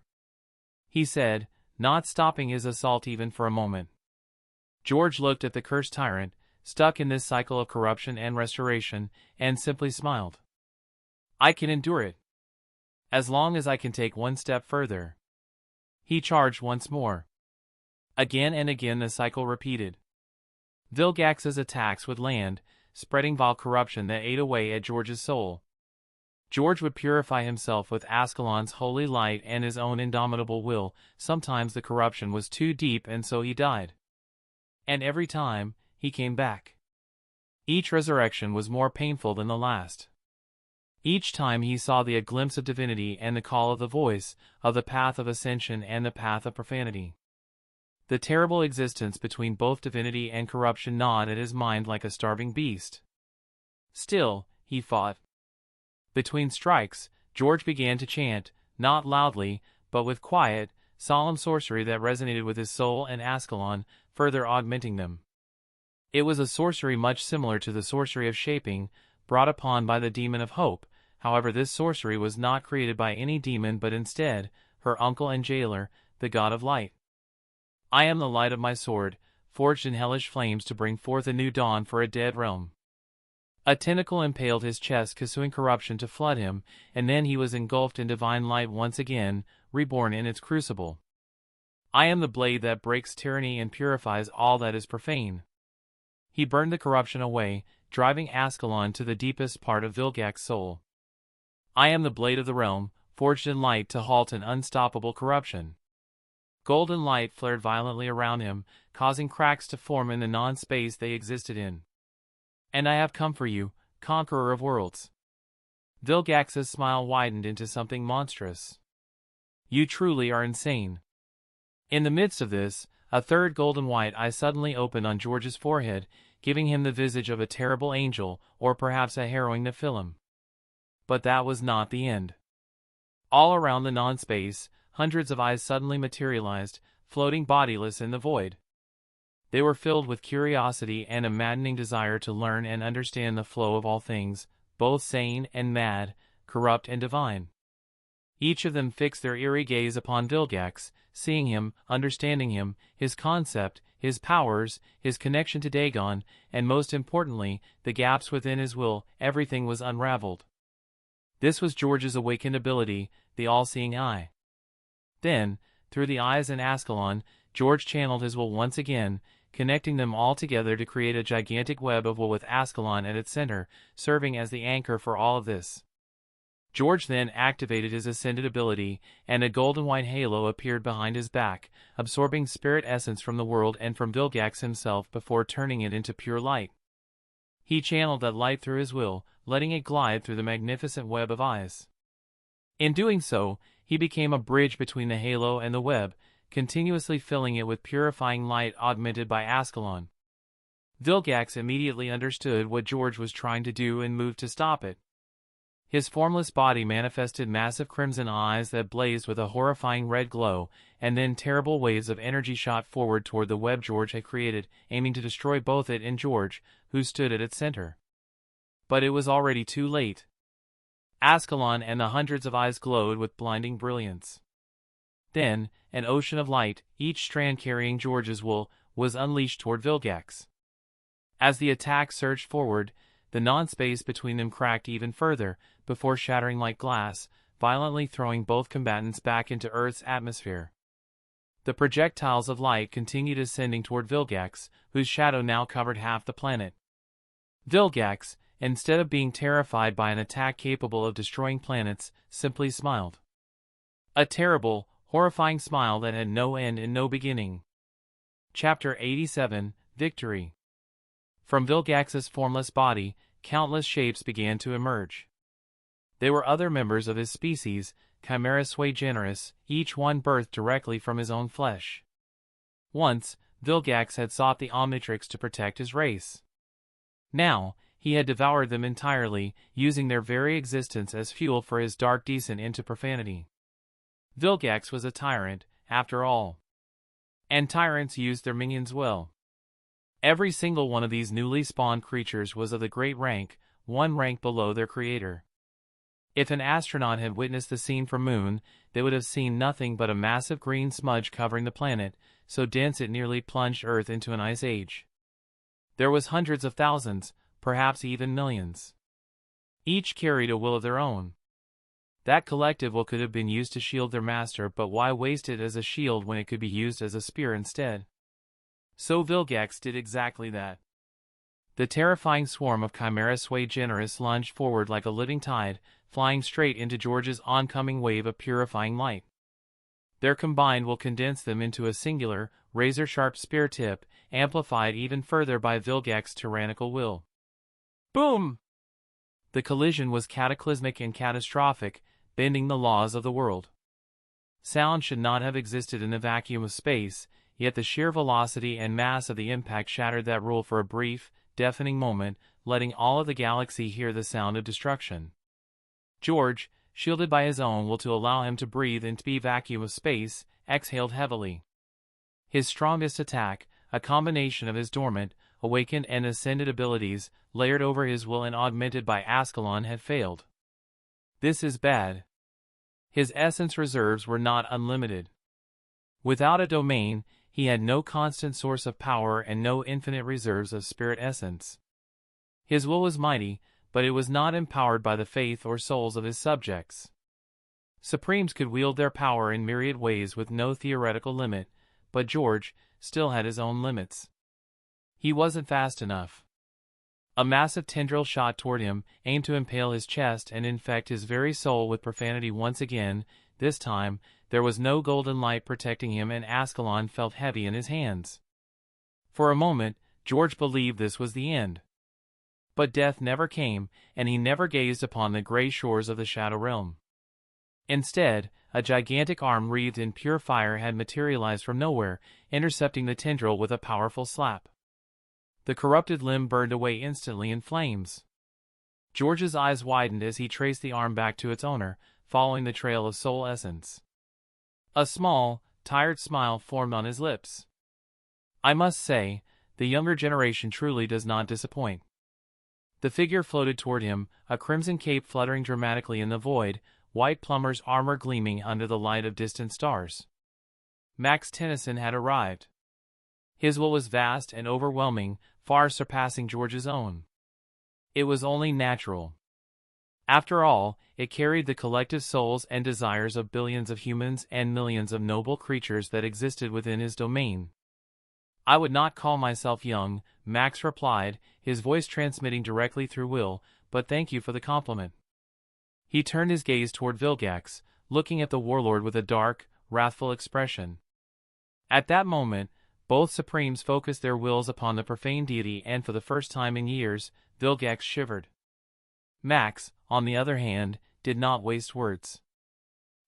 he said, not stopping his assault even for a moment. George looked at the cursed tyrant, stuck in this cycle of corruption and restoration, and simply smiled. "I can endure it. As long as I can take one step further." He charged once more. Again and again the cycle repeated. Vilgax's attacks would land, spreading vile corruption that ate away at George's soul. George would purify himself with Ascalon's holy light and his own indomitable will. Sometimes the corruption was too deep and so he died. And every time, he came back. Each resurrection was more painful than the last. Each time he saw a glimpse of divinity and the call of the voice, of the path of ascension and the path of profanity. The terrible existence between both divinity and corruption gnawed at his mind like a starving beast. Still, he fought. Between strikes, George began to chant, not loudly, but with quiet, solemn sorcery that resonated with his soul and Ascalon, further augmenting them. It was a sorcery much similar to the sorcery of shaping, brought upon by the demon of hope. However, this sorcery was not created by any demon but instead, her uncle and jailer, the god of light. "I am the light of my sword, forged in hellish flames to bring forth a new dawn for a dead realm." A tentacle impaled his chest, causing corruption to flood him, and then he was engulfed in divine light once again, reborn in its crucible. "I am the blade that breaks tyranny and purifies all that is profane." He burned the corruption away, driving Ascalon to the deepest part of Vilgax's soul. "I am the blade of the realm, forged in light to halt an unstoppable corruption." Golden light flared violently around him, causing cracks to form in the non-space they existed in. "And I have come for you, conqueror of worlds." Vilgax's smile widened into something monstrous. "You truly are insane." In the midst of this, a third golden white eye suddenly opened on George's forehead, giving him the visage of a terrible angel, or perhaps a harrowing Nephilim. But that was not the end. All around the non-space, hundreds of eyes suddenly materialized, floating bodiless in the void. They were filled with curiosity and a maddening desire to learn and understand the flow of all things, both sane and mad, corrupt and divine. Each of them fixed their eerie gaze upon Vilgax, seeing him, understanding him, his concept, his powers, his connection to Dagon, and most importantly, the gaps within his will. Everything was unraveled. This was George's awakened ability, the all-seeing eye. Then, through the eyes in Ascalon, George channeled his will once again, connecting them all together to create a gigantic web of will with Ascalon at its center, serving as the anchor for all of this. George then activated his ascended ability, and a golden white halo appeared behind his back, absorbing spirit essence from the world and from Vilgax himself before turning it into pure light. He channeled that light through his will, letting it glide through the magnificent web of eyes. In doing so, he became a bridge between the halo and the web, continuously filling it with purifying light augmented by Ascalon. Vilgax immediately understood what George was trying to do and moved to stop it. His formless body manifested massive crimson eyes that blazed with a horrifying red glow, and then terrible waves of energy shot forward toward the web George had created, aiming to destroy both it and George, who stood at its center. But it was already too late. Ascalon and the hundreds of eyes glowed with blinding brilliance. Then, an ocean of light, each strand carrying George's will, was unleashed toward Vilgax. As the attack surged forward, the non-space between them cracked even further, before shattering like glass, violently throwing both combatants back into Earth's atmosphere. The projectiles of light continued ascending toward Vilgax, whose shadow now covered half the planet. Vilgax, instead of being terrified by an attack capable of destroying planets, simply smiled. A terrible, horrifying smile that had no end and no beginning. Chapter 87, Victory. From Vilgax's formless body, countless shapes began to emerge. They were other members of his species, Chimera sui generis, each one birthed directly from his own flesh. Once, Vilgax had sought the Omnitrix to protect his race. Now, he had devoured them entirely, using their very existence as fuel for his dark descent into profanity. Vilgax was a tyrant, after all. And tyrants used their minions well. Every single one of these newly spawned creatures was of the great rank, one rank below their creator. If an astronaut had witnessed the scene from Moon, they would have seen nothing but a massive green smudge covering the planet, so dense it nearly plunged Earth into an ice age. There was hundreds of thousands, perhaps even millions. Each carried a will of their own. That collective will could have been used to shield their master, but why waste it as a shield when it could be used as a spear instead? So Vilgax did exactly that. The terrifying swarm of Chimera sui generis lunged forward like a living tide, flying straight into George's oncoming wave of purifying light. Their combined will condensed them into a singular, razor-sharp spear tip, amplified even further by Vilgax's tyrannical will. Boom! The collision was cataclysmic and catastrophic, bending the laws of the world. Sound should not have existed in the vacuum of space, yet the sheer velocity and mass of the impact shattered that rule for a brief, deafening moment, letting all of the galaxy hear the sound of destruction. George, shielded by his own will to allow him to breathe into the vacuum of space, exhaled heavily. His strongest attack, a combination of his dormant, awakened and ascended abilities, layered over his will and augmented by Ascalon, had failed. This is bad. His essence reserves were not unlimited. Without a domain, he had no constant source of power and no infinite reserves of spirit essence. His will was mighty, but it was not empowered by the faith or souls of his subjects. Supremes could wield their power in myriad ways with no theoretical limit, but George still had his own limits. He wasn't fast enough. A massive tendril shot toward him, aimed to impale his chest and infect his very soul with profanity once again. This time, there was no golden light protecting him, and Ascalon felt heavy in his hands. For a moment, George believed this was the end. But death never came, and he never gazed upon the gray shores of the Shadow Realm. Instead, a gigantic arm wreathed in pure fire had materialized from nowhere, intercepting the tendril with a powerful slap. The corrupted limb burned away instantly in flames. George's eyes widened as he traced the arm back to its owner, following the trail of soul essence. A small, tired smile formed on his lips. I must say, the younger generation truly does not disappoint. The figure floated toward him, a crimson cape fluttering dramatically in the void, white plumber's armor gleaming under the light of distant stars. Max Tennyson had arrived. His will was vast and overwhelming, far surpassing George's own. It was only natural. After all, it carried the collective souls and desires of billions of humans and millions of noble creatures that existed within his domain. "I would not call myself young," Max replied, his voice transmitting directly through will, "but thank you for the compliment." He turned his gaze toward Vilgax, looking at the warlord with a dark, wrathful expression. At that moment, both Supremes focused their wills upon the profane deity, and for the first time in years, Vilgax shivered. Max, on the other hand, did not waste words.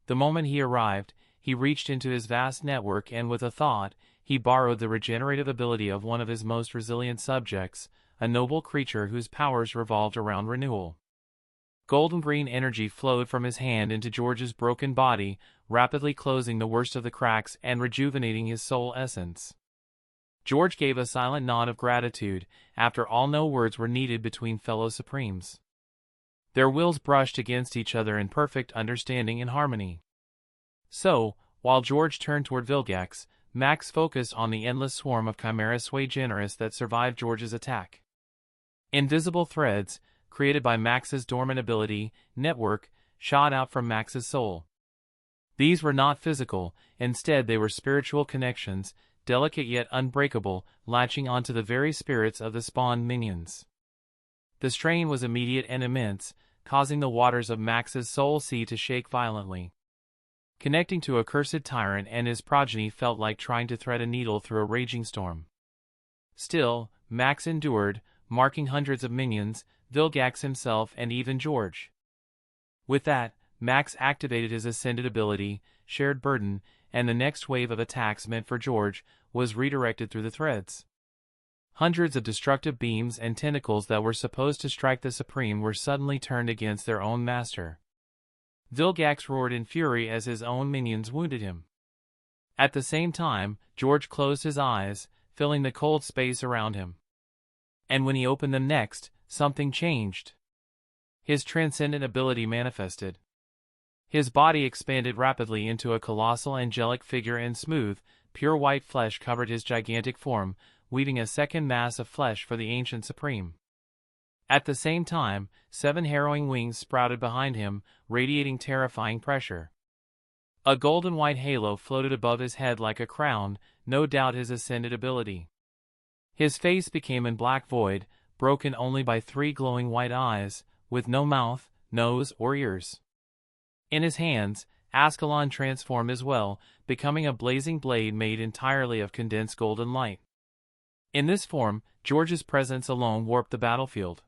The moment he arrived, he reached into his vast network and with a thought, he borrowed the regenerative ability of one of his most resilient subjects, a noble creature whose powers revolved around renewal. Golden-green energy flowed from his hand into George's broken body, rapidly closing the worst of the cracks and rejuvenating his soul essence. George gave a silent nod of gratitude. After all, no words were needed between fellow Supremes. Their wills brushed against each other in perfect understanding and harmony. So, while George turned toward Vilgax, Max focused on the endless swarm of chimera sui generis that survived George's attack. Invisible threads, created by Max's dormant ability, network, shot out from Max's soul. These were not physical, instead they were spiritual connections, delicate yet unbreakable, latching onto the very spirits of the spawned minions. The strain was immediate and immense, causing the waters of Max's soul sea to shake violently. Connecting to a cursed tyrant and his progeny felt like trying to thread a needle through a raging storm. Still, Max endured, marking hundreds of minions, Vilgax himself and even George. With that, Max activated his ascended ability, Shared Burden, and the next wave of attacks meant for George was redirected through the threads. Hundreds of destructive beams and tentacles that were supposed to strike the Supreme were suddenly turned against their own master. Vilgax roared in fury as his own minions wounded him. At the same time, George closed his eyes, filling the cold space around him. And when he opened them next, something changed. His transcendent ability manifested. His body expanded rapidly into a colossal angelic figure, and smooth, pure white flesh covered his gigantic form, weaving a second mass of flesh for the ancient Supreme. At the same time, 7 harrowing wings sprouted behind him, radiating terrifying pressure. A golden white halo floated above his head like a crown, no doubt his ascended ability. His face became in black void, broken only by 3 glowing white eyes, with no mouth, nose, or ears. In his hands, Ascalon transformed as well, becoming a blazing blade made entirely of condensed golden light. In this form, George's presence alone warped the battlefield.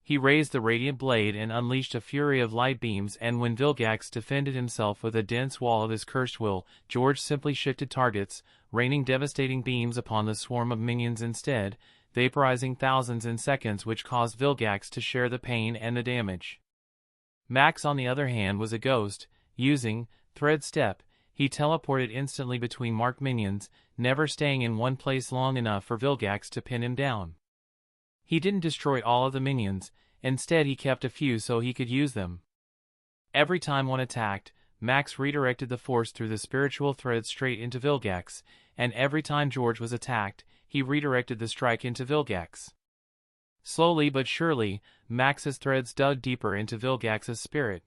He raised the radiant blade and unleashed a fury of light beams, and when Vilgax defended himself with a dense wall of his cursed will, George simply shifted targets, raining devastating beams upon the swarm of minions instead, vaporizing thousands in seconds, which caused Vilgax to share the pain and the damage. Max, on the other hand, was a ghost. Using Thread Step, he teleported instantly between marked minions, never staying in one place long enough for Vilgax to pin him down. He didn't destroy all of the minions, instead he kept a few so he could use them. Every time one attacked, Max redirected the force through the spiritual thread straight into Vilgax, and every time George was attacked, he redirected the strike into Vilgax. Slowly but surely, Max's threads dug deeper into Vilgax's spirit.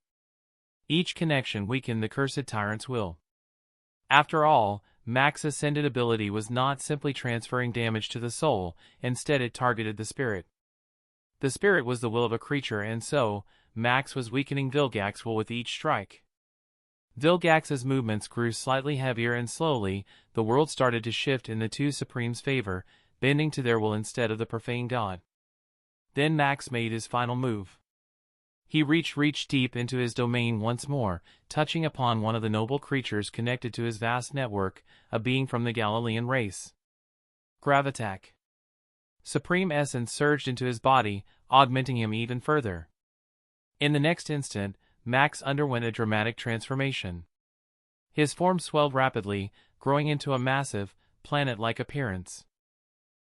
Each connection weakened the cursed tyrant's will. After all, Max's ascended ability was not simply transferring damage to the soul, instead it targeted the spirit. The spirit was the will of a creature, and so, Max was weakening Vilgax's will with each strike. Vilgax's movements grew slightly heavier, and slowly, the world started to shift in the two Supremes' favor, bending to their will instead of the profane god. Then Max made his final move. He reached deep into his domain once more, touching upon one of the noble creatures connected to his vast network, a being from the Galilean race. Gravitac. Supreme essence surged into his body, augmenting him even further. In the next instant, Max underwent a dramatic transformation. His form swelled rapidly, growing into a massive, planet-like appearance.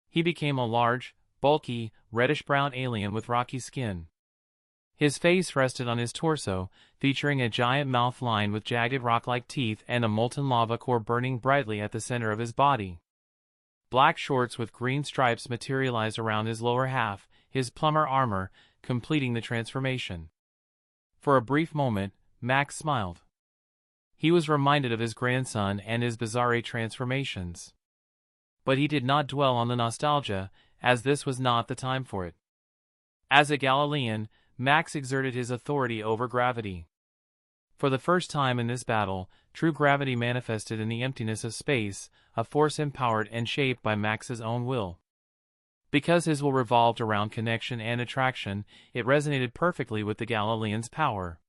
He became a large, bulky, reddish-brown alien with rocky skin. His face rested on his torso, featuring a giant mouth lined with jagged rock-like teeth and a molten lava core burning brightly at the center of his body. Black shorts with green stripes materialized around his lower half, his plumber armor, completing the transformation. For a brief moment, Max smiled. He was reminded of his grandson and his bizarre transformations. But he did not dwell on the nostalgia, as this was not the time for it. As a Galilean, Max exerted his authority over gravity. For the first time in this battle, true gravity manifested in the emptiness of space, a force empowered and shaped by Max's own will. Because his will revolved around connection and attraction, it resonated perfectly with the Galilean's power.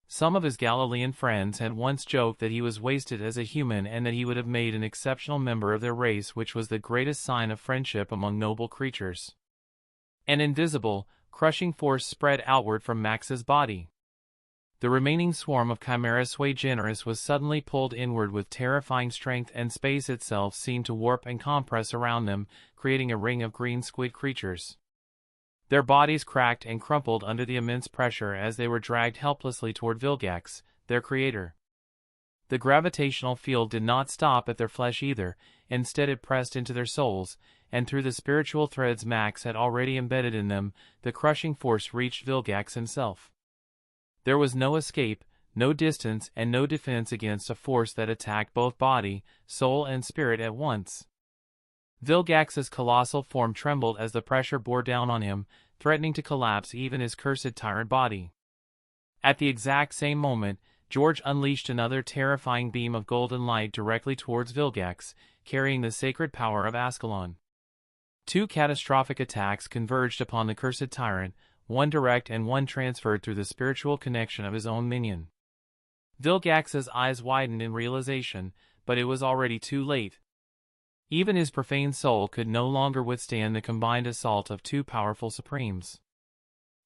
Some of his Galilean friends had once joked that he was wasted as a human and that he would have made an exceptional member of their race, which was the greatest sign of friendship among noble creatures. An invisible, crushing force spread outward from Max's body. The remaining swarm of Chimera Sui Generis was suddenly pulled inward with terrifying strength, and space itself seemed to warp and compress around them, creating a ring of green squid creatures. Their bodies cracked and crumpled under the immense pressure as they were dragged helplessly toward Vilgax, their creator. The gravitational field did not stop at their flesh either, instead it pressed into their souls, and through the spiritual threads Max had already embedded in them, the crushing force reached Vilgax himself. There was no escape, no distance, and no defense against a force that attacked both body, soul, and spirit at once. Vilgax's colossal form trembled as the pressure bore down on him, threatening to collapse even his cursed tyrant body. At the exact same moment, George unleashed another terrifying beam of golden light directly towards Vilgax, carrying the sacred power of Ascalon. Two catastrophic attacks converged upon the cursed tyrant, one direct and one transferred through the spiritual connection of his own minion. Vilgax's eyes widened in realization, but it was already too late. Even his profane soul could no longer withstand the combined assault of two powerful supremes.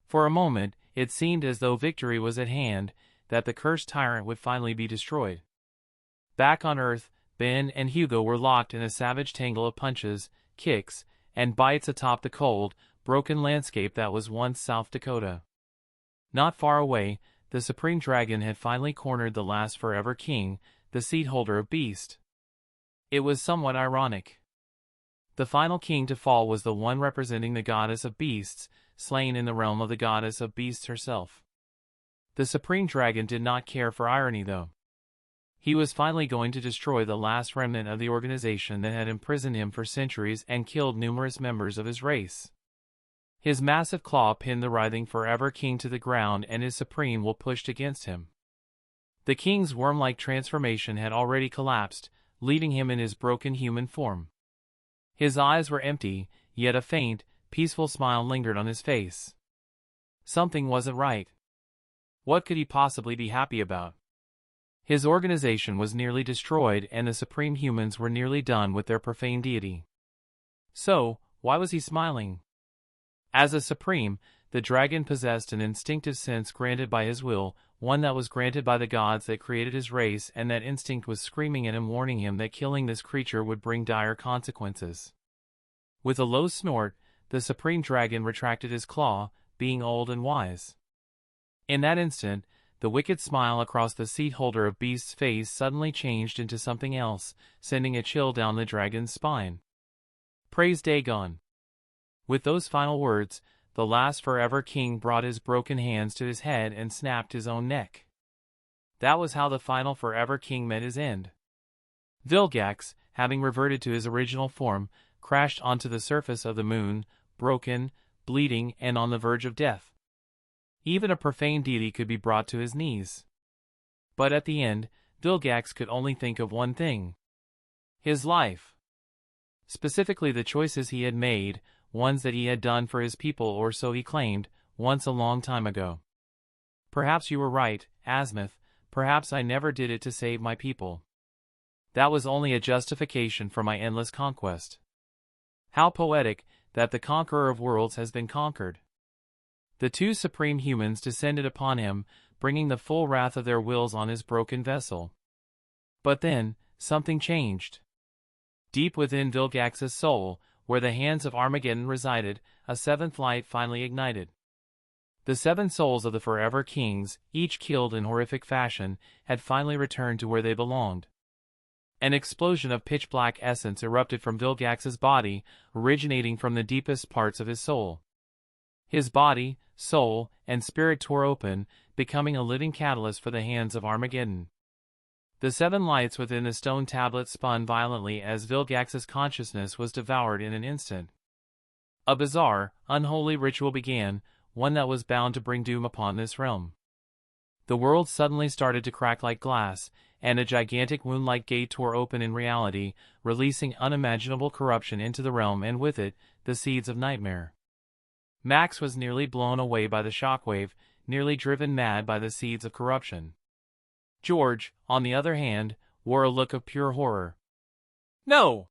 For a moment, it seemed as though victory was at hand, that the cursed tyrant would finally be destroyed. Back on Earth, Ben and Hugo were locked in a savage tangle of punches, kicks, and bites atop the cold, broken landscape that was once South Dakota. Not far away, the Supreme Dragon had finally cornered the last forever king, the seat holder of Beast. It was somewhat ironic. The final king to fall was the one representing the goddess of beasts, slain in the realm of the goddess of beasts herself. The Supreme Dragon did not care for irony, though. He was finally going to destroy the last remnant of the organization that had imprisoned him for centuries and killed numerous members of his race. His massive claw pinned the writhing forever king to the ground, and his supreme will pushed against him. The king's worm-like transformation had already collapsed, leaving him in his broken human form. His eyes were empty, yet a faint, peaceful smile lingered on his face. Something wasn't right. What could he possibly be happy about? His organization was nearly destroyed, and the supreme humans were nearly done with their profane deity. So, why was he smiling? As a supreme, the dragon possessed an instinctive sense granted by his will, one that was granted by the gods that created his race, and that instinct was screaming at him, warning him that killing this creature would bring dire consequences. With a low snort, the supreme dragon retracted his claw, being old and wise. In that instant, the wicked smile across the seat holder of Beast's face suddenly changed into something else, sending a chill down the dragon's spine. Praise Dagon. With those final words, the last forever king brought his broken hands to his head and snapped his own neck. That was how the final forever king met his end. Vilgax, having reverted to his original form, crashed onto the surface of the moon, broken, bleeding, and on the verge of death. Even a profane deity could be brought to his knees. But at the end, Vilgax could only think of one thing: his life. Specifically the choices he had made, ones that he had done for his people, or so he claimed, once a long time ago. Perhaps you were right, Azimuth, perhaps I never did it to save my people. That was only a justification for my endless conquest. How poetic, that the conqueror of worlds has been conquered. The two supreme humans descended upon him, bringing the full wrath of their wills on his broken vessel. But then, something changed. Deep within Vilgax's soul, where the hands of Armageddon resided, a seventh light finally ignited. The 7 souls of the Forever Kings, each killed in horrific fashion, had finally returned to where they belonged. An explosion of pitch-black essence erupted from Vilgax's body, originating from the deepest parts of his soul. His body, soul, and spirit tore open, becoming a living catalyst for the hands of Armageddon. The 7 lights within the stone tablet spun violently as Vilgax's consciousness was devoured in an instant. A bizarre, unholy ritual began, one that was bound to bring doom upon this realm. The world suddenly started to crack like glass, and a gigantic wound-like gate tore open in reality, releasing unimaginable corruption into the realm and with it, the seeds of nightmare. Max was nearly blown away by the shockwave, nearly driven mad by the seeds of corruption. George, on the other hand, wore a look of pure horror. No!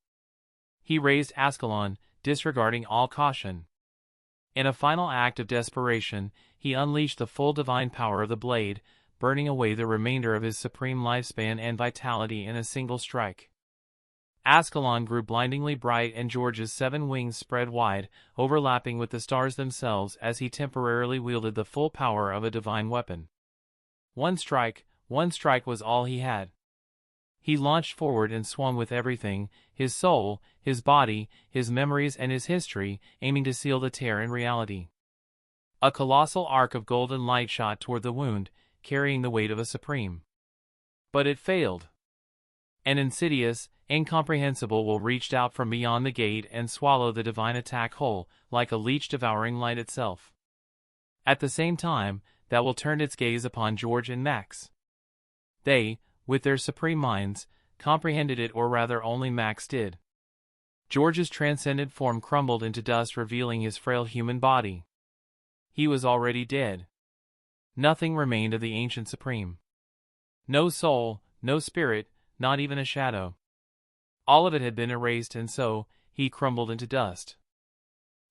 He raised Ascalon, disregarding all caution. In a final act of desperation, he unleashed the full divine power of the blade, burning away the remainder of his supreme lifespan and vitality in a single strike. Ascalon grew blindingly bright and George's 7 wings spread wide, overlapping with the stars themselves as he temporarily wielded the full power of a divine weapon. One strike was all he had. He launched forward and swung with everything, his soul, his body, his memories and his history, aiming to seal the tear in reality. A colossal arc of golden light shot toward the wound, carrying the weight of a supreme. But it failed. An insidious, incomprehensible will reached out from beyond the gate and swallowed the divine attack whole, like a leech devouring light itself. At the same time, that will turned its gaze upon George and Max. They, with their supreme minds, comprehended it, or rather only Max did. George's transcendent form crumbled into dust, revealing his frail human body. He was already dead. Nothing remained of the ancient supreme. No soul, no spirit, not even a shadow. All of it had been erased, and so, he crumbled into dust.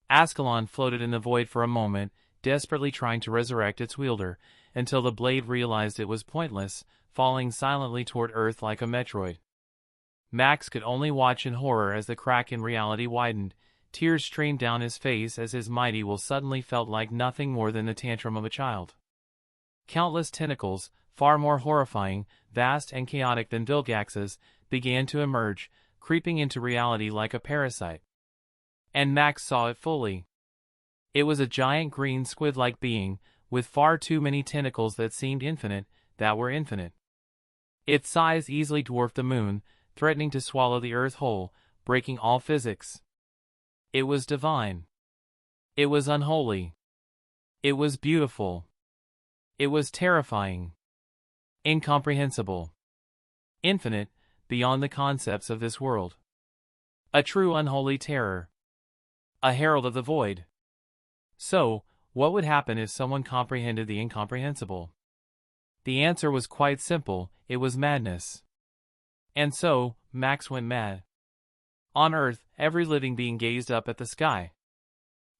Ascalon floated in the void for a moment, desperately trying to resurrect its wielder, until the blade realized it was pointless, falling silently toward Earth like a Metroid. Max could only watch in horror as the crack in reality widened. Tears streamed down his face as his mighty will suddenly felt like nothing more than the tantrum of a child. Countless tentacles, far more horrifying, vast and chaotic than Vilgax's, began to emerge, creeping into reality like a parasite. And Max saw it fully. It was a giant green squid-like being, with far too many tentacles that seemed infinite, that were infinite. Its size easily dwarfed the moon, threatening to swallow the earth whole, breaking all physics. It was divine. It was unholy. It was beautiful. It was terrifying. Incomprehensible. Infinite, beyond the concepts of this world. A true unholy terror. A herald of the void. So, what would happen if someone comprehended the incomprehensible? The answer was quite simple, it was madness. And so, Max went mad. On Earth, every living being gazed up at the sky.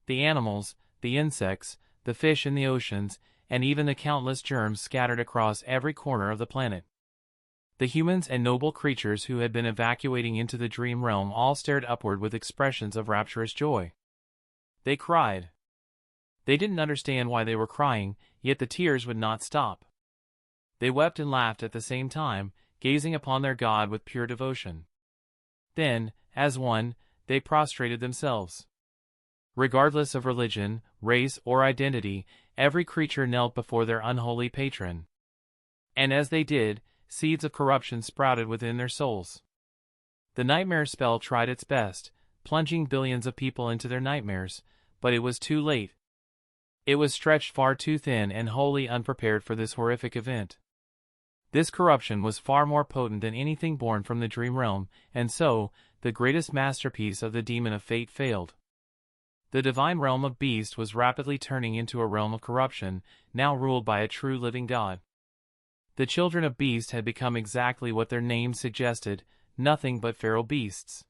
The animals, the insects, the fish in the oceans, and even the countless germs scattered across every corner of the planet. The humans and noble creatures who had been evacuating into the dream realm all stared upward with expressions of rapturous joy. They cried. They didn't understand why they were crying, yet the tears would not stop. They wept and laughed at the same time, gazing upon their God with pure devotion. Then, as one, they prostrated themselves. Regardless of religion, race, or identity, every creature knelt before their unholy patron. And as they did, seeds of corruption sprouted within their souls. The nightmare spell tried its best, plunging billions of people into their nightmares, but it was too late. It was stretched far too thin and wholly unprepared for this horrific event. This corruption was far more potent than anything born from the dream realm, and so, the greatest masterpiece of the demon of fate failed. The divine realm of beast was rapidly turning into a realm of corruption, now ruled by a true living god. The children of beast had become exactly what their name suggested, nothing but feral beasts.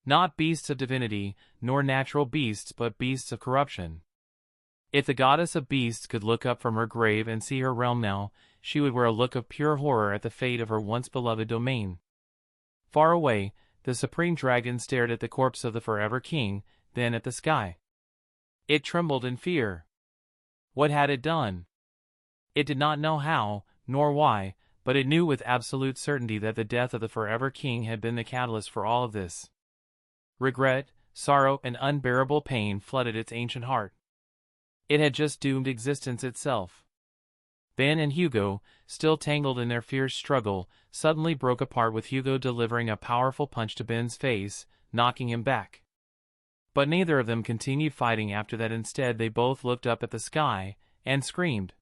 Not beasts of divinity, nor natural beasts, but beasts of corruption. If the goddess of beasts could look up from her grave and see her realm now, she would wear a look of pure horror at the fate of her once beloved domain. Far away, the supreme dragon stared at the corpse of the forever king, then at the sky. It trembled in fear. What had it done? It did not know how, nor why, but it knew with absolute certainty that the death of the Forever King had been the catalyst for all of this. Regret, sorrow, and unbearable pain flooded its ancient heart. It had just doomed existence itself. Ben and Hugo, still tangled in their fierce struggle, suddenly broke apart with Hugo delivering a powerful punch to Ben's face, knocking him back. But neither of them continued fighting after that. Instead, they both looked up at the sky and screamed.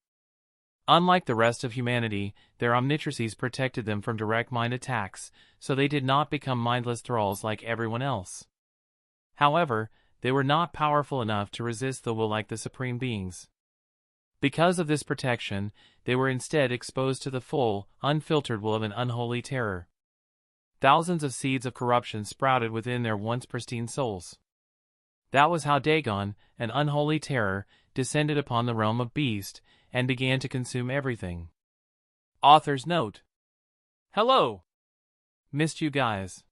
Unlike the rest of humanity, their Omnitrices protected them from direct mind attacks, so they did not become mindless thralls like everyone else. However, they were not powerful enough to resist the will like the supreme beings. Because of this protection, they were instead exposed to the full, unfiltered will of an unholy terror. Thousands of seeds of corruption sprouted within their once pristine souls. That was how Dagon, an unholy terror, descended upon the realm of beast, and began to consume everything. Author's note. Hello! Missed you guys.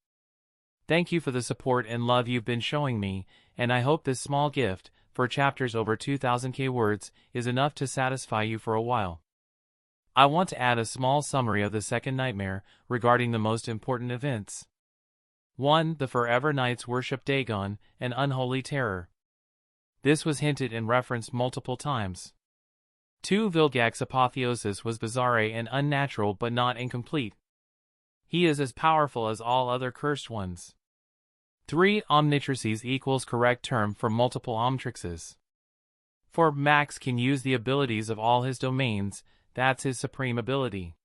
Thank you for the support and love you've been showing me, and I hope this small gift, for chapters over 2,000 words, is enough to satisfy you for a while. I want to add a small summary of the second nightmare regarding the most important events. 1. The Forever Knights worship Dagon, an unholy terror. This was hinted and referenced multiple times. 2. Vilgax's apotheosis was bizarre and unnatural but not incomplete. He is as powerful as all other cursed ones. 3. Omnitrices equals correct term for multiple Omnitrixes. 4. Max can use the abilities of all his domains, that's his supreme ability.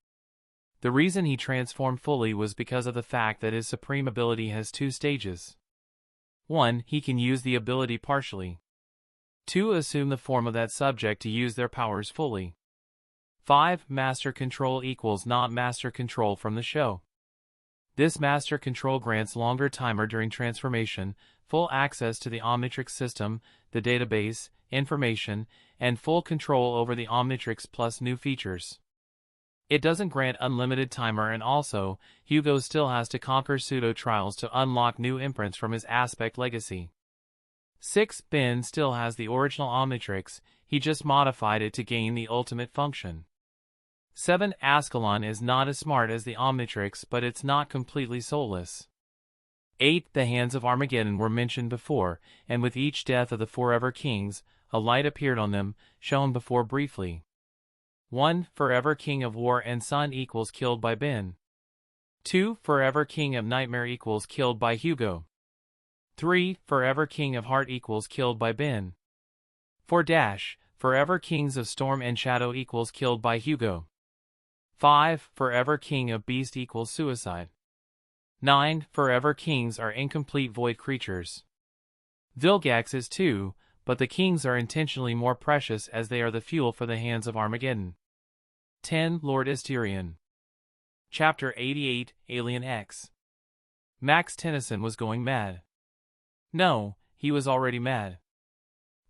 The reason he transformed fully was because of the fact that his supreme ability has 2 stages. 1. He can use the ability partially. 2. Assume the form of that subject to use their powers fully. 5. Master control equals not master control from the show. This master control grants longer timer during transformation, full access to the Omnitrix system, the database, information, and full control over the Omnitrix plus new features. It doesn't grant unlimited timer, and also, Hugo still has to conquer pseudo-trials to unlock new imprints from his aspect legacy. 6. Ben still has the original Omnitrix, he just modified it to gain the ultimate function. 7. Ascalon is not as smart as the Omnitrix, but it's not completely soulless. 8. The Hands of Armageddon were mentioned before, and with each death of the Forever Kings, a light appeared on them, shown before briefly. 1. Forever King of War and Sun equals killed by Ben. 2. Forever King of Nightmare equals killed by Hugo. 3. Forever King of Heart equals killed by Ben. 4. Forever Kings of Storm and Shadow equals killed by Hugo. 5. Forever King of Beast equals suicide. 9. Forever Kings are incomplete void creatures. Vilgax is 2, but the kings are intentionally more precious as they are the fuel for the Hands of Armageddon. 10. Lord Asterion. Chapter 88, Alien X. Max Tennyson was going mad. No, he was already mad.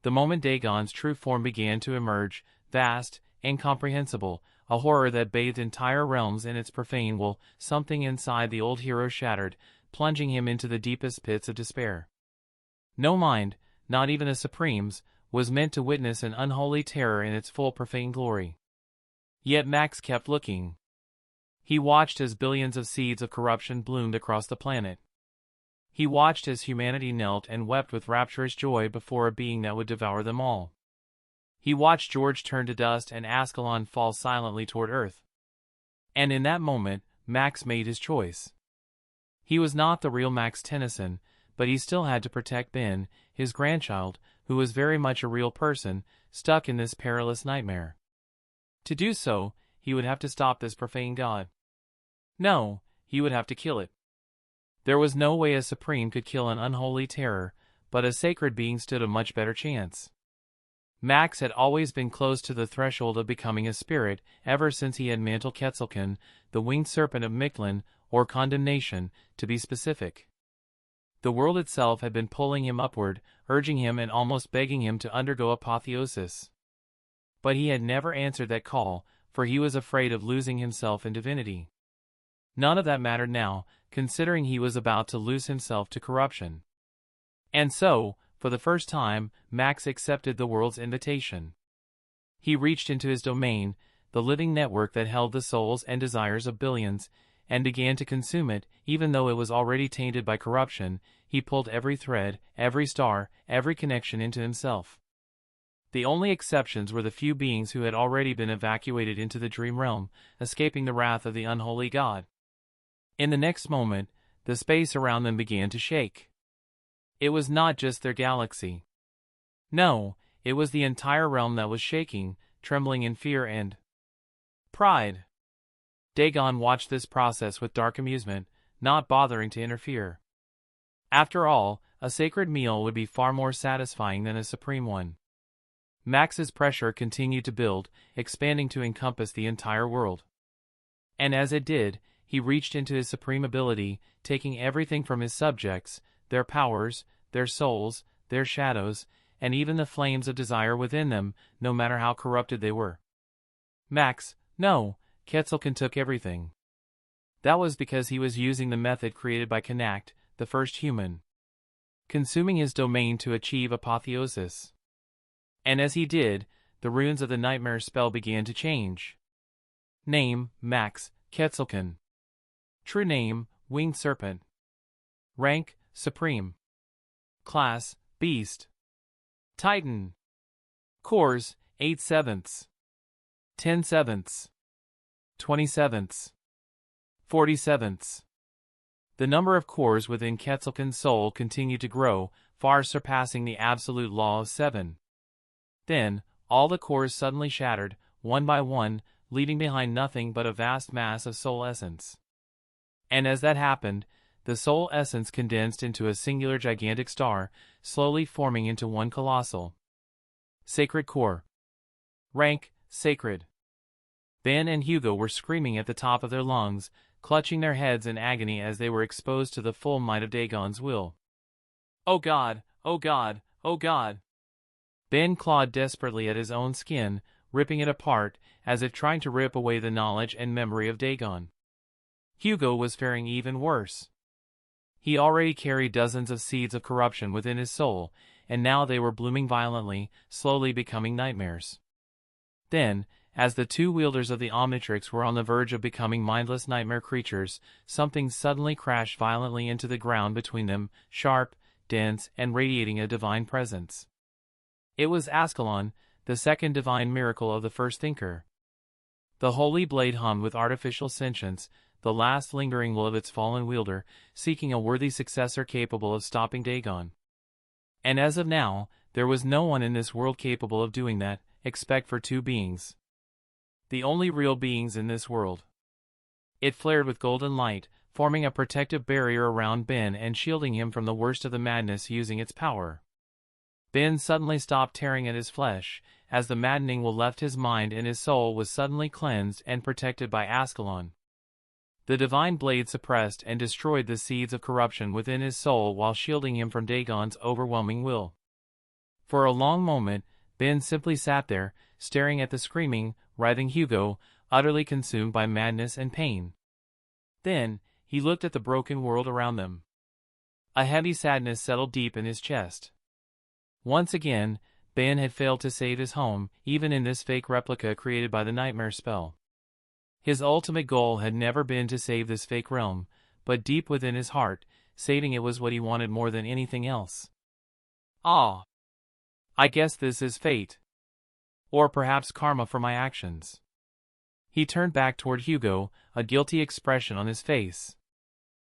The moment Dagon's true form began to emerge, vast, incomprehensible, a horror that bathed entire realms in its profane will, something inside the old hero shattered, plunging him into the deepest pits of despair. No mind, not even a Supreme's, was meant to witness an unholy terror in its full profane glory. Yet Max kept looking. He watched as billions of seeds of corruption bloomed across the planet. He watched as humanity knelt and wept with rapturous joy before a being that would devour them all. He watched George turn to dust and Ascalon fall silently toward Earth. And in that moment, Max made his choice. He was not the real Max Tennyson, but he still had to protect Ben, his grandchild, who was very much a real person, stuck in this perilous nightmare. To do so, he would have to stop this profane god. No, he would have to kill it. There was no way a Supreme could kill an unholy terror, but a sacred being stood a much better chance. Max had always been close to the threshold of becoming a spirit, ever since he had mantled Quetzalcoatl, the winged serpent of Mictlan, or condemnation, to be specific. The world itself had been pulling him upward, urging him and almost begging him to undergo apotheosis. But he had never answered that call, for he was afraid of losing himself in divinity. None of that mattered now, considering he was about to lose himself to corruption. And so, for the first time, Max accepted the world's invitation. He reached into his domain, the living network that held the souls and desires of billions, and began to consume it. Even though it was already tainted by corruption, he pulled every thread, every star, every connection into himself. The only exceptions were the few beings who had already been evacuated into the dream realm, escaping the wrath of the unholy god. In the next moment, the space around them began to shake. It was not just their galaxy. No, it was the entire realm that was shaking, trembling in fear and pride. Dagon watched this process with dark amusement, not bothering to interfere. After all, a sacred meal would be far more satisfying than a supreme one. Max's pressure continued to build, expanding to encompass the entire world. And as it did, he reached into his supreme ability, taking everything from his subjects, their powers, their souls, their shadows, and even the flames of desire within them, no matter how corrupted they were. Max, no, Quetzalcoatl took everything. That was because he was using the method created by Canact, the first human, consuming his domain to achieve apotheosis. And as he did, the runes of the nightmare spell began to change. Name, Max, Quetzalcoatl. True name, Winged Serpent. Rank, Supreme. Class, Beast. Titan. Cores, 8/7, 10/7, 20/7, 40/7. The number of cores within Quetzalcoatl's soul continued to grow, far surpassing the absolute law of 7. Then, all the cores suddenly shattered, one by one, leaving behind nothing but a vast mass of soul essence. And as that happened, the soul essence condensed into a singular gigantic star, slowly forming into one colossal sacred core. Rank, Sacred. Ben and Hugo were screaming at the top of their lungs, clutching their heads in agony as they were exposed to the full might of Dagon's will. Oh God, oh God, oh God! Ben clawed desperately at his own skin, ripping it apart, as if trying to rip away the knowledge and memory of Dagon. Hugo was faring even worse. He already carried dozens of seeds of corruption within his soul, and now they were blooming violently, slowly becoming nightmares. Then, as the two wielders of the Omnitrix were on the verge of becoming mindless nightmare creatures, something suddenly crashed violently into the ground between them, sharp, dense, and radiating a divine presence. It was Ascalon, the second divine miracle of the first thinker. The holy blade hummed with artificial sentience, the last lingering will of its fallen wielder, seeking a worthy successor capable of stopping Dagon. And as of now, there was no one in this world capable of doing that, except for two beings. The only real beings in this world. It flared with golden light, forming a protective barrier around Ben and shielding him from the worst of the madness using its power. Ben suddenly stopped tearing at his flesh, as the maddening will left his mind and his soul was suddenly cleansed and protected by Ascalon. The divine blade suppressed and destroyed the seeds of corruption within his soul while shielding him from Dagon's overwhelming will. For a long moment, Ben simply sat there, staring at the screaming, writhing Hugo, utterly consumed by madness and pain. Then, he looked at the broken world around them. A heavy sadness settled deep in his chest. Once again, Ben had failed to save his home, even in this fake replica created by the nightmare spell. His ultimate goal had never been to save this fake realm, but deep within his heart, saving it was what he wanted more than anything else. Ah! I guess this is fate. Or perhaps karma for my actions. He turned back toward Hugo, a guilty expression on his face.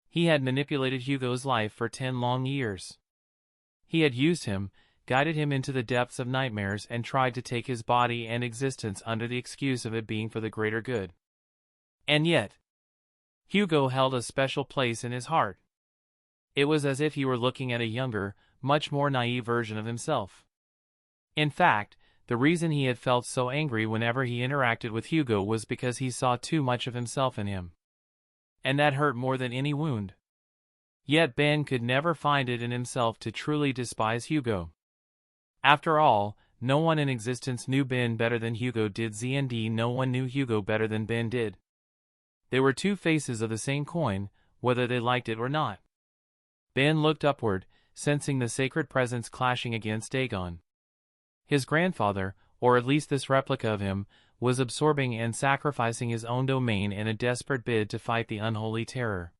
He had manipulated Hugo's life for 10 long years. He had used him, guided him into the depths of nightmares and tried to take his body and existence under the excuse of it being for the greater good. And yet, Hugo held a special place in his heart. It was as if he were looking at a younger, much more naive version of himself. In fact, the reason he had felt so angry whenever he interacted with Hugo was because he saw too much of himself in him. And that hurt more than any wound. Yet Ben could never find it in himself to truly despise Hugo. After all, no one in existence knew Ben better than Hugo did, and no one knew Hugo better than Ben did. They were two faces of the same coin, whether they liked it or not. Ben looked upward, sensing the sacred presence clashing against Dagon. His grandfather, or at least this replica of him, was absorbing and sacrificing his own domain in a desperate bid to fight the unholy terror.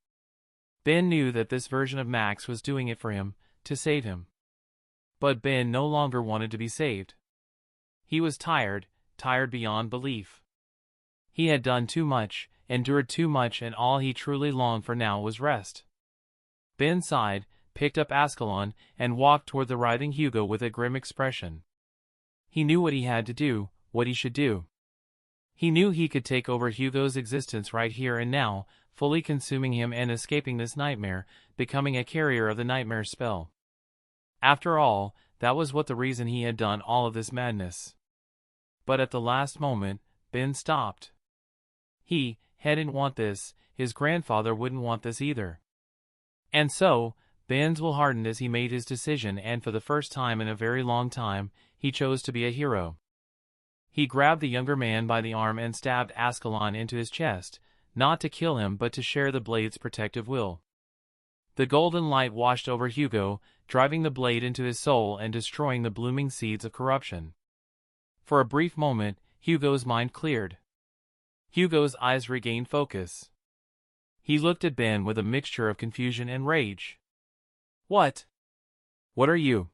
Ben knew that this version of Max was doing it for him, to save him. But Ben no longer wanted to be saved. He was tired beyond belief. He had done too much, endured too much, and all he truly longed for now was rest. Ben sighed, picked up Ascalon, and walked toward the writhing Hugo with a grim expression. He knew what he had to do, what he should do. He knew he could take over Hugo's existence right here and now, fully consuming him and escaping this nightmare, becoming a carrier of the nightmare spell. After all, that was what the reason he had done all of this madness. But at the last moment, Ben stopped. He didn't want this, his grandfather wouldn't want this either. And so, Ben's will hardened as he made his decision, and for the first time in a very long time, he chose to be a hero. He grabbed the younger man by the arm and stabbed Ascalon into his chest, not to kill him but to share the blade's protective will. The golden light washed over Hugo, driving the blade into his soul and destroying the blooming seeds of corruption. For a brief moment, Hugo's mind cleared. Hugo's eyes regained focus. He looked at Ben with a mixture of confusion and rage. What? What are you?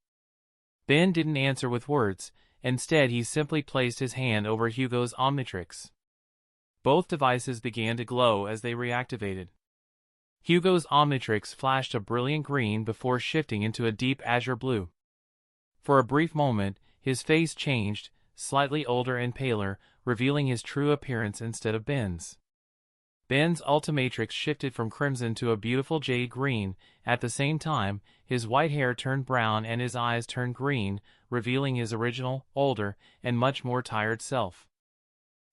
Ben didn't answer with words. Instead, he simply placed his hand over Hugo's Omnitrix. Both devices began to glow as they reactivated. Hugo's Omnitrix flashed a brilliant green before shifting into a deep azure blue. For a brief moment, his face changed, slightly older and paler, revealing his true appearance instead of Ben's. Ben's Ultimatrix shifted from crimson to a beautiful jade green. At the same time, his white hair turned brown and his eyes turned green, revealing his original, older, and much more tired self.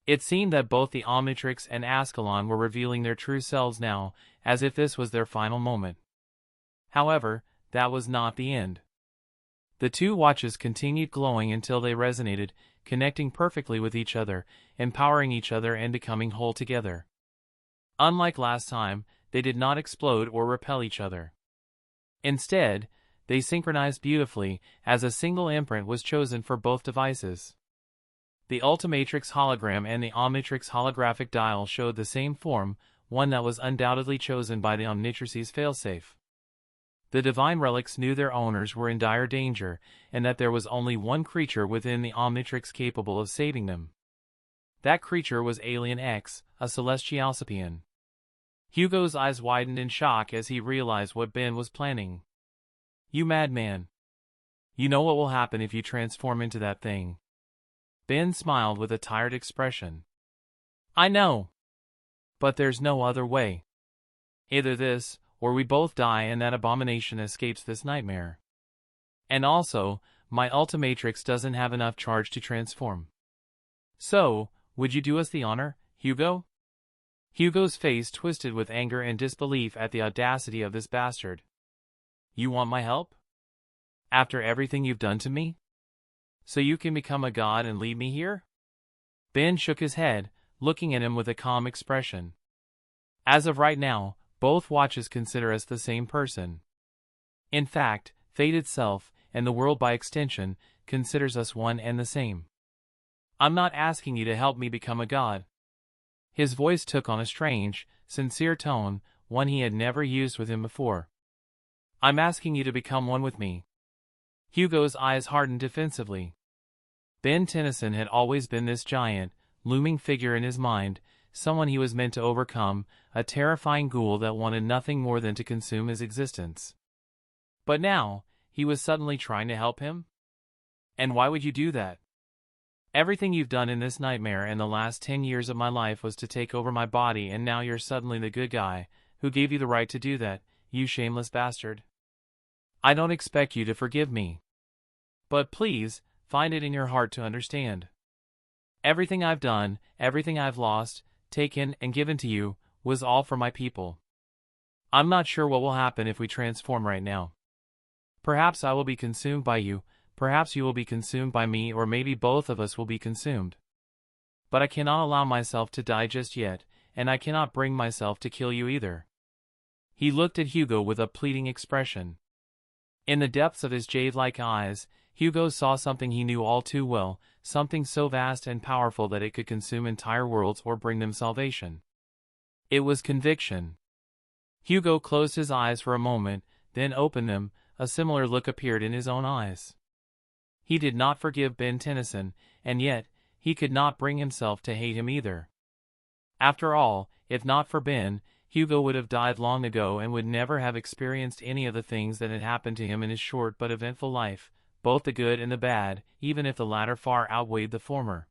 It seemed that both the Omnitrix and Ascalon were revealing their true selves now, as if this was their final moment. However, that was not the end. The two watches continued glowing until they resonated, connecting perfectly with each other, empowering each other and becoming whole together. Unlike last time, they did not explode or repel each other. Instead, they synchronized beautifully, as a single imprint was chosen for both devices. The Ultimatrix hologram and the Omnitrix holographic dial showed the same form, one that was undoubtedly chosen by the Omnitrix's failsafe. The divine relics knew their owners were in dire danger, and that there was only one creature within the Omnitrix capable of saving them. That creature was Alien X, a Celestialcipian. Hugo's eyes widened in shock as he realized what Ben was planning. You madman. You know what will happen if you transform into that thing. Ben smiled with a tired expression. I know. But there's no other way. Either this, or we both die and that abomination escapes this nightmare. And also, my Ultimatrix doesn't have enough charge to transform. So, would you do us the honor, Hugo? Hugo's face twisted with anger and disbelief at the audacity of this bastard. You want my help? After everything you've done to me? So you can become a god and leave me here? Ben shook his head, looking at him with a calm expression. As of right now, both watches consider us the same person. In fact, fate itself, and the world by extension, considers us one and the same. I'm not asking you to help me become a god. His voice took on a strange, sincere tone, one he had never used with him before. I'm asking you to become one with me. Hugo's eyes hardened defensively. Ben Tennyson had always been this giant, looming figure in his mind, someone he was meant to overcome, a terrifying ghoul that wanted nothing more than to consume his existence. But now, he was suddenly trying to help him? And why would you do that? Everything you've done in this nightmare and the last 10 years of my life was to take over my body, and now you're suddenly the good guy. Who gave you the right to do that, you shameless bastard? I don't expect you to forgive me. But please, find it in your heart to understand. Everything I've done, everything I've lost, taken and given to you, was all for my people. I'm not sure what will happen if we transform right now. Perhaps I will be consumed by you, perhaps you will be consumed by me, or maybe both of us will be consumed. But I cannot allow myself to die just yet, and I cannot bring myself to kill you either. He looked at Hugo with a pleading expression. In the depths of his jade-like eyes, Hugo saw something he knew all too well, something so vast and powerful that it could consume entire worlds or bring them salvation. It was conviction. Hugo closed his eyes for a moment, then opened them. A similar look appeared in his own eyes. He did not forgive Ben Tennyson, and yet, he could not bring himself to hate him either. After all, if not for Ben, Hugo would have died long ago and would never have experienced any of the things that had happened to him in his short but eventful life, both the good and the bad, even if the latter far outweighed the former.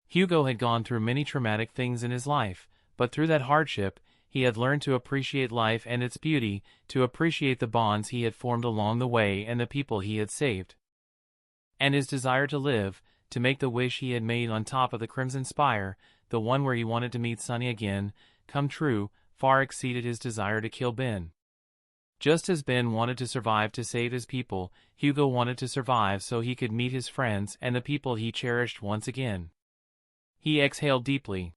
Hugo had gone through many traumatic things in his life, but through that hardship, he had learned to appreciate life and its beauty, to appreciate the bonds he had formed along the way and the people he had saved. And his desire to live, to make the wish he had made on top of the Crimson Spire, the one where he wanted to meet Sunny again, come true, far exceeded his desire to kill Ben. Just as Ben wanted to survive to save his people, Hugo wanted to survive so he could meet his friends and the people he cherished once again. He exhaled deeply.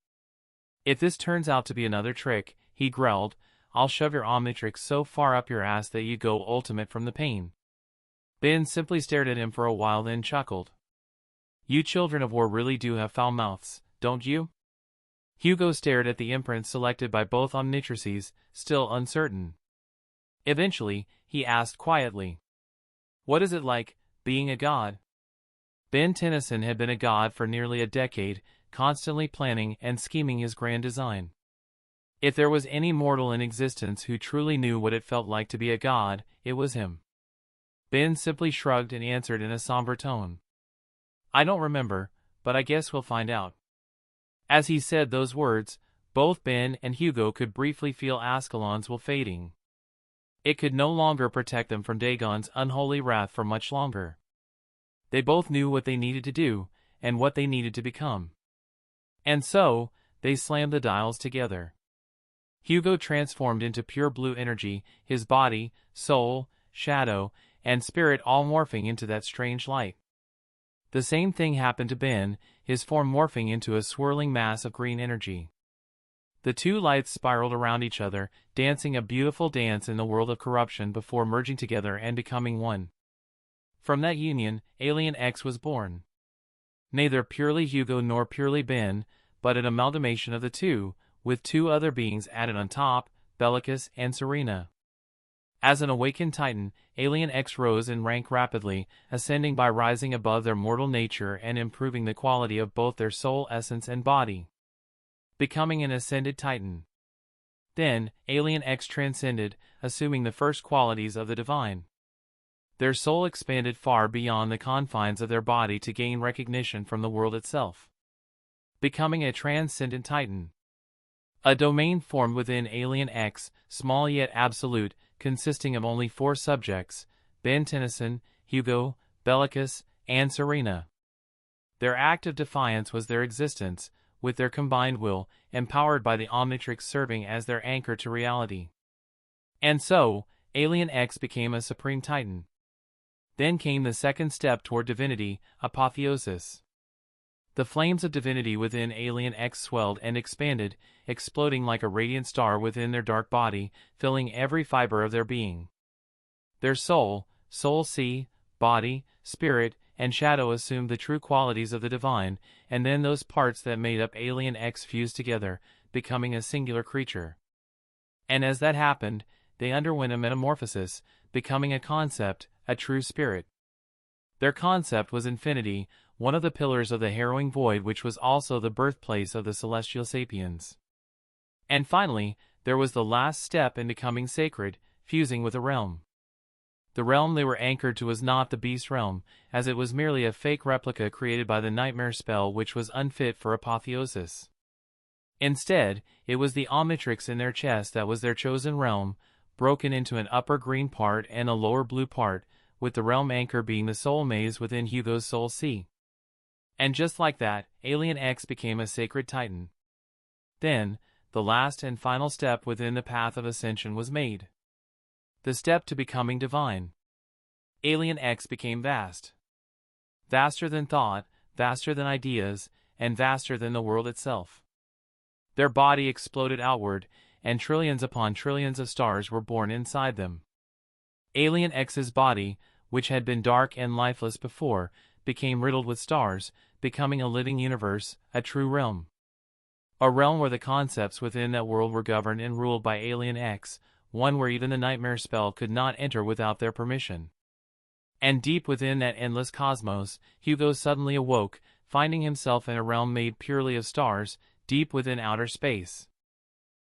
"If this turns out to be another trick," he growled, "I'll shove your Omnitrix so far up your ass that you go ultimate from the pain." Ben simply stared at him for a while, then chuckled. "You children of war really do have foul mouths, don't you?" Hugo stared at the imprint selected by both Omnitrices, still uncertain. Eventually, he asked quietly, "What is it like, being a god?" Ben Tennyson had been a god for nearly a decade, constantly planning and scheming his grand design. If there was any mortal in existence who truly knew what it felt like to be a god, it was him. Ben simply shrugged and answered in a somber tone, "I don't remember, but I guess we'll find out." As he said those words, both Ben and Hugo could briefly feel Ascalon's will fading. It could no longer protect them from Dagon's unholy wrath for much longer. They both knew what they needed to do, and what they needed to become. And so, they slammed the dials together. Hugo transformed into pure blue energy, his body, soul, shadow, and spirit all morphing into that strange light. The same thing happened to Ben, his form morphing into a swirling mass of green energy. The two lights spiraled around each other, dancing a beautiful dance in the world of corruption before merging together and becoming one. From that union, Alien X was born. Neither purely Hugo nor purely Ben, but an amalgamation of the two, with two other beings added on top, Bellicus and Serena. As an awakened Titan, Alien X rose in rank rapidly, ascending by rising above their mortal nature and improving the quality of both their soul essence and body. Becoming an ascended Titan. Then, Alien X transcended, assuming the first qualities of the divine. Their soul expanded far beyond the confines of their body to gain recognition from the world itself. Becoming a transcendent Titan. A domain formed within Alien X, small yet absolute, consisting of only 4 subjects, Ben Tennyson, Hugo, Bellicus, and Serena. Their act of defiance was their existence, with their combined will, empowered by the Omnitrix serving as their anchor to reality. And so, Alien X became a supreme Titan. Then came the second step toward divinity, apotheosis. The flames of divinity within Alien X swelled and expanded, exploding like a radiant star within their dark body, filling every fiber of their being. Their soul, sea, body, spirit, and shadow assumed the true qualities of the divine, and then those parts that made up Alien X fused together, becoming a singular creature. And as that happened, they underwent a metamorphosis, becoming a concept, a true spirit. Their concept was infinity, one of the pillars of the harrowing void which was also the birthplace of the celestial sapiens. And finally, there was the last step in becoming sacred, fusing with a realm. The realm they were anchored to was not the beast realm, as it was merely a fake replica created by the nightmare spell which was unfit for apotheosis. Instead, it was the Omnitrix in their chest that was their chosen realm, broken into an upper green part and a lower blue part, with the realm anchor being the soul maze within Hugo's soul sea. And just like that, Alien X became a sacred Titan. Then, the last and final step within the path of ascension was made. The step to becoming divine. Alien X became vast. Vaster than thought, vaster than ideas, and vaster than the world itself. Their body exploded outward, and trillions upon trillions of stars were born inside them. Alien X's body, which had been dark and lifeless before, became riddled with stars, becoming a living universe, a true realm. A realm where the concepts within that world were governed and ruled by Alien X, one where even the nightmare spell could not enter without their permission. And deep within that endless cosmos, Hugo suddenly awoke, finding himself in a realm made purely of stars, deep within outer space.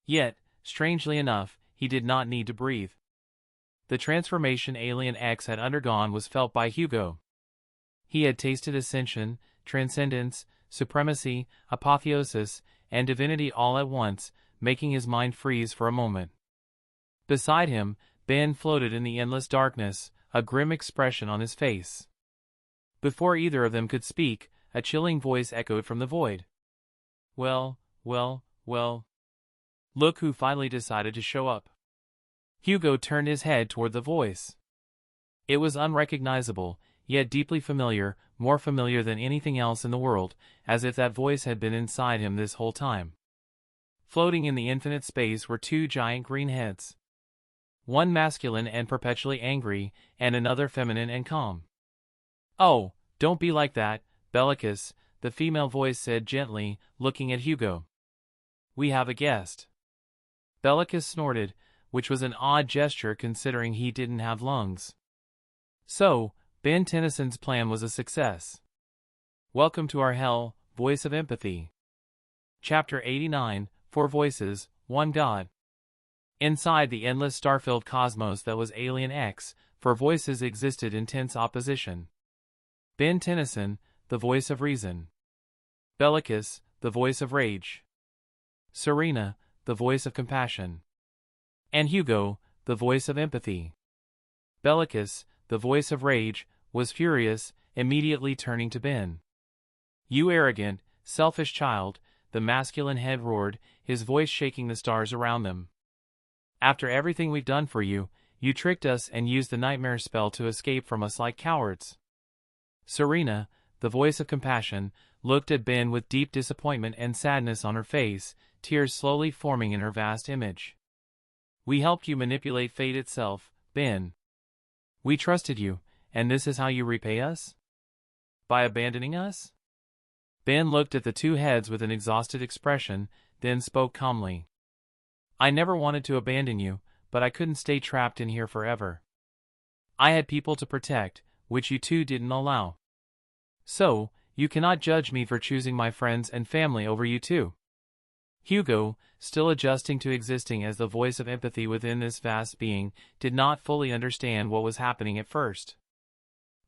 Yet, strangely enough, he did not need to breathe. The transformation Alien X had undergone was felt by Hugo. He had tasted ascension, transcendence, supremacy, apotheosis, and divinity all at once, making his mind freeze for a moment. Beside him, Ben floated in the endless darkness, a grim expression on his face. Before either of them could speak, a chilling voice echoed from the void. Well. Look who finally decided to show up. Hugo turned his head toward the voice. It was unrecognizable, yet deeply familiar, more familiar than anything else in the world, as if that voice had been inside him this whole time. Floating in the infinite space were two giant green heads. One masculine and perpetually angry, and another feminine and calm. Oh, don't be like that, Bellicus, the female voice said gently, looking at Hugo. We have a guest. Bellicus snorted, which was an odd gesture considering he didn't have lungs. So, Ben Tennyson's plan was a success. Welcome to our hell, Voice of Empathy. Chapter 89, 4 Voices, 1 God. Inside the endless star-filled cosmos that was Alien X, 4 voices existed in tense opposition. Ben Tennyson, the voice of reason. Bellicus, the voice of rage. Serena, the voice of compassion. And Hugo, the voice of empathy. Bellicus, the voice of rage, was furious, immediately turning to Ben. You arrogant, selfish child, the masculine head roared, his voice shaking the stars around them. After everything we've done for you, you tricked us and used the nightmare spell to escape from us like cowards. Serena, the voice of compassion, looked at Ben with deep disappointment and sadness on her face, tears slowly forming in her vast image. We helped you manipulate fate itself, Ben. We trusted you, and this is how you repay us? By abandoning us? Ben looked at the two heads with an exhausted expression, then spoke calmly. I never wanted to abandon you, but I couldn't stay trapped in here forever. I had people to protect, which you two didn't allow. So, you cannot judge me for choosing my friends and family over you two. Hugo, still adjusting to existing as the voice of empathy within this vast being, did not fully understand what was happening at first.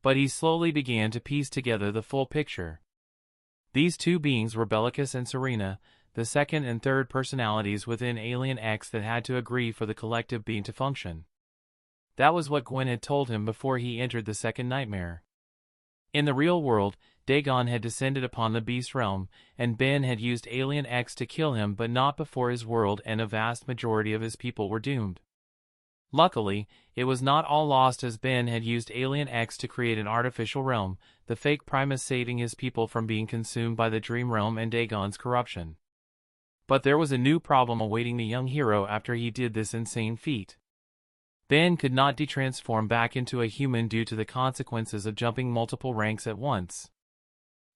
But he slowly began to piece together the full picture. These two beings were Bellicus and Serena, the second and third personalities within Alien X that had to agree for the collective being to function. That was what Gwen had told him before he entered the second nightmare. In the real world, Dagon had descended upon the beast realm, and Ben had used Alien X to kill him, but not before his world and a vast majority of his people were doomed. Luckily, it was not all lost, as Ben had used Alien X to create an artificial realm, the fake Primus, saving his people from being consumed by the Dream Realm and Dagon's corruption. But there was a new problem awaiting the young hero after he did this insane feat. Ben could not detransform back into a human due to the consequences of jumping multiple ranks at once.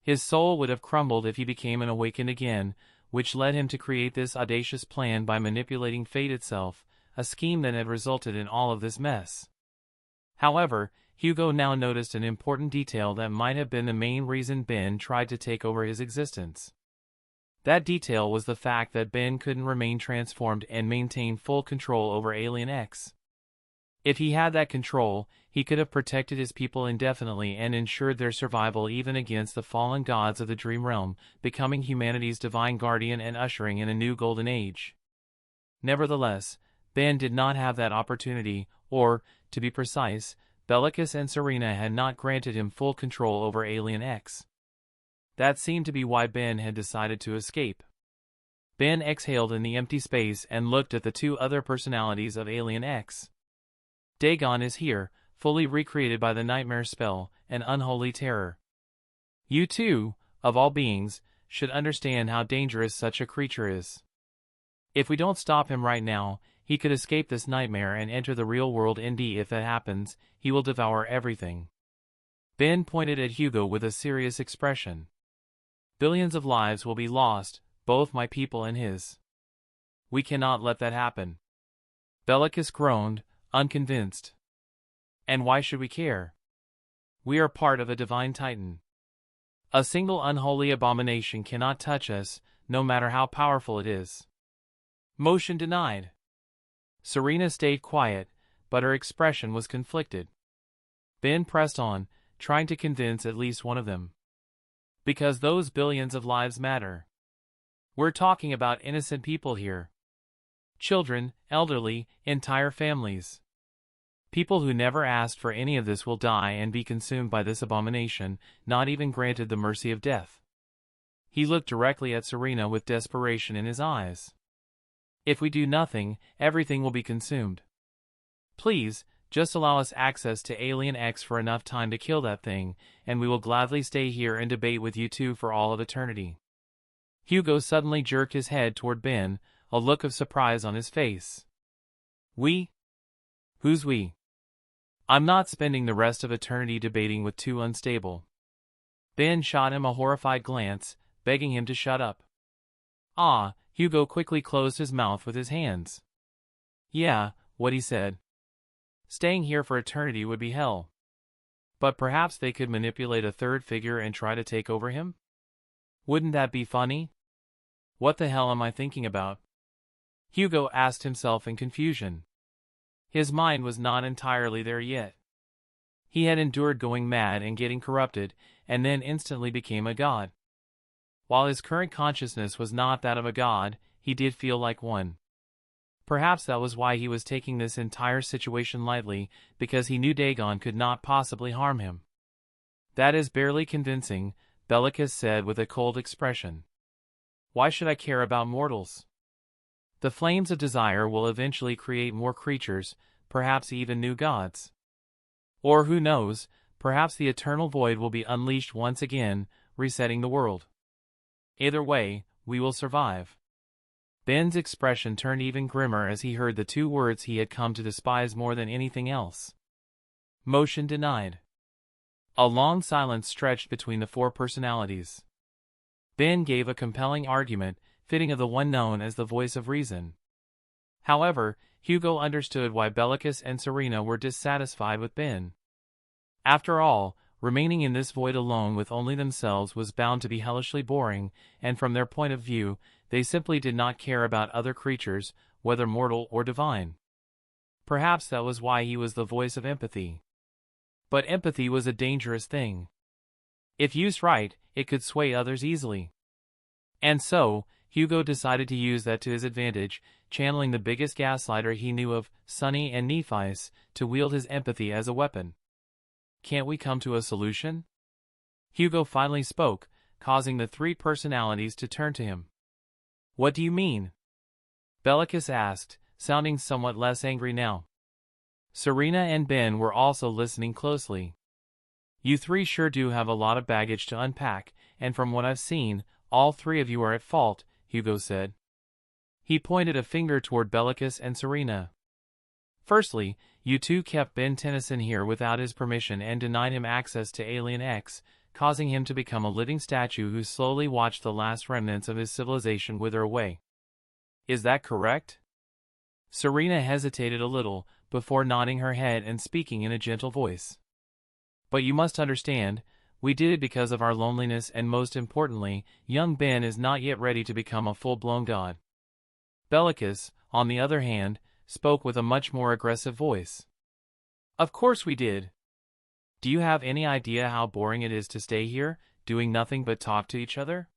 His soul would have crumbled if he became an awakened again, which led him to create this audacious plan by manipulating fate itself, a scheme that had resulted in all of this mess. However, Hugo now noticed an important detail that might have been the main reason Ben tried to take over his existence. That detail was the fact that Ben couldn't remain transformed and maintain full control over Alien X. If he had that control, he could have protected his people indefinitely and ensured their survival even against the fallen gods of the Dream Realm, becoming humanity's divine guardian and ushering in a new golden age. Nevertheless, Ben did not have that opportunity, or, to be precise, Bellicus and Serena had not granted him full control over Alien X. That seemed to be why Ben had decided to escape. Ben exhaled in the empty space and looked at the two other personalities of Alien X. Dagon is here, fully recreated by the nightmare spell, an unholy terror. You too, of all beings, should understand how dangerous such a creature is. If we don't stop him right now, he could escape this nightmare and enter the real world. Indeed, if that happens, he will devour everything. Ben pointed at Hugo with a serious expression. Billions of lives will be lost, both my people and his. We cannot let that happen. Bellicus groaned, unconvinced. And why should we care? We are part of a divine titan. A single unholy abomination cannot touch us, no matter how powerful it is. Motion denied. Serena stayed quiet, but her expression was conflicted. Ben pressed on, trying to convince at least one of them. Because those billions of lives matter. We're talking about innocent people here. Children, elderly, entire families. People who never asked for any of this will die and be consumed by this abomination, not even granted the mercy of death. He looked directly at Serena with desperation in his eyes. If we do nothing, everything will be consumed. Please, just allow us access to Alien X for enough time to kill that thing, and we will gladly stay here and debate with you two for all of eternity. Hugo suddenly jerked his head toward Ben, a look of surprise on his face. We? Who's we? I'm not spending the rest of eternity debating with two unstable. Ben shot him a horrified glance, begging him to shut up. Ah, Hugo quickly closed his mouth with his hands. Yeah, what he said. Staying here for eternity would be hell. But perhaps they could manipulate a third figure and try to take over him? Wouldn't that be funny? What the hell am I thinking about? Hugo asked himself in confusion. His mind was not entirely there yet. He had endured going mad and getting corrupted, and then instantly became a god. While his current consciousness was not that of a god, he did feel like one. Perhaps that was why he was taking this entire situation lightly, because he knew Dagon could not possibly harm him. That is barely convincing, Bellicus said with a cold expression. Why should I care about mortals? The flames of desire will eventually create more creatures, perhaps even new gods. Or who knows, perhaps the eternal void will be unleashed once again, resetting the world. Either way, we will survive. Ben's expression turned even grimmer as he heard the two words he had come to despise more than anything else. Motion denied. A long silence stretched between the four personalities. Ben gave a compelling argument, fitting of the one known as the voice of reason. However, Hugo understood why Bellicus and Serena were dissatisfied with Ben. After all, remaining in this void alone with only themselves was bound to be hellishly boring, and from their point of view, they simply did not care about other creatures, whether mortal or divine. Perhaps that was why he was the voice of empathy. But empathy was a dangerous thing. If used right, it could sway others easily. And so, Hugo decided to use that to his advantage, channeling the biggest gaslighter he knew of, Sonny and Nephi's, to wield his empathy as a weapon. Can't we come to a solution? Hugo finally spoke, causing the three personalities to turn to him. What do you mean? Bellicus asked, sounding somewhat less angry now. Serena and Ben were also listening closely. You three sure do have a lot of baggage to unpack, and from what I've seen, all three of you are at fault, Hugo said. He pointed a finger toward Bellicus and Serena. Firstly, you two kept Ben Tennyson here without his permission and denied him access to Alien X, causing him to become a living statue who slowly watched the last remnants of his civilization wither away. Is that correct? Serena hesitated a little, before nodding her head and speaking in a gentle voice. But you must understand, we did it because of our loneliness, and most importantly, young Ben is not yet ready to become a full-blown god. Bellicus, on the other hand, spoke with a much more aggressive voice. Of course we did. Do you have any idea how boring it is to stay here, doing nothing but talk to each other?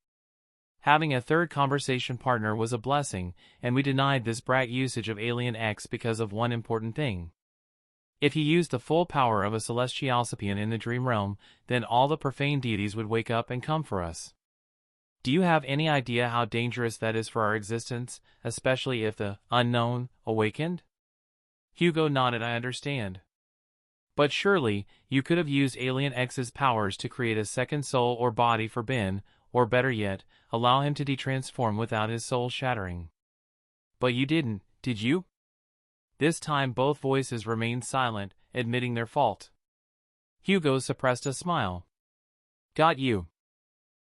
Having a third conversation partner was a blessing, and we denied this brat usage of Alien X because of one important thing. If he used the full power of a celestial sapien in the dream realm, then all the profane deities would wake up and come for us. Do you have any idea how dangerous that is for our existence, especially if the unknown awakened? Hugo nodded. I understand. But surely, you could have used Alien X's powers to create a second soul or body for Ben, or better yet, allow him to detransform without his soul shattering. But you didn't, did you? This time both voices remained silent, admitting their fault. Hugo suppressed a smile. Got you.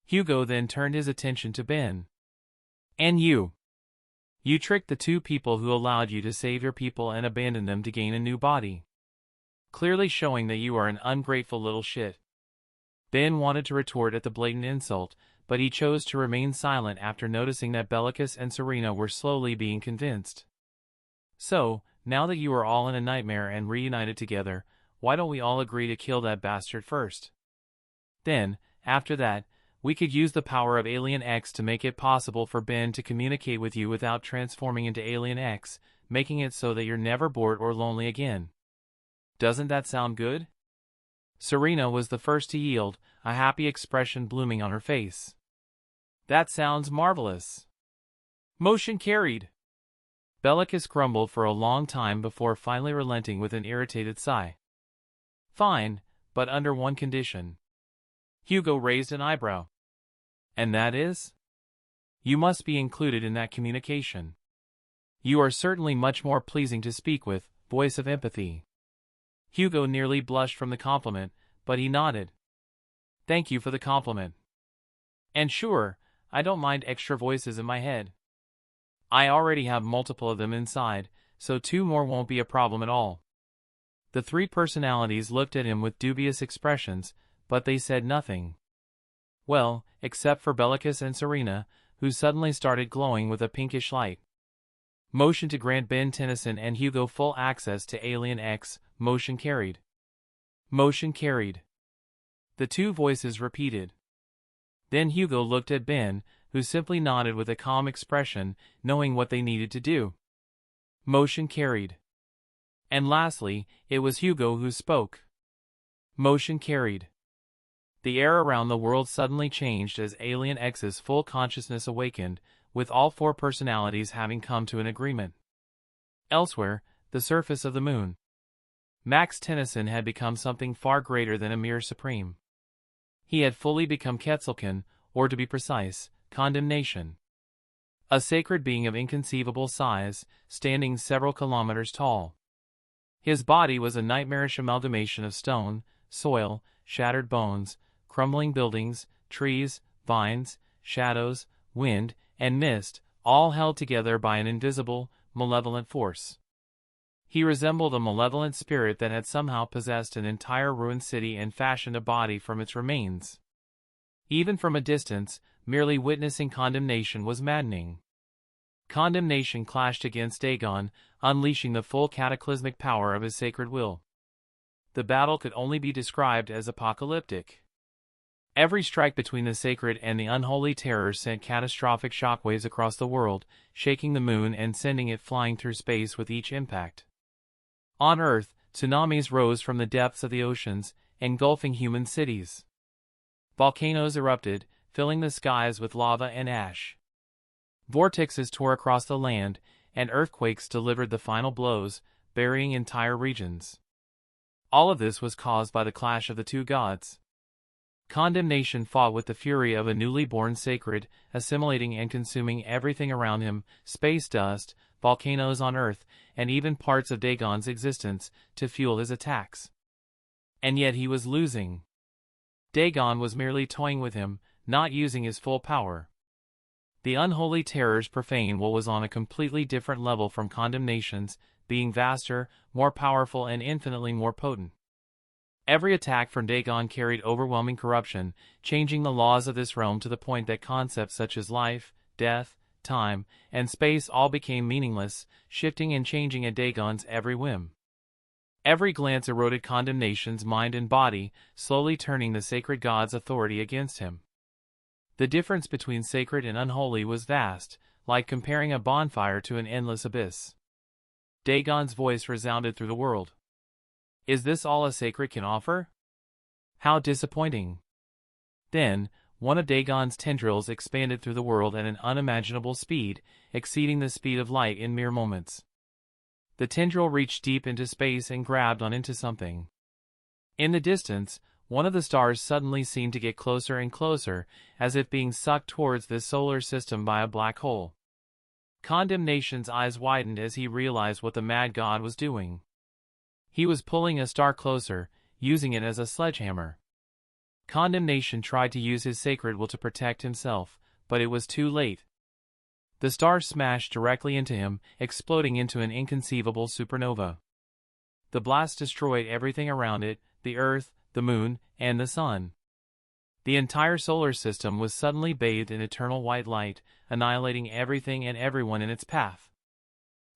Hugo then turned his attention to Ben. And you. You tricked the two people who allowed you to save your people and abandon them to gain a new body. Clearly showing that you are an ungrateful little shit. Ben wanted to retort at the blatant insult, but he chose to remain silent after noticing that Bellicus and Serena were slowly being convinced. So, now that you are all in a nightmare and reunited together, why don't we all agree to kill that bastard first? Then, after that, we could use the power of Alien X to make it possible for Ben to communicate with you without transforming into Alien X, making it so that you're never bored or lonely again. Doesn't that sound good? Serena was the first to yield, a happy expression blooming on her face. That sounds marvelous. Motion carried. Bellicus grumbled for a long time before finally relenting with an irritated sigh. Fine, but under one condition. Hugo raised an eyebrow. And that is? You must be included in that communication. You are certainly much more pleasing to speak with, voice of empathy. Hugo nearly blushed from the compliment, but he nodded. Thank you for the compliment. And sure, I don't mind extra voices in my head. I already have multiple of them inside, so 2 more won't be a problem at all. The 3 personalities looked at him with dubious expressions, but they said nothing. Well, except for Bellicus and Serena, who suddenly started glowing with a pinkish light. Motion to grant Ben Tennyson and Hugo full access to Alien X, motion carried. Motion carried. The 2 voices repeated. Then Hugo looked at Ben, who simply nodded with a calm expression, knowing what they needed to do. Motion carried. And lastly, it was Hugo who spoke. Motion carried. The air around the world suddenly changed as Alien X's full consciousness awakened, with all 4 personalities having come to an agreement. Elsewhere, the surface of the moon. Max Tennyson had become something far greater than a mere supreme. He had fully become Quetzalcoatl, or to be precise, condemnation. A sacred being of inconceivable size, standing several kilometers tall. His body was a nightmarish amalgamation of stone, soil, shattered bones, crumbling buildings, trees, vines, shadows, wind, and mist, all held together by an invisible, malevolent force. He resembled a malevolent spirit that had somehow possessed an entire ruined city and fashioned a body from its remains. Even from a distance, merely witnessing condemnation was maddening. Condemnation clashed against Dagon, unleashing the full cataclysmic power of his sacred will. The battle could only be described as apocalyptic. Every strike between the sacred and the unholy terrors sent catastrophic shockwaves across the world, shaking the moon and sending it flying through space with each impact. On Earth, tsunamis rose from the depths of the oceans, engulfing human cities. Volcanoes erupted, filling the skies with lava and ash. Vortexes tore across the land, and earthquakes delivered the final blows, burying entire regions. All of this was caused by the clash of the 2 gods. Condemnation fought with the fury of a newly born sacred, assimilating and consuming everything around him, space dust, volcanoes on Earth, and even parts of Dagon's existence, to fuel his attacks. And yet he was losing. Dagon was merely toying with him, not using his full power. The unholy terrors profaned what was on a completely different level from condemnation's, being vaster, more powerful and infinitely more potent. Every attack from Dagon carried overwhelming corruption, changing the laws of this realm to the point that concepts such as life, death, time, and space all became meaningless, shifting and changing at Dagon's every whim. Every glance eroded condemnation's mind and body, slowly turning the sacred god's authority against him. The difference between sacred and unholy was vast, like comparing a bonfire to an endless abyss. Dagon's voice resounded through the world. Is this all a sacred can offer? How disappointing. Then, one of Dagon's tendrils expanded through the world at an unimaginable speed, exceeding the speed of light in mere moments. The tendril reached deep into space and grabbed onto something. In the distance, one of the stars suddenly seemed to get closer and closer, as if being sucked towards this solar system by a black hole. Condemnation's eyes widened as he realized what the mad god was doing. He was pulling a star closer, using it as a sledgehammer. Condemnation tried to use his sacred will to protect himself, but it was too late. The star smashed directly into him, exploding into an inconceivable supernova. The blast destroyed everything around it, the Earth, the Moon, and the Sun. The entire solar system was suddenly bathed in eternal white light, annihilating everything and everyone in its path.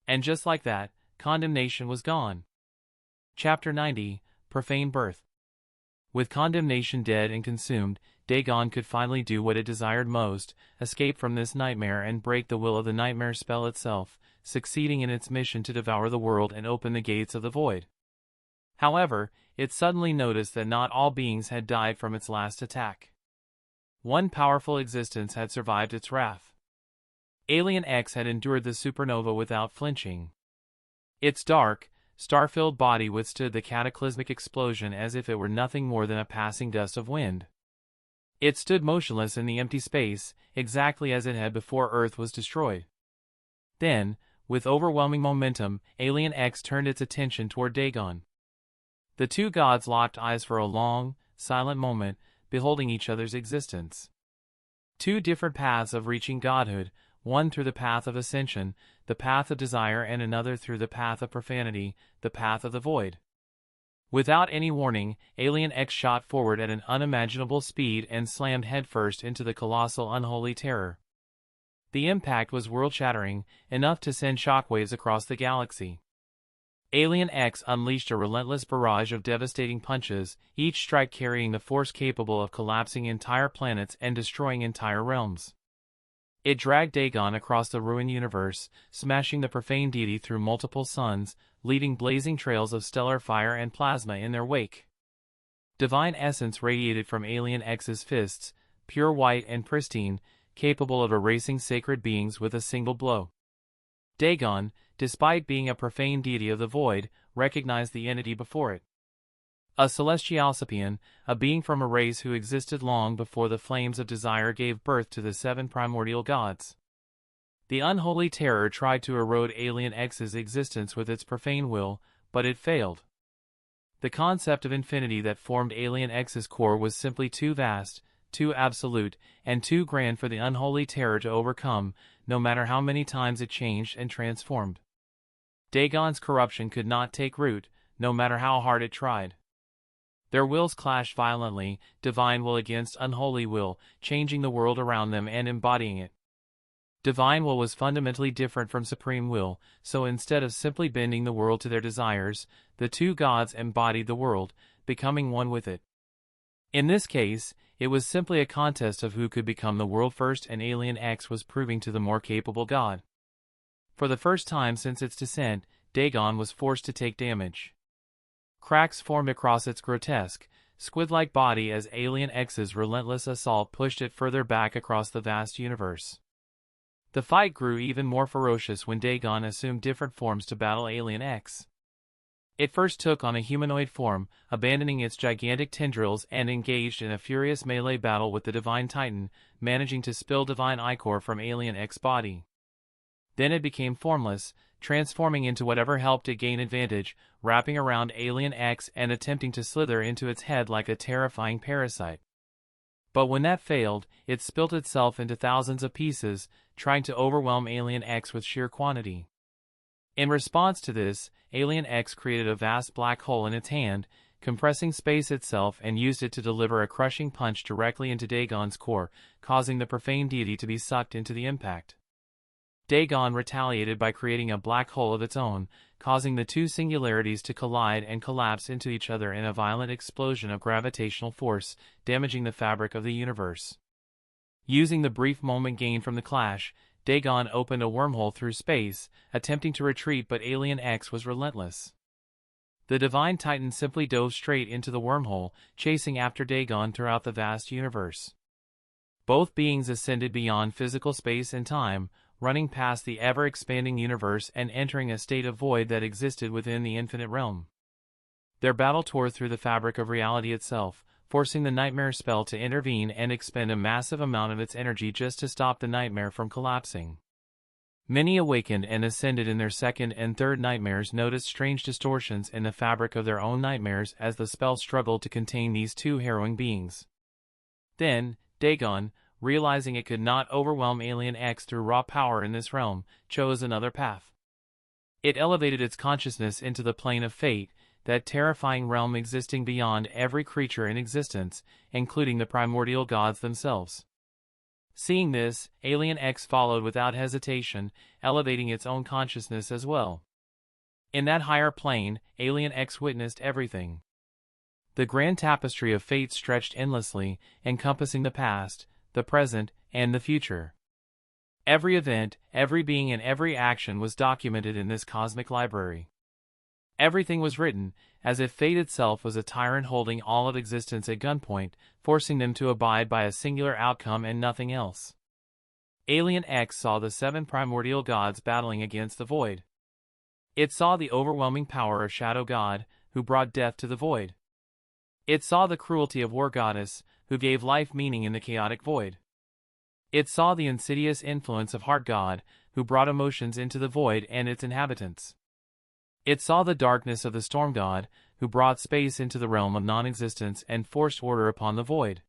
And just like that, condemnation was gone. Chapter 90, Profane Birth. With condemnation dead and consumed, Dagon could finally do what it desired most, escape from this nightmare and break the will of the nightmare spell itself, succeeding in its mission to devour the world and open the gates of the void. However, it suddenly noticed that not all beings had died from its last attack. One powerful existence had survived its wrath. Alien X had endured the supernova without flinching. Its dark, star-filled body withstood the cataclysmic explosion as if it were nothing more than a passing gust of wind. It stood motionless in the empty space, exactly as it had before Earth was destroyed. Then, with overwhelming momentum, Alien X turned its attention toward Dagon. The two gods locked eyes for a long, silent moment, beholding each other's existence. Two different paths of reaching godhood, one through the path of ascension, the path of desire, and another through the path of profanity, the path of the void. Without any warning, Alien X shot forward at an unimaginable speed and slammed headfirst into the colossal unholy terror. The impact was world-shattering, enough to send shockwaves across the galaxy. Alien X unleashed a relentless barrage of devastating punches, each strike carrying the force capable of collapsing entire planets and destroying entire realms. It dragged Dagon across the ruined universe, smashing the profane deity through multiple suns, leaving blazing trails of stellar fire and plasma in their wake. Divine essence radiated from Alien X's fists, pure white and pristine, capable of erasing sacred beings with a single blow. Dagon, despite being a profane deity of the void, recognized the entity before it. A celestial sapien, a being from a race who existed long before the flames of desire gave birth to the seven primordial gods. The unholy terror tried to erode Alien X's existence with its profane will, but it failed. The concept of infinity that formed Alien X's core was simply too vast, too absolute, and too grand for the unholy terror to overcome, no matter how many times it changed and transformed. Dagon's corruption could not take root, no matter how hard it tried. Their wills clashed violently, divine will against unholy will, changing the world around them and embodying it. Divine will was fundamentally different from supreme will, so instead of simply bending the world to their desires, the two gods embodied the world, becoming one with it. In this case, it was simply a contest of who could become the world first, and Alien X was proving to the more capable god. For the first time since its descent, Dagon was forced to take damage. Cracks formed across its grotesque, squid-like body as Alien X's relentless assault pushed it further back across the vast universe. The fight grew even more ferocious when Dagon assumed different forms to battle Alien X. It first took on a humanoid form, abandoning its gigantic tendrils, and engaged in a furious melee battle with the Divine Titan, managing to spill Divine Ichor from Alien X's body. Then it became formless, transforming into whatever helped it gain advantage, wrapping around Alien X and attempting to slither into its head like a terrifying parasite. But when that failed, it spilt itself into thousands of pieces, trying to overwhelm Alien X with sheer quantity. In response to this, Alien X created a vast black hole in its hand, compressing space itself, and used it to deliver a crushing punch directly into Dagon's core, causing the profane deity to be sucked into the impact. Dagon retaliated by creating a black hole of its own, causing the two singularities to collide and collapse into each other in a violent explosion of gravitational force, damaging the fabric of the universe. Using the brief moment gained from the clash, Dagon opened a wormhole through space, attempting to retreat, but Alien X was relentless. The Divine Titan simply dove straight into the wormhole, chasing after Dagon throughout the vast universe. Both beings ascended beyond physical space and time, running past the ever-expanding universe and entering a state of void that existed within the infinite realm. Their battle tore through the fabric of reality itself, forcing the nightmare spell to intervene and expend a massive amount of its energy just to stop the nightmare from collapsing. Many awakened and ascended in their second and third nightmares noticed strange distortions in the fabric of their own nightmares as the spell struggled to contain these two harrowing beings. Then, Dagon, realizing it could not overwhelm Alien X through raw power in this realm, chose another path. It elevated its consciousness into the plane of fate, that terrifying realm existing beyond every creature in existence, including the primordial gods themselves. Seeing this, Alien X followed without hesitation, elevating its own consciousness as well. In that higher plane, Alien X witnessed everything. The grand tapestry of fate stretched endlessly, encompassing the past, the present, and the future. Every event, every being and every action was documented in this cosmic library. Everything was written, as if fate itself was a tyrant holding all of existence at gunpoint, forcing them to abide by a singular outcome and nothing else. Alien X saw the 7 primordial gods battling against the void. It saw the overwhelming power of Shadow God, who brought death to the void. It saw the cruelty of War Goddess, who gave life meaning in the chaotic void. It saw the insidious influence of Heart God, who brought emotions into the void and its inhabitants. It saw the darkness of the Storm God, who brought space into the realm of non-existence and forced order upon the void.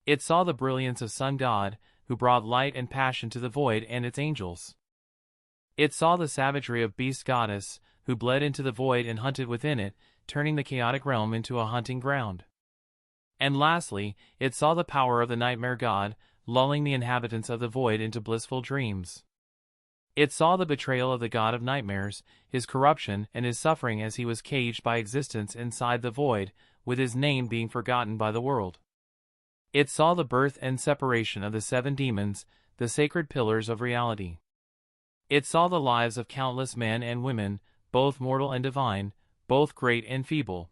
It saw the brilliance of Sun God, who brought light and passion to the void and its angels. It saw the savagery of Beast Goddess, who bled into the void and hunted within it, turning the chaotic realm into a hunting ground. And lastly, it saw the power of the Nightmare God, lulling the inhabitants of the void into blissful dreams. It saw the betrayal of the god of nightmares, his corruption and his suffering as he was caged by existence inside the void, with his name being forgotten by the world. It saw the birth and separation of the 7 demons, the sacred pillars of reality. It saw the lives of countless men and women, both mortal and divine, both great and feeble.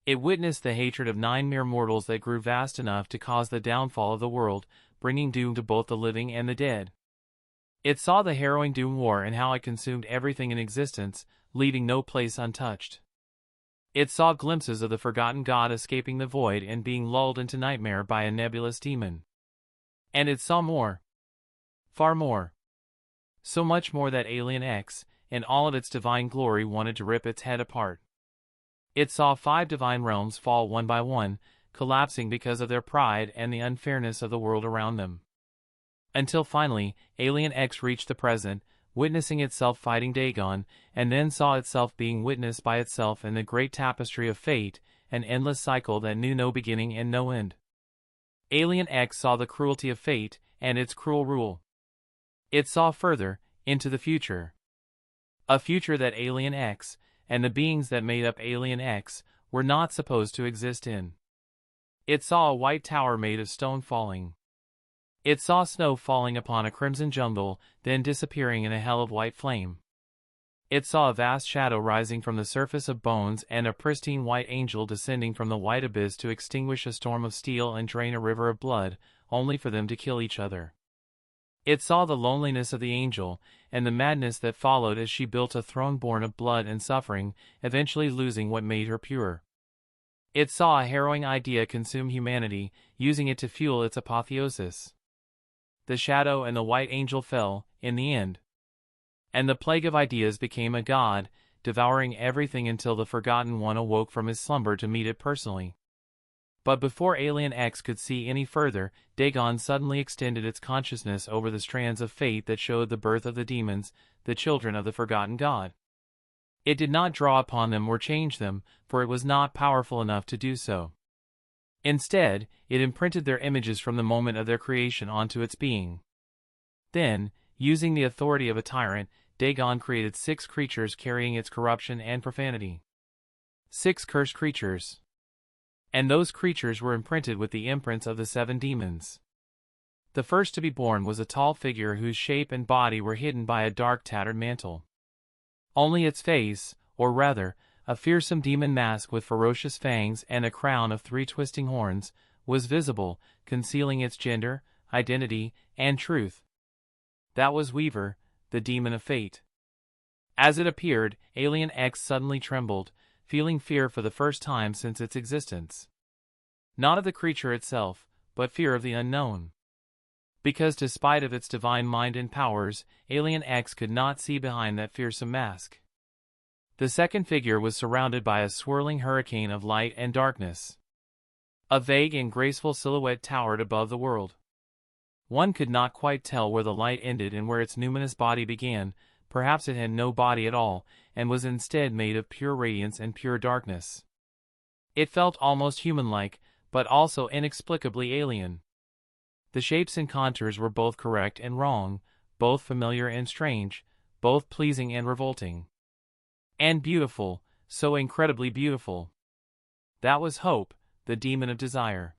It witnessed the hatred of 9 mere mortals that grew vast enough to cause the downfall of the world, bringing doom to both the living and the dead. It saw the harrowing Doom War and how it consumed everything in existence, leaving no place untouched. It saw glimpses of the forgotten god escaping the void and being lulled into nightmare by a nebulous demon. And it saw more. Far more. So much more that Alien X, in all of its divine glory, wanted to rip its head apart. It saw 5 divine realms fall one by one, collapsing because of their pride and the unfairness of the world around them. Until finally, Alien X reached the present, witnessing itself fighting Dagon, and then saw itself being witnessed by itself in the great tapestry of fate, an endless cycle that knew no beginning and no end. Alien X saw the cruelty of fate, and its cruel rule. It saw further, into the future. A future that Alien X, and the beings that made up Alien X, were not supposed to exist in. It saw a white tower made of stone falling. It saw snow falling upon a crimson jungle, then disappearing in a hell of white flame. It saw a vast shadow rising from the surface of bones and a pristine white angel descending from the white abyss to extinguish a storm of steel and drain a river of blood, only for them to kill each other. It saw the loneliness of the angel, and the madness that followed as she built a throne born of blood and suffering, eventually losing what made her pure. It saw a harrowing idea consume humanity, using it to fuel its apotheosis. The shadow and the white angel fell, in the end. And the plague of ideas became a god, devouring everything until the Forgotten One awoke from his slumber to meet it personally. But before Alien X could see any further, Dagon suddenly extended its consciousness over the strands of fate that showed the birth of the demons, the children of the Forgotten God. It did not draw upon them or change them, for it was not powerful enough to do so. Instead, it imprinted their images from the moment of their creation onto its being. Then, using the authority of a tyrant, Dagon created 6 creatures carrying its corruption and profanity. 6 cursed creatures. And those creatures were imprinted with the imprints of the 7 demons. The first to be born was a tall figure whose shape and body were hidden by a dark tattered mantle. Only its face, or rather, a fearsome demon mask with ferocious fangs and a crown of 3 twisting horns, was visible, concealing its gender, identity, and truth. That was Weaver, the demon of fate. As it appeared, Alien X suddenly trembled, feeling fear for the first time since its existence. Not of the creature itself, but fear of the unknown. Because despite of its divine mind and powers, Alien X could not see behind that fearsome mask. The second figure was surrounded by a swirling hurricane of light and darkness. A vague and graceful silhouette towered above the world. One could not quite tell where the light ended and where its numinous body began. Perhaps it had no body at all, and was instead made of pure radiance and pure darkness. It felt almost human-like, but also inexplicably alien. The shapes and contours were both correct and wrong, both familiar and strange, both pleasing and revolting. And beautiful, so incredibly beautiful. That was Hope, the demon of desire.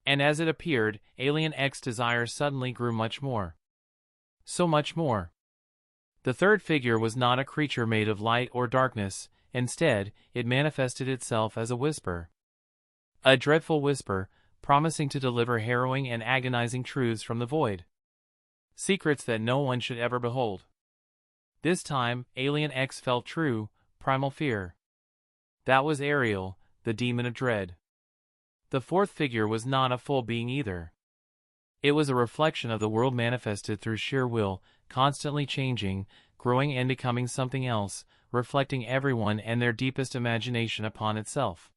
And as it appeared, Alien X's desire suddenly grew much more. So much more. The third figure was not a creature made of light or darkness. Instead, it manifested itself as a whisper. A dreadful whisper, promising to deliver harrowing and agonizing truths from the void. Secrets that no one should ever behold. This time, Alien X felt true, primal fear. That was Ariel, the demon of dread. The fourth figure was not a full being either. It was a reflection of the world manifested through sheer will, constantly changing, growing and becoming something else, reflecting everyone and their deepest imagination upon itself.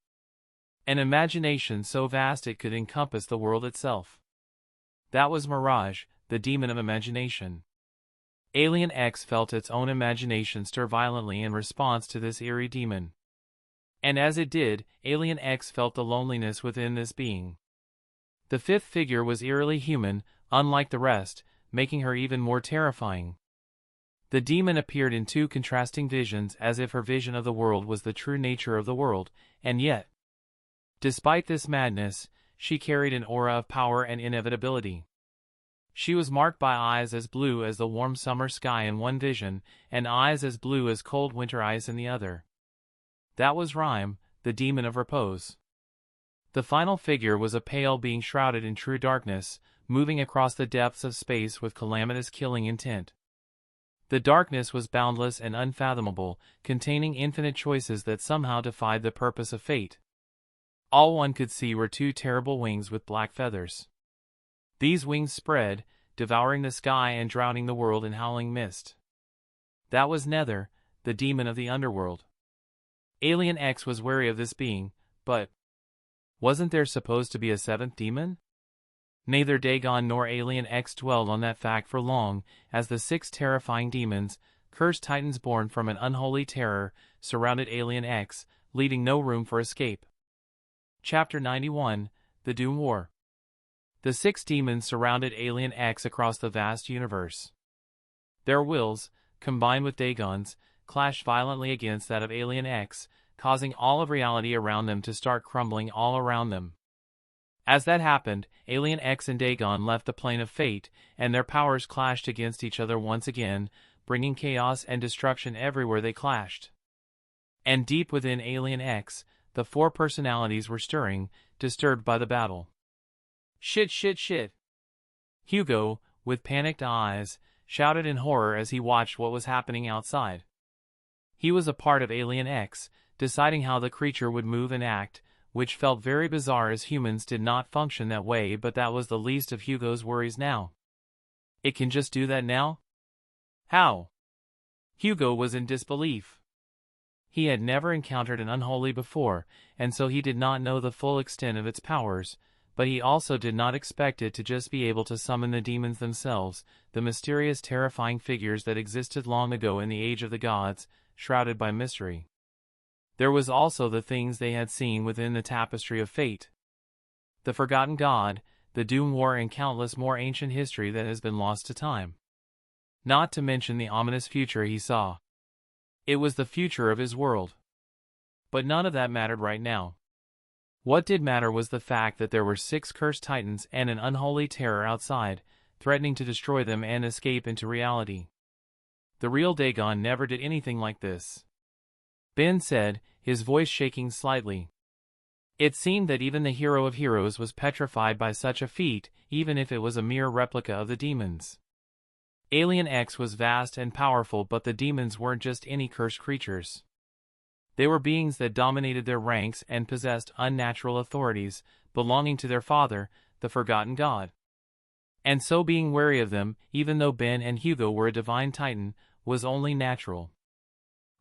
An imagination so vast it could encompass the world itself. That was Mirage, the demon of imagination. Alien X felt its own imagination stir violently in response to this eerie demon. And as it did, Alien X felt the loneliness within this being. The fifth figure was eerily human, unlike the rest, making her even more terrifying. The demon appeared in two contrasting visions, as if her vision of the world was the true nature of the world, and yet, despite this madness, she carried an aura of power and inevitability. She was marked by eyes as blue as the warm summer sky in one vision, and eyes as blue as cold winter ice in the other. That was Rime, the demon of repose. The final figure was a pale being shrouded in true darkness, moving across the depths of space with calamitous killing intent. The darkness was boundless and unfathomable, containing infinite choices that somehow defied the purpose of fate. All one could see were two terrible wings with black feathers. These wings spread, devouring the sky and drowning the world in howling mist. That was Nether, the demon of the underworld. Alien X was wary of this being, but wasn't there supposed to be a seventh demon? Neither Dagon nor Alien X dwelled on that fact for long, as the six terrifying demons, cursed titans born from an unholy terror, surrounded Alien X, leaving no room for escape. Chapter 91, The Doom War. The six demons surrounded Alien X across the vast universe. Their wills, combined with Dagon's, clashed violently against that of Alien X, causing all of reality around them to start crumbling all around them. As that happened, Alien X and Dagon left the plane of fate, and their powers clashed against each other once again, bringing chaos and destruction everywhere they clashed. And deep within Alien X, the four personalities were stirring, disturbed by the battle. Shit, shit, shit. Hugo, with panicked eyes, shouted in horror as he watched what was happening outside. He was a part of Alien X, deciding how the creature would move and act, which felt very bizarre as humans did not function that way, but that was the least of Hugo's worries now. It can just do that now? How? Hugo was in disbelief. He had never encountered an unholy before, and so he did not know the full extent of its powers, but he also did not expect it to just be able to summon the demons themselves, the mysterious terrifying figures that existed long ago in the Age of the Gods, shrouded by mystery. There was also the things they had seen within the tapestry of fate. The forgotten god, the Doom War, and countless more ancient history that has been lost to time. Not to mention the ominous future he saw. It was the future of his world. But none of that mattered right now. What did matter was the fact that there were six cursed titans and an unholy terror outside, threatening to destroy them and escape into reality. The real Dagon never did anything like this. Ben said, his voice shaking slightly. It seemed that even the hero of heroes was petrified by such a feat, even if it was a mere replica of the demons. Alien X was vast and powerful, but the demons weren't just any cursed creatures. They were beings that dominated their ranks and possessed unnatural authorities, belonging to their father, the forgotten god. And so being wary of them, even though Ben and Hugo were a divine titan, was only natural.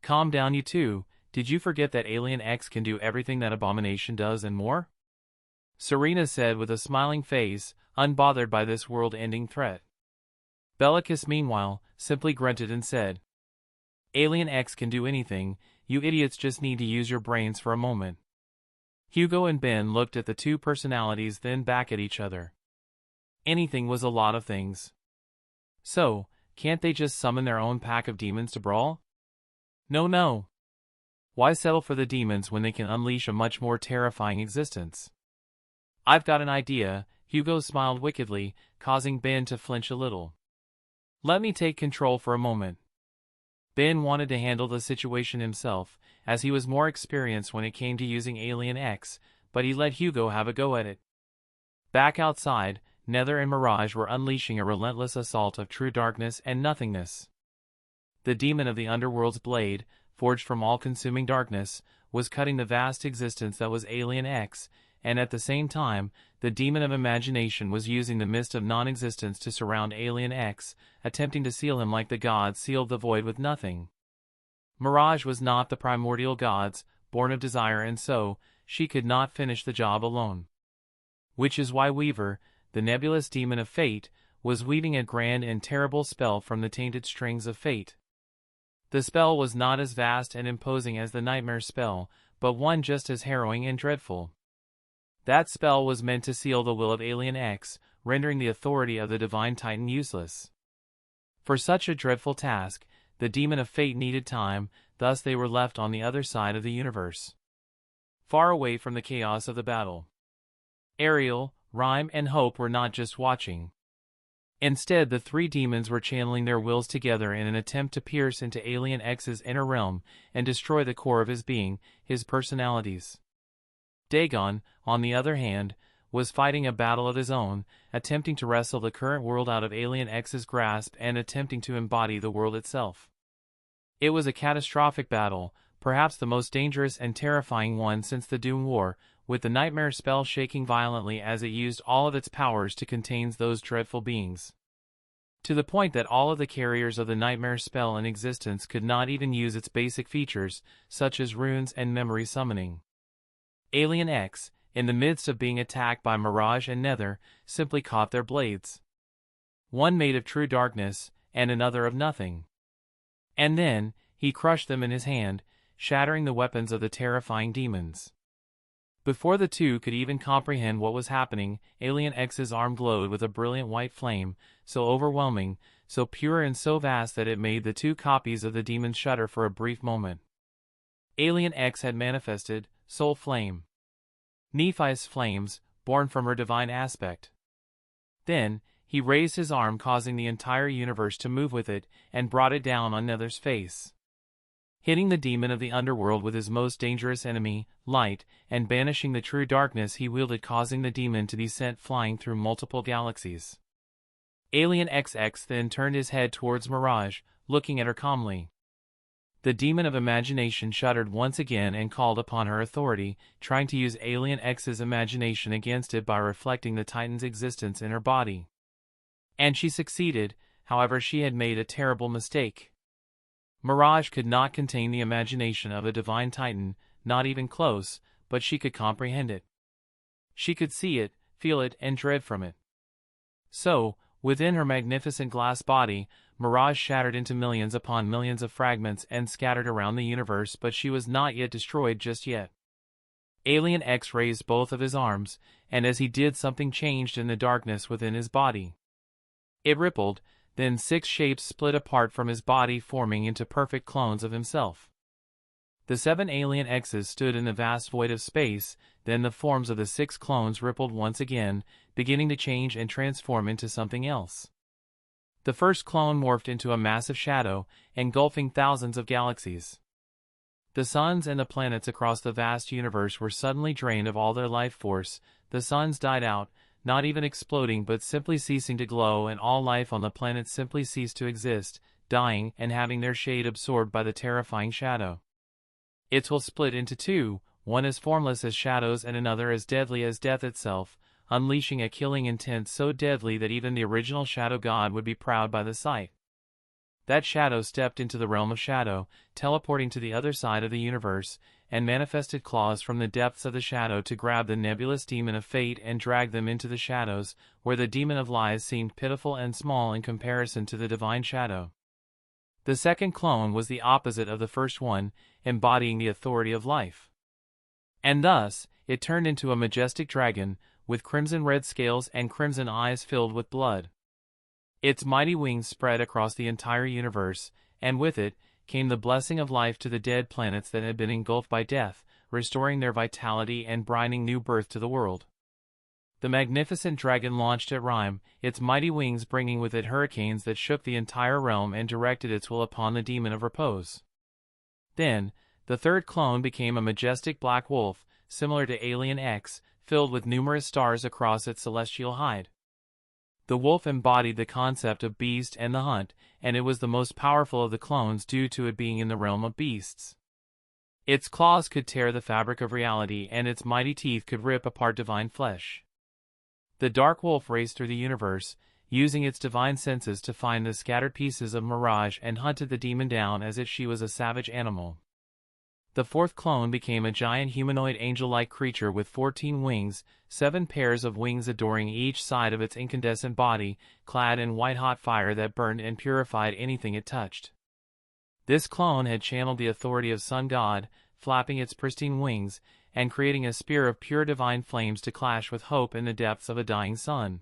Calm down you two, did you forget that Alien X can do everything that abomination does and more? Serena said with a smiling face, unbothered by this world-ending threat. Bellicus meanwhile, simply grunted and said, Alien X can do anything, you idiots just need to use your brains for a moment. Hugo and Ben looked at the two personalities then back at each other. Anything was a lot of things. So, can't they just summon their own pack of demons to brawl? No. Why settle for the demons when they can unleash a much more terrifying existence? I've got an idea, Hugo smiled wickedly, causing Ben to flinch a little. Let me take control for a moment. Ben wanted to handle the situation himself, as he was more experienced when it came to using Alien X, but he let Hugo have a go at it. Back outside, Nether and Mirage were unleashing a relentless assault of true darkness and nothingness. The demon of the underworld's blade, forged from all-consuming darkness, was cutting the vast existence that was Alien X, and at the same time, the demon of imagination was using the mist of non-existence to surround Alien X, attempting to seal him like the gods sealed the void with nothing. Mirage was not the primordial gods, born of desire, and so, she could not finish the job alone. Which is why Weaver, the nebulous demon of fate, was weaving a grand and terrible spell from the tainted strings of fate. The spell was not as vast and imposing as the nightmare spell, but one just as harrowing and dreadful. That spell was meant to seal the will of Alien X, rendering the authority of the Divine Titan useless. For such a dreadful task, the demon of fate needed time, thus they were left on the other side of the universe, far away from the chaos of the battle. Ariel, Rhyme, and Hope were not just watching. Instead, the three demons were channeling their wills together in an attempt to pierce into Alien X's inner realm and destroy the core of his being, his personalities. Dagon, on the other hand, was fighting a battle of his own, attempting to wrestle the current world out of Alien X's grasp and attempting to embody the world itself. It was a catastrophic battle, perhaps the most dangerous and terrifying one since the Doom War, with the nightmare spell shaking violently as it used all of its powers to contain those dreadful beings. To the point that all of the carriers of the nightmare spell in existence could not even use its basic features, such as runes and memory summoning. Alien X, in the midst of being attacked by Mirage and Nether, simply caught their blades. One made of true darkness, and another of nothing. And then, he crushed them in his hand, shattering the weapons of the terrifying demons. Before the two could even comprehend what was happening, Alien X's arm glowed with a brilliant white flame, so overwhelming, so pure and so vast that it made the two copies of the demon shudder for a brief moment. Alien X had manifested Soul Flame. Nephi's flames, born from her divine aspect. Then, he raised his arm, causing the entire universe to move with it, and brought it down on Nether's face, hitting the demon of the underworld with his most dangerous enemy, light, and banishing the true darkness he wielded, causing the demon to be sent flying through multiple galaxies. Alien XX then turned his head towards Mirage, looking at her calmly. The demon of imagination shuddered once again and called upon her authority, trying to use Alien X's imagination against it by reflecting the Titan's existence in her body. And she succeeded, however she had made a terrible mistake. Mirage could not contain the imagination of a divine titan, not even close, but she could comprehend it. She could see it, feel it, and dread from it. So, within her magnificent glass body, Mirage shattered into millions upon millions of fragments and scattered around the universe, but she was not yet destroyed just yet. Alien X raised both of his arms, and as he did, something changed in the darkness within his body. It rippled, then 6 shapes split apart from his body, forming into perfect clones of himself. The 7 Alien X's stood in the vast void of space, then the forms of the 6 clones rippled once again, beginning to change and transform into something else. The first clone morphed into a massive shadow, engulfing thousands of galaxies. The suns and the planets across the vast universe were suddenly drained of all their life force. The suns died out, not even exploding but simply ceasing to glow, and all life on the planet simply ceased to exist, dying and having their shade absorbed by the terrifying shadow. It will split into 2, one as formless as shadows and another as deadly as death itself, unleashing a killing intent so deadly that even the original Shadow God would be proud by the sight. That shadow stepped into the realm of shadow, teleporting to the other side of the universe, and manifested claws from the depths of the shadow to grab the nebulous demon of fate and drag them into the shadows, where the demon of lies seemed pitiful and small in comparison to the divine shadow. The second clone was the opposite of the first one, embodying the authority of life. And thus, it turned into a majestic dragon, with crimson-red scales and crimson eyes filled with blood. Its mighty wings spread across the entire universe, and with it came the blessing of life to the dead planets that had been engulfed by death, restoring their vitality and bringing new birth to the world. The magnificent dragon launched at rhyme, its mighty wings bringing with it hurricanes that shook the entire realm and directed its will upon the demon of repose. Then, the third clone became a majestic black wolf, similar to Alien X, filled with numerous stars across its celestial hide. The wolf embodied the concept of beast and the hunt, and it was the most powerful of the clones due to it being in the realm of beasts. Its claws could tear the fabric of reality, and its mighty teeth could rip apart divine flesh. The dark wolf raced through the universe, using its divine senses to find the scattered pieces of mirage and hunted the demon down as if she was a savage animal. The fourth clone became a giant humanoid angel-like creature with 14 wings, 7 pairs of wings adoring each side of its incandescent body, clad in white-hot fire that burned and purified anything it touched. This clone had channeled the authority of Sun God, flapping its pristine wings, and creating a spear of pure divine flames to clash with hope in the depths of a dying sun.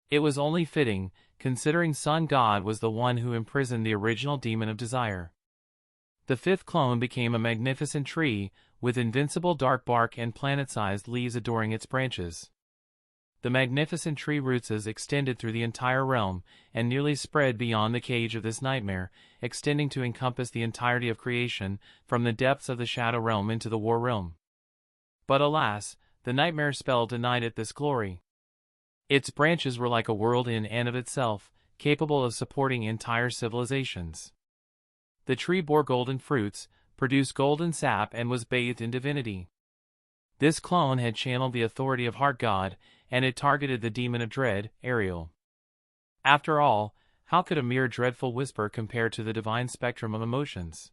It was only fitting, considering Sun God was the one who imprisoned the original demon of desire. The fifth clone became a magnificent tree, with invincible dark bark and planet-sized leaves adoring its branches. The magnificent tree roots extended through the entire realm, and nearly spread beyond the cage of this nightmare, extending to encompass the entirety of creation, from the depths of the shadow realm into the war realm. But alas, the nightmare spell denied it this glory. Its branches were like a world in and of itself, capable of supporting entire civilizations. The tree bore golden fruits, produced golden sap, and was bathed in divinity. This clone had channeled the authority of Heart God, and it targeted the demon of dread, Ariel. After all, how could a mere dreadful whisper compare to the divine spectrum of emotions?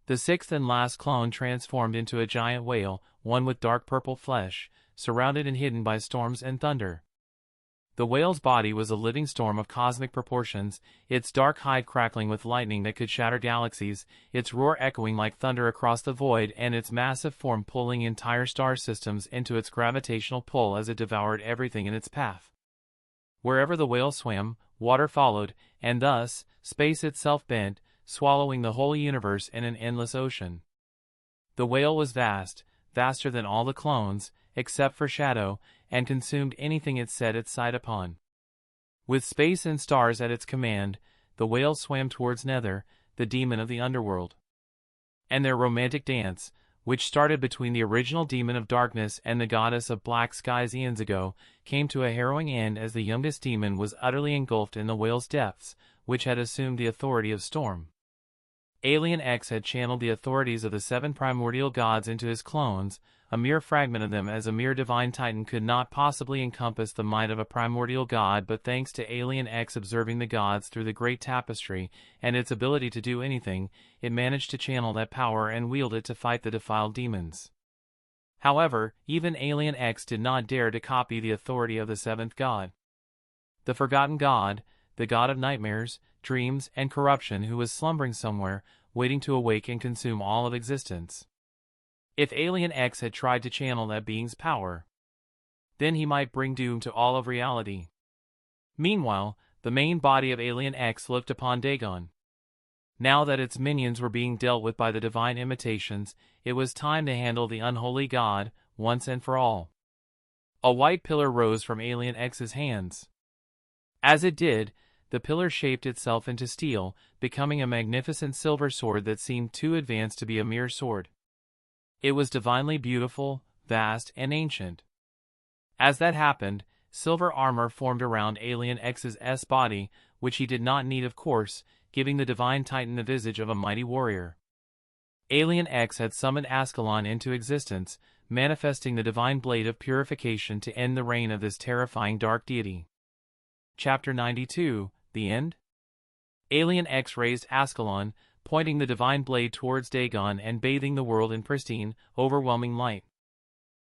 The sixth and last clone transformed into a giant whale, one with dark purple flesh, surrounded and hidden by storms and thunder. The whale's body was a living storm of cosmic proportions, its dark hide crackling with lightning that could shatter galaxies, its roar echoing like thunder across the void, and its massive form pulling entire star systems into its gravitational pull as it devoured everything in its path. Wherever the whale swam, water followed, and thus, space itself bent, swallowing the whole universe in an endless ocean. The whale was vast, vaster than all the clones, except for Shadow, and consumed anything it set its sight upon. With space and stars at its command, the whale swam towards Nether, the demon of the underworld. And their romantic dance, which started between the original demon of darkness and the goddess of black skies eons ago, came to a harrowing end as the youngest demon was utterly engulfed in the whale's depths, which had assumed the authority of storm. Alien X had channeled the authorities of the 7 primordial gods into his clones, a mere fragment of them, as a mere divine titan could not possibly encompass the might of a primordial god, but thanks to Alien X observing the gods through the great tapestry, and its ability to do anything, it managed to channel that power and wield it to fight the defiled demons. However, even Alien X did not dare to copy the authority of the 7th god. The forgotten god, the god of nightmares, dreams, and corruption, who was slumbering somewhere, waiting to awake and consume all of existence. If Alien X had tried to channel that being's power, then he might bring doom to all of reality. Meanwhile, the main body of Alien X looked upon Dagon. Now that its minions were being dealt with by the divine imitations, it was time to handle the unholy god, once and for all. A white pillar rose from Alien X's hands. As it did, the pillar shaped itself into steel, becoming a magnificent silver sword that seemed too advanced to be a mere sword. It was divinely beautiful, vast, and ancient. As that happened, silver armor formed around Alien X's body, which he did not need, of course, giving the divine titan the visage of a mighty warrior. Alien X had summoned Ascalon into existence, manifesting the divine blade of purification to end the reign of this terrifying dark deity. Chapter 92, The End? Alien X raised Ascalon, pointing the divine blade towards Dagon and bathing the world in pristine, overwhelming light.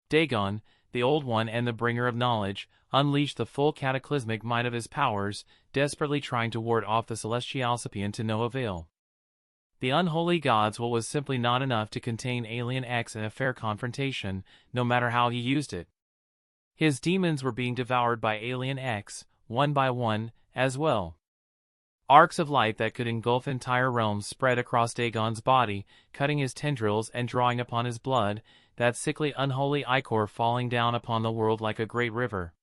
Dagon, the Old One and the bringer of knowledge, unleashed the full cataclysmic might of his powers, desperately trying to ward off the celestial Alcipian to no avail. The unholy god's will was simply not enough to contain Alien X in a fair confrontation, no matter how he used it. His demons were being devoured by Alien X, one by one, as well. Arcs of light that could engulf entire realms spread across Dagon's body, cutting his tendrils and drawing upon his blood, that sickly unholy ichor falling down upon the world like a great river.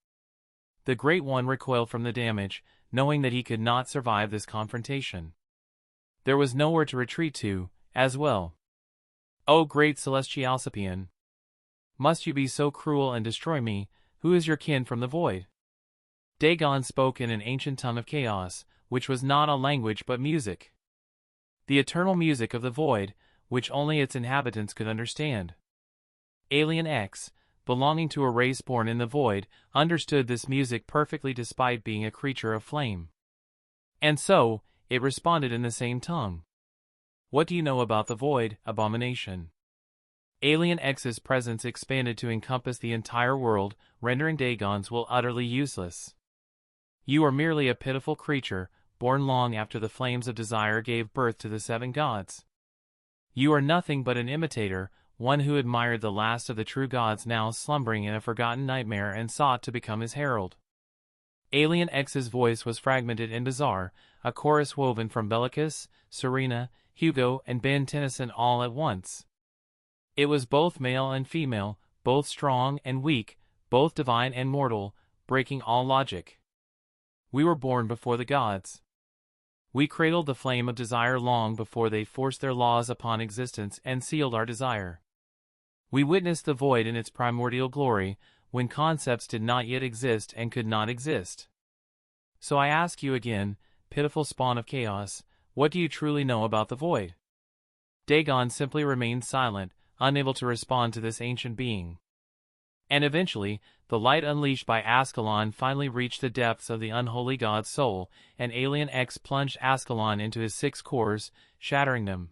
The Great One recoiled from the damage, knowing that he could not survive this confrontation. There was nowhere to retreat to, as well. O great celestial Alcipian! Must you be so cruel and destroy me, who is your kin from the void? Dagon spoke in an ancient tongue of chaos, which was not a language but music. The eternal music of the void, which only its inhabitants could understand. Alien X, belonging to a race born in the void, understood this music perfectly despite being a creature of flame. And so, it responded in the same tongue. What do you know about the void, abomination? Alien X's presence expanded to encompass the entire world, rendering Dagon's will utterly useless. You are merely a pitiful creature, born long after the flames of desire gave birth to the seven gods. You are nothing but an imitator, one who admired the last of the true gods now slumbering in a forgotten nightmare and sought to become his herald. Alien X's voice was fragmented and bizarre, a chorus woven from Bellicus, Serena, Hugo, and Ben Tennyson all at once. It was both male and female, both strong and weak, both divine and mortal, breaking all logic. We were born before the gods. We cradled the flame of desire long before they forced their laws upon existence and sealed our desire. We witnessed the void in its primordial glory, when concepts did not yet exist and could not exist. So I ask you again, pitiful spawn of chaos, what do you truly know about the void? Dagon simply remained silent, unable to respond to this ancient being. And eventually, the light unleashed by Ascalon finally reached the depths of the unholy god's soul, and Alien X plunged Ascalon into his 6 cores, shattering them.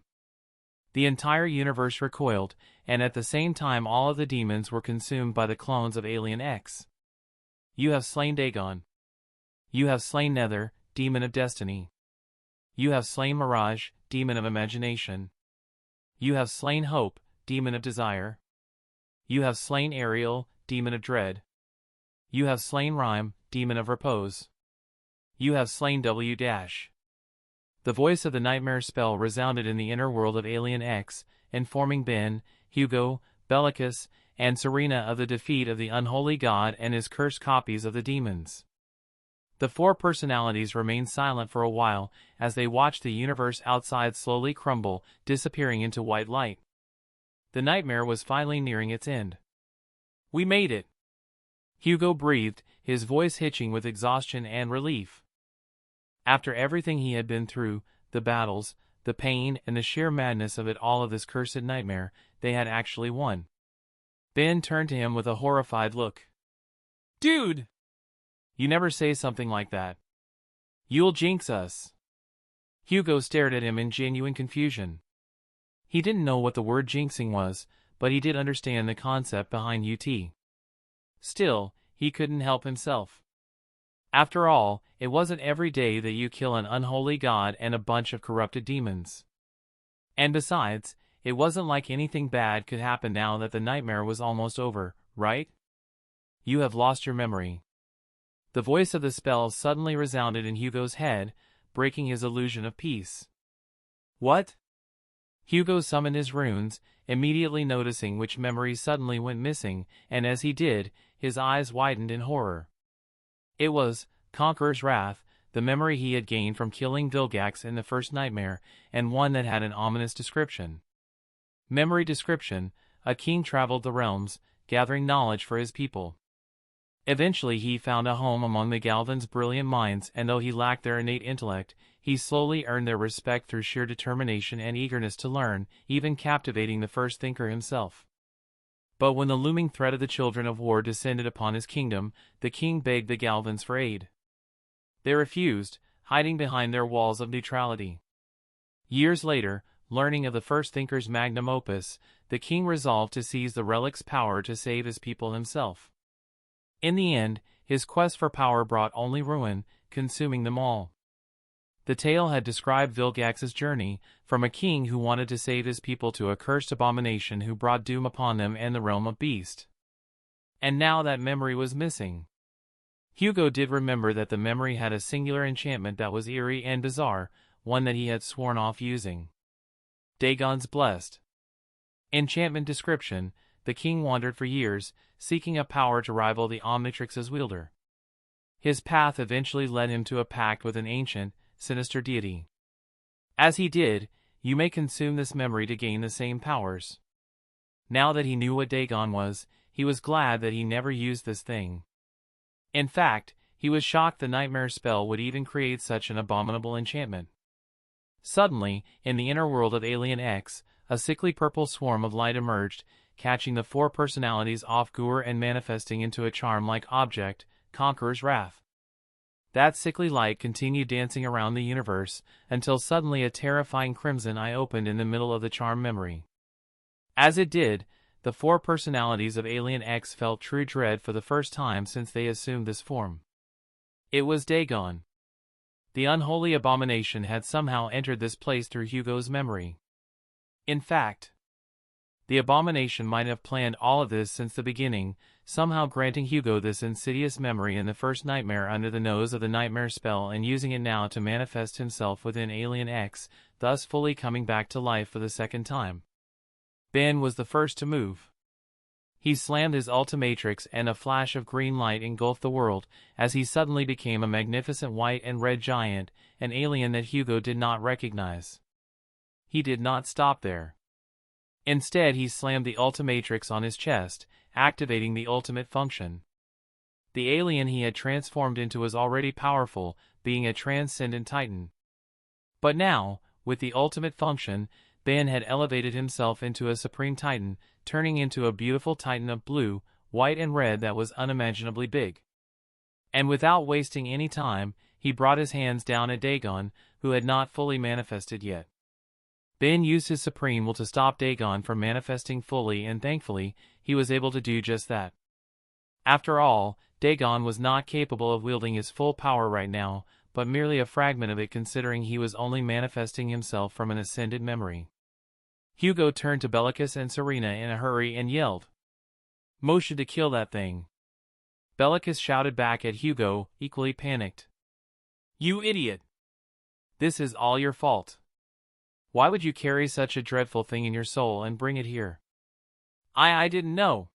The entire universe recoiled, and at the same time all of the demons were consumed by the clones of Alien X. You have slain Dagon. You have slain Nether, demon of destiny. You have slain Mirage, demon of imagination. You have slain Hope, demon of desire. You have slain Ariel, demon of dread. You have slain Rhyme, demon of repose. You have slain W-. The voice of the nightmare spell resounded in the inner world of Alien X, informing Ben, Hugo, Bellicus, and Serena of the defeat of the unholy god and his cursed copies of the demons. The 4 personalities remained silent for a while as they watched the universe outside slowly crumble, disappearing into white light. The nightmare was finally nearing its end. We made it! Hugo breathed, his voice hitching with exhaustion and relief. After everything he had been through, the battles, the pain, and the sheer madness of it all of this cursed nightmare, they had actually won. Ben turned to him with a horrified look. Dude! You never say something like that. You'll jinx us. Hugo stared at him in genuine confusion. He didn't know what the word jinxing was, but he did understand the concept behind UT. Still, he couldn't help himself. After all, it wasn't every day that you kill an unholy god and a bunch of corrupted demons. And besides, it wasn't like anything bad could happen now that the nightmare was almost over, right? You have lost your memory. The voice of the spell suddenly resounded in Hugo's head, breaking his illusion of peace. What? Hugo summoned his runes, immediately noticing which memories suddenly went missing, and as he did, his eyes widened in horror. It was Conqueror's Wrath, the memory he had gained from killing Vilgax in the first nightmare, and one that had an ominous description. Memory description: a king traveled the realms, gathering knowledge for his people. Eventually he found a home among the Galvan's brilliant minds, and though he lacked their innate intellect, he slowly earned their respect through sheer determination and eagerness to learn, even captivating the first thinker himself. But when the looming threat of the children of war descended upon his kingdom, the king begged the Galvans for aid. They refused, hiding behind their walls of neutrality. Years later, learning of the first thinker's magnum opus, the king resolved to seize the relic's power to save his people himself. In the end, his quest for power brought only ruin, consuming them all. The tale had described Vilgax's journey, from a king who wanted to save his people to a cursed abomination who brought doom upon them and the realm of beast. And now that memory was missing. Hugo did remember that the memory had a singular enchantment that was eerie and bizarre, one that he had sworn off using. Dagon's Blessed. Enchantment description: the king wandered for years, seeking a power to rival the Omnitrix's wielder. His path eventually led him to a pact with an ancient, sinister deity. As he did, you may consume this memory to gain the same powers. Now that he knew what Dagon was, he was glad that he never used this thing. In fact, he was shocked the nightmare spell would even create such an abominable enchantment. Suddenly, in the inner world of Alien X, a sickly purple swarm of light emerged, catching the four personalities off guard and manifesting into a charm-like object, Conqueror's Wrath. That sickly light continued dancing around the universe, until suddenly a terrifying crimson eye opened in the middle of the charm memory. As it did, the four personalities of Alien X felt true dread for the first time since they assumed this form. It was Dagon. The unholy abomination had somehow entered this place through Hugo's memory. In fact, the abomination might have planned all of this since the beginning, somehow granting Hugo this insidious memory in the first nightmare under the nose of the nightmare spell and using it now to manifest himself within Alien X, thus fully coming back to life for the second time. Ben was the first to move. He slammed his Ultimatrix and a flash of green light engulfed the world, as he suddenly became a magnificent white and red giant, an alien that Hugo did not recognize. He did not stop there. Instead, he slammed the Ultimatrix on his chest, activating the ultimate function. The alien he had transformed into was already powerful, being a transcendent titan. But now, with the ultimate function, Ben had elevated himself into a supreme titan, turning into a beautiful titan of blue, white and red that was unimaginably big. And without wasting any time, he brought his hands down at Dagon, who had not fully manifested yet. Ben used his supreme will to stop Dagon from manifesting fully, and thankfully, he was able to do just that. After all, Dagon was not capable of wielding his full power right now, but merely a fragment of it, considering he was only manifesting himself from an ascended memory. Hugo turned to Bellicus and Serena in a hurry and yelled, "Motion to kill that thing." Bellicus shouted back at Hugo, equally panicked, "You idiot! This is all your fault. Why would you carry such a dreadful thing in your soul and bring it here?" I didn't know."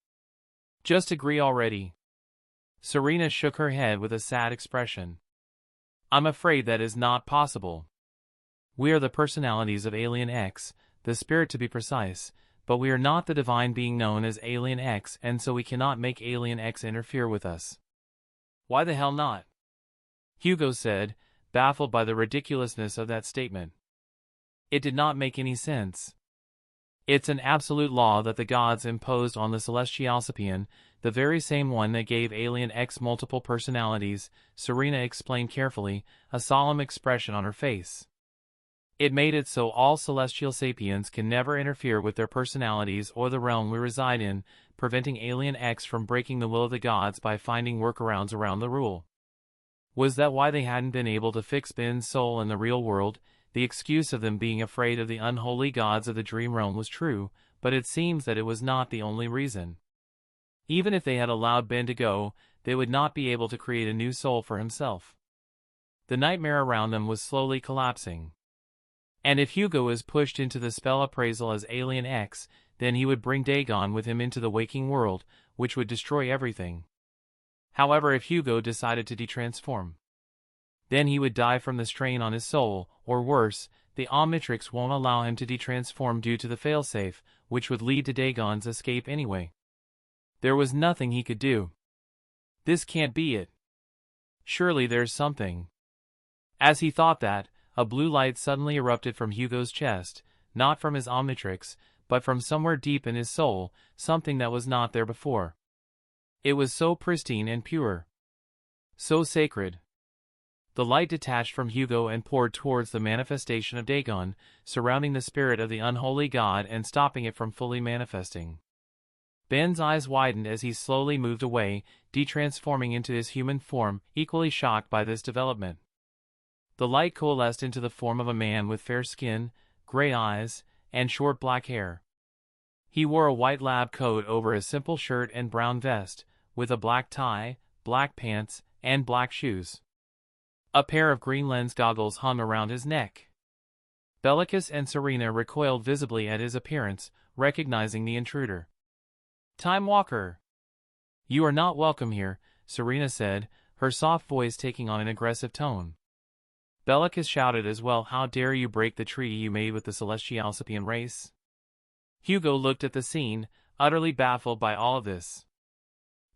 "Just agree already." Serena shook her head with a sad expression. "I'm afraid that is not possible. We are the personalities of Alien X, the spirit to be precise, but we are not the divine being known as Alien X, and so we cannot make Alien X interfere with us." "Why the hell not?" Hugo said, baffled by the ridiculousness of that statement. It did not make any sense. "It's an absolute law that the gods imposed on the Celestial Sapien, the very same one that gave Alien X multiple personalities," Serena explained carefully, a solemn expression on her face. "It made it so all Celestial Sapiens can never interfere with their personalities or the realm we reside in, preventing Alien X from breaking the will of the gods by finding workarounds around the rule." Was that why they hadn't been able to fix Ben's soul in the real world? The excuse of them being afraid of the unholy gods of the dream realm was true, but it seems that it was not the only reason. Even if they had allowed Ben to go, they would not be able to create a new soul for himself. The nightmare around them was slowly collapsing. And if Hugo was pushed into the spell appraisal as Alien X, then he would bring Dagon with him into the waking world, which would destroy everything. However, if Hugo decided to detransform, then he would die from the strain on his soul, or worse, the Omnitrix won't allow him to detransform due to the failsafe, which would lead to Dagon's escape anyway. There was nothing he could do. This can't be it. Surely there's something. As he thought that, a blue light suddenly erupted from Hugo's chest, not from his Omnitrix, but from somewhere deep in his soul, something that was not there before. It was so pristine and pure. So sacred. The light detached from Hugo and poured towards the manifestation of Dagon, surrounding the spirit of the unholy god and stopping it from fully manifesting. Ben's eyes widened as he slowly moved away, detransforming into his human form, equally shocked by this development. The light coalesced into the form of a man with fair skin, gray eyes, and short black hair. He wore a white lab coat over a simple shirt and brown vest, with a black tie, black pants, and black shoes. A pair of green lens goggles hung around his neck. Bellicus and Serena recoiled visibly at his appearance, recognizing the intruder. "Time Walker! You are not welcome here," Serena said, her soft voice taking on an aggressive tone. Bellicus shouted as well, "How dare you break the treaty you made with the Celestial Sapien race?" Hugo looked at the scene, utterly baffled by all of this.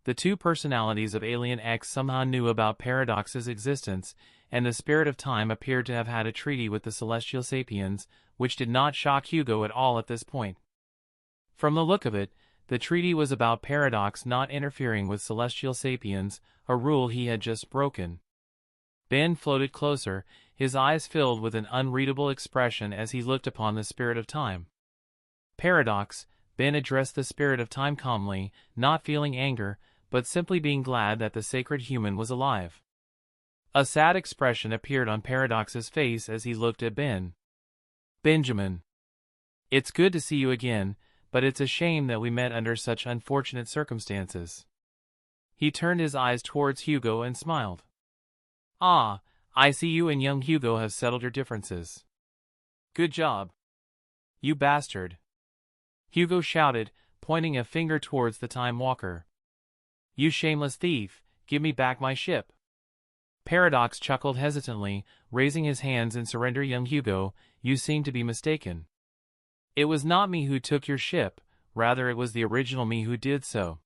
The two personalities of Alien X somehow knew about Paradox's existence, and the Spirit of Time appeared to have had a treaty with the Celestial Sapiens, which did not shock Hugo at all at this point. From the look of it, the treaty was about Paradox not interfering with Celestial Sapiens, a rule he had just broken. Ben floated closer, his eyes filled with an unreadable expression as he looked upon the Spirit of Time. "Paradox," Ben addressed the Spirit of Time calmly, not feeling anger, but simply being glad that the sacred human was alive. A sad expression appeared on Paradox's face as he looked at Ben. "Benjamin. It's good to see you again, but it's a shame that we met under such unfortunate circumstances." He turned his eyes towards Hugo and smiled. "Ah, I see you and young Hugo have settled your differences. Good job. You bastard," Hugo shouted, pointing a finger towards the Time Walker. "You shameless thief, give me back my ship." Paradox chuckled hesitantly, raising his hands in surrender. "Young Hugo, you seem to be mistaken. It was not me who took your ship, rather it was the original me who did so.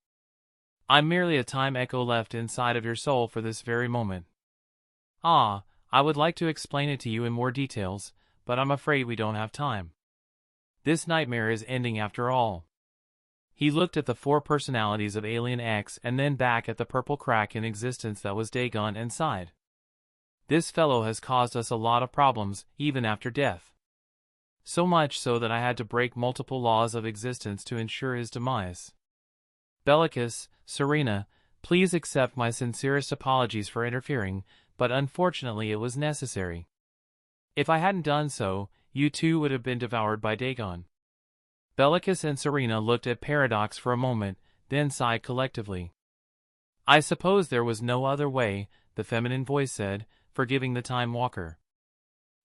I'm merely a time echo left inside of your soul for this very moment. Ah, I would like to explain it to you in more details, but I'm afraid we don't have time. This nightmare is ending after all." He looked at the four personalities of Alien X and then back at the purple crack in existence that was Dagon and sighed. "This fellow has caused us a lot of problems, even after death. So much so that I had to break multiple laws of existence to ensure his demise. Bellicus, Serena, please accept my sincerest apologies for interfering, but unfortunately it was necessary. If I hadn't done so, you too would have been devoured by Dagon." Bellicus and Serena looked at Paradox for a moment, then sighed collectively. "I suppose there was no other way," the feminine voice said, "forgiving the Time Walker."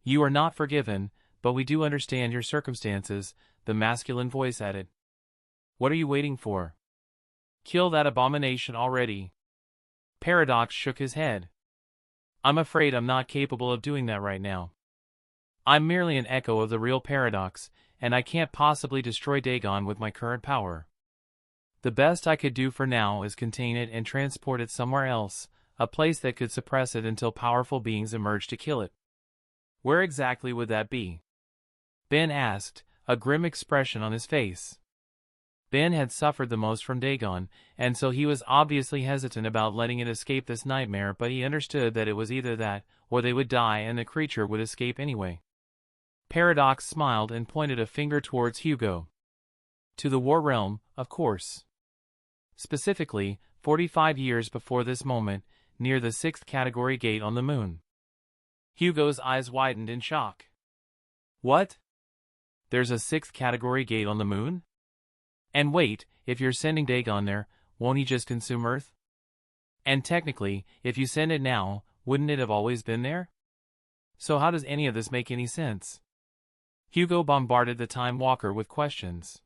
"You are not forgiven, but we do understand your circumstances," the masculine voice added. "What are you waiting for? Kill that abomination already." Paradox shook his head. "I'm afraid I'm not capable of doing that right now. I'm merely an echo of the real Paradox, and I can't possibly destroy Dagon with my current power. The best I could do for now is contain it and transport it somewhere else, a place that could suppress it until powerful beings emerge to kill it." "Where exactly would that be?" Ben asked, a grim expression on his face. Ben had suffered the most from Dagon, and so he was obviously hesitant about letting it escape this nightmare, but he understood that it was either that, or they would die and the creature would escape anyway. Paradox smiled and pointed a finger towards Hugo. "To the War Realm, of course. Specifically, 45 years before this moment, near the 6th category gate on the moon." Hugo's eyes widened in shock. "What? There's a 6th category gate on the moon? And wait, if you're sending Dagon there, won't he just consume Earth? And technically, if you send it now, wouldn't it have always been there? So how does any of this make any sense?" Hugo bombarded the Time Walker with questions.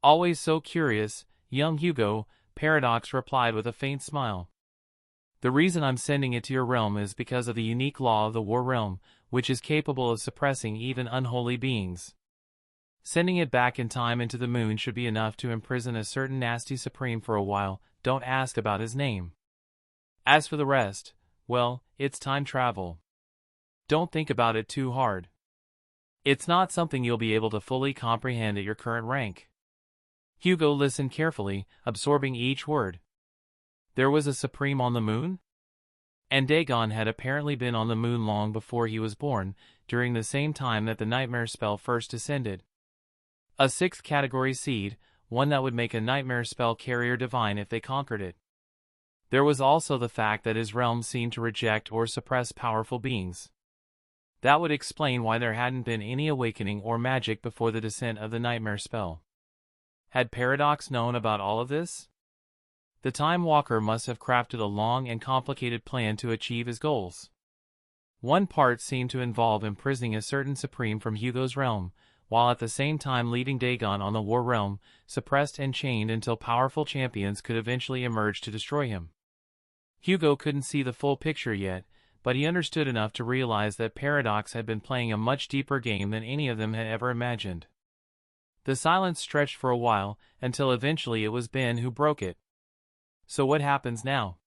"Always so curious, young Hugo," Paradox replied with a faint smile. "The reason I'm sending it to your realm is because of the unique law of the War Realm, which is capable of suppressing even unholy beings. Sending it back in time into the moon should be enough to imprison a certain nasty supreme for a while. Don't ask about his name. As for the rest, well, it's time travel. Don't think about it too hard. It's not something you'll be able to fully comprehend at your current rank. Hugo listened carefully, absorbing each word. There was a Supreme on the moon? And Dagon had apparently been on the moon long before he was born, during the same time that the nightmare spell first descended. A 6th category seed, one that would make a nightmare spell carrier divine if they conquered it. There was also the fact that his realm seemed to reject or suppress powerful beings. That would explain why there hadn't been any awakening or magic before the descent of the nightmare spell. Had Paradox known about all of this? The Time Walker must have crafted a long and complicated plan to achieve his goals. One part seemed to involve imprisoning a certain Supreme from Hugo's realm, while at the same time leaving Dagon on the War Realm, suppressed and chained until powerful champions could eventually emerge to destroy him. Hugo couldn't see the full picture yet, but he understood enough to realize that Paradox had been playing a much deeper game than any of them had ever imagined. The silence stretched for a while, until eventually it was Ben who broke it. So what happens now?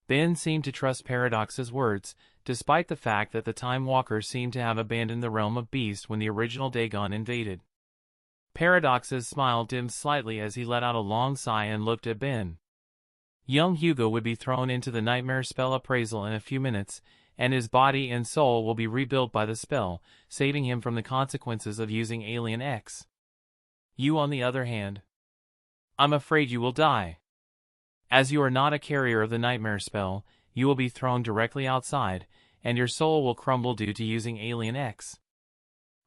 Ben seemed to trust Paradox's words, despite the fact that the Time Walker seemed to have abandoned the realm of Beast when the original Dagon invaded. Paradox's smile dimmed slightly as he let out a long sigh and looked at Ben. Young Hugo would be thrown into the nightmare spell appraisal in a few minutes, and his body and soul will be rebuilt by the spell, saving him from the consequences of using Alien X. You, on the other hand, I'm afraid you will die. As you are not a carrier of the nightmare spell, you will be thrown directly outside, and your soul will crumble due to using Alien X.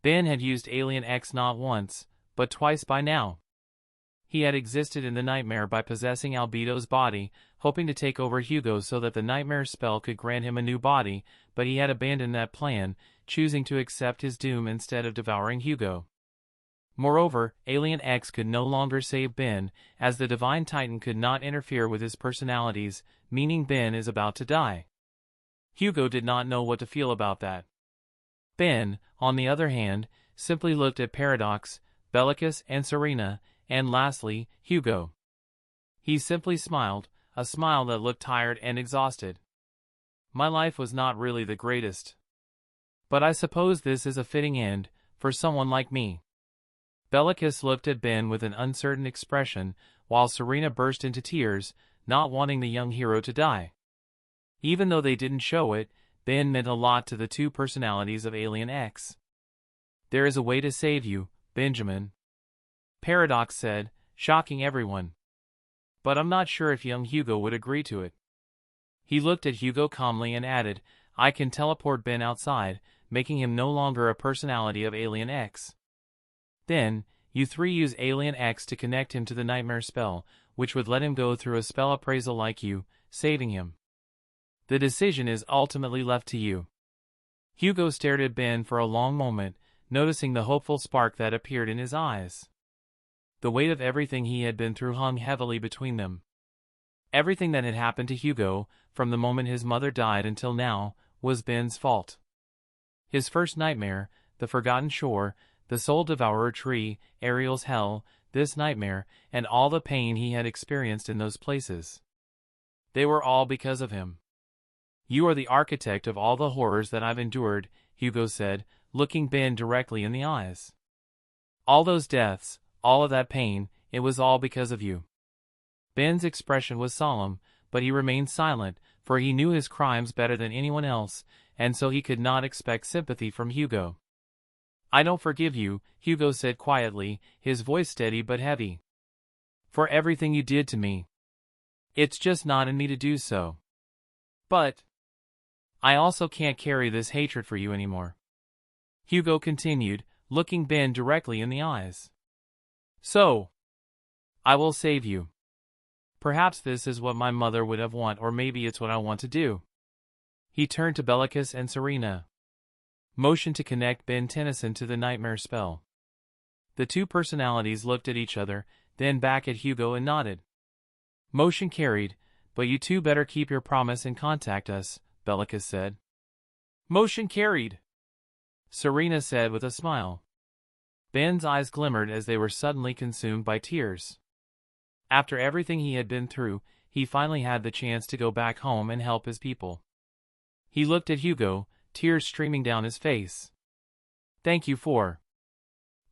Ben had used Alien X not once, but twice by now. He had existed in the nightmare by possessing Albedo's body, hoping to take over Hugo so that the nightmare spell could grant him a new body, but he had abandoned that plan, choosing to accept his doom instead of devouring Hugo. Moreover, Alien X could no longer save Ben, as the Divine Titan could not interfere with his personalities, meaning Ben is about to die. Hugo did not know what to feel about that. Ben, on the other hand, simply looked at Paradox, Bellicus and Serena, and lastly, Hugo. He simply smiled, a smile that looked tired and exhausted. My life was not really the greatest. But I suppose this is a fitting end, for someone like me. Bellicus looked at Ben with an uncertain expression, while Serena burst into tears, not wanting the young hero to die. Even though they didn't show it, Ben meant a lot to the two personalities of Alien X. There is a way to save you, Benjamin, Paradox said, shocking everyone. But I'm not sure if young Hugo would agree to it. He looked at Hugo calmly and added, I can teleport Ben outside, making him no longer a personality of Alien X. Then, you three use Alien X to connect him to the nightmare spell, which would let him go through a spell appraisal like you, saving him. The decision is ultimately left to you. Hugo stared at Ben for a long moment, noticing the hopeful spark that appeared in his eyes. The weight of everything he had been through hung heavily between them. Everything that had happened to Hugo, from the moment his mother died until now, was Ben's fault. His first nightmare, the Forgotten Shore, the Soul Devourer tree, Ariel's Hell, this nightmare, and all the pain he had experienced in those places. They were all because of him. You are the architect of all the horrors that I've endured, Hugo said, looking Ben directly in the eyes. All those deaths, all of that pain, it was all because of you. Ben's expression was solemn, but he remained silent, for he knew his crimes better than anyone else, and so he could not expect sympathy from Hugo. I don't forgive you, Hugo said quietly, his voice steady but heavy. For everything you did to me. It's just not in me to do so. But I also can't carry this hatred for you anymore. Hugo continued, looking Ben directly in the eyes. So, I will save you. Perhaps this is what my mother would have wanted, or maybe it's what I want to do. He turned to Bellicus and Serena. Motion to connect Ben Tennyson to the nightmare spell. The two personalities looked at each other, then back at Hugo and nodded. Motion carried, but you two better keep your promise and contact us, Bellicus said. Motion carried, Serena said with a smile. Ben's eyes glimmered as they were suddenly consumed by tears. After everything he had been through, he finally had the chance to go back home and help his people. He looked at Hugo, tears streaming down his face. Thank you for.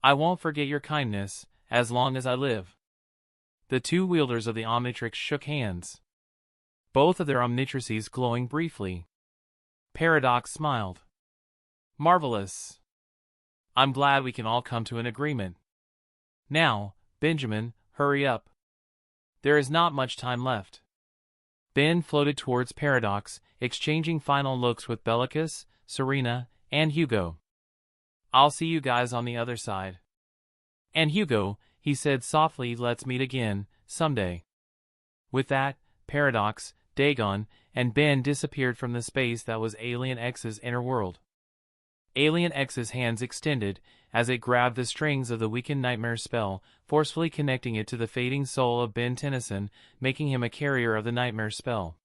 I won't forget your kindness, as long as I live. The two wielders of the Omnitrix shook hands, both of their Omnitrices glowing briefly. Paradox smiled. Marvelous. I'm glad we can all come to an agreement. Now, Benjamin, hurry up. There is not much time left. Ben floated towards Paradox, exchanging final looks with Bellicus, Serena, and Hugo. I'll see you guys on the other side. And Hugo, he said softly, let's meet again, someday. With that, Paradox, Dagon, and Ben disappeared from the space that was Alien X's inner world. Alien X's hands extended, as it grabbed the strings of the weakened nightmare spell, forcefully connecting it to the fading soul of Ben Tennyson, making him a carrier of the nightmare spell.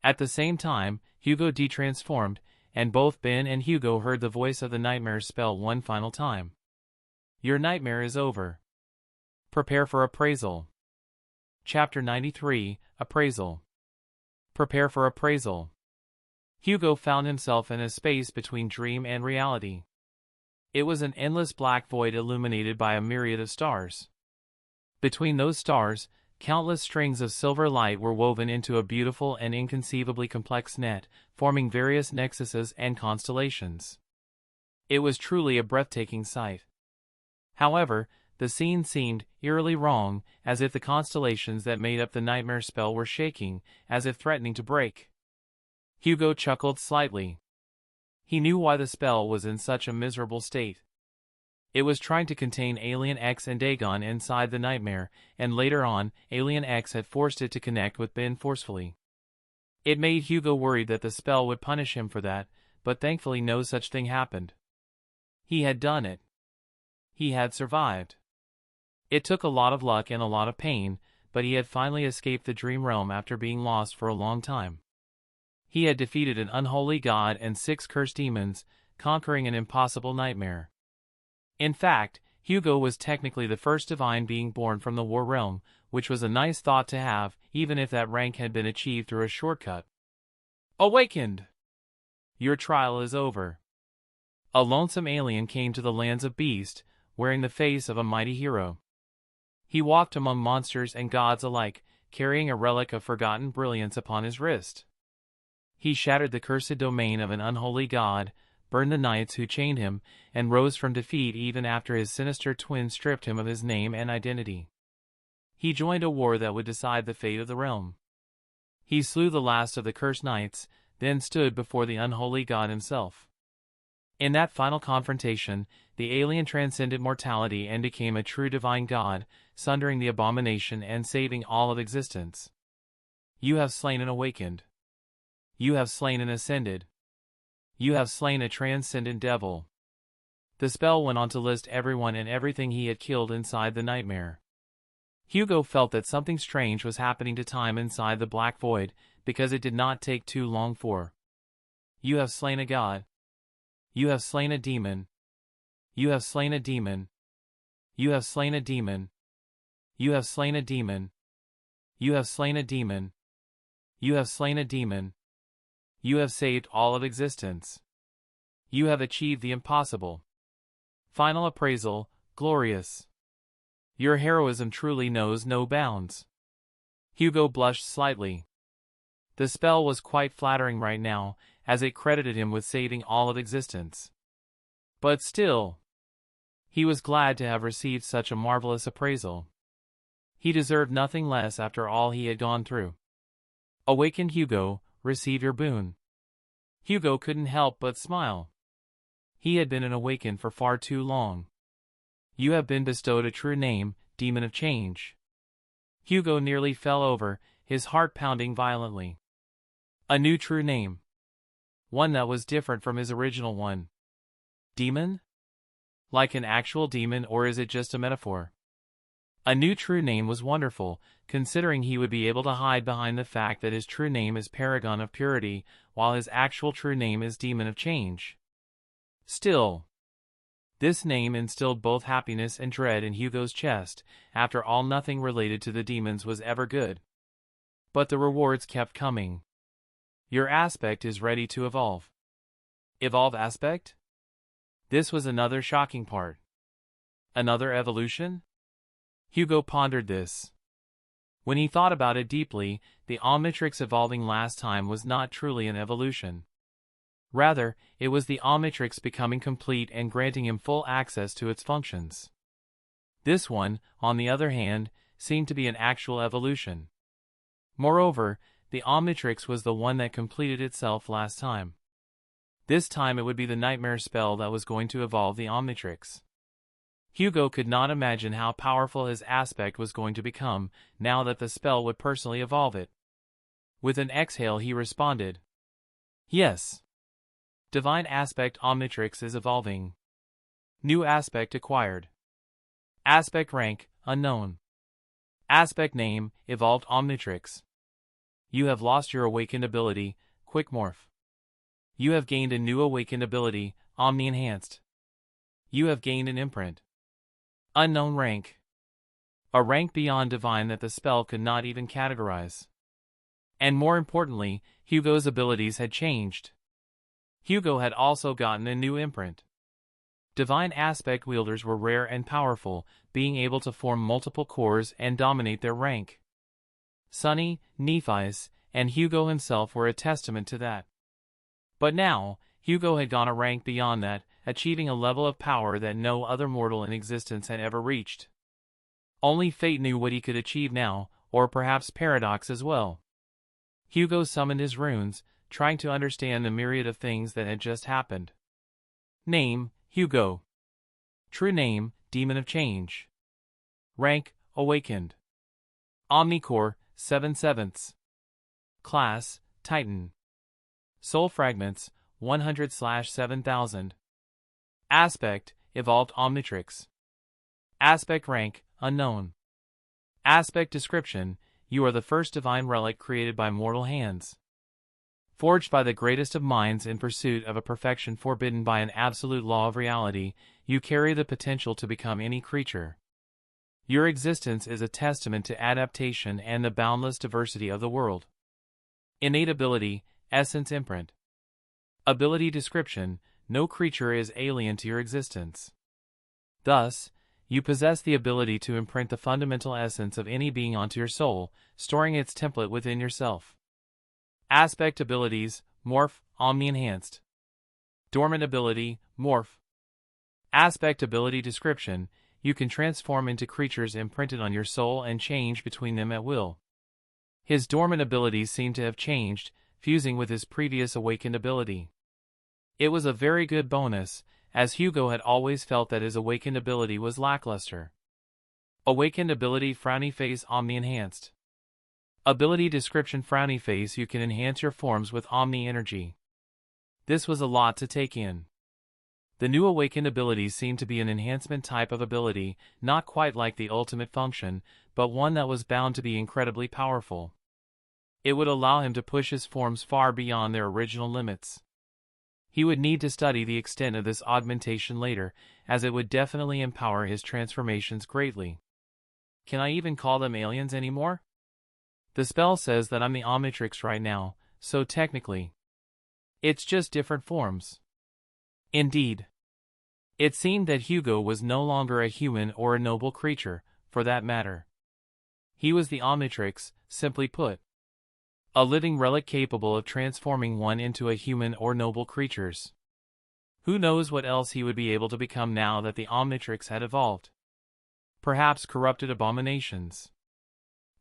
At the same time, Hugo detransformed, and both Ben and Hugo heard the voice of the nightmare spell one final time. Your nightmare is over. Prepare for appraisal. Chapter 93, Appraisal. Prepare for appraisal. Hugo found himself in a space between dream and reality. It was an endless black void illuminated by a myriad of stars. Between those stars, countless strings of silver light were woven into a beautiful and inconceivably complex net, forming various nexuses and constellations. It was truly a breathtaking sight. However, the scene seemed eerily wrong, as if the constellations that made up the nightmare spell were shaking, as if threatening to break. Hugo chuckled slightly. He knew why the spell was in such a miserable state. It was trying to contain Alien X and Dagon inside the nightmare, and later on, Alien X had forced it to connect with Ben forcefully. It made Hugo worried that the spell would punish him for that, but thankfully no such thing happened. He had done it. He had survived. It took a lot of luck and a lot of pain, but he had finally escaped the dream realm after being lost for a long time. He had defeated an unholy god and 6 cursed demons, conquering an impossible nightmare. In fact, Hugo was technically the first divine being born from the war realm, which was a nice thought to have, even if that rank had been achieved through a shortcut. Awakened! Your trial is over. A lonesome alien came to the lands of Beast, wearing the face of a mighty hero. He walked among monsters and gods alike, carrying a relic of forgotten brilliance upon his wrist. He shattered the cursed domain of an unholy god, burned the knights who chained him, and rose from defeat even after his sinister twin stripped him of his name and identity. He joined a war that would decide the fate of the realm. He slew the last of the cursed knights, then stood before the unholy god himself. In that final confrontation, the alien transcended mortality and became a true divine god, sundering the abomination and saving all of existence. You have slain and awakened. You have slain and ascended. You have slain a transcendent devil. The spell went on to list everyone and everything he had killed inside the nightmare. Hugo felt that something strange was happening to time inside the black void, because it did not take too long for. You have slain a god. You have slain a demon. You have slain a demon. You have slain a demon. You have slain a demon. You have slain a demon. You have slain a demon. You have saved all of existence. You have achieved the impossible. Final appraisal, glorious. Your heroism truly knows no bounds. Hugo blushed slightly. The spell was quite flattering right now, as it credited him with saving all of existence. But still, he was glad to have received such a marvelous appraisal. He deserved nothing less after all he had gone through. Awakened Hugo, receive your boon. Hugo couldn't help but smile. He had been an awakened for far too long. You have been bestowed a true name, Demon of Change. Hugo nearly fell over, his heart pounding violently. A new true name. One that was different from his original one. Demon? Like an actual demon, or is it just a metaphor? A new true name was wonderful, considering he would be able to hide behind the fact that his true name is Paragon of Purity, while his actual true name is Demon of Change. Still, this name instilled both happiness and dread in Hugo's chest. After all, nothing related to the demons was ever good. But the rewards kept coming. Your aspect is ready to evolve. Evolve aspect? This was another shocking part. Another evolution? Hugo pondered this. When he thought about it deeply, the Omnitrix evolving last time was not truly an evolution. Rather, it was the Omnitrix becoming complete and granting him full access to its functions. This one, on the other hand, seemed to be an actual evolution. Moreover, the Omnitrix was the one that completed itself last time. This time it would be the nightmare spell that was going to evolve the Omnitrix. Hugo could not imagine how powerful his aspect was going to become, now that the spell would personally evolve it. With an exhale he responded. Yes. Divine Aspect Omnitrix is evolving. New aspect acquired. Aspect rank, unknown. Aspect name, Evolved Omnitrix. You have lost your awakened ability, Quick Morph. You have gained a new awakened ability, Omni Enhanced. You have gained an imprint. Unknown rank. A rank beyond divine that the spell could not even categorize. And more importantly, Hugo's abilities had changed. Hugo had also gotten a new imprint. Divine aspect wielders were rare and powerful, being able to form multiple cores and dominate their rank. Sunny, Nephis, and Hugo himself were a testament to that. But now, Hugo had gone a rank beyond that, achieving a level of power that no other mortal in existence had ever reached. Only fate knew what he could achieve now, or perhaps Paradox as well. Hugo summoned his runes, trying to understand the myriad of things that had just happened. Name, Hugo. True name, Demon of Change. Rank, Awakened. Omnicore, 7/7. Class, Titan. Soul Fragments, 100/7000. Aspect, Evolved Omnitrix. Aspect rank, unknown. Aspect description, you are the first divine relic created by mortal hands. Forged by the greatest of minds in pursuit of a perfection forbidden by an absolute law of reality, you carry the potential to become any creature. Your existence is a testament to adaptation and the boundless diversity of the world. Innate ability, Essence imprint. Ability description, no creature is alien to your existence. Thus, you possess the ability to imprint the fundamental essence of any being onto your soul, storing its template within yourself. Aspect abilities, Morph, Omni Enhanced. Dormant ability, Morph. Aspect ability description, you can transform into creatures imprinted on your soul and change between them at will. His dormant abilities seem to have changed, fusing with his previous awakened ability. It was a very good bonus, as Hugo had always felt that his awakened ability was lackluster. Awakened ability Frowny Face Omni Enhanced. Ability description Frowny Face, you can enhance your forms with Omni Energy. This was a lot to take in. The new awakened abilities seemed to be an enhancement type of ability, not quite like the ultimate function, but one that was bound to be incredibly powerful. It would allow him to push his forms far beyond their original limits. He would need to study the extent of this augmentation later, as it would definitely empower his transformations greatly. Can I even call them aliens anymore? The spell says that I'm the Omnitrix right now, so technically, it's just different forms. Indeed. It seemed that Hugo was no longer a human or a noble creature, for that matter. He was the Omnitrix, simply put. A living relic capable of transforming one into a human or noble creatures. Who knows what else he would be able to become now that the Omnitrix had evolved? Perhaps corrupted abominations.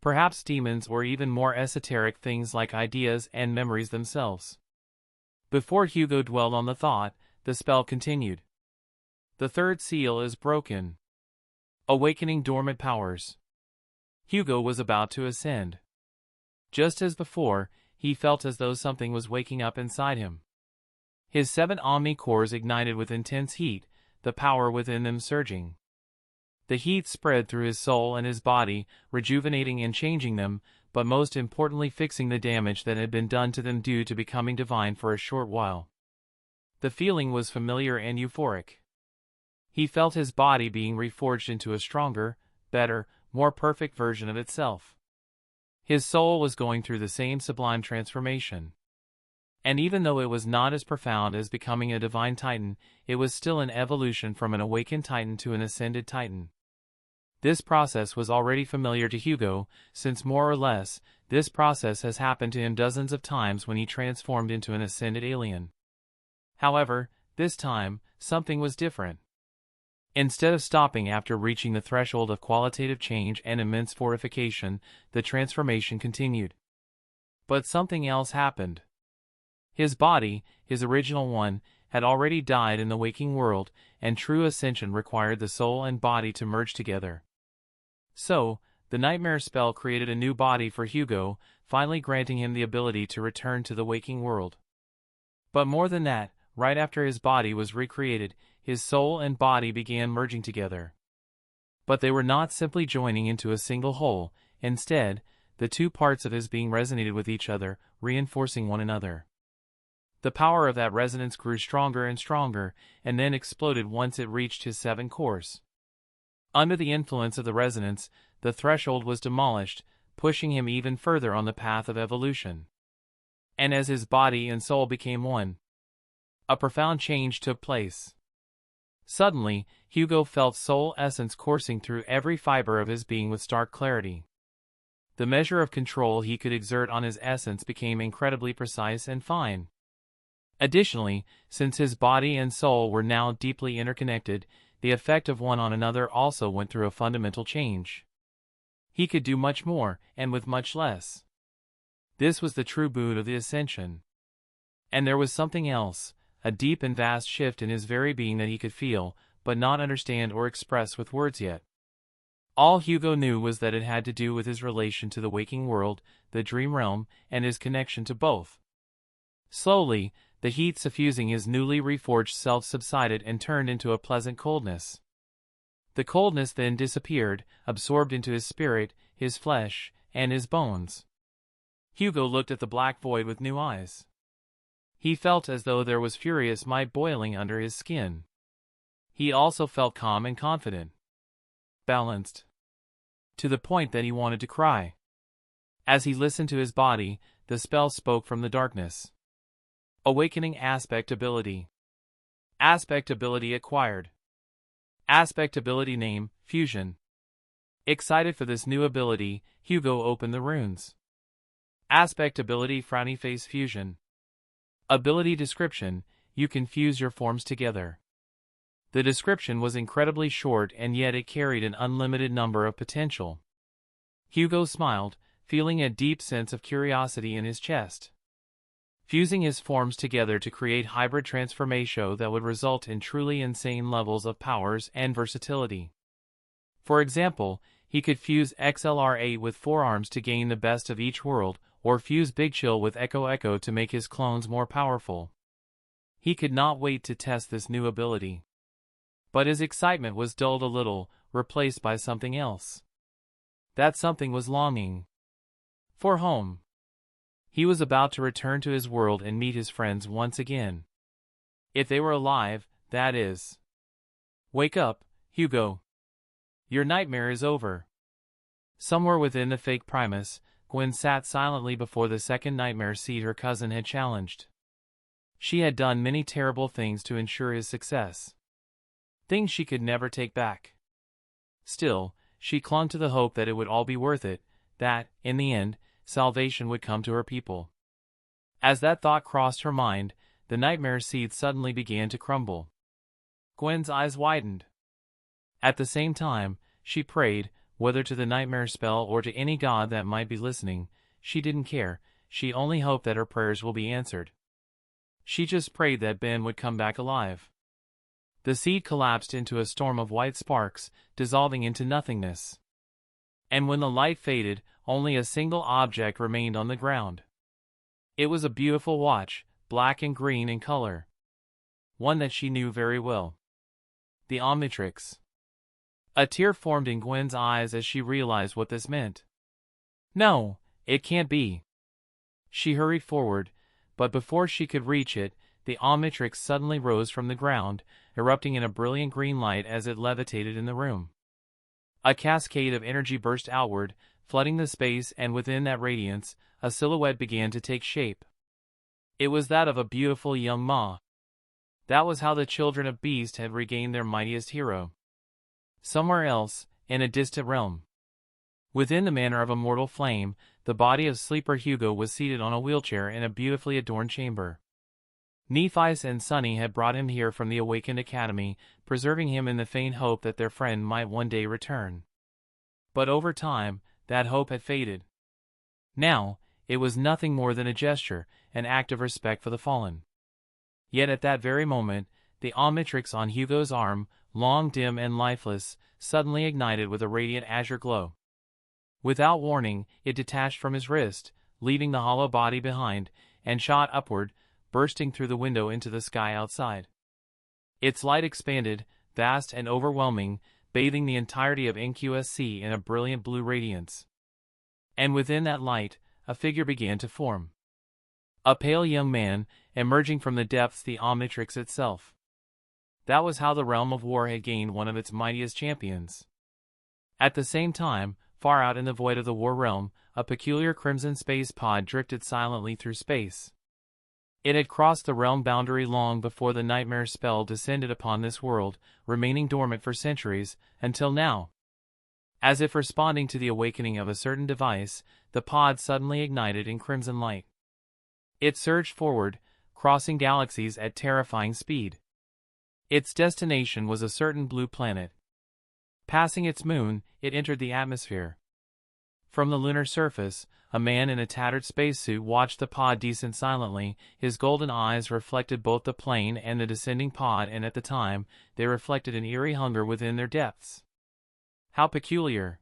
Perhaps demons or even more esoteric things like ideas and memories themselves. Before Hugo dwelled on the thought, the spell continued. The third seal is broken. Awakening dormant powers. Hugo was about to ascend. Just as before, he felt as though something was waking up inside him. His 7 Omni cores ignited with intense heat, the power within them surging. The heat spread through his soul and his body, rejuvenating and changing them, but most importantly fixing the damage that had been done to them due to becoming divine for a short while. The feeling was familiar and euphoric. He felt his body being reforged into a stronger, better, more perfect version of itself. His soul was going through the same sublime transformation. And even though it was not as profound as becoming a divine titan, it was still an evolution from an awakened titan to an ascended titan. This process was already familiar to Hugo, since more or less, this process has happened to him dozens of times when he transformed into an ascended alien. However, this time, something was different. Instead of stopping after reaching the threshold of qualitative change and immense fortification, the transformation continued. But something else happened. His body, his original one, had already died in the waking world, and true ascension required the soul and body to merge together. So, the nightmare spell created a new body for Hugo, finally granting him the ability to return to the waking world. But more than that, right after his body was recreated, his soul and body began merging together. But they were not simply joining into a single whole. Instead, the two parts of his being resonated with each other, reinforcing one another. The power of that resonance grew stronger and stronger, and then exploded once it reached his 7 cores. Under the influence of the resonance, the threshold was demolished, pushing him even further on the path of evolution. And as his body and soul became one, a profound change took place. Suddenly, Hugo felt soul essence coursing through every fiber of his being with stark clarity. The measure of control he could exert on his essence became incredibly precise and fine. Additionally, since his body and soul were now deeply interconnected, the effect of one on another also went through a fundamental change. He could do much more, and with much less. This was the true boon of the ascension. And there was something else, a deep and vast shift in his very being that he could feel, but not understand or express with words yet. All Hugo knew was that it had to do with his relation to the waking world, the dream realm, and his connection to both. Slowly, the heat suffusing his newly reforged self subsided and turned into a pleasant coldness. The coldness then disappeared, absorbed into his spirit, his flesh, and his bones. Hugo looked at the black void with new eyes. He felt as though there was furious might boiling under his skin. He also felt calm and confident. Balanced. To the point that he wanted to cry. As he listened to his body, the spell spoke from the darkness. Awakening aspect ability. Aspect ability acquired. Aspect ability name, Fusion. Excited for this new ability, Hugo opened the runes. Aspect ability Frowny Face Fusion. Ability description, you can fuse your forms together. The description was incredibly short and yet it carried an unlimited number of potential. Hugo smiled, feeling a deep sense of curiosity in his chest. Fusing his forms together to create hybrid transformation that would result in truly insane levels of powers and versatility. For example, he could fuse XLR8 with forearms to gain the best of each world, or fuse Big Chill with Echo Echo to make his clones more powerful. He could not wait to test this new ability. But his excitement was dulled a little, replaced by something else. That something was longing. For home. He was about to return to his world and meet his friends once again. If they were alive, that is. Wake up, Hugo. Your nightmare is over. Somewhere within the fake Primus, Gwen sat silently before the second nightmare seed her cousin had challenged. She had done many terrible things to ensure his success. Things she could never take back. Still, she clung to the hope that it would all be worth it, that, in the end, salvation would come to her people. As that thought crossed her mind, the nightmare seed suddenly began to crumble. Gwen's eyes widened. At the same time, she prayed, whether to the nightmare spell or to any god that might be listening, she didn't care, she only hoped that her prayers will be answered. She just prayed that Ben would come back alive. The seed collapsed into a storm of white sparks, dissolving into nothingness. And when the light faded, only a single object remained on the ground. It was a beautiful watch, black and green in color. One that she knew very well. The Omnitrix. A tear formed in Gwen's eyes as she realized what this meant. No, it can't be. She hurried forward, but before she could reach it, the Omnitrix suddenly rose from the ground, erupting in a brilliant green light as it levitated in the room. A cascade of energy burst outward, flooding the space, and within that radiance, a silhouette began to take shape. It was that of a beautiful young Ma. That was how the children of Beast had regained their mightiest hero. Somewhere else, in a distant realm, within the manner of a mortal flame, the body of sleeper Hugo was seated on a wheelchair in a beautifully adorned chamber. Nephi's and Sunny had brought him here from the Awakened Academy, preserving him in the faint hope that their friend might one day return. But over time, that hope had faded. Now, it was nothing more than a gesture, an act of respect for the fallen. Yet at that very moment, the Omnitrix on Hugo's arm, long dim and lifeless, suddenly ignited with a radiant azure glow. Without warning, it detached from his wrist, leaving the hollow body behind, and shot upward, bursting through the window into the sky outside. Its light expanded, vast and overwhelming, bathing the entirety of NQSC in a brilliant blue radiance. And within that light, a figure began to form. A pale young man, emerging from the depths, the Omnitrix itself. That was how the realm of war had gained one of its mightiest champions. At the same time, far out in the void of the war realm, a peculiar crimson space pod drifted silently through space. It had crossed the realm boundary long before the nightmare spell descended upon this world, remaining dormant for centuries, until now. As if responding to the awakening of a certain device, the pod suddenly ignited in crimson light. It surged forward, crossing galaxies at terrifying speed. Its destination was a certain blue planet. Passing its moon, it entered the atmosphere. From the lunar surface, a man in a tattered spacesuit watched the pod descend silently. His golden eyes reflected both the plane and the descending pod, and at the time, they reflected an eerie hunger within their depths. "How peculiar,"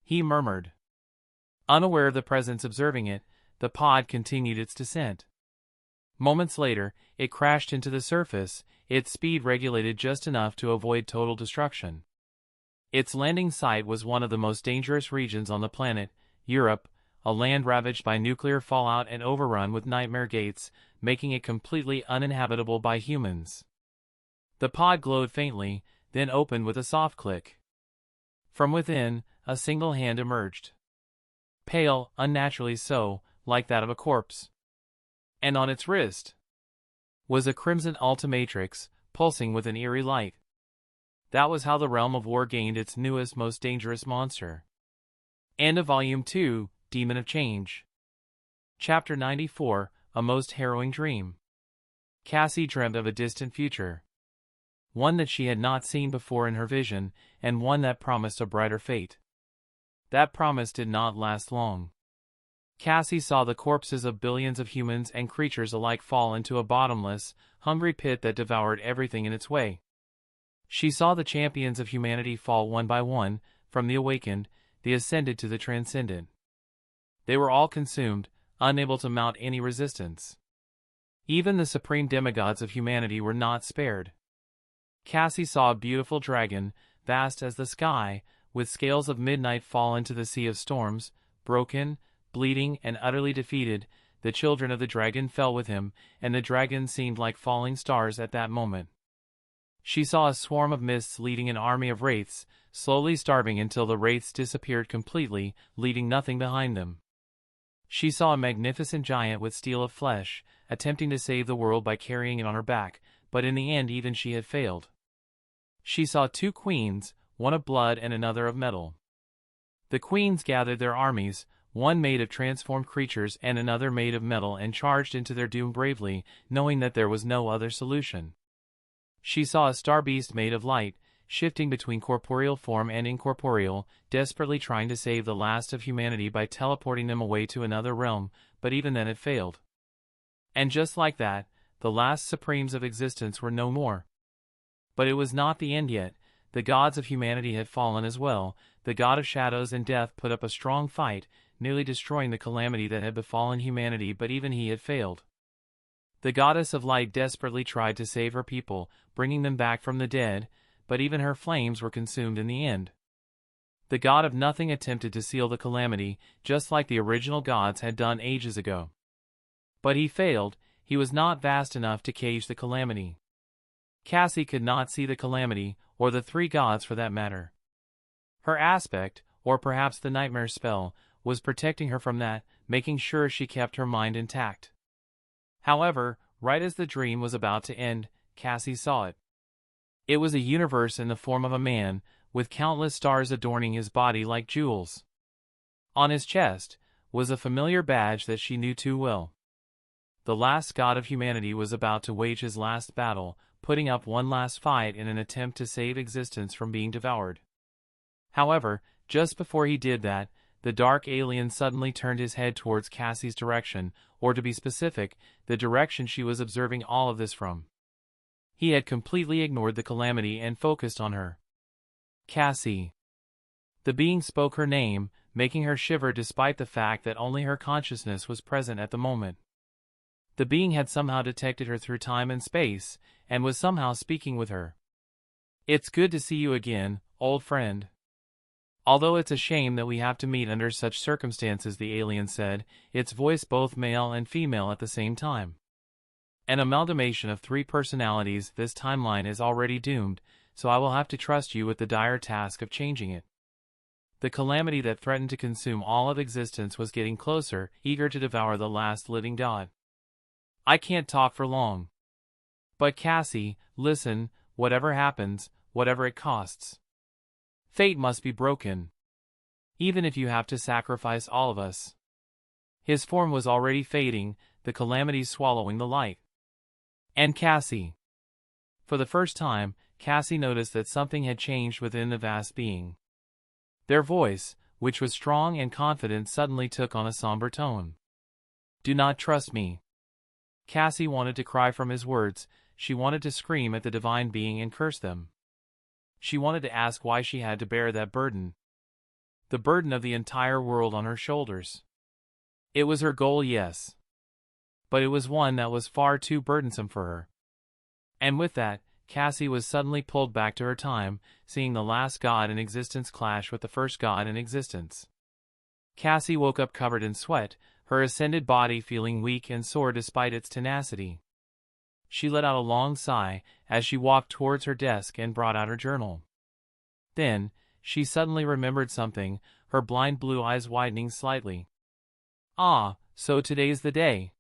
he murmured. Unaware of the presence observing it, the pod continued its descent. Moments later, it crashed into the surface, its speed regulated just enough to avoid total destruction. Its landing site was one of the most dangerous regions on the planet, Europe, a land ravaged by nuclear fallout and overrun with nightmare gates, making it completely uninhabitable by humans. The pod glowed faintly, then opened with a soft click. From within, a single hand emerged. Pale, unnaturally so, like that of a corpse. And on its wrist was a crimson ultimatrix, pulsing with an eerie light. That was how the realm of war gained its newest, most dangerous monster. End of Volume 2, Demon of Change. Chapter 94, A Most Harrowing Dream. Cassie dreamt of a distant future. One that she had not seen before in her vision, and one that promised a brighter fate. That promise did not last long. Cassie saw the corpses of billions of humans and creatures alike fall into a bottomless, hungry pit that devoured everything in its way. She saw the champions of humanity fall one by one, from the awakened, the ascended to the transcendent. They were all consumed, unable to mount any resistance. Even the supreme demigods of humanity were not spared. Cassie saw a beautiful dragon, vast as the sky, with scales of midnight fall into the sea of storms. Broken, bleeding, and utterly defeated, the children of the dragon fell with him, and the dragon seemed like falling stars at that moment. She saw a swarm of mists leading an army of wraiths, slowly starving until the wraiths disappeared completely, leaving nothing behind them. She saw a magnificent giant with steel of flesh, attempting to save the world by carrying it on her back, but in the end even she had failed. She saw two queens, one of blood and another of metal. The queens gathered their armies, one made of transformed creatures and another made of metal, and charged into their doom bravely, knowing that there was no other solution. She saw a star beast made of light, shifting between corporeal form and incorporeal, desperately trying to save the last of humanity by teleporting them away to another realm, but even then it failed. And just like that, the last supremes of existence were no more. But it was not the end yet. The gods of humanity had fallen as well. The god of shadows and death put up a strong fight, nearly destroying the calamity that had befallen humanity, but even he had failed. The goddess of light desperately tried to save her people, bringing them back from the dead, but even her flames were consumed in the end. The god of nothing attempted to seal the calamity, just like the original gods had done ages ago. But he failed. He was not vast enough to cage the calamity. Cassie could not see the calamity, or the three gods for that matter. Her aspect, or perhaps the nightmare spell, was protecting her from that, making sure she kept her mind intact. However, right as the dream was about to end, Cassie saw it. It was a universe in the form of a man, with countless stars adorning his body like jewels. On his chest was a familiar badge that she knew too well. The last god of humanity was about to wage his last battle, putting up one last fight in an attempt to save existence from being devoured. However, just before he did that, the dark alien suddenly turned his head towards Cassie's direction, or to be specific, the direction she was observing all of this from. He had completely ignored the calamity and focused on her. Cassie. The being spoke her name, making her shiver despite the fact that only her consciousness was present at the moment. The being had somehow detected her through time and space, and was somehow speaking with her. "It's good to see you again, old friend. Although it's a shame that we have to meet under such circumstances," the alien said, its voice both male and female at the same time. "An amalgamation of 3 personalities, this timeline is already doomed, so I will have to trust you with the dire task of changing it." The calamity that threatened to consume all of existence was getting closer, eager to devour the last living god. "I can't talk for long. But Cassie, listen, whatever happens, whatever it costs. Fate must be broken. Even if you have to sacrifice all of us." His form was already fading, the calamity swallowing the light. And Cassie. For the first time, Cassie noticed that something had changed within the vast being. Their voice, which was strong and confident, suddenly took on a somber tone. "Do not trust me." Cassie wanted to cry from his words, she wanted to scream at the divine being and curse them. She wanted to ask why she had to bear that burden. The burden of the entire world on her shoulders. It was her goal, yes. But it was one that was far too burdensome for her. And with that, Cassie was suddenly pulled back to her time, seeing the last god in existence clash with the first god in existence. Cassie woke up covered in sweat, her ascended body feeling weak and sore despite its tenacity. She let out a long sigh as she walked towards her desk and brought out her journal. Then, she suddenly remembered something, her blind blue eyes widening slightly. "Ah, so today's the day."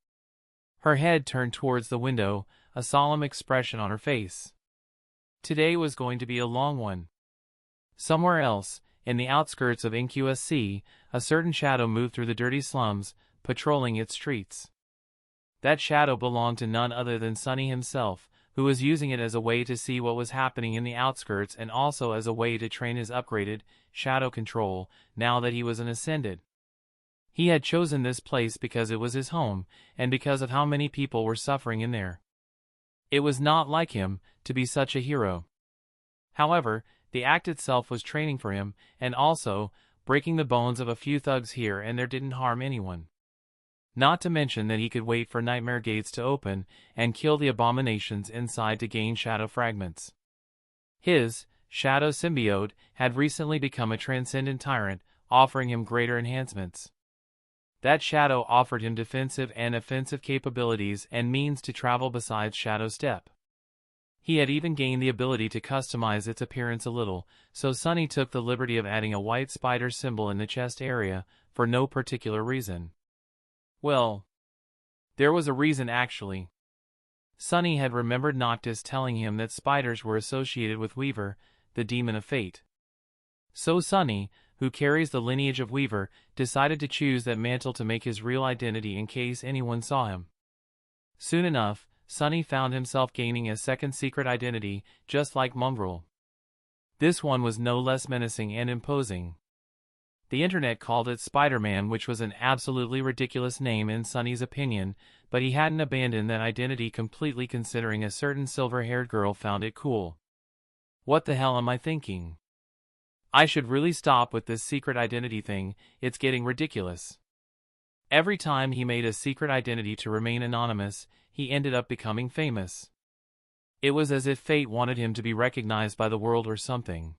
Her head turned towards the window, a solemn expression on her face. Today was going to be a long one. Somewhere else, in the outskirts of NQSC, a certain shadow moved through the dirty slums, patrolling its streets. That shadow belonged to none other than Sunny himself, who was using it as a way to see what was happening in the outskirts and also as a way to train his upgraded shadow control, now that he was an ascended. He had chosen this place because it was his home, and because of how many people were suffering in there. It was not like him to be such a hero. However, the act itself was training for him, and also, breaking the bones of a few thugs here and there didn't harm anyone. Not to mention that he could wait for nightmare gates to open and kill the abominations inside to gain shadow fragments. His shadow symbiote had recently become a transcendent tyrant, offering him greater enhancements. That shadow offered him defensive and offensive capabilities and means to travel besides Shadow Step. He had even gained the ability to customize its appearance a little, so Sunny took the liberty of adding a white spider symbol in the chest area, for no particular reason. Well, there was a reason actually. Sunny had remembered Noctis telling him that spiders were associated with Weaver, the demon of fate. So Sunny, who carries the lineage of Weaver, decided to choose that mantle to make his real identity in case anyone saw him. Soon enough, Sunny found himself gaining a second secret identity, just like Mongrel. This one was no less menacing and imposing. The internet called it Spider-Man, which was an absolutely ridiculous name in Sunny's opinion, but he hadn't abandoned that identity completely considering a certain silver-haired girl found it cool. What the hell am I thinking? I should really stop with this secret identity thing, it's getting ridiculous. Every time he made a secret identity to remain anonymous, he ended up becoming famous. It was as if fate wanted him to be recognized by the world or something.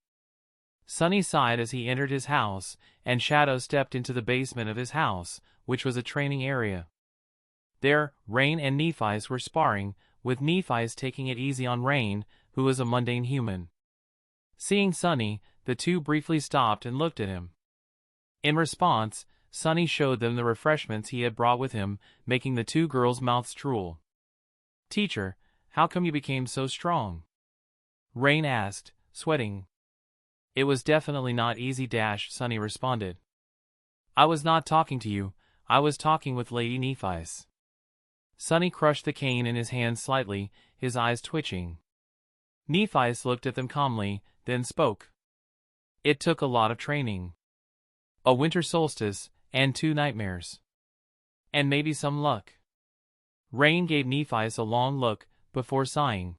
Sunny sighed as he entered his house, and Shadow stepped into the basement of his house, which was a training area. There, Rain and Nephis were sparring, with Nephis taking it easy on Rain, who was a mundane human. Seeing Sunny, the two briefly stopped and looked at him. In response, Sunny showed them the refreshments he had brought with him, making the two girls' mouths drool. "Teacher, how come you became so strong?" Rain asked, sweating. "It was definitely not easy." Sunny responded. "I was not talking to you, I was talking with Lady Nephis." Sunny crushed the cane in his hand slightly, his eyes twitching. Nephis looked at them calmly, then spoke. "It took a lot of training. A winter solstice, and 2 nightmares. And maybe some luck." Rain gave Nephis a long look, before sighing.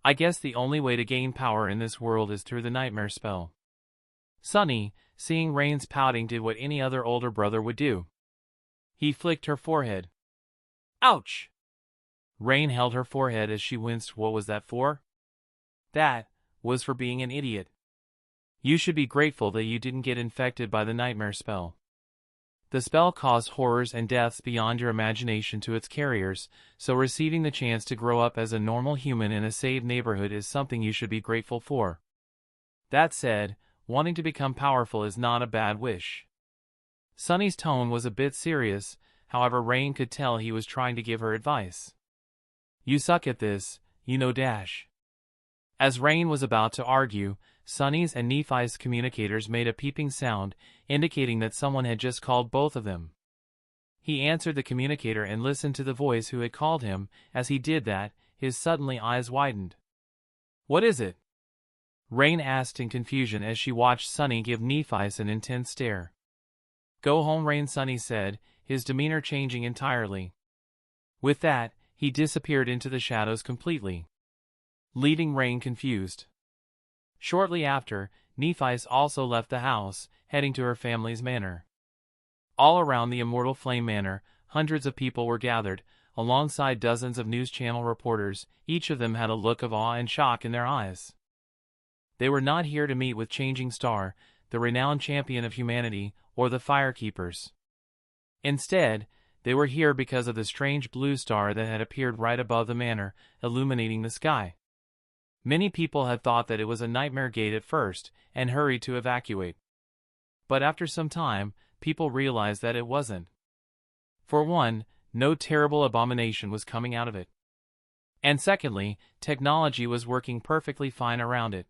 "I guess the only way to gain power in this world is through the nightmare spell." Sunny, seeing Rain's pouting, did what any other older brother would do. He flicked her forehead. "Ouch!" Rain held her forehead as she winced. "What was that for?" "That was for being an idiot. You should be grateful that you didn't get infected by the nightmare spell. The spell caused horrors and deaths beyond your imagination to its carriers, so receiving the chance to grow up as a normal human in a safe neighborhood is something you should be grateful for. That said, wanting to become powerful is not a bad wish." Sunny's tone was a bit serious, however Rain could tell he was trying to give her advice. "You suck at this, you know." As Rain was about to argue, Sunny's and Nephi's communicators made a peeping sound, indicating that someone had just called both of them. He answered the communicator and listened to the voice who had called him. As he did that, his suddenly eyes widened. "What is it?" Rain asked in confusion as she watched Sunny give Nephis an intense stare. "Go home, Rain," Sunny said, his demeanor changing entirely. With that, he disappeared into the shadows completely, leaving Rain confused. Shortly after, Nephis also left the house, heading to her family's manor. All around the Immortal Flame Manor, hundreds of people were gathered, alongside dozens of news channel reporters. Each of them had a look of awe and shock in their eyes. They were not here to meet with Changing Star, the renowned champion of humanity, or the Firekeepers. Instead, they were here because of the strange blue star that had appeared right above the manor, illuminating the sky. Many people had thought that it was a nightmare gate at first, and hurried to evacuate. But after some time, people realized that it wasn't. For one, no terrible abomination was coming out of it. And secondly, technology was working perfectly fine around it.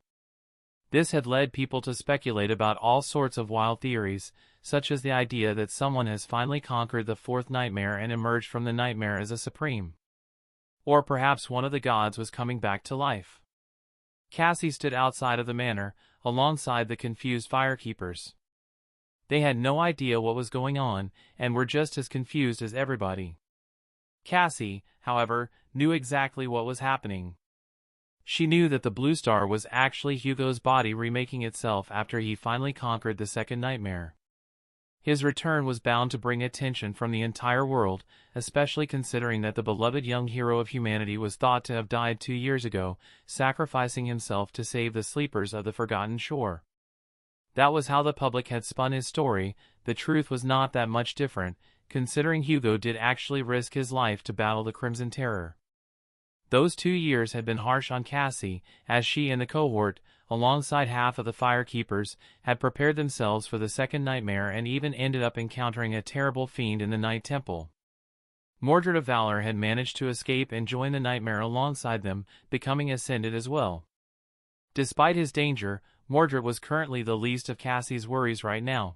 This had led people to speculate about all sorts of wild theories, such as the idea that someone has finally conquered the 4th nightmare and emerged from the nightmare as a supreme. Or perhaps one of the gods was coming back to life. Cassie stood outside of the manor, alongside the confused Firekeepers. They had no idea what was going on, and were just as confused as everybody. Cassie, however, knew exactly what was happening. She knew that the blue star was actually Hugo's body remaking itself after he finally conquered the 2nd nightmare. His return was bound to bring attention from the entire world, especially considering that the beloved young hero of humanity was thought to have died 2 years ago, sacrificing himself to save the sleepers of the Forgotten Shore. That was how the public had spun his story. The truth was not that much different, considering Hugo did actually risk his life to battle the Crimson Terror. Those 2 years had been harsh on Cassie, as she and the cohort, alongside half of the Firekeepers, had prepared themselves for the 2nd nightmare and even ended up encountering a terrible fiend in the Night Temple. Mordred of Valor had managed to escape and join the nightmare alongside them, becoming ascended as well. Despite his danger, Mordred was currently the least of Cassie's worries right now.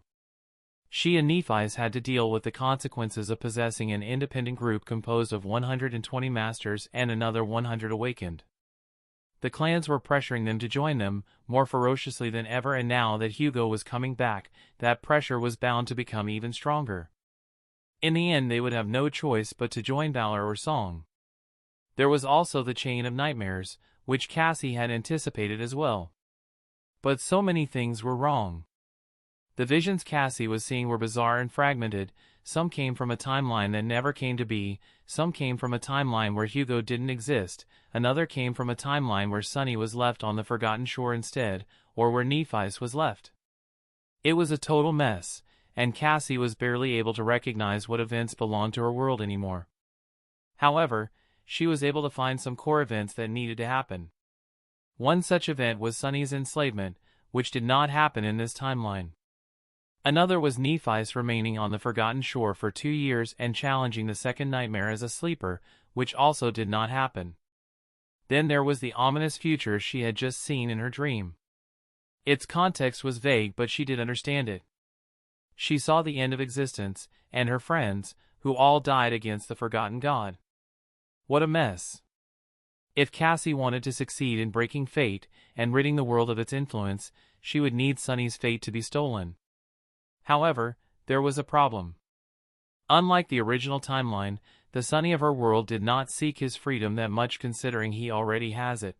She and Nephis had to deal with the consequences of possessing an independent group composed of 120 masters and another 100 awakened. The clans were pressuring them to join them, more ferociously than ever, and now that Hugo was coming back, that pressure was bound to become even stronger. In the end, they would have no choice but to join Valor or Song. There was also the Chain of Nightmares, which Cassie had anticipated as well. But so many things were wrong. The visions Cassie was seeing were bizarre and fragmented. Some came from a timeline that never came to be, some came from a timeline where Hugo didn't exist, another came from a timeline where Sunny was left on the Forgotten Shore instead, or where Nephis was left. It was a total mess, and Cassie was barely able to recognize what events belonged to her world anymore. However, she was able to find some core events that needed to happen. One such event was Sunny's enslavement, which did not happen in this timeline. Another was Nephi's remaining on the Forgotten Shore for 2 years and challenging the second nightmare as a sleeper, which also did not happen. Then there was the ominous future she had just seen in her dream. Its context was vague, but she did understand it. She saw the end of existence, and her friends, who all died against the forgotten god. What a mess. If Cassie wanted to succeed in breaking fate and ridding the world of its influence, she would need Sunny's fate to be stolen. However, there was a problem. Unlike the original timeline, the Sunny of her world did not seek his freedom that much, considering he already has it.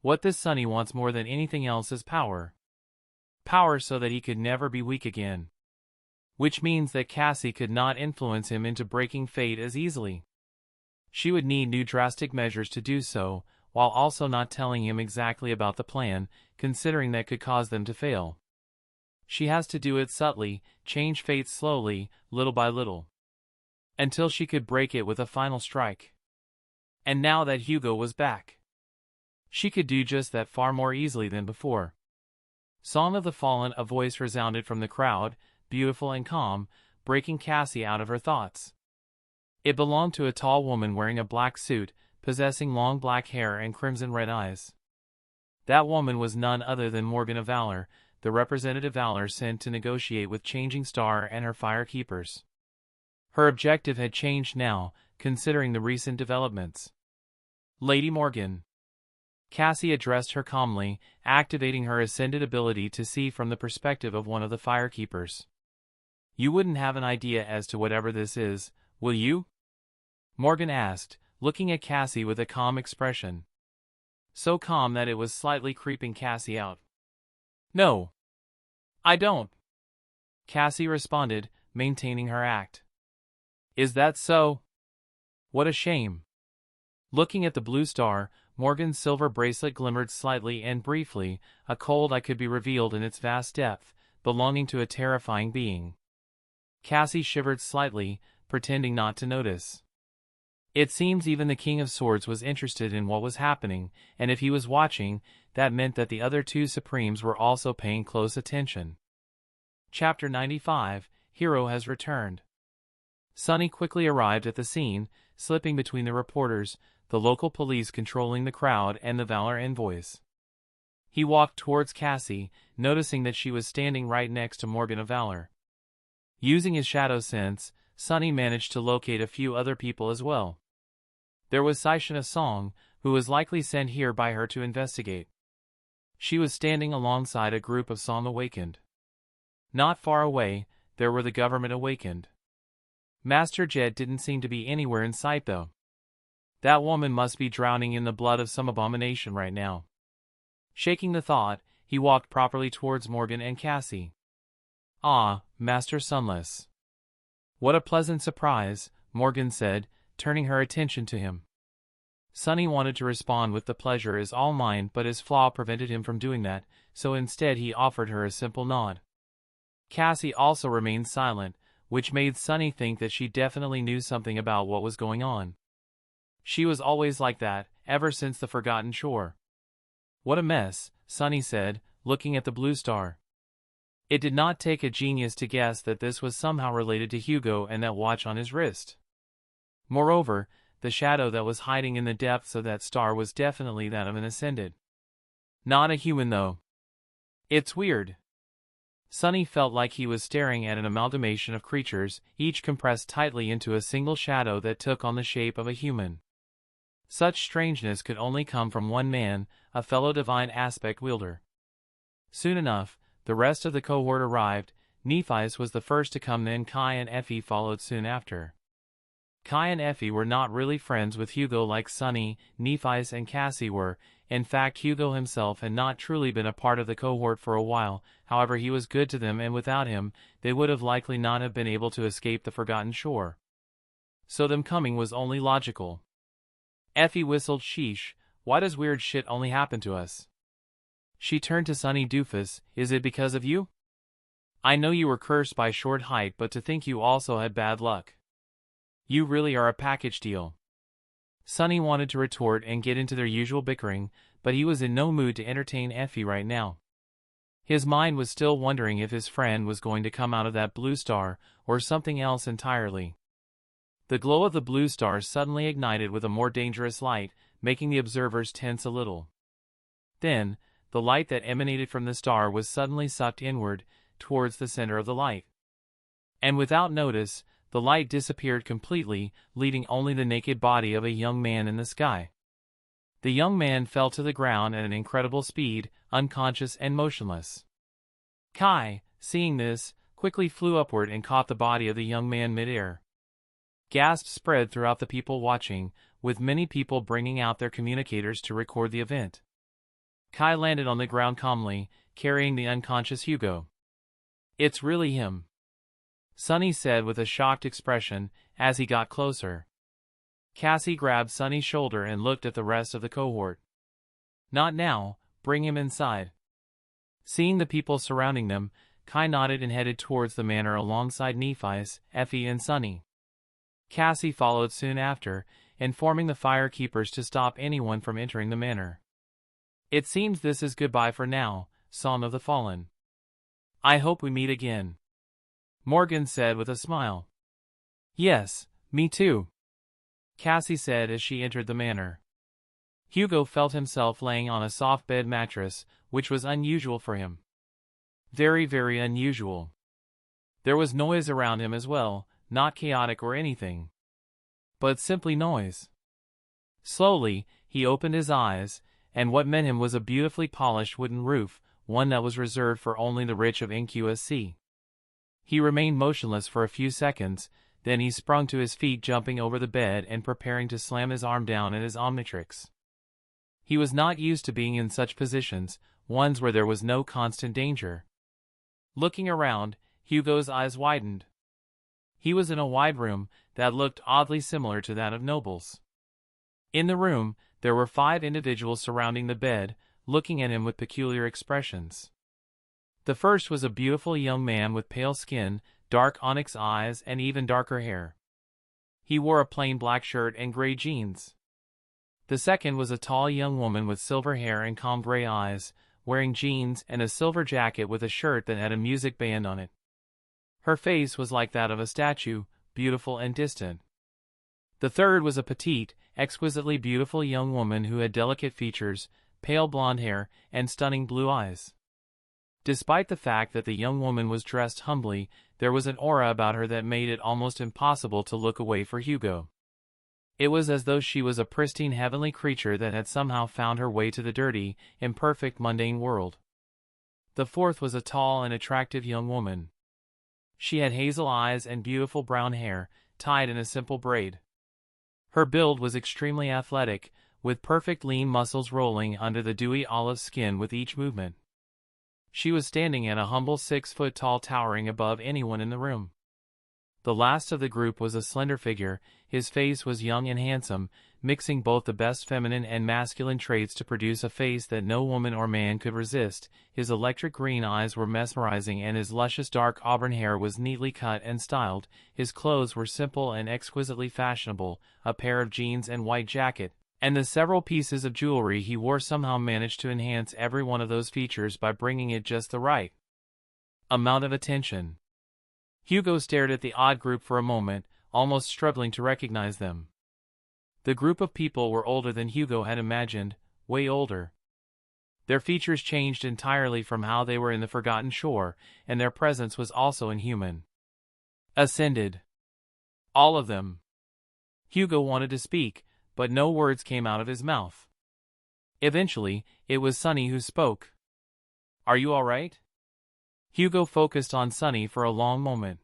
What this Sunny wants more than anything else is power. Power so that he could never be weak again. Which means that Cassie could not influence him into breaking fate as easily. She would need new drastic measures to do so, while also not telling him exactly about the plan, considering that could cause them to fail. She has to do it subtly, change fate slowly, little by little, until she could break it with a final strike. And now that Hugo was back, she could do just that far more easily than before. Song of the Fallen, a voice resounded from the crowd, beautiful and calm, breaking Cassie out of her thoughts. It belonged to a tall woman wearing a black suit, possessing long black hair and crimson-red eyes. That woman was none other than Morgan of Valor, the representative Valor sent to negotiate with Changing Star and her Fire Keepers. Her objective had changed now, considering the recent developments. Lady Morgan. Cassie addressed her calmly, activating her ascended ability to see from the perspective of one of the Fire Keepers. You wouldn't have an idea as to whatever this is, will you? Morgan asked, looking at Cassie with a calm expression. So calm that it was slightly creeping Cassie out. No. I don't. Cassie responded, maintaining her act. Is that so? What a shame. Looking at the blue star, Morgan's silver bracelet glimmered slightly and briefly, a cold eye could be revealed in its vast depth, belonging to a terrifying being. Cassie shivered slightly, pretending not to notice. It seems even the King of Swords was interested in what was happening, and if he was watching, that meant that the other two Supremes were also paying close attention. Chapter 95, Hero has returned. Sunny quickly arrived at the scene, slipping between the reporters, the local police controlling the crowd, and the Valor envoys. He walked towards Cassie, noticing that she was standing right next to Morgan of Valor. Using his shadow sense, Sunny managed to locate a few other people as well. There was Saishana Song, who was likely sent here by her to investigate. She was standing alongside a group of Song Awakened. Not far away, there were the Government Awakened. Master Jet didn't seem to be anywhere in sight though. That woman must be drowning in the blood of some abomination right now. Shaking the thought, he walked properly towards Morgan and Cassie. Ah, Master Sunless. What a pleasant surprise, Morgan said, turning her attention to him. Sunny wanted to respond with the pleasure is all mine, but his flaw prevented him from doing that, so instead he offered her a simple nod. Cassie also remained silent, which made Sunny think that she definitely knew something about what was going on. She was always like that, ever since the Forgotten Shore. What a mess, Sunny said, looking at the blue star. It did not take a genius to guess that this was somehow related to Hugo and that watch on his wrist. Moreover, the shadow that was hiding in the depths of that star was definitely that of an Ascended. Not a human though. It's weird. Sunny felt like he was staring at an amalgamation of creatures, each compressed tightly into a single shadow that took on the shape of a human. Such strangeness could only come from one man, a fellow divine aspect wielder. Soon enough, the rest of the cohort arrived. Nephi's was the first to come, then Kai and Effie followed soon after. Kai and Effie were not really friends with Hugo like Sunny, Nephi's and Cassie were. In fact, Hugo himself had not truly been a part of the cohort for a while, however he was good to them, and without him, they would have likely not have been able to escape the Forgotten Shore. So them coming was only logical. Effie whistled, sheesh, why does weird shit only happen to us? She turned to Sunny. Doofus, is it because of you? I know you were cursed by short height, but to think you also had bad luck. You really are a package deal. Sunny wanted to retort and get into their usual bickering, but he was in no mood to entertain Effie right now. His mind was still wondering if his friend was going to come out of that blue star, or something else entirely. The glow of the blue star suddenly ignited with a more dangerous light, making the observers tense a little. Then, the light that emanated from the star was suddenly sucked inward, towards the center of the light. And without notice, the light disappeared completely, leaving only the naked body of a young man in the sky. The young man fell to the ground at an incredible speed, unconscious and motionless. Kai, seeing this, quickly flew upward and caught the body of the young man mid-air. Gasps spread throughout the people watching, with many people bringing out their communicators to record the event. Kai landed on the ground calmly, carrying the unconscious Hugo. "It's really him," Sunny said with a shocked expression, as he got closer. Cassie grabbed Sunny's shoulder and looked at the rest of the cohort. "Not now, bring him inside." Seeing the people surrounding them, Kai nodded and headed towards the manor alongside Nephi's, Effie and Sunny. Cassie followed soon after, informing the firekeepers to stop anyone from entering the manor. "It seems this is goodbye for now, Son of the Fallen. I hope we meet again," Morgan said with a smile. "Yes, me too," Cassie said as she entered the manor. Hugo felt himself laying on a soft bed mattress, which was unusual for him. Very, very unusual. There was noise around him as well, not chaotic or anything, but simply noise. Slowly, he opened his eyes, and what met him was a beautifully polished wooden roof, one that was reserved for only the rich of NQSC. He remained motionless for a few seconds, then he sprung to his feet, jumping over the bed and preparing to slam his arm down at his Omnitrix. He was not used to being in such positions, ones where there was no constant danger. Looking around, Hugo's eyes widened. He was in a wide room that looked oddly similar to that of Noble's. In the room, there were 5 individuals surrounding the bed, looking at him with peculiar expressions. The first was a beautiful young man with pale skin, dark onyx eyes, and even darker hair. He wore a plain black shirt and gray jeans. The second was a tall young woman with silver hair and calm gray eyes, wearing jeans and a silver jacket with a shirt that had a music band on it. Her face was like that of a statue, beautiful and distant. The third was a petite, exquisitely beautiful young woman who had delicate features, pale blonde hair, and stunning blue eyes. Despite the fact that the young woman was dressed humbly, there was an aura about her that made it almost impossible to look away for Hugo. It was as though she was a pristine heavenly creature that had somehow found her way to the dirty, imperfect, mundane world. The fourth was a tall and attractive young woman. She had hazel eyes and beautiful brown hair, tied in a simple braid. Her build was extremely athletic, with perfect lean muscles rolling under the dewy olive skin with each movement. She was standing at a humble 6 foot tall, towering above anyone in the room. The last of the group was a slender figure. His face was young and handsome, mixing both the best feminine and masculine traits to produce a face that no woman or man could resist. His electric green eyes were mesmerizing and his luscious dark auburn hair was neatly cut and styled. His clothes were simple and exquisitely fashionable, a pair of jeans and white jacket, and the several pieces of jewelry he wore somehow managed to enhance every one of those features by bringing it just the right amount of attention. Hugo stared at the odd group for a moment, almost struggling to recognize them. The group of people were older than Hugo had imagined, way older. Their features changed entirely from how they were in the Forgotten Shore, and their presence was also inhuman. Ascended. All of them. Hugo wanted to speak, but no words came out of his mouth. Eventually, it was Sunny who spoke. "Are you all right?" Hugo focused on Sunny for a long moment,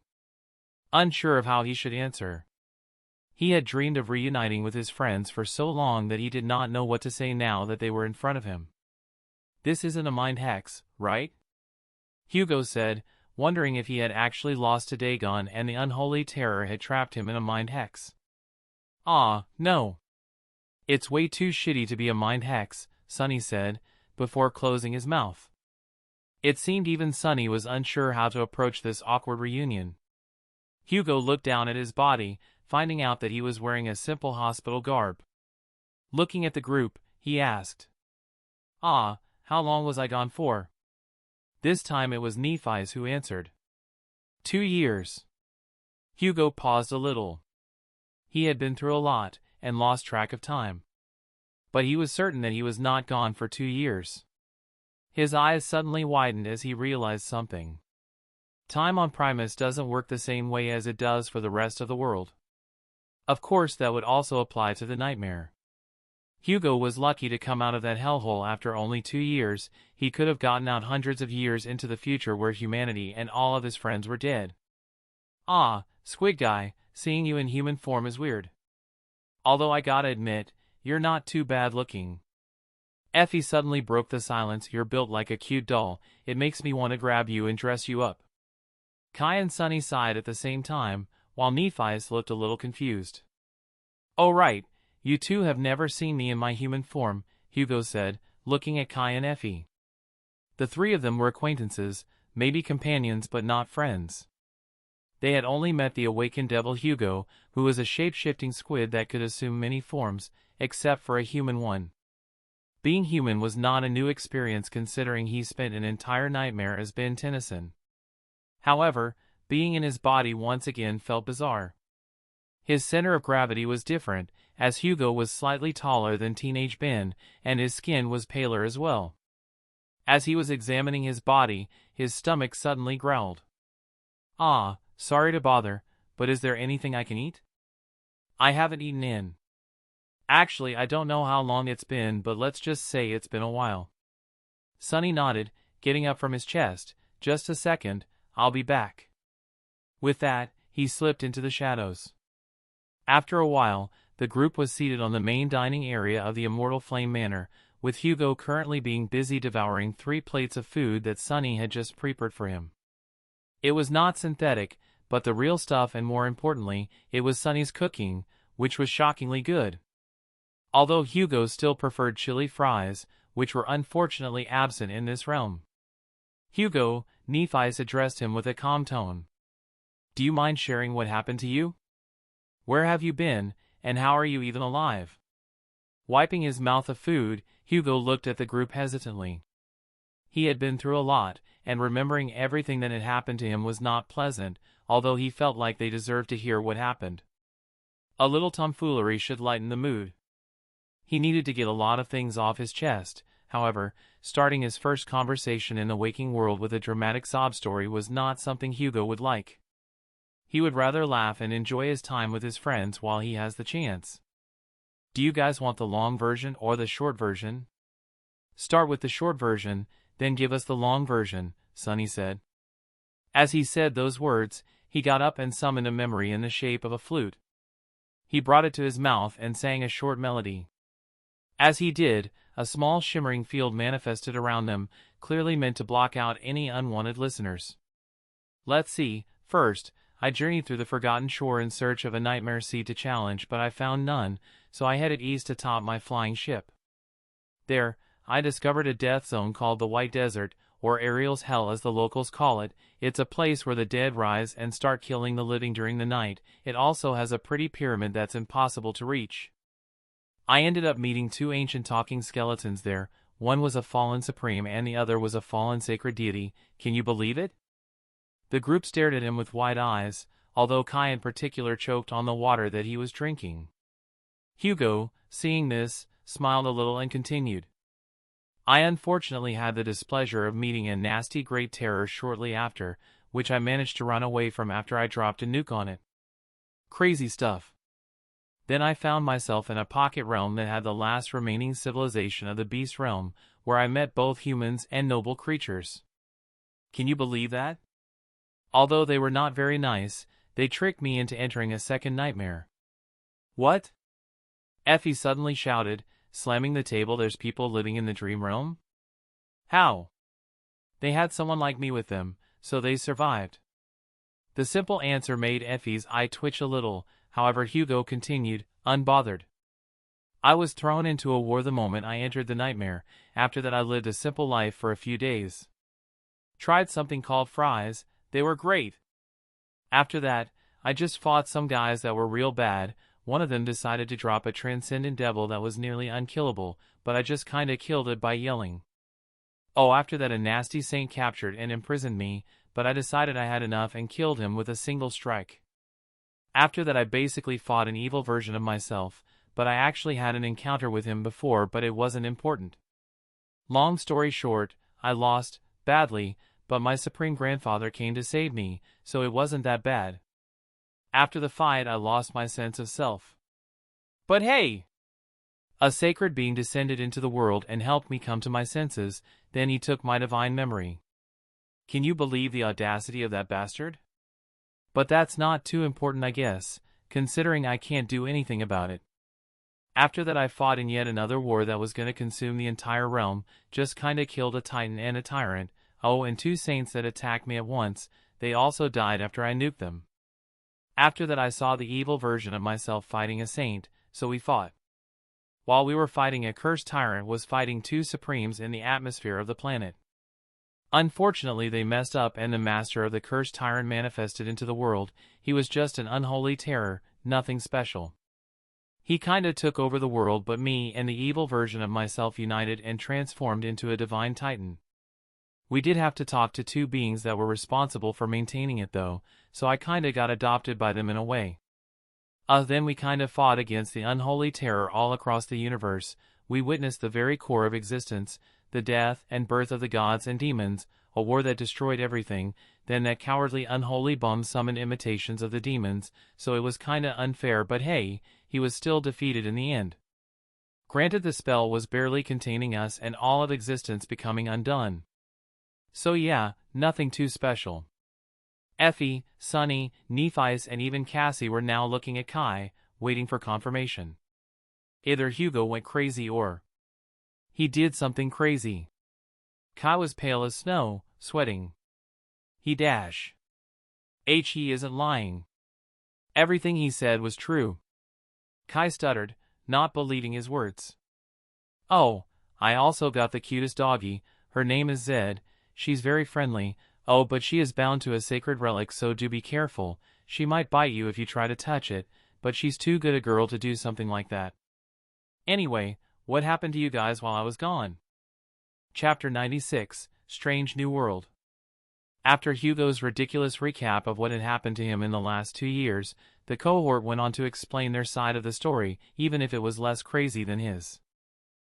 unsure of how he should answer. He had dreamed of reuniting with his friends for so long that he did not know what to say now that they were in front of him. "This isn't a mind hex, right?" Hugo said, wondering if he had actually lost to Dagon and the unholy terror had trapped him in a mind hex. "Ah, no. It's way too shitty to be a mind hex," Sunny said, before closing his mouth. It seemed even Sunny was unsure how to approach this awkward reunion. Hugo looked down at his body, finding out that he was wearing a simple hospital garb. Looking at the group, he asked, "Ah, how long was I gone for?" This time it was Nephi's who answered. 2 years. Hugo paused a little. He had been through a lot, and lost track of time. But he was certain that he was not gone for 2 years. His eyes suddenly widened as he realized something. Time on Primus doesn't work the same way as it does for the rest of the world. Of course, that would also apply to the nightmare. Hugo was lucky to come out of that hellhole after only 2 years. He could have gotten out hundreds of years into the future where humanity and all of his friends were dead. Ah, Squid Guy, seeing you in human form is weird. Although I gotta admit, you're not too bad looking. Effie suddenly broke the silence. You're built like a cute doll. It makes me want to grab you and dress you up. Kai and Sunny sighed at the same time, while Nephi's looked a little confused. Oh right, you two have never seen me in my human form, Hugo said, looking at Kai and Effie. The three of them were acquaintances, maybe companions but not friends. They had only met the awakened devil Hugo, who was a shape-shifting squid that could assume many forms, except for a human one. Being human was not a new experience considering he spent an entire nightmare as Ben Tennyson. However, being in his body once again felt bizarre. His center of gravity was different, as Hugo was slightly taller than teenage Ben, and his skin was paler as well. As he was examining his body, his stomach suddenly growled. Ah, sorry to bother, but is there anything I can eat? I haven't eaten in. Actually, I don't know how long it's been, but let's just say it's been a while. Sunny nodded, getting up from his chest. Just a second, I'll be back. With that, he slipped into the shadows. After a while, the group was seated on the main dining area of the Immortal Flame Manor, with Hugo currently being busy devouring 3 plates of food that Sunny had just prepared for him. It was not synthetic, but the real stuff, and more importantly, it was Sunny's cooking, which was shockingly good. Although Hugo still preferred chili fries, which were unfortunately absent in this realm. Hugo, Nephi's addressed him with a calm tone. Do you mind sharing what happened to you? Where have you been, and how are you even alive? Wiping his mouth of food, Hugo looked at the group hesitantly. He had been through a lot, and remembering everything that had happened to him was not pleasant, although he felt like they deserved to hear what happened. A little tomfoolery should lighten the mood. He needed to get a lot of things off his chest. However, starting his first conversation in the waking world with a dramatic sob story was not something Hugo would like. He would rather laugh and enjoy his time with his friends while he has the chance. Do you guys want the long version or the short version? Start with the short version, then give us the long version, Sunny said. As he said those words, he got up and summoned a memory in the shape of a flute. He brought it to his mouth and sang a short melody. As he did, a small shimmering field manifested around them, clearly meant to block out any unwanted listeners. Let's see, first, I journeyed through the forgotten shore in search of a nightmare seed to challenge, but I found none, so I headed east atop my flying ship. There, I discovered a death zone called the White Desert, or Ariel's Hell as the locals call it. It's a place where the dead rise and start killing the living during the night. It also has a pretty pyramid that's impossible to reach. I ended up meeting 2 ancient talking skeletons there. One was a fallen supreme and the other was a fallen sacred deity. Can you believe it? The group stared at him with wide eyes, although Kai in particular choked on the water that he was drinking. Hugo, seeing this, smiled a little and continued. I unfortunately had the displeasure of meeting a nasty great terror shortly after, which I managed to run away from after I dropped a nuke on it. Crazy stuff. Then I found myself in a pocket realm that had the last remaining civilization of the beast realm, where I met both humans and noble creatures. Can you believe that? Although they were not very nice, they tricked me into entering a second nightmare. What? Effie suddenly shouted, slamming the table. There's people living in the dream realm? How? They had someone like me with them, so they survived. The simple answer made Effie's eye twitch a little. However, Hugo continued, unbothered. I was thrown into a war the moment I entered the nightmare. After that I lived a simple life for a few days. Tried something called fries. They were great. After that, I just fought some guys that were real bad. One of them decided to drop a transcendent devil that was nearly unkillable, but I just kinda killed it by yelling. Oh, after that a nasty saint captured and imprisoned me, but I decided I had enough and killed him with a single strike. After that I basically fought an evil version of myself, but I actually had an encounter with him before, but it wasn't important. Long story short, I lost, badly, but my supreme grandfather came to save me, so it wasn't that bad. After the fight I lost my sense of self. But hey! A sacred being descended into the world and helped me come to my senses, then he took my divine memory. Can you believe the audacity of that bastard? But that's not too important, I guess, considering I can't do anything about it. After that I fought in yet another war that was gonna consume the entire realm, just kinda killed a titan and a tyrant, oh, and 2 saints that attacked me at once. They also died after I nuked them. After that I saw the evil version of myself fighting a saint, so we fought. While we were fighting, a cursed tyrant was fighting 2 supremes in the atmosphere of the planet. Unfortunately they messed up and the master of the cursed tyrant manifested into the world. He was just an unholy terror, nothing special. He kinda took over the world, but me and the evil version of myself united and transformed into a divine titan. We did have to talk to 2 beings that were responsible for maintaining it though, so I kinda got adopted by them in a way. Then we kinda fought against the unholy terror all across the universe. We witnessed the very core of existence, the death and birth of the gods and demons, a war that destroyed everything. Then that cowardly unholy bum summoned imitations of the demons, so it was kinda unfair, but hey, he was still defeated in the end. Granted, the spell was barely containing us and all of existence becoming undone. So yeah, nothing too special. Effie, Sunny, Nephi's and even Cassie were now looking at Kai, waiting for confirmation. Either Hugo went crazy or he did something crazy. Kai was pale as snow, sweating. He isn't lying. Everything he said was true. Kai stuttered, not believing his words. Oh, I also got the cutest doggy. Her name is Zed. She's very friendly. Oh, but she is bound to a sacred relic, so do be careful. She might bite you if you try to touch it, but she's too good a girl to do something like that. Anyway, what happened to you guys while I was gone? Chapter 96, Strange New World. After Hugo's ridiculous recap of what had happened to him in the last 2 years, the cohort went on to explain their side of the story, even if it was less crazy than his.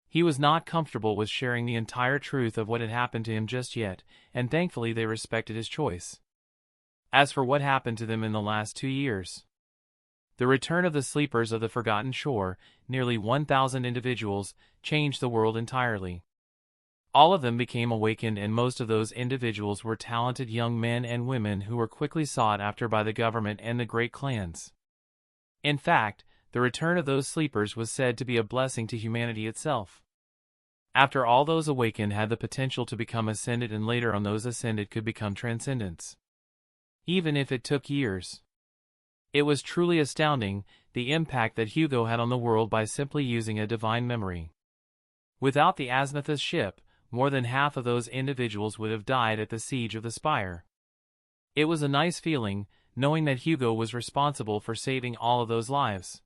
He was not comfortable with sharing the entire truth of what had happened to him just yet, and thankfully they respected his choice. As for what happened to them in the last 2 years, the return of the sleepers of the Forgotten Shore, nearly 1,000 individuals, changed the world entirely. All of them became awakened, and most of those individuals were talented young men and women who were quickly sought after by the government and the great clans. In fact, the return of those sleepers was said to be a blessing to humanity itself. After all, those awakened had the potential to become ascended, and later on those ascended could become transcendents. Even if it took years. It was truly astounding, the impact that Hugo had on the world by simply using a divine memory. Without the Aznathus ship, more than half of those individuals would have died at the siege of the Spire. It was a nice feeling, knowing that Hugo was responsible for saving all of those lives.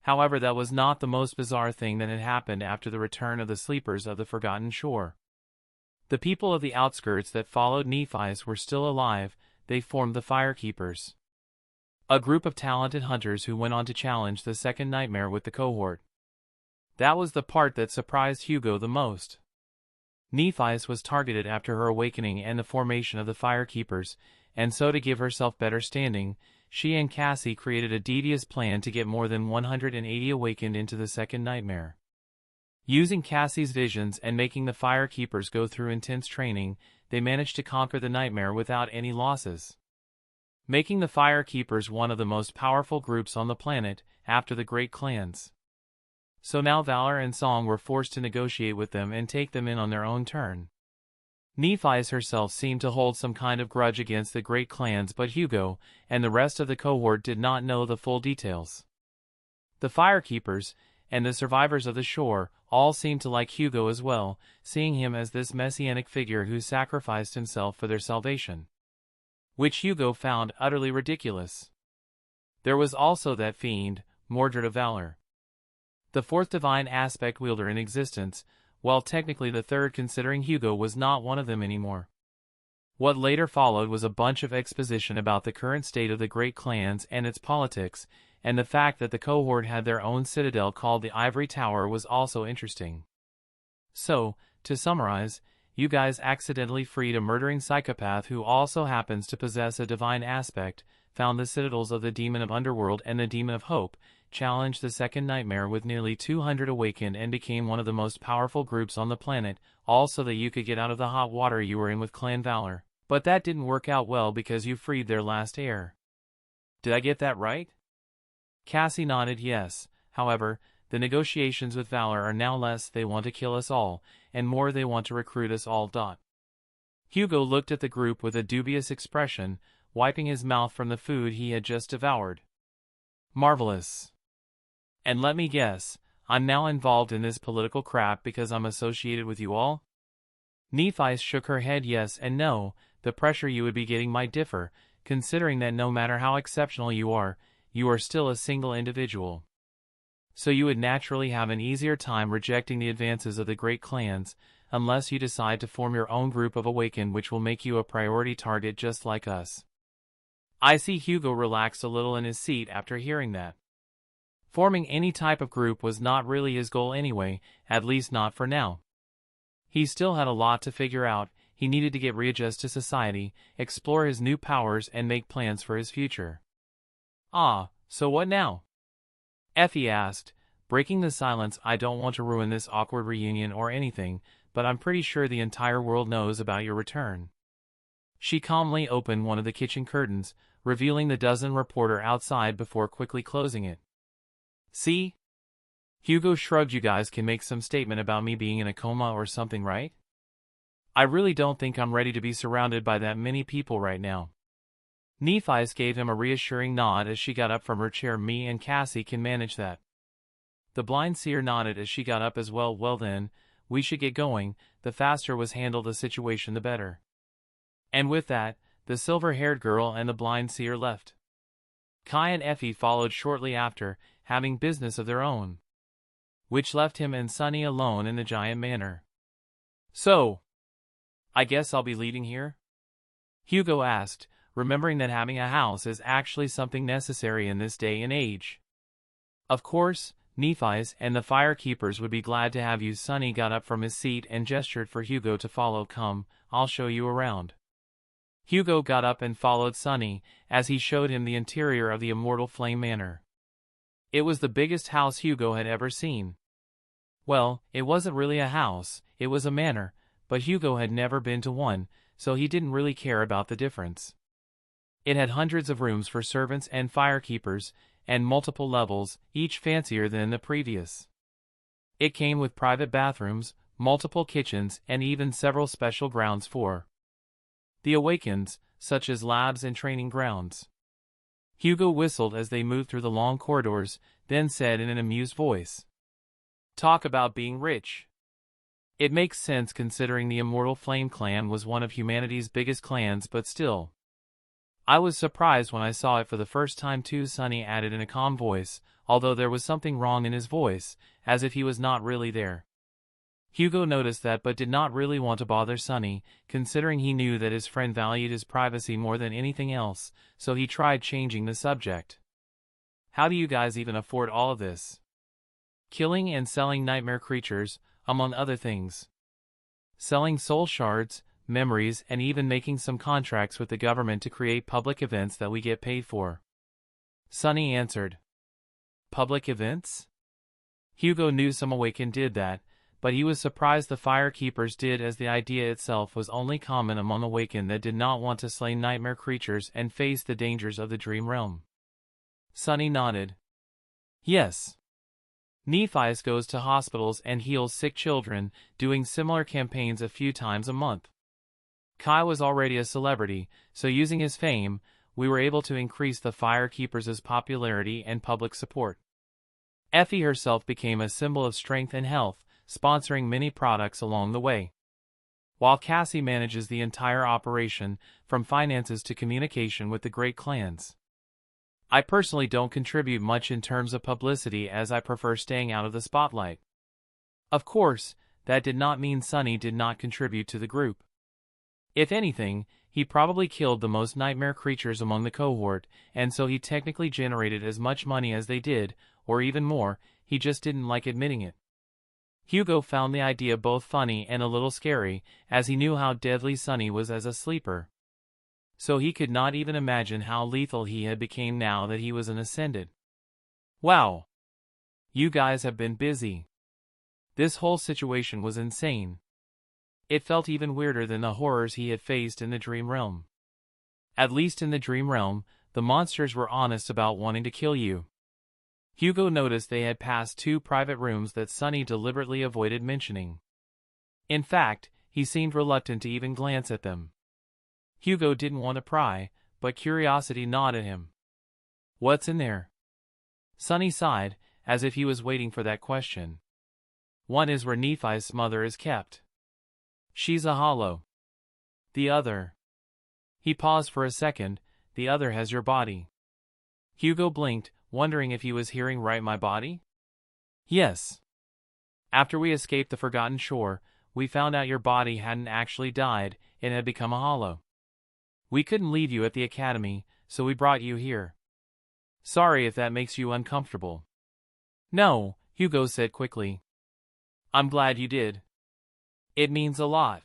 However, that was not the most bizarre thing that had happened after the return of the sleepers of the Forgotten Shore. The people of the outskirts that followed Nephi's were still alive. They formed the Firekeepers, a group of talented hunters who went on to challenge the second nightmare with the cohort. That was the part that surprised Hugo the most. Nephi's was targeted after her awakening and the formation of the Firekeepers, and so to give herself better standing, she and Cassie created a devious plan to get more than 180 awakened into the second nightmare. Using Cassie's visions and making the Firekeepers go through intense training, they managed to conquer the nightmare without any losses, making the Firekeepers one of the most powerful groups on the planet, after the great clans. So now Valor and Song were forced to negotiate with them and take them in on their own turn. Nephi's herself seemed to hold some kind of grudge against the great clans, but Hugo and the rest of the cohort did not know the full details. The Firekeepers and the survivors of the shore all seemed to like Hugo as well, seeing him as this messianic figure who sacrificed himself for their salvation, which Hugo found utterly ridiculous. There was also that fiend, Mordred of Valor, the fourth divine aspect wielder in existence, well, technically the third, considering Hugo was not one of them anymore. What later followed was a bunch of exposition about the current state of the great clans and its politics, and the fact that the cohort had their own citadel called the Ivory Tower was also interesting. So, to summarize, you guys accidentally freed a murdering psychopath who also happens to possess a divine aspect, found the citadels of the Demon of Underworld and the Demon of Hope, challenged the second nightmare with nearly 200 awakened and became one of the most powerful groups on the planet, all so that you could get out of the hot water you were in with Clan Valor. But that didn't work out well because you freed their last heir. Did I get that right? Cassie nodded yes. However, the negotiations with Valor are now less they want to kill us all, and more they want to recruit us all. Hugo looked at the group with a dubious expression, wiping his mouth from the food he had just devoured. Marvelous. And let me guess, I'm now involved in this political crap because I'm associated with you all? Nephi shook her head yes and no. The pressure you would be getting might differ, considering that no matter how exceptional you are still a single individual. So you would naturally have an easier time rejecting the advances of the great clans, unless you decide to form your own group of awakened, which will make you a priority target just like us. I see. Hugo relaxed a little in his seat after hearing that. Forming any type of group was not really his goal anyway, at least not for now. He still had a lot to figure out. He needed to get readjusted to society, explore his new powers, and make plans for his future. So what now? Effie asked, breaking the silence. I don't want to ruin this awkward reunion or anything, but I'm pretty sure the entire world knows about your return. She calmly opened one of the kitchen curtains, revealing the dozen reporter outside before quickly closing it. See? Hugo shrugged. You guys can make some statement about me being in a coma or something, right? I really don't think I'm ready to be surrounded by that many people right now. Nephi gave him a reassuring nod as she got up from her chair. Me and Cassie can manage that. The blind seer nodded as she got up as well. Well then, we should get going. The faster we handle the situation the better. And with that, the silver-haired girl and the blind seer left. Kai and Effie followed shortly after, having business of their own, which left him and Sunny alone in the giant manor. So, I guess I'll be leaving here? Hugo asked, remembering that having a house is actually something necessary in this day and age. Of course, Nephi's and the firekeepers would be glad to have you. Sunny got up from his seat and gestured for Hugo to follow. Come, I'll show you around. Hugo got up and followed Sunny, as he showed him the interior of the Immortal Flame Manor. It was the biggest house Hugo had ever seen. Well, it wasn't really a house, it was a manor, but Hugo had never been to one, so he didn't really care about the difference. It had hundreds of rooms for servants and firekeepers, and multiple levels, each fancier than the previous. It came with private bathrooms, multiple kitchens, and even several special grounds for the Awakens, such as labs and training grounds. Hugo whistled as they moved through the long corridors, then said in an amused voice, "Talk about being rich. It makes sense considering the Immortal Flame Clan was one of humanity's biggest clans, but still. I was surprised when I saw it for the first time too," Sunny added in a calm voice, although there was something wrong in his voice, as if he was not really there. Hugo noticed that but did not really want to bother Sunny, considering he knew that his friend valued his privacy more than anything else, so he tried changing the subject. "How do you guys even afford all of this? Killing and selling nightmare creatures, among other things. Selling soul shards, memories, and even making some contracts with the government to create public events that we get paid for," Sunny answered. Public events? Hugo knew some Awakened did that, but he was surprised the firekeepers did, as the idea itself was only common among Awakened that did not want to slay nightmare creatures and face the dangers of the dream realm. Sunny nodded. Yes. Nephi's goes to hospitals and heals sick children, doing similar campaigns a few times a month. Kai was already a celebrity, so using his fame, we were able to increase the firekeepers' popularity and public support. Effie herself became a symbol of strength and health, sponsoring many products along the way. While Cassie manages the entire operation, from finances to communication with the great clans. I personally don't contribute much in terms of publicity, as I prefer staying out of the spotlight. Of course, that did not mean Sunny did not contribute to the group. If anything, he probably killed the most nightmare creatures among the cohort, and so he technically generated as much money as they did, or even more. He just didn't like admitting it. Hugo found the idea both funny and a little scary, as he knew how deadly Sunny was as a sleeper. So he could not even imagine how lethal he had become now that he was an ascended. Wow. You guys have been busy. This whole situation was insane. It felt even weirder than the horrors he had faced in the dream realm. At least in the dream realm, the monsters were honest about wanting to kill you. Hugo noticed they had passed 2 private rooms that Sunny deliberately avoided mentioning. In fact, he seemed reluctant to even glance at them. Hugo didn't want to pry, but curiosity gnawed at him. What's in there? Sunny sighed, as if he was waiting for that question. One is where Nephi's mother is kept. She's a hollow. The other. He paused for a second. The other has your body. Hugo blinked, wondering if he was hearing right. My body? Yes. After we escaped the Forgotten Shore, we found out your body hadn't actually died, it had become a hollow. We couldn't leave you at the academy, so we brought you here. Sorry if that makes you uncomfortable. No, Hugo said quickly. I'm glad you did. It means a lot.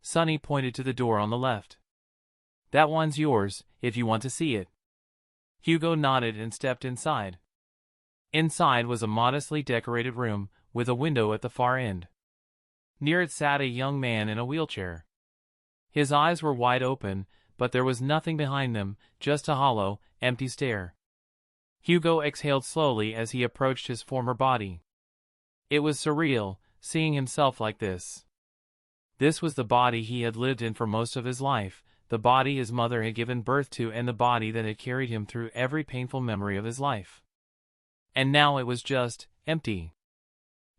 Sunny pointed to the door on the left. That one's yours, if you want to see it. Hugo nodded and stepped inside. Inside was a modestly decorated room, with a window at the far end. Near it sat a young man in a wheelchair. His eyes were wide open, but there was nothing behind them, just a hollow, empty stare. Hugo exhaled slowly as he approached his former body. It was surreal, seeing himself like this. This was the body he had lived in for most of his life, the body his mother had given birth to, and the body that had carried him through every painful memory of his life. And now it was just empty.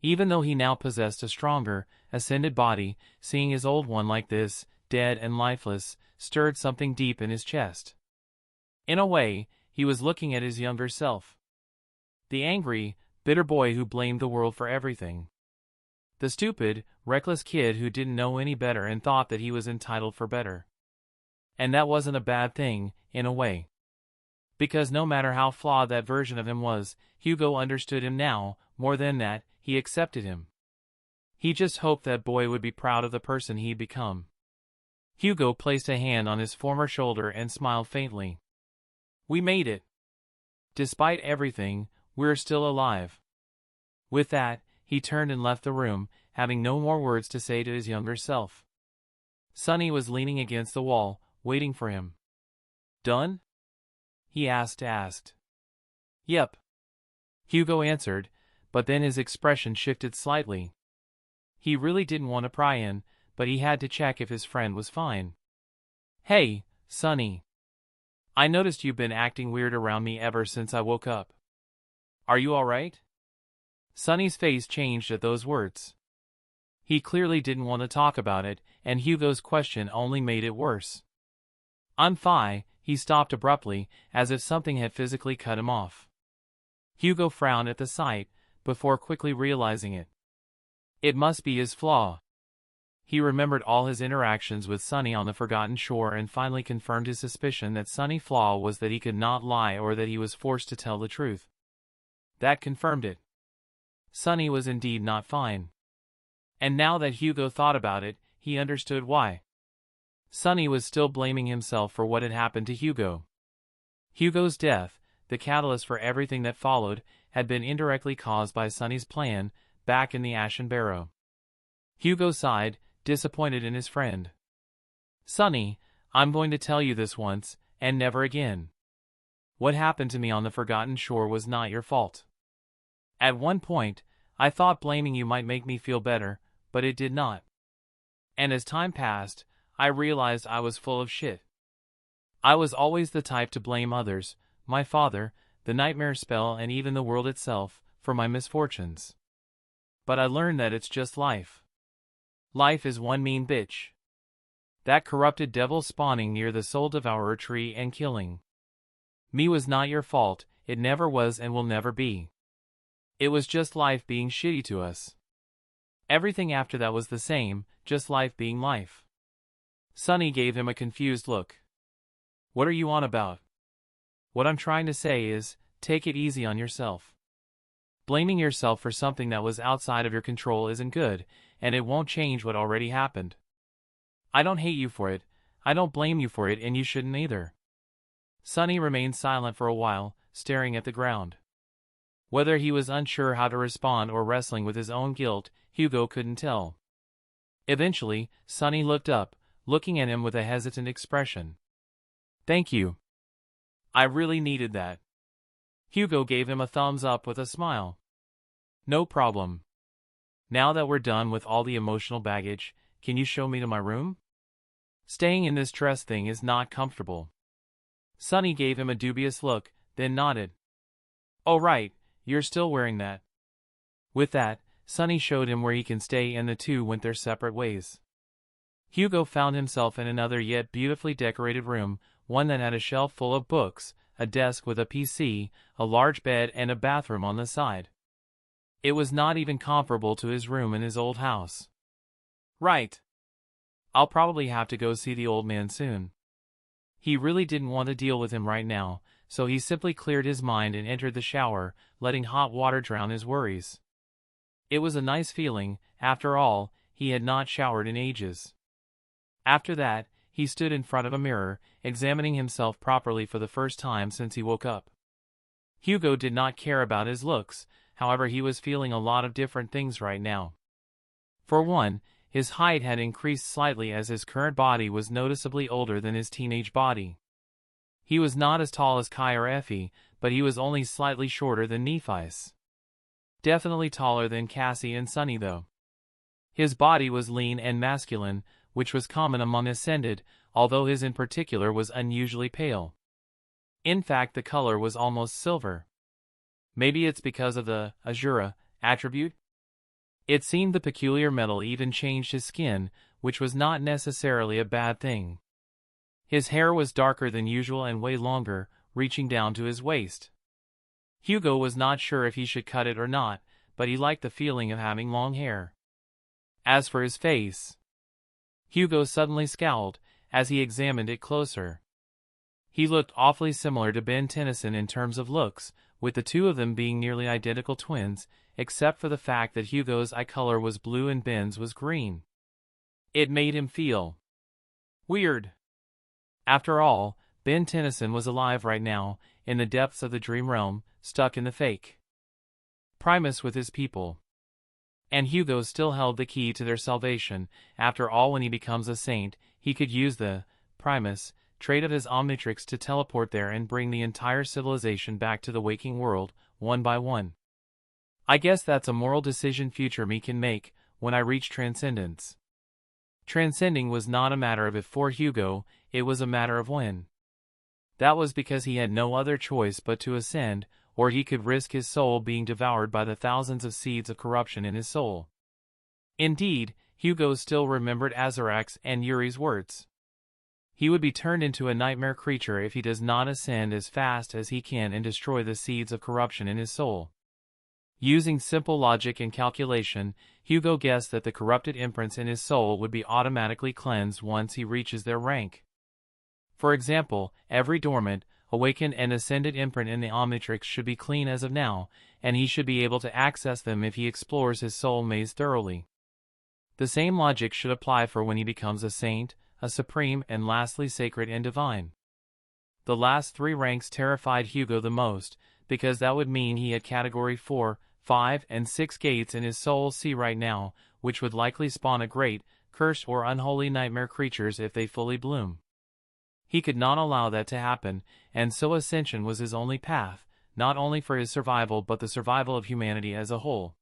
Even though he now possessed a stronger, ascended body, seeing his old one like this, dead and lifeless, stirred something deep in his chest. In a way, he was looking at his younger self. The angry, bitter boy who blamed the world for everything. The stupid, reckless kid who didn't know any better and thought that he was entitled for better. And that wasn't a bad thing, in a way. Because no matter how flawed that version of him was, Hugo understood him now. More than that, he accepted him. He just hoped that boy would be proud of the person he'd become. Hugo placed a hand on his former shoulder and smiled faintly. We made it. Despite everything, we're still alive. With that, he turned and left the room, having no more words to say to his younger self. Sunny was leaning against the wall, waiting for him. Done? He asked. Yep. Hugo answered, but then his expression shifted slightly. He really didn't want to pry in, but he had to check if his friend was fine. Hey, Sunny. I noticed you've been acting weird around me ever since I woke up. Are you alright? Sunny's face changed at those words. He clearly didn't want to talk about it, and Hugo's question only made it worse. I'm fine. He stopped abruptly, as if something had physically cut him off. Hugo frowned at the sight, before quickly realizing it. It must be his flaw. He remembered all his interactions with Sunny on the Forgotten Shore and finally confirmed his suspicion that Sunny's flaw was that he could not lie or that he was forced to tell the truth. That confirmed it. Sunny was indeed not fine. And now that Hugo thought about it, he understood why. Sunny was still blaming himself for what had happened to Hugo. Hugo's death, the catalyst for everything that followed, had been indirectly caused by Sunny's plan, back in the Ashen Barrow. Hugo sighed, disappointed in his friend. Sunny, I'm going to tell you this once, and never again. What happened to me on the Forgotten Shore was not your fault. At one point, I thought blaming you might make me feel better, but it did not. And as time passed, I realized I was full of shit. I was always the type to blame others, my father, the nightmare spell, and even the world itself, for my misfortunes. But I learned that it's just life. Life is one mean bitch. That corrupted devil spawning near the Soul Devourer tree and killing me was not your fault, it never was and will never be. It was just life being shitty to us. Everything after that was the same, just life being life. Sunny gave him a confused look. What are you on about? What I'm trying to say is, take it easy on yourself. Blaming yourself for something that was outside of your control isn't good, and it won't change what already happened. I don't hate you for it, I don't blame you for it, and you shouldn't either. Sunny remained silent for a while, staring at the ground. Whether he was unsure how to respond or wrestling with his own guilt, Hugo couldn't tell. Eventually, Sunny looked up, looking at him with a hesitant expression. Thank you. I really needed that. Hugo gave him a thumbs up with a smile. No problem. Now that we're done with all the emotional baggage, can you show me to my room? Staying in this dress thing is not comfortable. Sunny gave him a dubious look, then nodded. Oh right, you're still wearing that. With that, Sunny showed him where he can stay, and the two went their separate ways. Hugo found himself in another yet beautifully decorated room, one that had a shelf full of books, a desk with a PC, a large bed, and a bathroom on the side. It was not even comparable to his room in his old house. Right. I'll probably have to go see the old man soon. He really didn't want to deal with him right now, so he simply cleared his mind and entered the shower, letting hot water drown his worries. It was a nice feeling. After all, he had not showered in ages. After that, he stood in front of a mirror, examining himself properly for the first time since he woke up. Hugo did not care about his looks, however he was feeling a lot of different things right now. For one, his height had increased slightly as his current body was noticeably older than his teenage body. He was not as tall as Kai or Effie, but he was only slightly shorter than Nephi's. Definitely taller than Cassie and Sunny though. His body was lean and masculine, which was common among Ascended, although his in particular was unusually pale. In fact, the color was almost silver. Maybe it's because of the azura attribute? It seemed the peculiar metal even changed his skin, which was not necessarily a bad thing. His hair was darker than usual and way longer, reaching down to his waist. Hugo was not sure if he should cut it or not, but he liked the feeling of having long hair. As for his face, Hugo suddenly scowled as he examined it closer. He looked awfully similar to Ben Tennyson in terms of looks, with the two of them being nearly identical twins, except for the fact that Hugo's eye color was blue and Ben's was green. It made him feel weird. After all, Ben Tennyson was alive right now, in the depths of the dream realm, stuck in the fake Primus with his people. And Hugo still held the key to their salvation. After all, when he becomes a saint, he could use the Primus trait of his Omnitrix to teleport there and bring the entire civilization back to the waking world, one by one. I guess that's a moral decision future me can make, when I reach transcendence. Transcending was not a matter of if for Hugo, it was a matter of when. That was because he had no other choice but to ascend, or he could risk his soul being devoured by the thousands of seeds of corruption in his soul. Indeed, Hugo still remembered Azarak's and Yuri's words. He would be turned into a nightmare creature if he does not ascend as fast as he can and destroy the seeds of corruption in his soul. Using simple logic and calculation, Hugo guessed that the corrupted imprints in his soul would be automatically cleansed once he reaches their rank. For example, every dormant, awakened and ascended imprint in the Omnitrix should be clean as of now, and he should be able to access them if he explores his soul maze thoroughly. The same logic should apply for when he becomes a saint, a supreme, and lastly sacred and divine. The last three ranks terrified Hugo the most, because that would mean he had category 4, 5, and 6 gates in his soul sea right now, which would likely spawn a great, cursed or unholy nightmare creatures if they fully bloom. He could not allow that to happen, and so ascension was his only path, not only for his survival but the survival of humanity as a whole.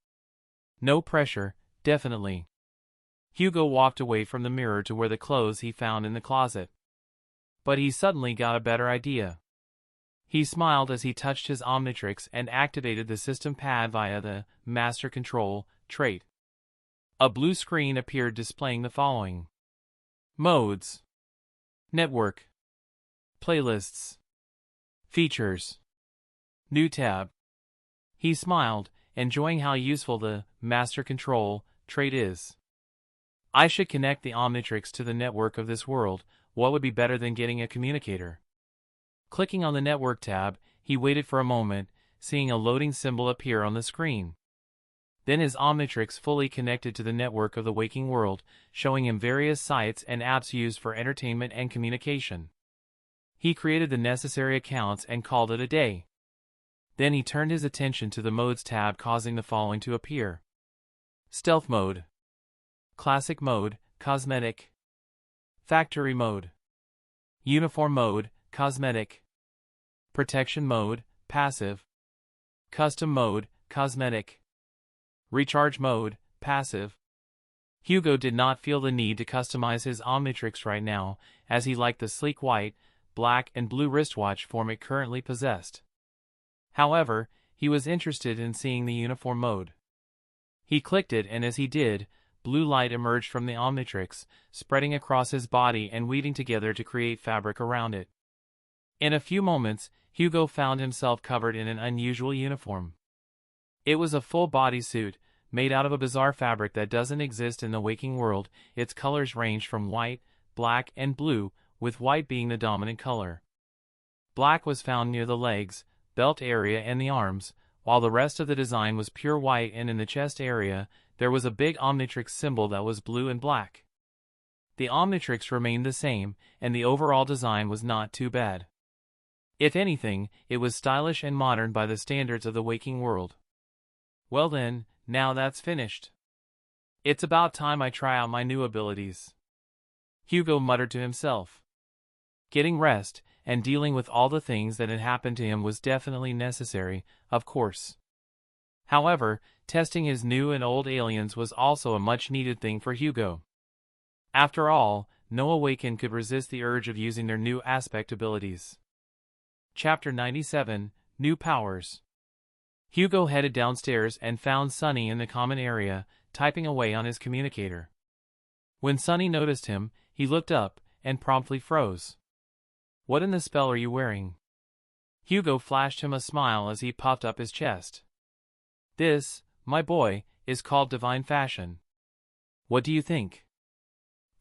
No pressure, definitely. Hugo walked away from the mirror to where the clothes he found in the closet. But he suddenly got a better idea. He smiled as he touched his Omnitrix and activated the system pad via the Master Control trait. A blue screen appeared displaying the following: Modes, Network, Playlists, Features, New tab. He smiled, enjoying how useful the Master Control trait is. I should connect the Omnitrix to the network of this world. What would be better than getting a communicator? Clicking on the network tab, he waited for a moment, seeing a loading symbol appear on the screen. Then his Omnitrix fully connected to the network of the waking world, showing him various sites and apps used for entertainment and communication. He created the necessary accounts and called it a day. Then he turned his attention to the Modes tab, causing the following to appear. Stealth Mode, Classic Mode, Cosmetic, Factory Mode, Uniform Mode, Cosmetic, Protection Mode, Passive, Custom Mode, Cosmetic, Recharge Mode, Passive. Hugo did not feel the need to customize his Omnitrix right now, as he liked the sleek white, black and blue wristwatch form it currently possessed. However, he was interested in seeing the uniform mode. He clicked it, and as he did, blue light emerged from the Omnitrix, spreading across his body and weaving together to create fabric around it. In a few moments, Hugo found himself covered in an unusual uniform. It was a full bodysuit, made out of a bizarre fabric that doesn't exist in the waking world. Its colors ranged from white, black, and blue, with white being the dominant color. Black was found near the legs, belt area, and the arms, while the rest of the design was pure white, and in the chest area, there was a big Omnitrix symbol that was blue and black. The Omnitrix remained the same, and the overall design was not too bad. If anything, it was stylish and modern by the standards of the waking world. Well then, now that's finished. It's about time I try out my new abilities. Hugo muttered to himself. Getting rest, and dealing with all the things that had happened to him was definitely necessary, of course. However, testing his new and old aliens was also a much-needed thing for Hugo. After all, no Awakened could resist the urge of using their new aspect abilities. Chapter 97, New Powers. Hugo headed downstairs and found Sunny in the common area, typing away on his communicator. When Sunny noticed him, he looked up and promptly froze. What in the spell are you wearing? Hugo flashed him a smile as he puffed up his chest. This, my boy, is called divine fashion. What do you think?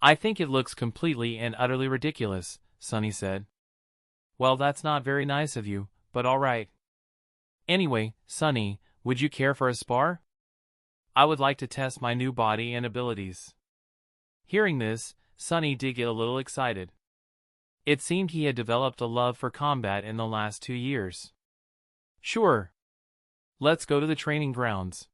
I think it looks completely and utterly ridiculous, Sunny said. Well, that's not very nice of you, but all right. Anyway, Sunny, would you care for a spar? I would like to test my new body and abilities. Hearing this, Sunny did get a little excited. It seemed he had developed a love for combat in the last 2 years. Sure. Let's go to the training grounds.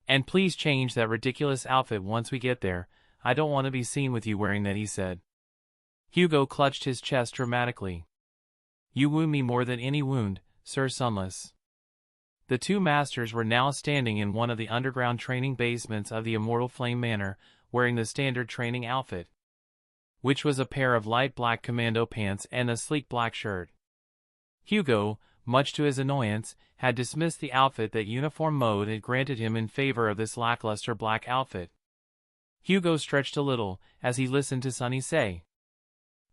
And please change that ridiculous outfit once we get there. I don't want to be seen with you wearing that, he said. Hugo clutched his chest dramatically. You wound me more than any wound, Sir Sunless. The two masters were now standing in one of the underground training basements of the Immortal Flame Manor, wearing the standard training outfit, which was a pair of light black commando pants and a sleek black shirt. Hugo, much to his annoyance, had dismissed the outfit that uniform mode had granted him in favor of this lackluster black outfit. Hugo stretched a little as he listened to Sunny say,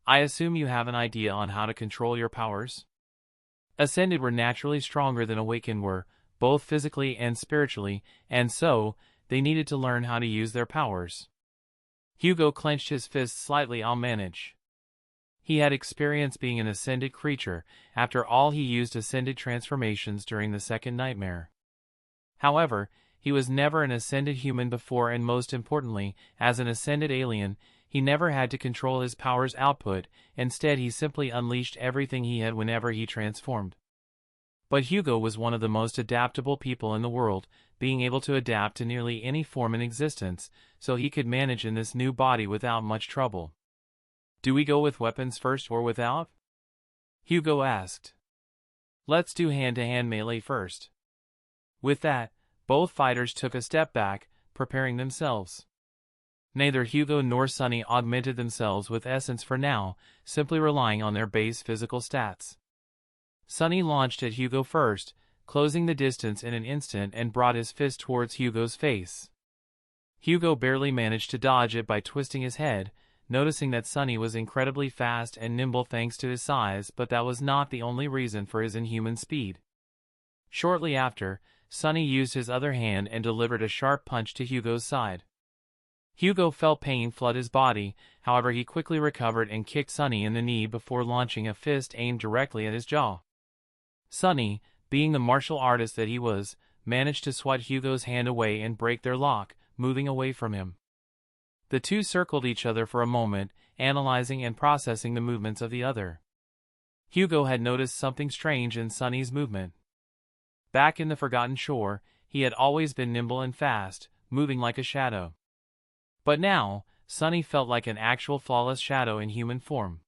I assume you have an idea on how to control your powers? Ascended were naturally stronger than Awakened were, both physically and spiritually, and so, they needed to learn how to use their powers. Hugo clenched his fists slightly. I'll manage. He had experience being an Ascended creature. After all, he used Ascended transformations during the second nightmare. However, he was never an Ascended human before, and most importantly, as an Ascended alien, he never had to control his power's output. Instead, he simply unleashed everything he had whenever he transformed. But Hugo was one of the most adaptable people in the world, being able to adapt to nearly any form in existence, so he could manage in this new body without much trouble. Do we go with weapons first or without? Hugo asked. Let's do hand-to-hand melee first. With that, both fighters took a step back, preparing themselves. Neither Hugo nor Sunny augmented themselves with essence for now, simply relying on their base physical stats. Sunny launched at Hugo first, closing the distance in an instant and brought his fist towards Hugo's face. Hugo barely managed to dodge it by twisting his head, noticing that Sunny was incredibly fast and nimble thanks to his size, but that was not the only reason for his inhuman speed. Shortly after, Sunny used his other hand and delivered a sharp punch to Hugo's side. Hugo felt pain flood his body, however he quickly recovered and kicked Sunny in the knee before launching a fist aimed directly at his jaw. Sunny, being the martial artist that he was, managed to swat Hugo's hand away and break their lock, moving away from him. The two circled each other for a moment, analyzing and processing the movements of the other. Hugo had noticed something strange in Sunny's movement. Back in the Forgotten Shore, he had always been nimble and fast, moving like a shadow. But now, Sunny felt like an actual flawless shadow in human form.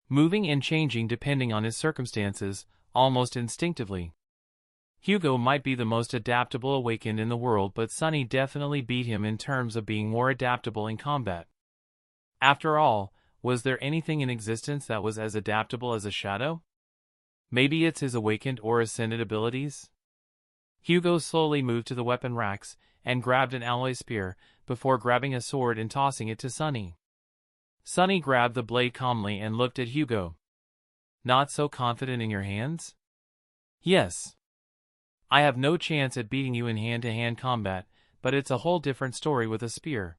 Moving and changing depending on his circumstances, almost instinctively. Hugo might be the most adaptable awakened in the world, but Sunny definitely beat him in terms of being more adaptable in combat. After all, was there anything in existence that was as adaptable as a shadow? Maybe it's his awakened or ascended abilities? Hugo slowly moved to the weapon racks and grabbed an alloy spear, before grabbing a sword and tossing it to Sunny. Sunny grabbed the blade calmly and looked at Hugo. Not so confident in your hands? Yes. I have no chance at beating you in hand-to-hand combat, but it's a whole different story with a spear.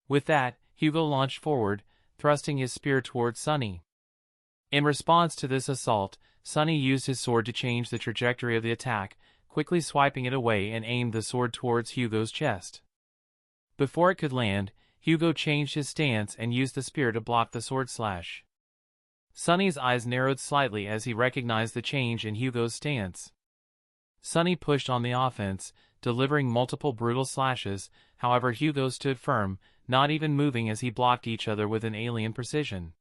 With that, Hugo launched forward, thrusting his spear towards Sunny. In response to this assault, Sunny used his sword to change the trajectory of the attack, quickly swiping it away and aimed the sword towards Hugo's chest. Before it could land, Hugo changed his stance and used the spear to block the sword slash. Sunny's eyes narrowed slightly as he recognized the change in Hugo's stance. Sunny pushed on the offense, delivering multiple brutal slashes, however Hugo stood firm, not even moving as he blocked each other with an alien precision.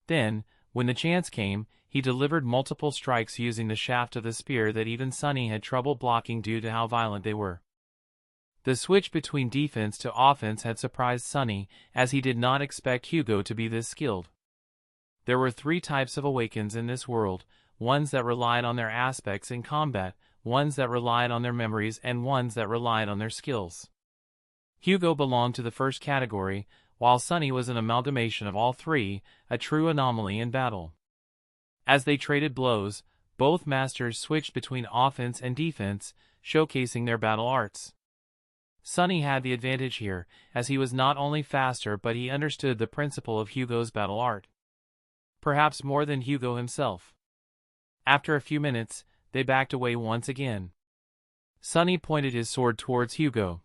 Then, when the chance came, he delivered multiple strikes using the shaft of the spear that even Sunny had trouble blocking due to how violent they were. The switch between defense to offense had surprised Sunny, as he did not expect Hugo to be this skilled. There were three types of awakens in this world, ones that relied on their aspects in combat, ones that relied on their memories, and ones that relied on their skills. Hugo belonged to the first category, while Sunny was an amalgamation of all three, a true anomaly in battle. As they traded blows, both masters switched between offense and defense, showcasing their battle arts. Sunny had the advantage here, as he was not only faster but he understood the principle of Hugo's battle art. Perhaps more than Hugo himself. After a few minutes, they backed away once again. Sunny pointed his sword towards Hugo.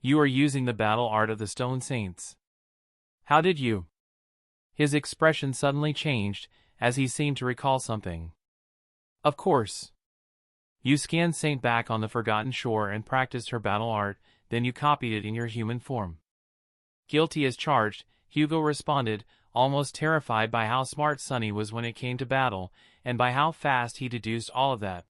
You are using the battle art of the Stone Saints. How did you? His expression suddenly changed, as he seemed to recall something. Of course. You scanned Saint back on the Forgotten Shore and practiced her battle art, then you copied it in your human form. Guilty as charged, Hugo responded, almost terrified by how smart Sunny was when it came to battle, and by how fast he deduced all of that.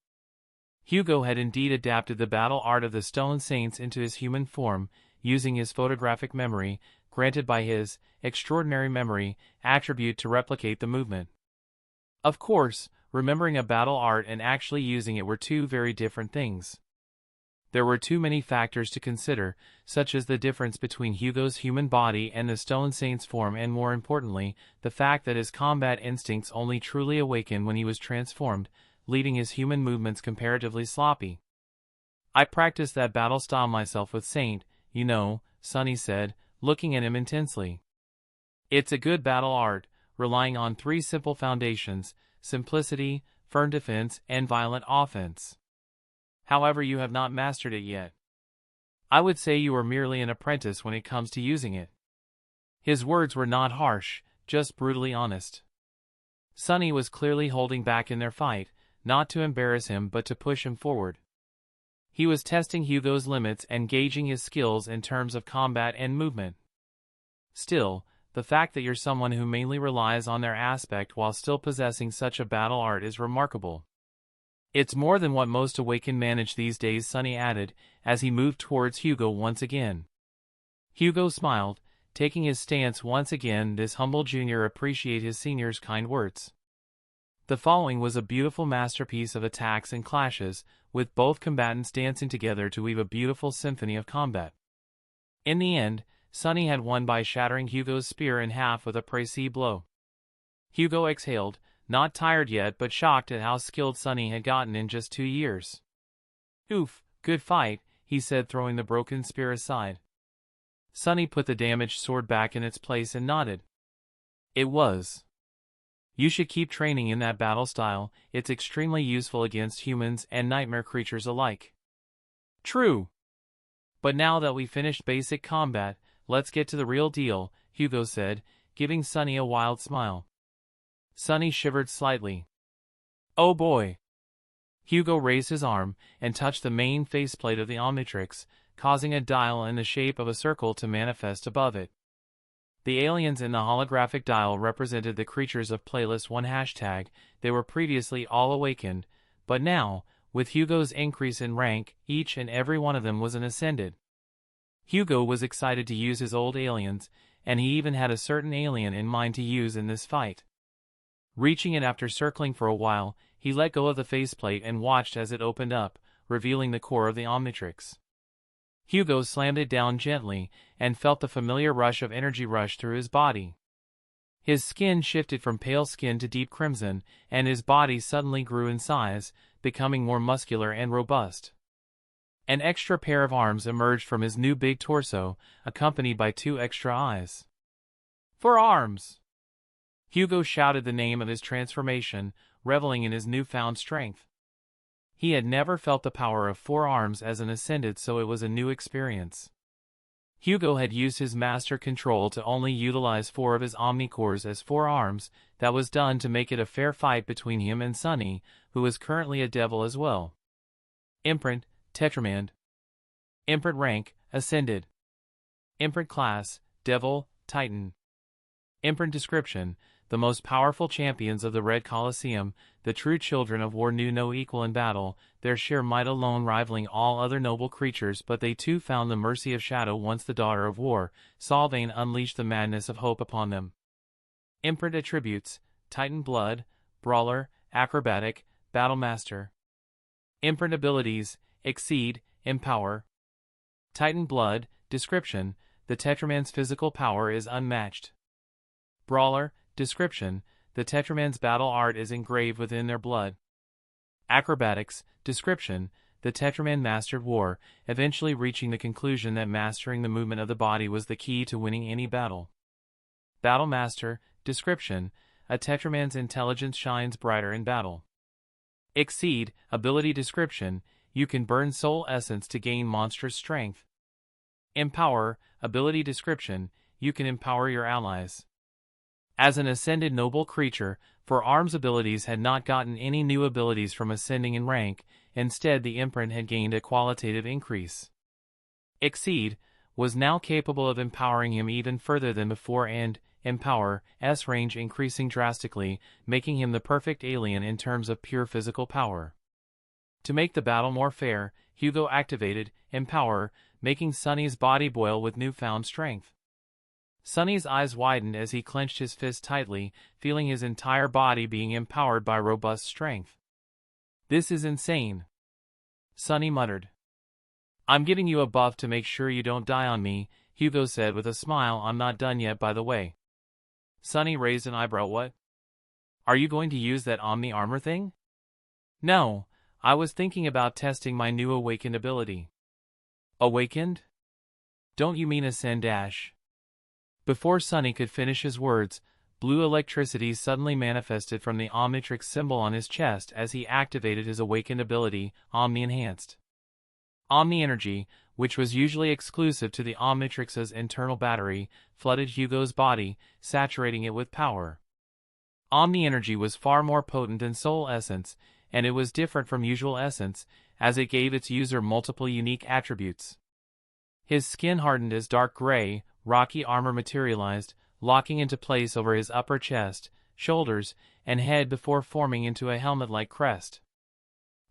Hugo had indeed adapted the battle art of the Stone Saints into his human form, using his photographic memory, granted by his extraordinary memory attribute to replicate the movement. Of course, remembering a battle art and actually using it were two very different things. There were too many factors to consider, such as the difference between Hugo's human body and the Stone Saint's form, and more importantly, the fact that his combat instincts only truly awakened when he was transformed, leaving his human movements comparatively sloppy. I practiced that battle style myself with Saint, you know, Sunny said, looking at him intensely. It's a good battle art, relying on three simple foundations: simplicity, firm defense, and violent offense. However, you have not mastered it yet. I would say you are merely an apprentice when it comes to using it. His words were not harsh, just brutally honest. Sunny was clearly holding back in their fight, not to embarrass him but to push him forward. He was testing Hugo's limits and gauging his skills in terms of combat and movement. Still, the fact that you're someone who mainly relies on their aspect while still possessing such a battle art is remarkable. It's more than what most awakened manage these days, Sunny added, as he moved towards Hugo once again. Hugo smiled, taking his stance once again. This humble junior appreciated his senior's kind words. The following was a beautiful masterpiece of attacks and clashes, with both combatants dancing together to weave a beautiful symphony of combat. In the end, Sunny had won by shattering Hugo's spear in half with a précis blow. Hugo exhaled, not tired yet but shocked at how skilled Sunny had gotten in just 2 years. "Oof, good fight," he said, throwing the broken spear aside. Sunny put the damaged sword back in its place and nodded. "It was. You should keep training in that battle style, it's extremely useful against humans and nightmare creatures alike." "True. But now that we've finished basic combat, let's get to the real deal," Hugo said, giving Sunny a wild smile. Sunny shivered slightly. "Oh boy." Hugo raised his arm and touched the main faceplate of the Omnitrix, causing a dial in the shape of a circle to manifest above it. The aliens in the holographic dial represented the creatures of Playlist 1 hashtag. They were previously all awakened, but now, with Hugo's increase in rank, each and every one of them was an ascended. Hugo was excited to use his old aliens, and he even had a certain alien in mind to use in this fight. Reaching it after circling for a while, he let go of the faceplate and watched as it opened up, revealing the core of the Omnitrix. Hugo slammed it down gently, and felt the familiar rush of energy rush through his body. His skin shifted from pale skin to deep crimson, and his body suddenly grew in size, becoming more muscular and robust. An extra pair of arms emerged from his new big torso, accompanied by 2 extra eyes. "For arms!" Hugo shouted the name of his transformation, reveling in his newfound strength. He had never felt the power of 4 arms as an ascended, so it was a new experience. Hugo had used his master control to only utilize 4 of his omnicores as 4 arms. That was done to make it a fair fight between him and Sunny, who is currently a devil as well. Imprint, Tetramand. Imprint rank, Ascended. Imprint class, Devil, Titan. Imprint description: the most powerful champions of the Red Colosseum, the true children of war, knew no equal in battle, their sheer might alone rivaling all other noble creatures, but they too found the mercy of Shadow once the daughter of war. Solvane unleashed the madness of hope upon them. Imprint attributes: Titan blood, Brawler, Acrobatic, Battlemaster. Imprint abilities: Exceed, Empower. Titan blood, description: the Tetramand's physical power is unmatched. Brawler, description: the Tetramand's battle art is engraved within their blood. Acrobatics, description: the Tetraman mastered war, eventually reaching the conclusion that mastering the movement of the body was the key to winning any battle. Battlemaster, description: a Tetraman's intelligence shines brighter in battle. Exceed, ability description: you can burn soul essence to gain monstrous strength. Empower, ability description: you can empower your allies. As an ascended noble creature, 4 arms abilities had not gotten any new abilities from ascending in rank, instead the imprint had gained a qualitative increase. Exceed was now capable of empowering him even further than before, and Empower S range increasing drastically, making him the perfect alien in terms of pure physical power. To make the battle more fair, Hugo activated Empower, making Sunny's body boil with newfound strength. Sunny's eyes widened as he clenched his fist tightly, feeling his entire body being empowered by robust strength. "This is insane," Sunny muttered. "I'm giving you a buff to make sure you don't die on me," Hugo said with a smile. "I'm not done yet, by the way." Sunny raised an eyebrow. "What? Are you going to use that Omni armor thing?" "No, I was thinking about testing my new awakened ability." "Awakened? Don't you mean Ascend Dash?" Before Sunny could finish his words, blue electricity suddenly manifested from the Omnitrix symbol on his chest as he activated his awakened ability, Omni Enhanced. Omni Energy, which was usually exclusive to the Omnitrix's internal battery, flooded Hugo's body, saturating it with power. Omni Energy was far more potent than Soul Essence, and it was different from usual Essence, as it gave its user multiple unique attributes. His skin hardened as dark gray, rocky armor materialized, locking into place over his upper chest, shoulders, and head before forming into a helmet-like crest.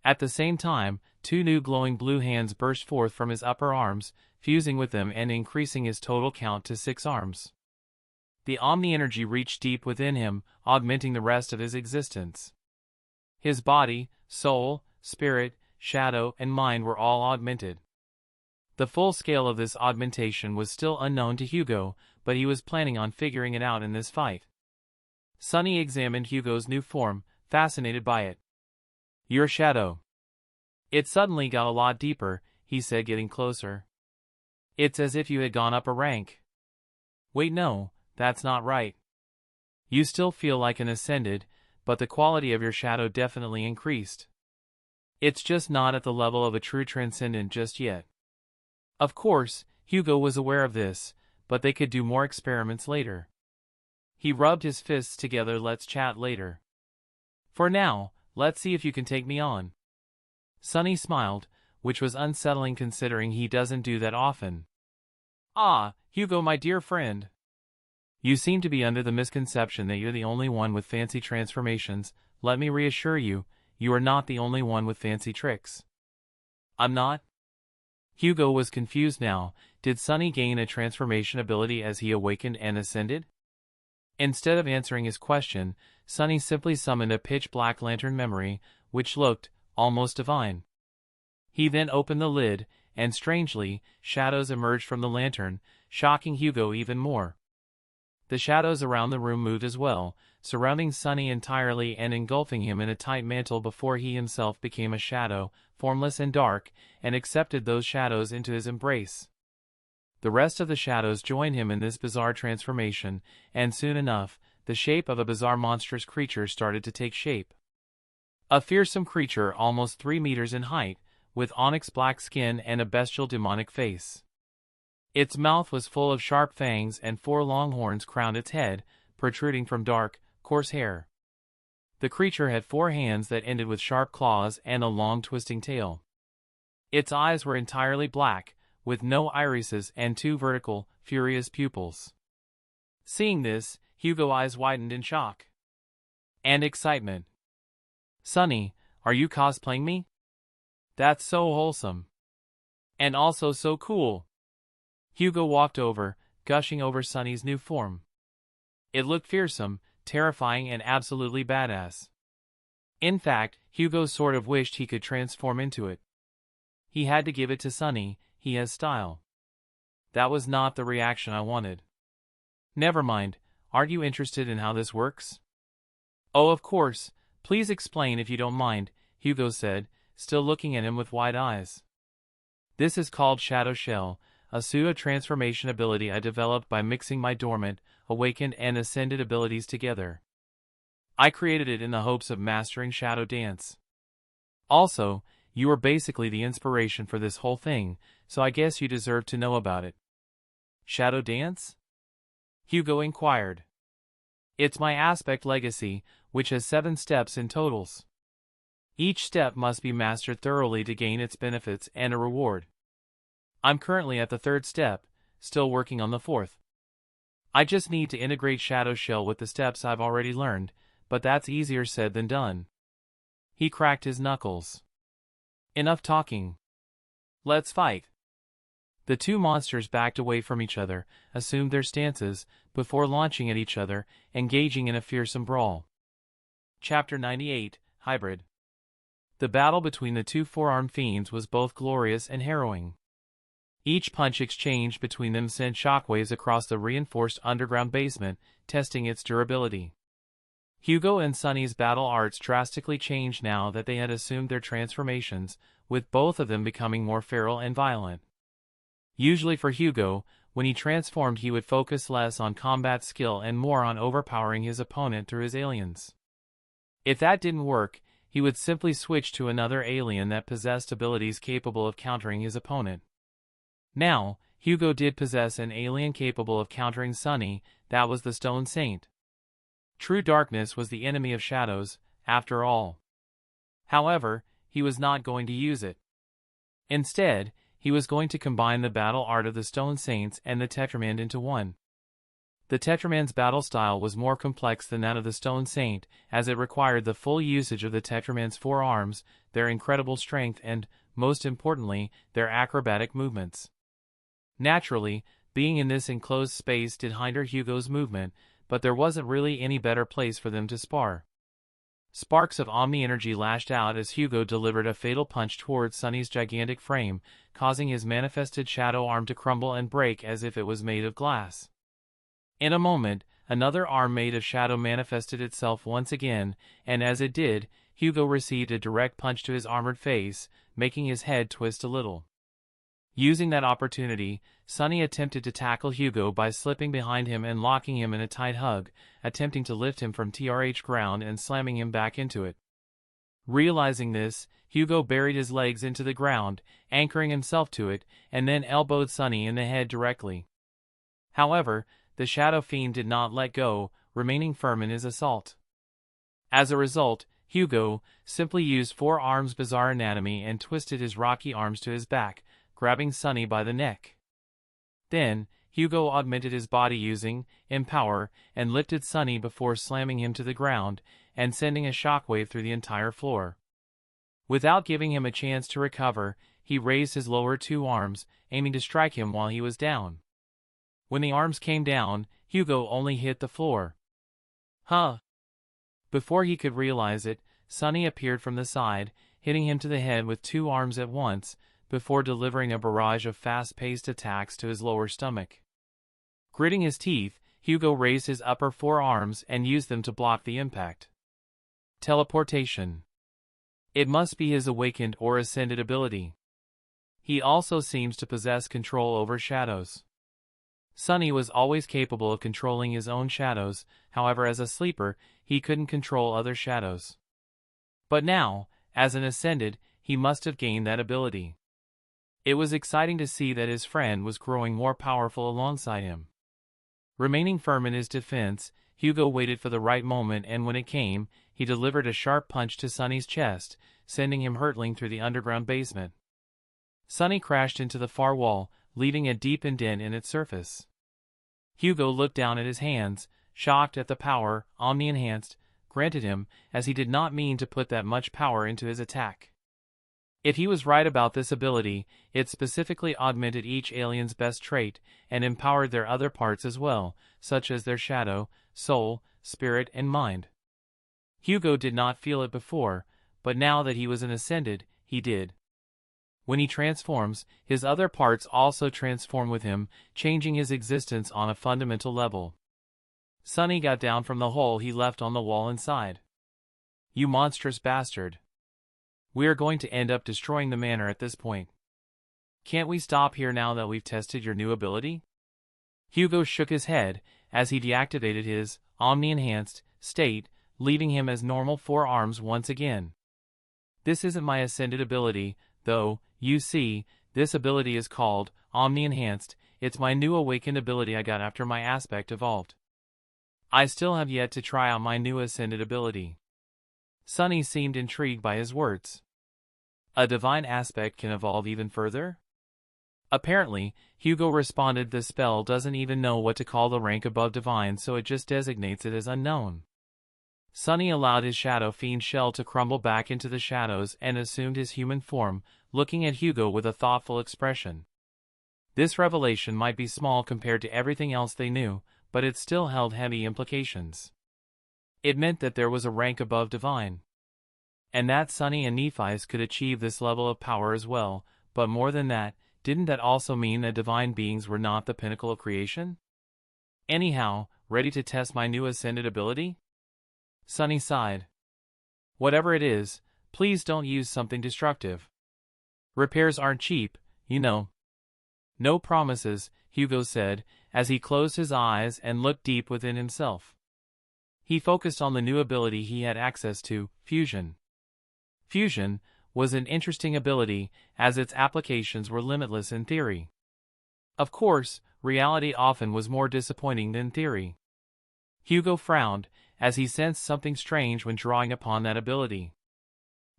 At the same time, 2 new glowing blue hands burst forth from his upper arms, fusing with them and increasing his total count to 6 arms. The Omni Energy reached deep within him, augmenting the rest of his existence. His body, soul, spirit, shadow, and mind were all augmented. The full scale of this augmentation was still unknown to Hugo, but he was planning on figuring it out in this fight. Sunny examined Hugo's new form, fascinated by it. "Your shadow." It suddenly got a lot deeper, he said, getting closer. It's as if you had gone up a rank. Wait, no, that's not right. You still feel like an ascended, but the quality of your shadow definitely increased. It's just not at the level of a true transcendent just yet. Of course, Hugo was aware of this, but they could do more experiments later. He rubbed his fists together. Let's chat later. For now, let's see if you can take me on. Sunny smiled, which was unsettling considering he doesn't do that often. Ah, Hugo, my dear friend. You seem to be under the misconception that you're the only one with fancy transformations. Let me reassure you, you are not the only one with fancy tricks. I'm not? Hugo was confused now. Did Sunny gain a transformation ability as he awakened and ascended? Instead of answering his question, Sunny simply summoned a pitch-black lantern memory, which looked almost divine. He then opened the lid, and strangely, shadows emerged from the lantern, shocking Hugo even more. The shadows around the room moved as well, surrounding Sunny entirely and engulfing him in a tight mantle before he himself became a shadow, formless and dark, and accepted those shadows into his embrace. The rest of the shadows joined him in this bizarre transformation, and soon enough, the shape of a bizarre monstrous creature started to take shape. A fearsome creature almost 3 meters in height, with onyx black skin and a bestial demonic face. Its mouth was full of sharp fangs and 4 long horns crowned its head, protruding from dark, coarse hair. The creature had 4 hands that ended with sharp claws and a long twisting tail. Its eyes were entirely black, with no irises and 2 vertical, furious pupils. Seeing this, Hugo's eyes widened in shock and excitement. Sunny, are you cosplaying me? That's so wholesome. And also so cool. Hugo walked over, gushing over Sunny's new form. It looked fearsome, terrifying, and absolutely badass. In fact, Hugo sort of wished he could transform into it. He had to give it to Sunny, he has style. That was not the reaction I wanted. Never mind, aren't you interested in how this works? Oh, of course, please explain if you don't mind, Hugo said, still looking at him with wide eyes. This is called Shadow Shell, a pseudo-transformation ability I developed by mixing my dormant, awakened and ascended abilities together. I created it in the hopes of mastering Shadow Dance. Also, you are basically the inspiration for this whole thing, so I guess you deserve to know about it. Shadow Dance? Hugo inquired. It's my aspect legacy, which has 7 steps in totals. Each step must be mastered thoroughly to gain its benefits and a reward. I'm currently at the 3rd step, still working on the 4th. I just need to integrate Shadow Shell with the steps I've already learned, but that's easier said than done. He cracked his knuckles. Enough talking. Let's fight. The 2 monsters backed away from each other, assumed their stances, before launching at each other, engaging in a fearsome brawl. Chapter 98, Hybrid. The battle between the 2 four-armed fiends was both glorious and harrowing. Each punch exchanged between them sent shockwaves across the reinforced underground basement, testing its durability. Hugo and Sunny's battle arts drastically changed now that they had assumed their transformations, with both of them becoming more feral and violent. Usually for Hugo, when he transformed he would focus less on combat skill and more on overpowering his opponent through his aliens. If that didn't work, he would simply switch to another alien that possessed abilities capable of countering his opponent. Now, Hugo did possess an alien capable of countering Sunny, that was the Stone Saint. True darkness was the enemy of shadows, after all. However, he was not going to use it. Instead, he was going to combine the battle art of the Stone Saints and the Tetraman into one. The Tetraman's battle style was more complex than that of the Stone Saint, as it required the full usage of the Tetraman's 4 arms, their incredible strength and, most importantly, their acrobatic movements. Naturally, being in this enclosed space did hinder Hugo's movement, but there wasn't really any better place for them to spar. Sparks of Omni-energy lashed out as Hugo delivered a fatal punch towards Sunny's gigantic frame, causing his manifested shadow arm to crumble and break as if it was made of glass. In a moment, another arm made of shadow manifested itself once again, and as it did, Hugo received a direct punch to his armored face, making his head twist a little. Using that opportunity, Sunny attempted to tackle Hugo by slipping behind him and locking him in a tight hug, attempting to lift him from TRH ground and slamming him back into it. Realizing this, Hugo buried his legs into the ground, anchoring himself to it, and then elbowed Sunny in the head directly. However, the Shadow Fiend did not let go, remaining firm in his assault. As a result, Hugo simply used 4 arms' bizarre anatomy and twisted his rocky arms to his back, grabbing Sunny by the neck. Then, Hugo augmented his body using Empower and lifted Sunny before slamming him to the ground and sending a shockwave through the entire floor. Without giving him a chance to recover, he raised his lower 2 arms, aiming to strike him while he was down. When the arms came down, Hugo only hit the floor. Huh! Before he could realize it, Sunny appeared from the side, hitting him to the head with 2 arms at once, before delivering a barrage of fast-paced attacks to his lower stomach. Gritting his teeth, Hugo raised his upper 4 arms and used them to block the impact. Teleportation. It must be his awakened or ascended ability. He also seems to possess control over shadows. Sunny was always capable of controlling his own shadows, however as a sleeper, he couldn't control other shadows. But now, as an ascended, he must have gained that ability. It was exciting to see that his friend was growing more powerful alongside him. Remaining firm in his defense, Hugo waited for the right moment, and when it came, he delivered a sharp punch to Sunny's chest, sending him hurtling through the underground basement. Sunny crashed into the far wall, leaving a deep indent in its surface. Hugo looked down at his hands, shocked at the power Omni-enhanced granted him, as he did not mean to put that much power into his attack. If he was right about this ability, it specifically augmented each alien's best trait, and empowered their other parts as well, such as their shadow, soul, spirit, and mind. Hugo did not feel it before, but now that he was an ascended, he did. When he transforms, his other parts also transform with him, changing his existence on a fundamental level. Sunny got down from the hole he left on the wall inside. "You monstrous bastard. We are going to end up destroying the manor at this point. Can't we stop here now that we've tested your new ability?" Hugo shook his head as he deactivated his Omni-enhanced state, leaving him as normal 4 arms once again. "This isn't my ascended ability, though. You see, this ability is called Omni-enhanced. It's my new awakened ability I got after my aspect evolved. I still have yet to try out my new ascended ability." Sunny seemed intrigued by his words. "A divine aspect can evolve even further?" Apparently, Hugo responded, "The spell doesn't even know what to call the rank above divine, so it just designates it as unknown." Sunny allowed his Shadow Fiend shell to crumble back into the shadows and assumed his human form, looking at Hugo with a thoughtful expression. This revelation might be small compared to everything else they knew, but it still held heavy implications. It meant that there was a rank above divine. And that Sunny and Nephi's could achieve this level of power as well, but more than that, didn't that also mean that divine beings were not the pinnacle of creation? Anyhow, ready to test my new ascended ability? Sunny sighed. "Whatever it is, please don't use something destructive. Repairs aren't cheap, you know." "No promises," Hugo said, as he closed his eyes and looked deep within himself. He focused on the new ability he had access to, Fusion. Fusion was an interesting ability, as its applications were limitless in theory. Of course, reality often was more disappointing than theory. Hugo frowned, as he sensed something strange when drawing upon that ability.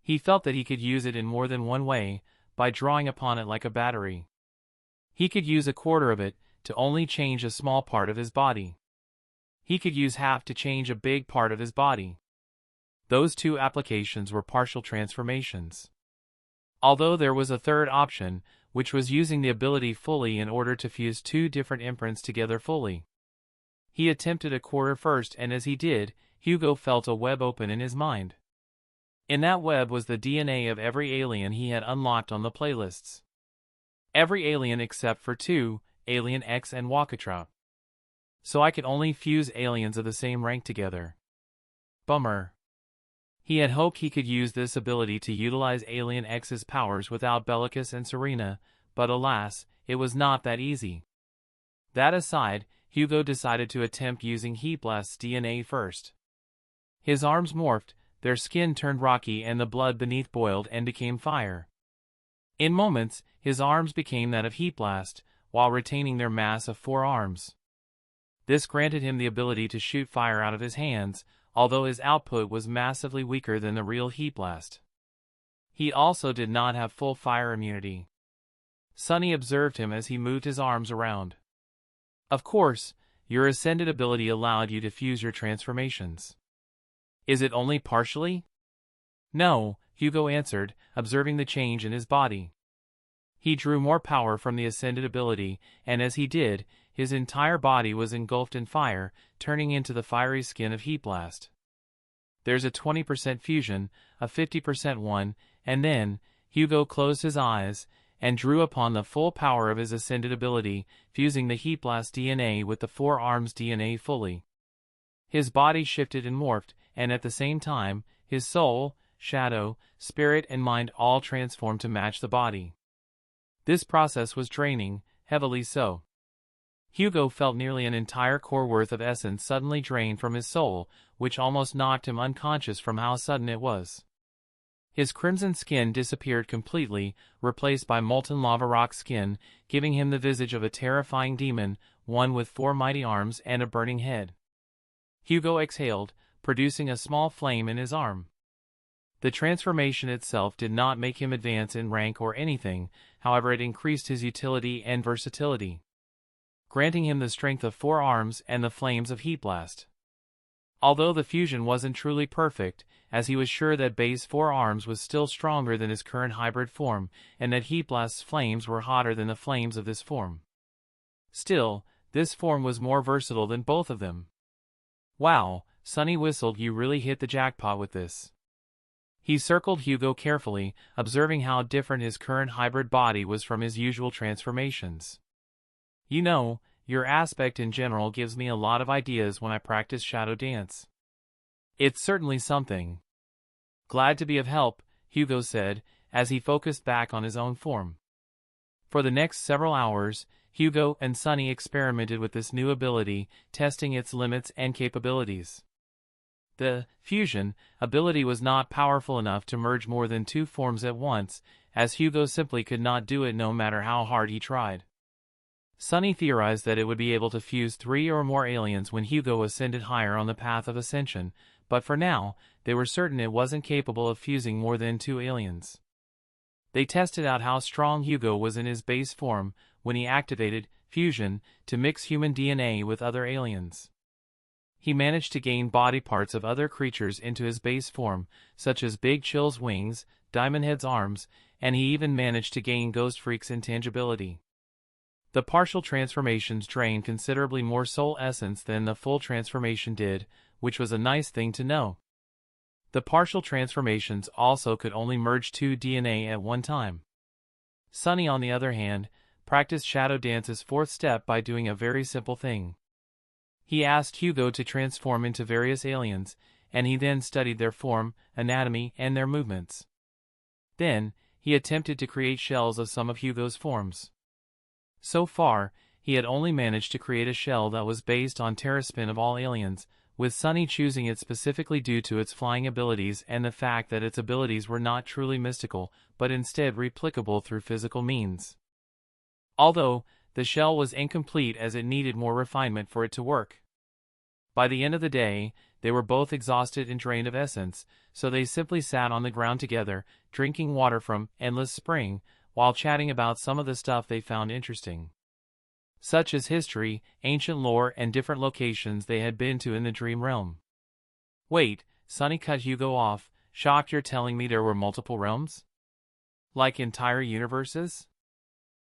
He felt that he could use it in more than one way, by drawing upon it like a battery. He could use a quarter of it to only change a small part of his body. He could use half to change a big part of his body. Those 2 applications were partial transformations. Although there was a third option, which was using the ability fully in order to fuse 2 different imprints together fully. He attempted a quarter first, and as he did, Hugo felt a web open in his mind. In that web was the DNA of every alien he had unlocked on the playlists. Every alien except for 2, Alien X and Walkatrout. So I could only fuse aliens of the same rank together. Bummer. He had hoped he could use this ability to utilize Alien X's powers without Bellicus and Serena, but alas, it was not that easy. That aside, Hugo decided to attempt using Heat Blast's DNA first. His arms morphed, their skin turned rocky and the blood beneath boiled and became fire. In moments, his arms became that of Heat Blast, while retaining their mass of 4 arms. This granted him the ability to shoot fire out of his hands, although his output was massively weaker than the real Heat Blast. He also did not have full fire immunity. Sunny observed him as he moved his arms around. Of course, your ascended ability allowed you to fuse your transformations. Is it only partially? No, Hugo answered, observing the change in his body. He drew more power from the ascended ability, and as he did, his entire body was engulfed in fire, turning into the fiery skin of Heat Blast. There's a 20% fusion, a 50% one, and then, Hugo closed his eyes, and drew upon the full power of his ascended ability, fusing the Heat Blast DNA with the 4 arms DNA fully. His body shifted and morphed, and at the same time, his soul, shadow, spirit and mind all transformed to match the body. This process was draining, heavily so. Hugo felt nearly an entire core worth of essence suddenly drained from his soul, which almost knocked him unconscious from how sudden it was. His crimson skin disappeared completely, replaced by molten lava rock skin, giving him the visage of a terrifying demon, one with 4 mighty arms and a burning head. Hugo exhaled, producing a small flame in his arm. The transformation itself did not make him advance in rank or anything, however it increased his utility and versatility, granting him the strength of 4 arms and the flames of Heat Blast. Although the fusion wasn't truly perfect, as he was sure that base 4 arms was still stronger than his current hybrid form, and that Heat Blast's flames were hotter than the flames of this form. Still, this form was more versatile than both of them. Wow, Sunny whistled, you really hit the jackpot with this. He circled Hugo carefully, observing how different his current hybrid body was from his usual transformations. You know, your aspect in general gives me a lot of ideas when I practice shadow dance. It's certainly something. Glad to be of help, Hugo said, as he focused back on his own form. For the next several hours, Hugo and Sunny experimented with this new ability, testing its limits and capabilities. The fusion ability was not powerful enough to merge more than 2 forms at once, as Hugo simply could not do it no matter how hard he tried. Sunny theorized that it would be able to fuse 3 or more aliens when Hugo ascended higher on the path of ascension, but for now, they were certain it wasn't capable of fusing more than 2 aliens. They tested out how strong Hugo was in his base form when he activated fusion to mix human DNA with other aliens. He managed to gain body parts of other creatures into his base form, such as Big Chill's wings, Diamond Head's arms, and he even managed to gain Ghost Freak's intangibility. The partial transformations drained considerably more soul essence than the full transformation did, which was a nice thing to know. The partial transformations also could only merge 2 DNA at one time. Sunny, on the other hand, practiced Shadow Dance's 4th step by doing a very simple thing. He asked Hugo to transform into various aliens, and he then studied their form, anatomy, and their movements. Then, he attempted to create shells of some of Hugo's forms. So far, he had only managed to create a shell that was based on Terraspin of all aliens, with Sunny choosing it specifically due to its flying abilities and the fact that its abilities were not truly mystical, but instead replicable through physical means. Although, the shell was incomplete as it needed more refinement for it to work. By the end of the day, they were both exhausted and drained of essence, so they simply sat on the ground together, drinking water from Endless Spring, while chatting about some of the stuff they found interesting, such as history, ancient lore, and different locations they had been to in the Dream Realm. Wait, Sunny cut Hugo off, shocked. You're telling me there were multiple realms? Like entire universes?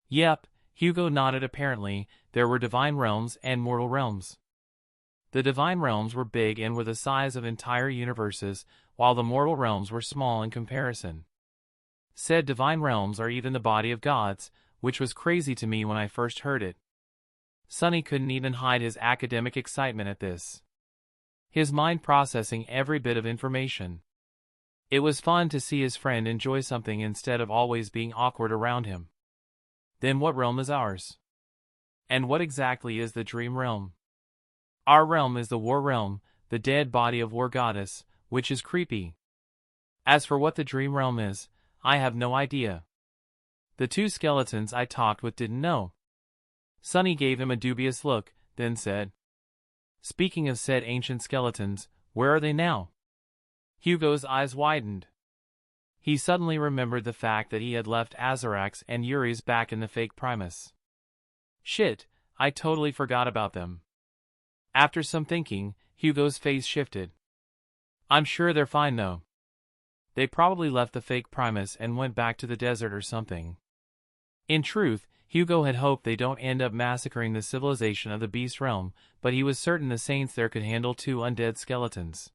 Yep, Hugo nodded. Apparently, there were divine realms and mortal realms. The divine realms were big and were the size of entire universes, while the mortal realms were small in comparison. Said divine realms are even the body of gods, which was crazy to me when I first heard it. Sunny couldn't even hide his academic excitement at this, his mind processing every bit of information. It was fun to see his friend enjoy something instead of always being awkward around him. Then what realm is ours? And what exactly is the Dream Realm? Our realm is the War Realm, the dead body of War Goddess, which is creepy. As for what the Dream Realm is, I have no idea. The two skeletons I talked with didn't know. Sunny gave him a dubious look, then said, "Speaking of said ancient skeletons, where are they now?" Hugo's eyes widened. He suddenly remembered the fact that he had left Azarax and Yuri's back in the fake Primus. Shit, I totally forgot about them. After some thinking, Hugo's face shifted. I'm sure they're fine though. They probably left the fake Primus and went back to the desert or something. In truth, Hugo had hoped they don't end up massacring the civilization of the Beast Realm, but he was certain the Saints there could handle 2 undead skeletons.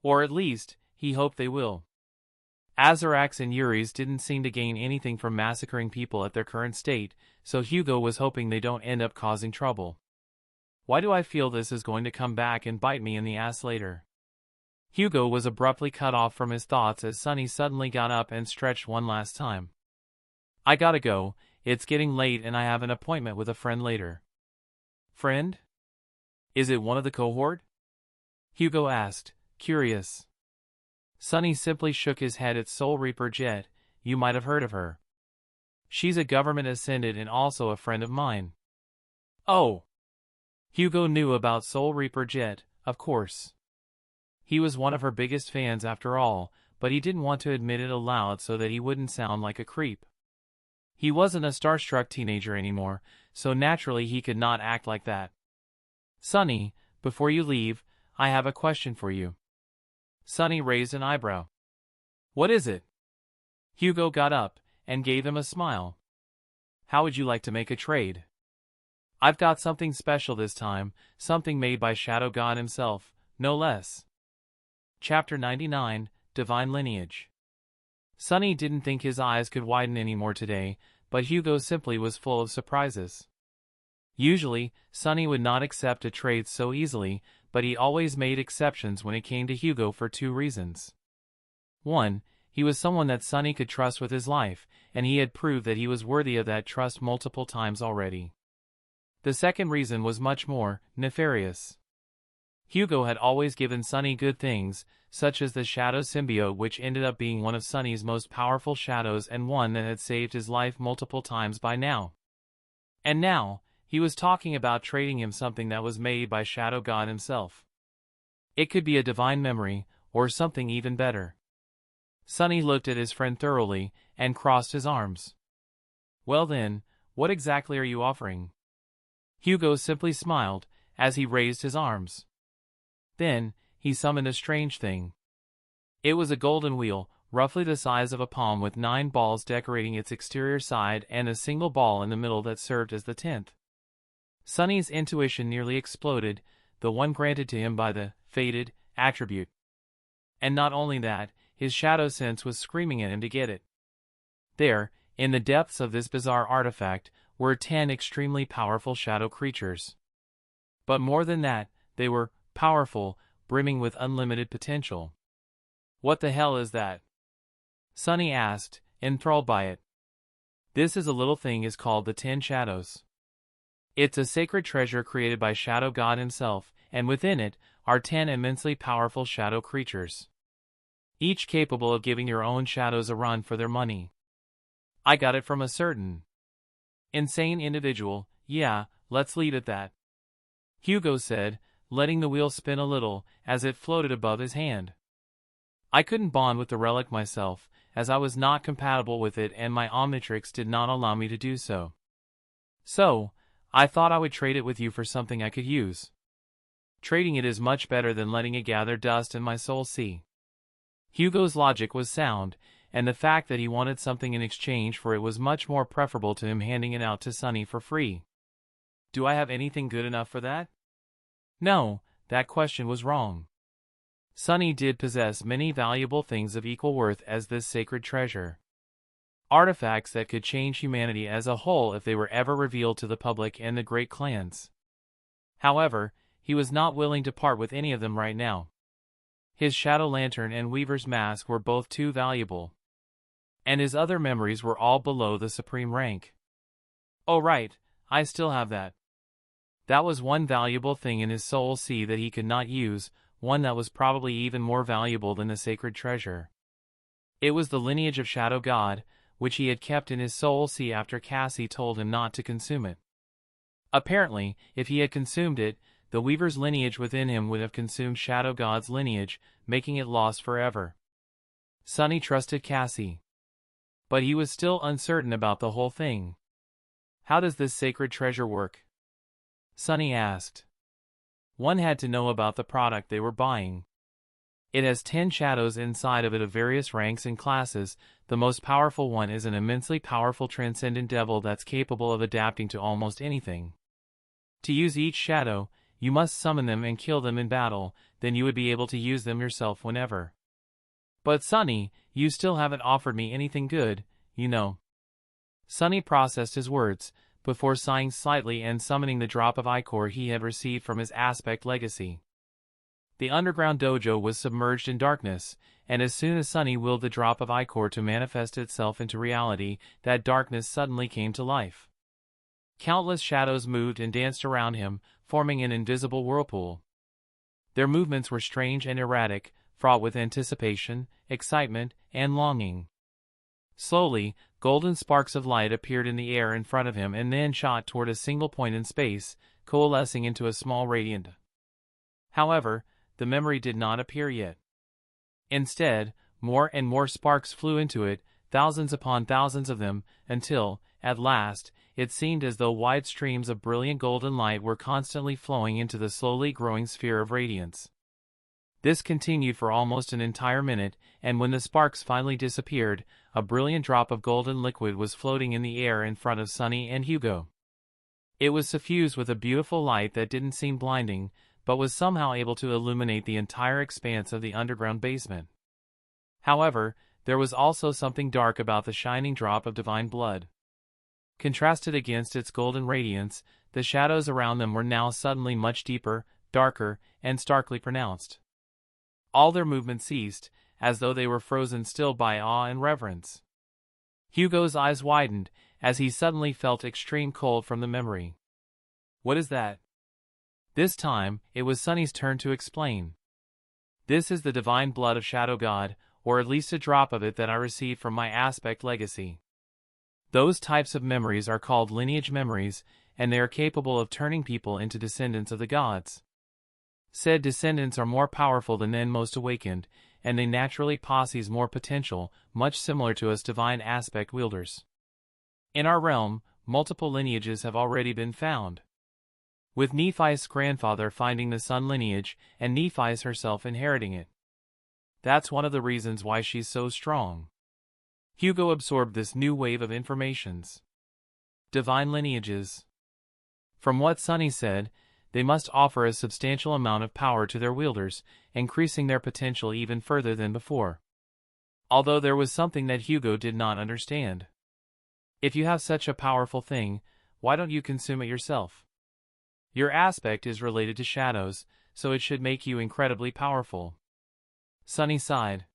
Or at least, he hoped they will. Azarax and Yuri's didn't seem to gain anything from massacring people at their current state, so Hugo was hoping they don't end up causing trouble. Why do I feel this is going to come back and bite me in the ass later? Hugo was abruptly cut off from his thoughts as Sunny suddenly got up and stretched one last time. I gotta go, it's getting late and I have an appointment with a friend later. Friend? Is it one of the cohort? Hugo asked, curious. Sunny simply shook his head at Soul Reaper Jet. You might have heard of her. She's a government ascendant and also a friend of mine. Oh! Hugo knew about Soul Reaper Jet, of course. He was one of her biggest fans after all, but he didn't want to admit it aloud so that he wouldn't sound like a creep. He wasn't a starstruck teenager anymore, so naturally he could not act like that. Sunny, before you leave, I have a question for you. Sunny raised an eyebrow. What is it? Hugo got up and gave him a smile. How would you like to make a trade? I've got something special this time, something made by Shadow God himself, no less. Chapter 99, Divine Lineage. Sunny didn't think his eyes could widen anymore today, but Hugo simply was full of surprises. Usually, Sunny would not accept a trade so easily, but he always made exceptions when it came to Hugo for 2 reasons. 1, he was someone that Sunny could trust with his life, and he had proved that he was worthy of that trust multiple times already. The second reason was much more nefarious. Hugo had always given Sunny good things, such as the Shadow Symbiote, which ended up being one of Sunny's most powerful shadows and one that had saved his life multiple times by now. And now, he was talking about trading him something that was made by Shadow God himself. It could be a divine memory, or something even better. Sunny looked at his friend thoroughly, and crossed his arms. Well then, what exactly are you offering? Hugo simply smiled, as he raised his arms. Then, he summoned a strange thing. It was a golden wheel, roughly the size of a palm with 9 balls decorating its exterior side and a single ball in the middle that served as the 10th. Sunny's intuition nearly exploded, the one granted to him by the fated attribute. And not only that, his shadow sense was screaming at him to get it. There, in the depths of this bizarre artifact, were 10 extremely powerful shadow creatures. But more than that, they were powerful, brimming with unlimited potential. What the hell is that? Sunny asked, enthralled by it. This is a little thing is called the 10 Shadows. It's a sacred treasure created by Shadow God himself, and within it are 10 immensely powerful shadow creatures. Each capable of giving your own shadows a run for their money. I got it from a certain insane individual, yeah, let's leave it that. Hugo said, letting the wheel spin a little, as it floated above his hand. I couldn't bond with the relic myself, as I was not compatible with it and my Omnitrix did not allow me to do so. So, I thought I would trade it with you for something I could use. Trading it is much better than letting it gather dust in my soul sea. Hugo's logic was sound, and the fact that he wanted something in exchange for it was much more preferable to him handing it out to Sunny for free. Do I have anything good enough for that? No, that question was wrong. Sunny did possess many valuable things of equal worth as this sacred treasure. Artifacts that could change humanity as a whole if they were ever revealed to the public and the great clans. However, he was not willing to part with any of them right now. His shadow lantern and weaver's mask were both too valuable. And his other memories were all below the supreme rank. Oh right, I still have that. That was one valuable thing in his soul sea that he could not use, one that was probably even more valuable than the sacred treasure. It was the lineage of Shadow God, which he had kept in his soul sea after Cassie told him not to consume it. Apparently, if he had consumed it, the Weaver's lineage within him would have consumed Shadow God's lineage, making it lost forever. Sunny trusted Cassie. But he was still uncertain about the whole thing. How does this sacred treasure work? Sunny asked. One had to know about the product they were buying. It has 10 shadows inside of it of various ranks and classes. The most powerful one is an immensely powerful transcendent devil that's capable of adapting to almost anything. To use each shadow, you must summon them and kill them in battle, then you would be able to use them yourself whenever. But Sunny, you still haven't offered me anything good, you know. Sunny processed his words, before sighing slightly and summoning the drop of ichor he had received from his aspect legacy. The underground dojo was submerged in darkness, and as soon as Sunny willed the drop of ichor to manifest itself into reality, that darkness suddenly came to life. Countless shadows moved and danced around him, forming an invisible whirlpool. Their movements were strange and erratic, fraught with anticipation, excitement, and longing. Slowly, golden sparks of light appeared in the air in front of him and then shot toward a single point in space, coalescing into a small radiant. However, the memory did not appear yet. Instead, more and more sparks flew into it, thousands upon thousands of them, until, at last, it seemed as though wide streams of brilliant golden light were constantly flowing into the slowly growing sphere of radiance. This continued for almost an entire minute, and when the sparks finally disappeared, a brilliant drop of golden liquid was floating in the air in front of Sunny and Hugo. It was suffused with a beautiful light that didn't seem blinding, but was somehow able to illuminate the entire expanse of the underground basement. However, there was also something dark about the shining drop of divine blood. Contrasted against its golden radiance, the shadows around them were now suddenly much deeper, darker, and starkly pronounced. All their movement ceased, as though they were frozen still by awe and reverence. Hugo's eyes widened, as he suddenly felt extreme cold from the memory. What is that? This time, it was Sunny's turn to explain. This is the divine blood of Shadow God, or at least a drop of it that I received from my aspect legacy. Those types of memories are called lineage memories, and they are capable of turning people into descendants of the gods. Said descendants are more powerful than men most awakened, and they naturally possess more potential, much similar to us divine aspect wielders. In our realm, multiple lineages have already been found, with Nephi's grandfather finding the sun lineage, and Nephi's herself inheriting it. That's one of the reasons why she's so strong. Hugo absorbed this new wave of informations. Divine lineages. From what Sunny said, they must offer a substantial amount of power to their wielders, increasing their potential even further than before. Although there was something that Hugo did not understand. If you have such a powerful thing, why don't you consume it yourself? Your aspect is related to shadows, so it should make you incredibly powerful. Sunny sighed.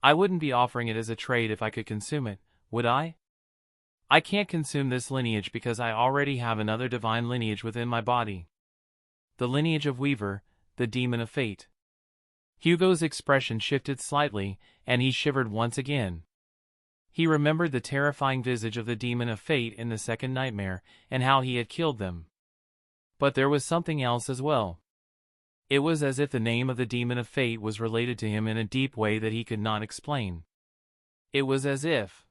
I wouldn't be offering it as a trade if I could consume it, would I? I can't consume this lineage because I already have another divine lineage within my body. The lineage of Weaver, the demon of fate. Hugo's expression shifted slightly, and he shivered once again. He remembered the terrifying visage of the demon of fate in the second nightmare, and how he had killed them. But there was something else as well. It was as if the name of the demon of fate was related to him in a deep way that he could not explain. It was as if.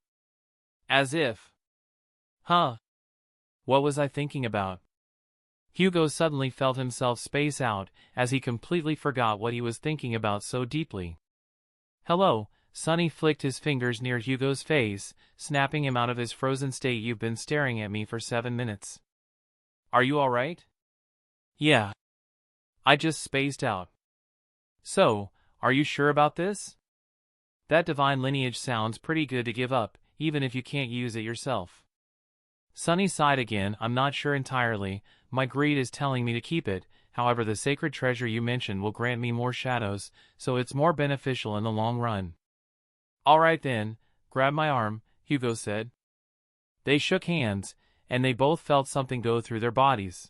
Huh? What was I thinking about? Hugo suddenly felt himself space out, as he completely forgot what he was thinking about so deeply. Hello, Sunny flicked his fingers near Hugo's face, snapping him out of his frozen state. You've been staring at me for 7 minutes. Are you alright? Yeah. I just spaced out. So, are you sure about this? That divine lineage sounds pretty good to give up, even if you can't use it yourself. Sunny sighed again. I'm not sure entirely. My greed is telling me to keep it. however the sacred treasure you mentioned will grant me more shadows, so it's more beneficial in the long run. All right then, grab my arm, Hugo said. They shook hands, and they both felt something go through their bodies.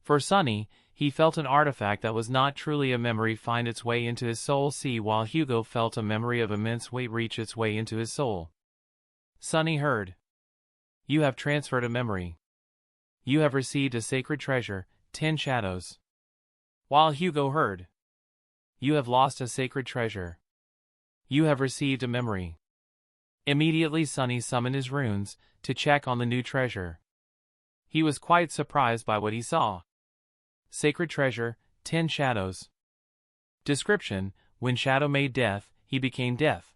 For Sunny, he felt an artifact that was not truly a memory find its way into his soul, while Hugo felt a memory of immense weight reach its way into his soul. Sunny heard. You have transferred a memory. You have received a sacred treasure, 10 shadows. While Hugo heard. You have lost a sacred treasure. You have received a memory. Immediately Sunny summoned his runes to check on the new treasure. He was quite surprised by what he saw. Sacred treasure, 10 shadows. Description: when Shadow made death, he became death.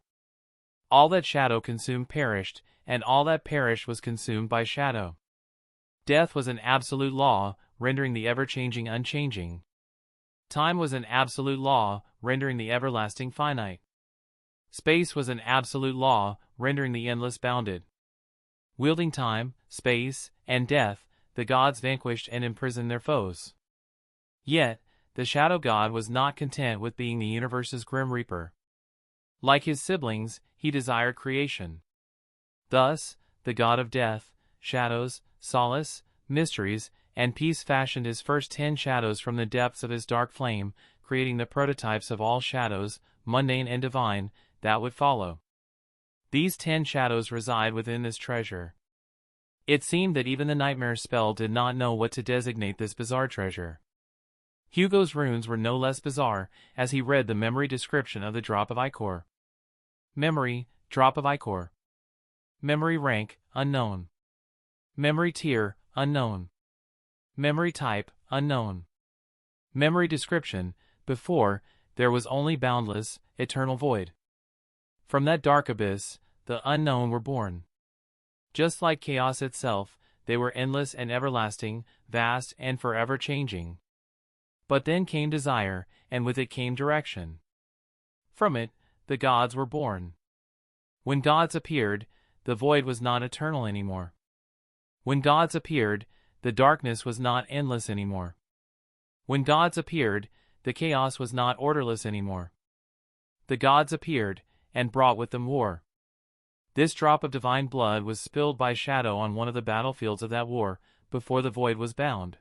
All that Shadow consumed perished, and all that perished was consumed by Shadow. Death was an absolute law, rendering the ever-changing unchanging. Time was an absolute law, rendering the everlasting finite. Space was an absolute law, rendering the endless bounded. Wielding time, space, and death, the gods vanquished and imprisoned their foes. Yet, the Shadow God was not content with being the universe's Grim Reaper. Like his siblings, he desired creation. Thus, the God of death, shadows, solace, mysteries, and peace fashioned his first 10 shadows from the depths of his dark flame, creating the prototypes of all shadows, mundane and divine, that would follow. These 10 shadows reside within this treasure. It seemed that even the nightmare spell did not know what to designate this bizarre treasure. Hugo's runes were no less bizarre, as he read the memory description of the drop of ichor. Memory, drop of ichor. Memory rank, unknown. Memory tier, unknown. Memory type, unknown. Memory description: before, there was only boundless, eternal void. From that dark abyss, the unknown were born. Just like chaos itself, they were endless and everlasting, vast and forever changing. But then came desire, and with it came direction. From it, the gods were born. When gods appeared, the void was not eternal anymore. When gods appeared, the darkness was not endless anymore. When gods appeared, the chaos was not orderless anymore. The gods appeared, and brought with them war. This drop of divine blood was spilled by Shadow on one of the battlefields of that war, before the void was bound.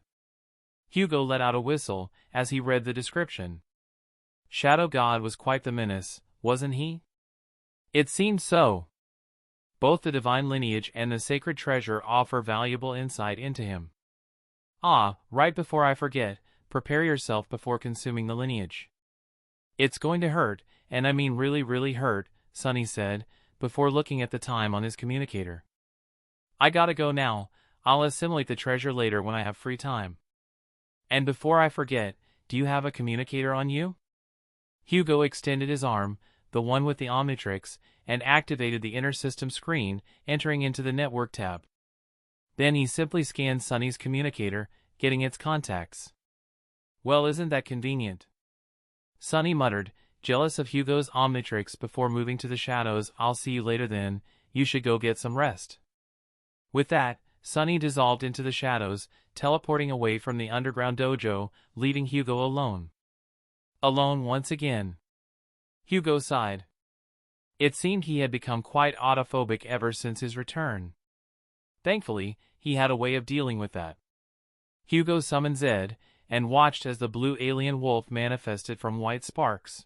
Hugo let out a whistle as he read the description. Shadow God was quite the menace, wasn't he? It seemed so. Both the divine lineage and the sacred treasure offer valuable insight into him. Ah, right before I forget, prepare yourself before consuming the lineage. It's going to hurt, and I mean really, really hurt, Sunny said, before looking at the time on his communicator. I gotta go now. I'll assimilate the treasure later when I have free time. And before I forget, do you have a communicator on you? Hugo extended his arm, the one with the Omnitrix, and activated the inner system screen, entering into the network tab. Then he simply scanned Sunny's communicator, getting its contacts. Well, isn't that convenient? Sunny muttered, jealous of Hugo's Omnitrix before moving to the shadows. I'll see you later then, you should go get some rest. With that, Sunny dissolved into the shadows, teleporting away from the underground dojo, leaving Hugo alone. Alone once again. Hugo sighed. It seemed he had become quite autophobic ever since his return. Thankfully, he had a way of dealing with that. Hugo summoned Zed, and watched as the blue alien wolf manifested from white sparks.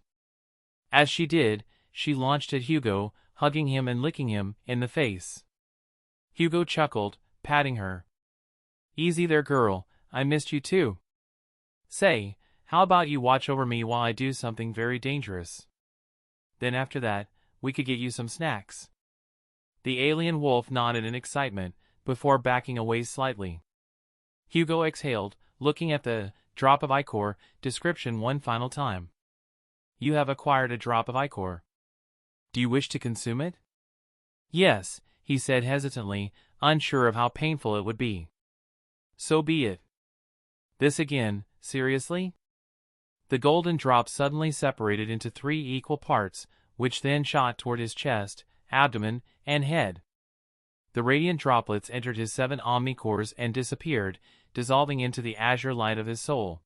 As she did, she launched at Hugo, hugging him and licking him in the face. Hugo chuckled, patting her. Easy there, girl, I missed you too. Say, how about you watch over me while I do something very dangerous? Then after that, we could get you some snacks. The alien wolf nodded in excitement, before backing away slightly. Hugo exhaled, looking at the drop of ichor description one final time. You have acquired a drop of ichor. Do you wish to consume it? Yes, he said hesitantly, unsure of how painful it would be. So be it. This again, seriously? The golden drop suddenly separated into 3 equal parts, which then shot toward his chest, abdomen, and head. The radiant droplets entered his 7 omnicores and disappeared, dissolving into the azure light of his soul.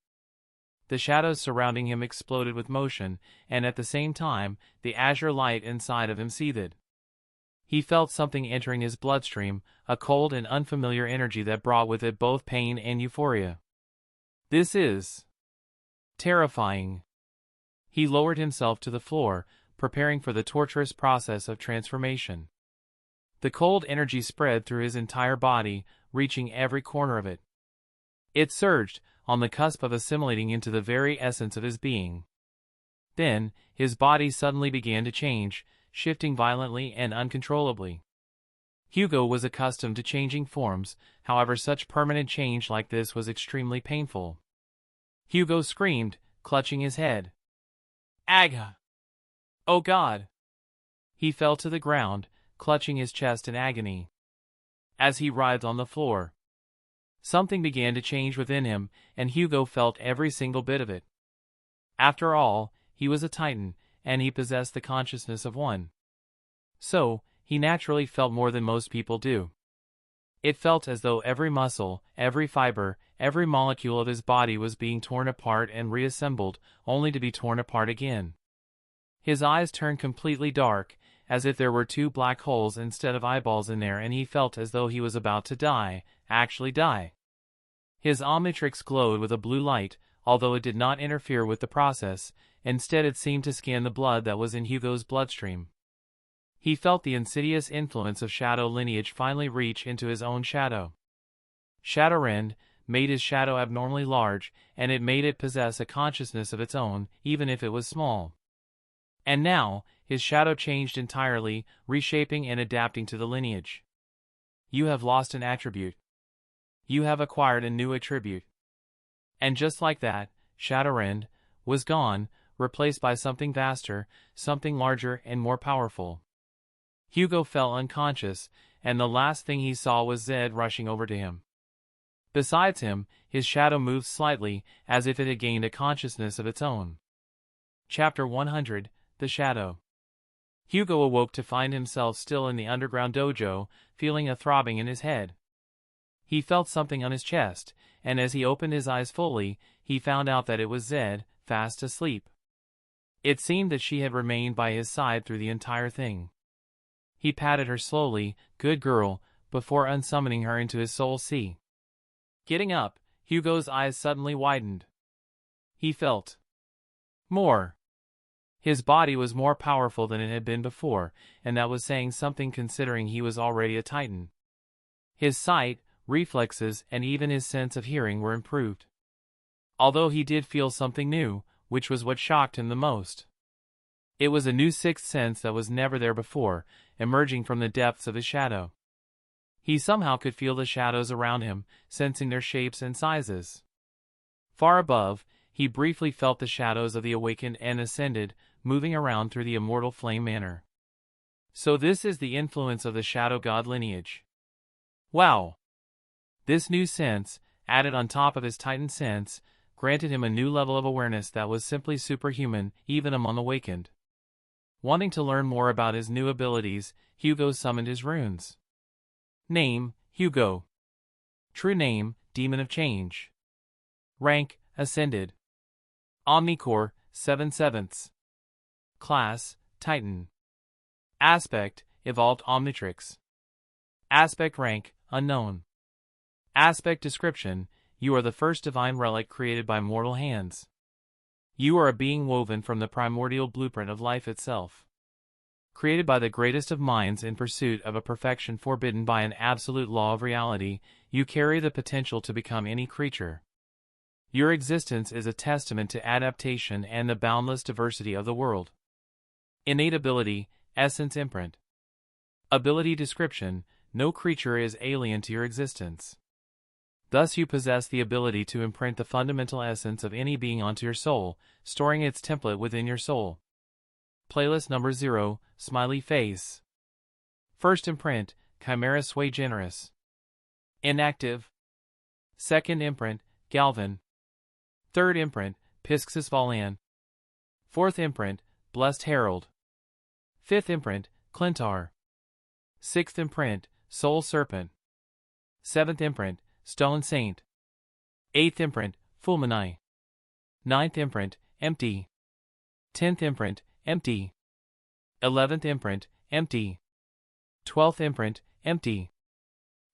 The shadows surrounding him exploded with motion, and at the same time, the azure light inside of him seethed. He felt something entering his bloodstream, a cold and unfamiliar energy that brought with it both pain and euphoria. This is terrifying. He lowered himself to the floor, preparing for the torturous process of transformation. The cold energy spread through his entire body, reaching every corner of it. It surged, on the cusp of assimilating into the very essence of his being. Then, his body suddenly began to change, shifting violently and uncontrollably. Hugo was accustomed to changing forms, however such permanent change like this was extremely painful. Hugo screamed, clutching his head. Aga! Oh God! He fell to the ground, clutching his chest in agony. As he writhed on the floor, something began to change within him, and Hugo felt every single bit of it. After all, he was a Titan, and he possessed the consciousness of one. So, he naturally felt more than most people do. It felt as though every muscle, every fiber, every molecule of his body was being torn apart and reassembled, only to be torn apart again. His eyes turned completely dark, as if there were two black holes instead of eyeballs in there, and he felt as though he was about to die, actually die. His Omnitrix glowed with a blue light, although it did not interfere with the process. Instead it seemed to scan the blood that was in Hugo's bloodstream. He felt the insidious influence of shadow lineage finally reach into his own shadow. Shadowrend made his shadow abnormally large, and it made it possess a consciousness of its own, even if it was small. And now, his shadow changed entirely, reshaping and adapting to the lineage. You have lost an attribute. You have acquired a new attribute. And just like that, Shadowrend was gone, replaced by something vaster, something larger and more powerful. Hugo fell unconscious, and the last thing he saw was Zed rushing over to him. Besides him, his shadow moved slightly, as if it had gained a consciousness of its own. Chapter 100, The Shadow. Hugo awoke to find himself still in the underground dojo, feeling a throbbing in his head. He felt something on his chest, and as he opened his eyes fully, he found out that it was Zed, fast asleep. It seemed that she had remained by his side through the entire thing. He patted her slowly, good girl, before unsummoning her into his soul sea. Getting up, Hugo's eyes suddenly widened. He felt more. His body was more powerful than it had been before, and that was saying something considering he was already a Titan. His sight, reflexes, and even his sense of hearing were improved. Although he did feel something new, which was what shocked him the most. It was a new sixth sense that was never there before, emerging from the depths of his shadow. He somehow could feel the shadows around him, sensing their shapes and sizes. Far above, he briefly felt the shadows of the awakened and ascended, moving around through the immortal flame manor. So this is the influence of the shadow god lineage. Wow! This new sense, added on top of his Titan sense, granted him a new level of awareness that was simply superhuman, even among awakened. Wanting to learn more about his new abilities, Hugo summoned his runes. Name, Hugo. True name, Demon of Change. Rank, Ascended. Omnicore, 7/7. Class, Titan. Aspect, Evolved Omnitrix. Aspect rank, Unknown. Aspect description, you are the first divine relic created by mortal hands. You are a being woven from the primordial blueprint of life itself. Created by the greatest of minds in pursuit of a perfection forbidden by an absolute law of reality, you carry the potential to become any creature. Your existence is a testament to adaptation and the boundless diversity of the world. Innate ability, Essence imprint. Ability description, no creature is alien to your existence. Thus you possess the ability to imprint the fundamental essence of any being onto your soul, storing its template within your soul. Playlist number 0, Smiley Face. First imprint, Chimera Sui Generis. Inactive. Second imprint, Galvan. Third imprint, Pisxis Valan. Fourth imprint, Blessed Herald. Fifth imprint, Clintar. Sixth imprint, Soul Serpent. Seventh imprint, Stone Saint. Eighth imprint, Fulmini. 9th imprint, empty. 10th imprint, empty. 11th imprint, empty. 12th imprint, empty.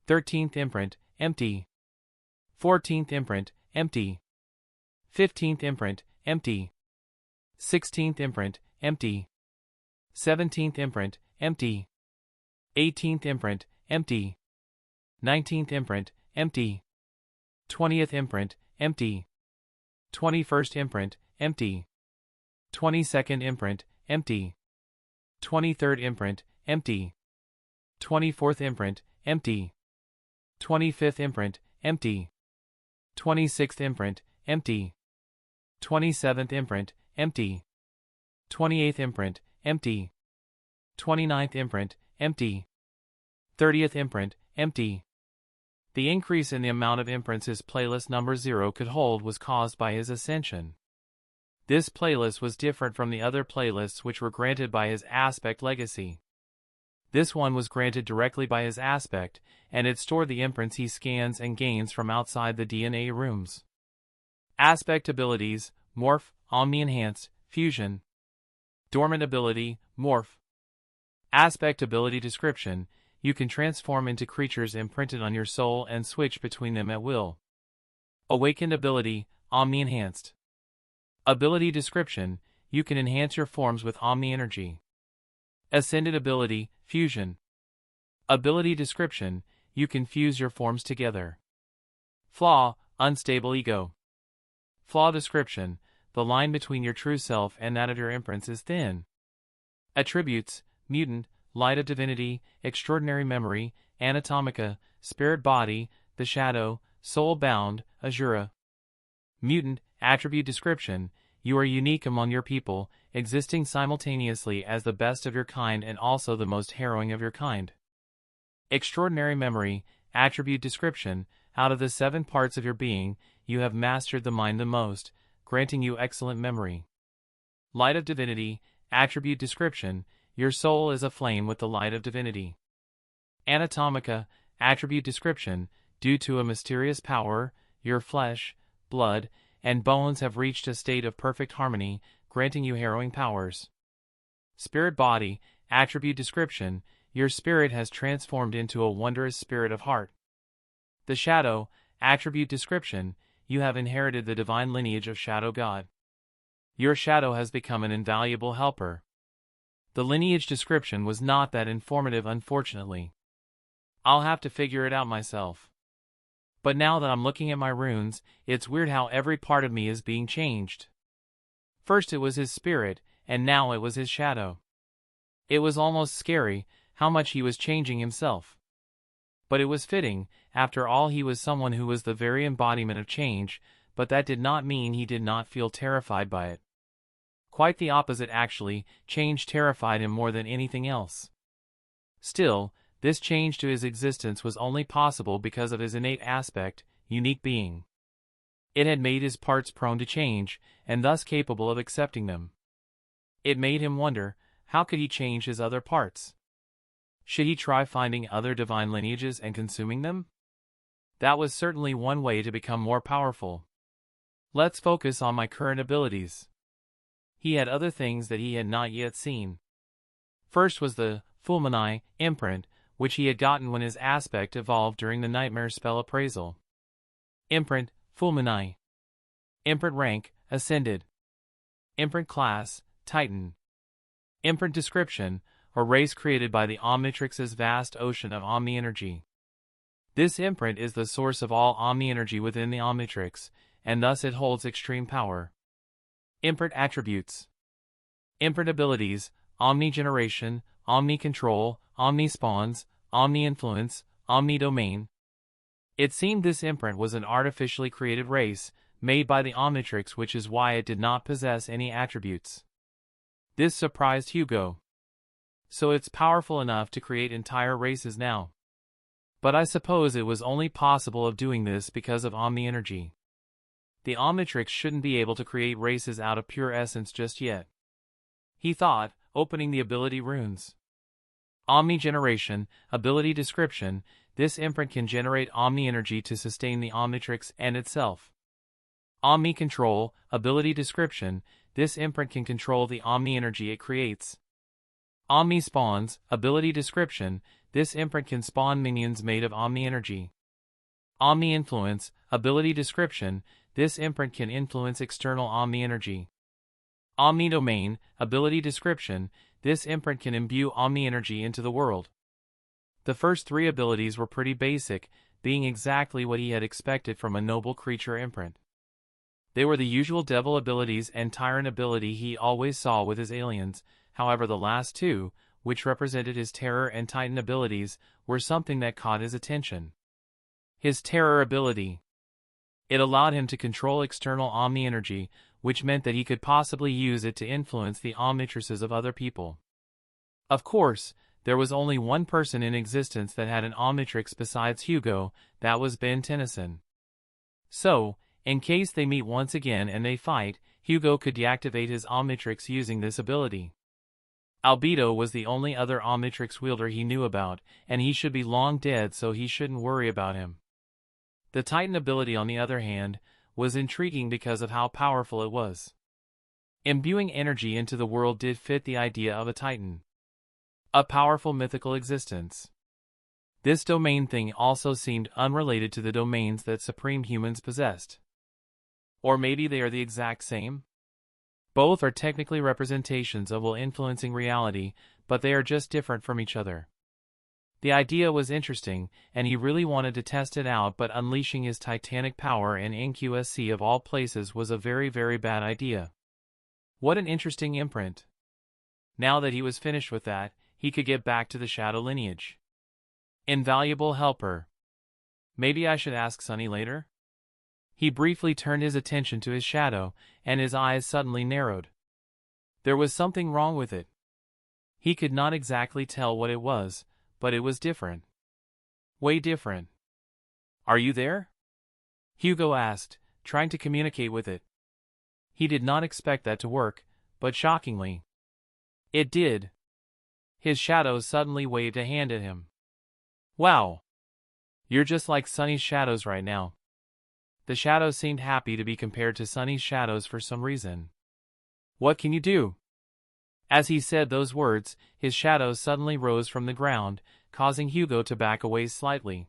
13th imprint, empty. 14th imprint, empty. 15th imprint, empty. 16th imprint, empty. 17th imprint, empty. 18th imprint, empty. 19th imprint, empty. 20th imprint, empty. 21st imprint, empty. 22nd imprint, empty. 23rd imprint, empty. 24th imprint, empty. 25th imprint, empty. 26th imprint, empty. 27th imprint, empty. 28th imprint, empty. 29th imprint, empty. 30th imprint, empty. The increase in the amount of imprints his playlist number 0 could hold was caused by his ascension. This playlist was different from the other playlists which were granted by his aspect legacy. This one was granted directly by his aspect, and it stored the imprints he scans and gains from outside the DNA rooms. Aspect abilities: Morph, Omni-Enhanced, Fusion. Dormant ability: Morph. Aspect ability description: you can transform into creatures imprinted on your soul and switch between them at will. Awakened ability: Omni-Enhanced. Ability description: you can enhance your forms with Omni-Energy. Ascended ability: Fusion. Ability description: you can fuse your forms together. Flaw: Unstable ego. Flaw description: the line between your true self and that of your imprints is thin. Attributes: Mutant, Light of Divinity, Extraordinary Memory, Anatomica, Spirit Body, The Shadow, Soul Bound, Azura. Mutant attribute description: you are unique among your people, existing simultaneously as the best of your kind and also the most harrowing of your kind. Extraordinary Memory attribute description: out of the 7 parts of your being, you have mastered the mind the most, granting you excellent memory. Light of Divinity attribute description: your soul is aflame with the light of divinity. Anatomica attribute description: due to a mysterious power, your flesh, blood, and bones have reached a state of perfect harmony, granting you harrowing powers. Spirit Body attribute description: your spirit has transformed into a wondrous spirit of heart. The Shadow attribute description: you have inherited the divine lineage of Shadow God. Your shadow has become an invaluable helper. The lineage description was not that informative, unfortunately. I'll have to figure it out myself. But now that I'm looking at my runes, it's weird how every part of me is being changed. First it was his spirit, and now it was his shadow. It was almost scary how much he was changing himself. But it was fitting. After all, he was someone who was the very embodiment of change, but that did not mean he did not feel terrified by it. Quite the opposite actually, change terrified him more than anything else. Still, this change to his existence was only possible because of his innate aspect, unique being. It had made his parts prone to change, and thus capable of accepting them. It made him wonder, how could he change his other parts? Should he try finding other divine lineages and consuming them? That was certainly one way to become more powerful. Let's focus on my current abilities. He had other things that he had not yet seen. First was the Fulmini imprint, which he had gotten when his aspect evolved during the Nightmare spell appraisal. Imprint, Fulmini. Imprint rank, Ascended. Imprint class, Titan. Imprint description, a race created by the Omnitrix's vast ocean of Omni-Energy. This imprint is the source of all Omni-Energy within the Omnitrix, and thus it holds extreme power. Imprint attributes. Imprint abilities: Omni-Generation, Omni-Control, Omni-Spawns, Omni-Influence, Omni-Domain. It seemed this imprint was an artificially created race, made by the Omnitrix, which is why it did not possess any attributes. This surprised Hugo. So it's powerful enough to create entire races now. But I suppose it was only possible of doing this because of Omni-Energy. The Omnitrix shouldn't be able to create races out of pure essence just yet. He thought, opening the ability runes. Omni-Generation, ability description: this imprint can generate Omni-Energy to sustain the Omnitrix and itself. Omni control, ability description, this imprint can control the Omni energy it creates. Omni spawns, ability description, this imprint can spawn minions made of Omni energy. Omni influence, ability description, this imprint can influence external Omni energy. Omni domain, ability description, this imprint can imbue Omni energy into the world. The first three abilities were pretty basic, being exactly what he had expected from a noble creature imprint. They were the usual devil abilities and tyrant ability he always saw with his aliens. However, the last two, which represented his terror and titan abilities, were something that caught his attention. His terror ability. It allowed him to control external Omni energy, which meant that he could possibly use it to influence the Omnitrixes of other people. Of course, there was only one person in existence that had an Omnitrix besides Hugo, that was Ben Tennyson. So, in case they meet once again and they fight, Hugo could deactivate his Omnitrix using this ability. Albedo was the only other Omnitrix wielder he knew about, and he should be long dead, so he shouldn't worry about him. The Titan ability, on the other hand, was intriguing because of how powerful it was. Imbuing energy into the world did fit the idea of a Titan. A powerful mythical existence. This domain thing also seemed unrelated to the domains that supreme humans possessed. Or maybe they are the exact same? Both are technically representations of will influencing reality, but they are just different from each other. The idea was interesting, and he really wanted to test it out, but unleashing his titanic power in NQSC of all places was a very, very bad idea. What an interesting imprint. Now that he was finished with that, he could get back to the shadow lineage. Invaluable helper. Maybe I should ask Sunny later? He briefly turned his attention to his shadow, and his eyes suddenly narrowed. There was something wrong with it. He could not exactly tell what it was, but it was different. Way different. Are you there? Hugo asked, trying to communicate with it. He did not expect that to work, but shockingly, it did. His shadow suddenly waved a hand at him. Wow! You're just like Sunny's shadows right now. The shadow seemed happy to be compared to Sunny's shadows for some reason. What can you do? As he said those words, his shadow suddenly rose from the ground, causing Hugo to back away slightly.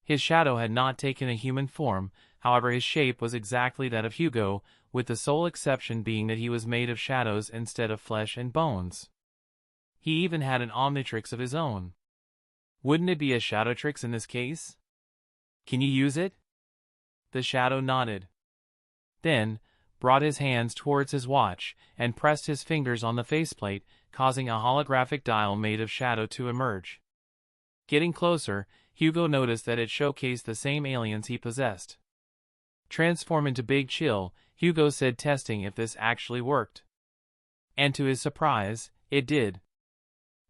His shadow had not taken a human form, however his shape was exactly that of Hugo, with the sole exception being that he was made of shadows instead of flesh and bones. He even had an Omnitrix of his own. Wouldn't it be a Shadowtrix in this case? Can you use it? The shadow nodded. Then, brought his hands towards his watch, and pressed his fingers on the faceplate, causing a holographic dial made of shadow to emerge. Getting closer, Hugo noticed that it showcased the same aliens he possessed. Transform into Big Chill, Hugo said, testing if this actually worked. And to his surprise, it did.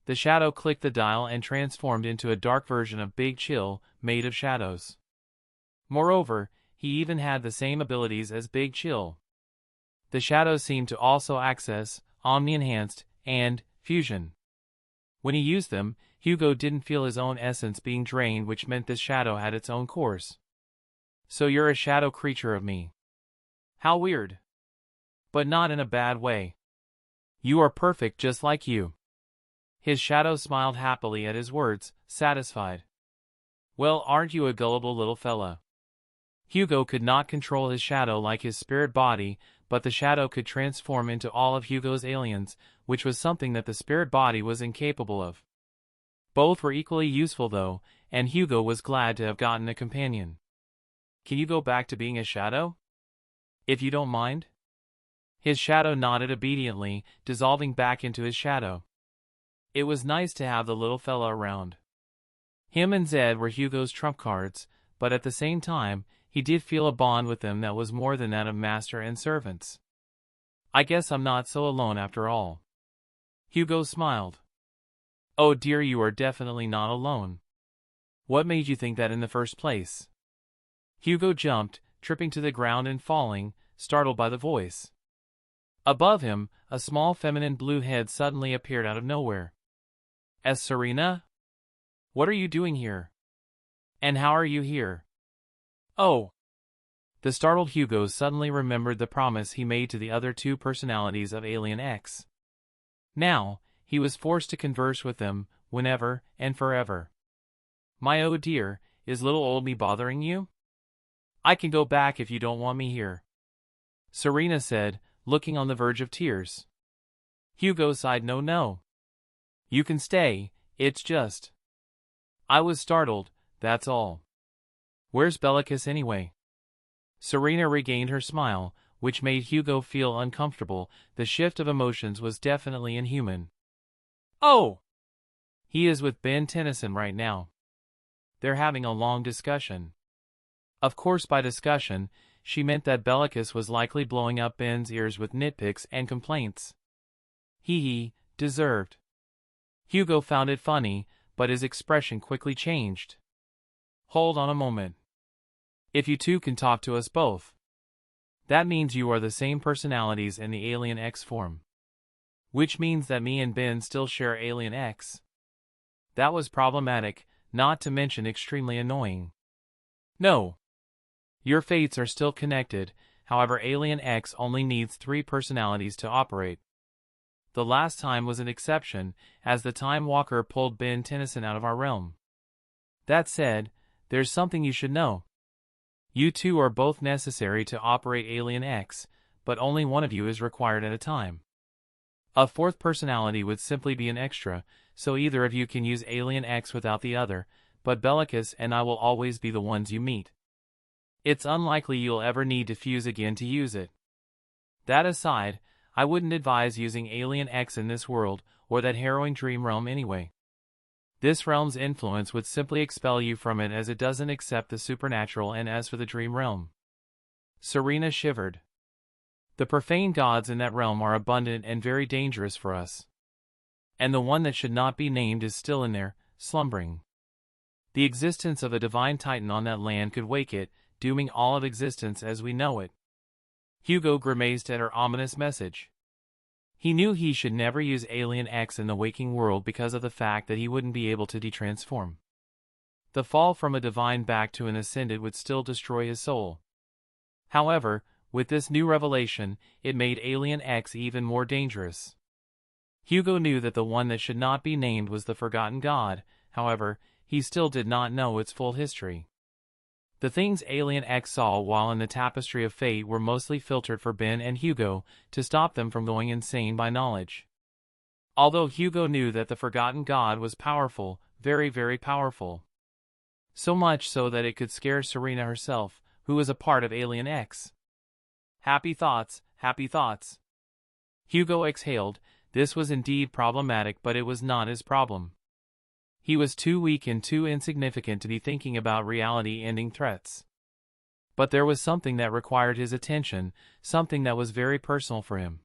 The shadow clicked the dial and transformed into a dark version of Big Chill, made of shadows. Moreover, he even had the same abilities as Big Chill. The shadows seemed to also access Omni-Enhanced and Fusion. When he used them, Hugo didn't feel his own essence being drained, which meant this shadow had its own course. So you're a shadow creature of me. How weird. But not in a bad way. You are perfect just like you. His shadow smiled happily at his words, satisfied. Well, aren't you a gullible little fella? Hugo could not control his shadow like his spirit body, but the shadow could transform into all of Hugo's aliens, which was something that the spirit body was incapable of. Both were equally useful though, and Hugo was glad to have gotten a companion. Can you go back to being a shadow? If you don't mind? His shadow nodded obediently, dissolving back into his shadow. It was nice to have the little fella around. Him and Zed were Hugo's trump cards, but at the same time, he did feel a bond with them that was more than that of master and servants. I guess I'm not so alone after all. Hugo smiled. Oh dear, you are definitely not alone. What made you think that in the first place? Hugo jumped, tripping to the ground and falling, startled by the voice. Above him, a small feminine blue head suddenly appeared out of nowhere. As Serena? What are you doing here? And how are you here? Oh. The startled Hugo suddenly remembered the promise he made to the other two personalities of Alien X. Now, he was forced to converse with them, whenever and forever. My oh dear, is little old me bothering you? I can go back if you don't want me here, Serena said, looking on the verge of tears. Hugo sighed. No. You can stay, it's just. I was startled, that's all. Where's Bellicus anyway? Serena regained her smile, which made Hugo feel uncomfortable. The shift of emotions was definitely inhuman. Oh! He is with Ben Tennyson right now. They're having a long discussion. Of course, by discussion, she meant that Bellicus was likely blowing up Ben's ears with nitpicks and complaints. He deserved. Hugo found it funny, but his expression quickly changed. Hold on a moment. If you two can talk to us both, that means you are the same personalities in the Alien X form. Which means that me and Ben still share Alien X. That was problematic, not to mention extremely annoying. No. Your fates are still connected, however Alien X only needs 3 personalities to operate. The last time was an exception, as the Time Walker pulled Ben Tennyson out of our realm. That said, there's something you should know. You two are both necessary to operate Alien X, but only one of you is required at a time. A 4th personality would simply be an extra, so either of you can use Alien X without the other, but Bellicus and I will always be the ones you meet. It's unlikely you'll ever need to fuse again to use it. That aside, I wouldn't advise using Alien X in this world, or that harrowing dream realm anyway. This realm's influence would simply expel you from it, as it doesn't accept the supernatural. And as for the dream realm, Serena shivered. The profane gods in that realm are abundant and very dangerous for us. And the one that should not be named is still in there, slumbering. The existence of a divine titan on that land could wake it, dooming all of existence as we know it. Hugo grimaced at her ominous message. He knew he should never use Alien X in the waking world because of the fact that he wouldn't be able to detransform. The fall from a divine back to an ascended would still destroy his soul. However, with this new revelation, it made Alien X even more dangerous. Hugo knew that the one that should not be named was the Forgotten God, however, he still did not know its full history. The things Alien X saw while in the tapestry of fate were mostly filtered for Ben and Hugo, to stop them from going insane by knowledge. Although Hugo knew that the Forgotten God was powerful, very, very powerful. So much so that it could scare Serena herself, who was a part of Alien X. Happy thoughts, happy thoughts. Hugo exhaled. This was indeed problematic, but it was not his problem. He was too weak and too insignificant to be thinking about reality-ending threats. But there was something that required his attention, something that was very personal for him.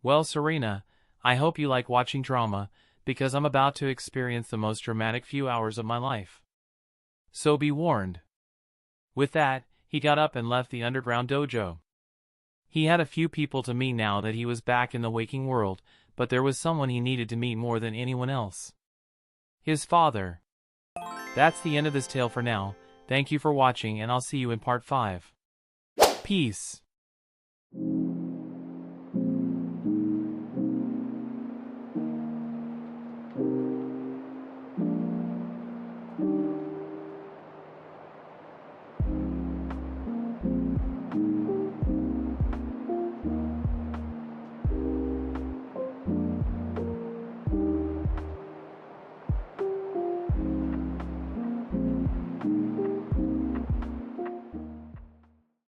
Well, Serena, I hope you like watching drama, because I'm about to experience the most dramatic few hours of my life. So be warned. With that, he got up and left the underground dojo. He had a few people to meet now that he was back in the waking world, but there was someone he needed to meet more than anyone else. His father. That's the end of this tale for now. Thank you for watching, and I'll see you in part 5. Peace.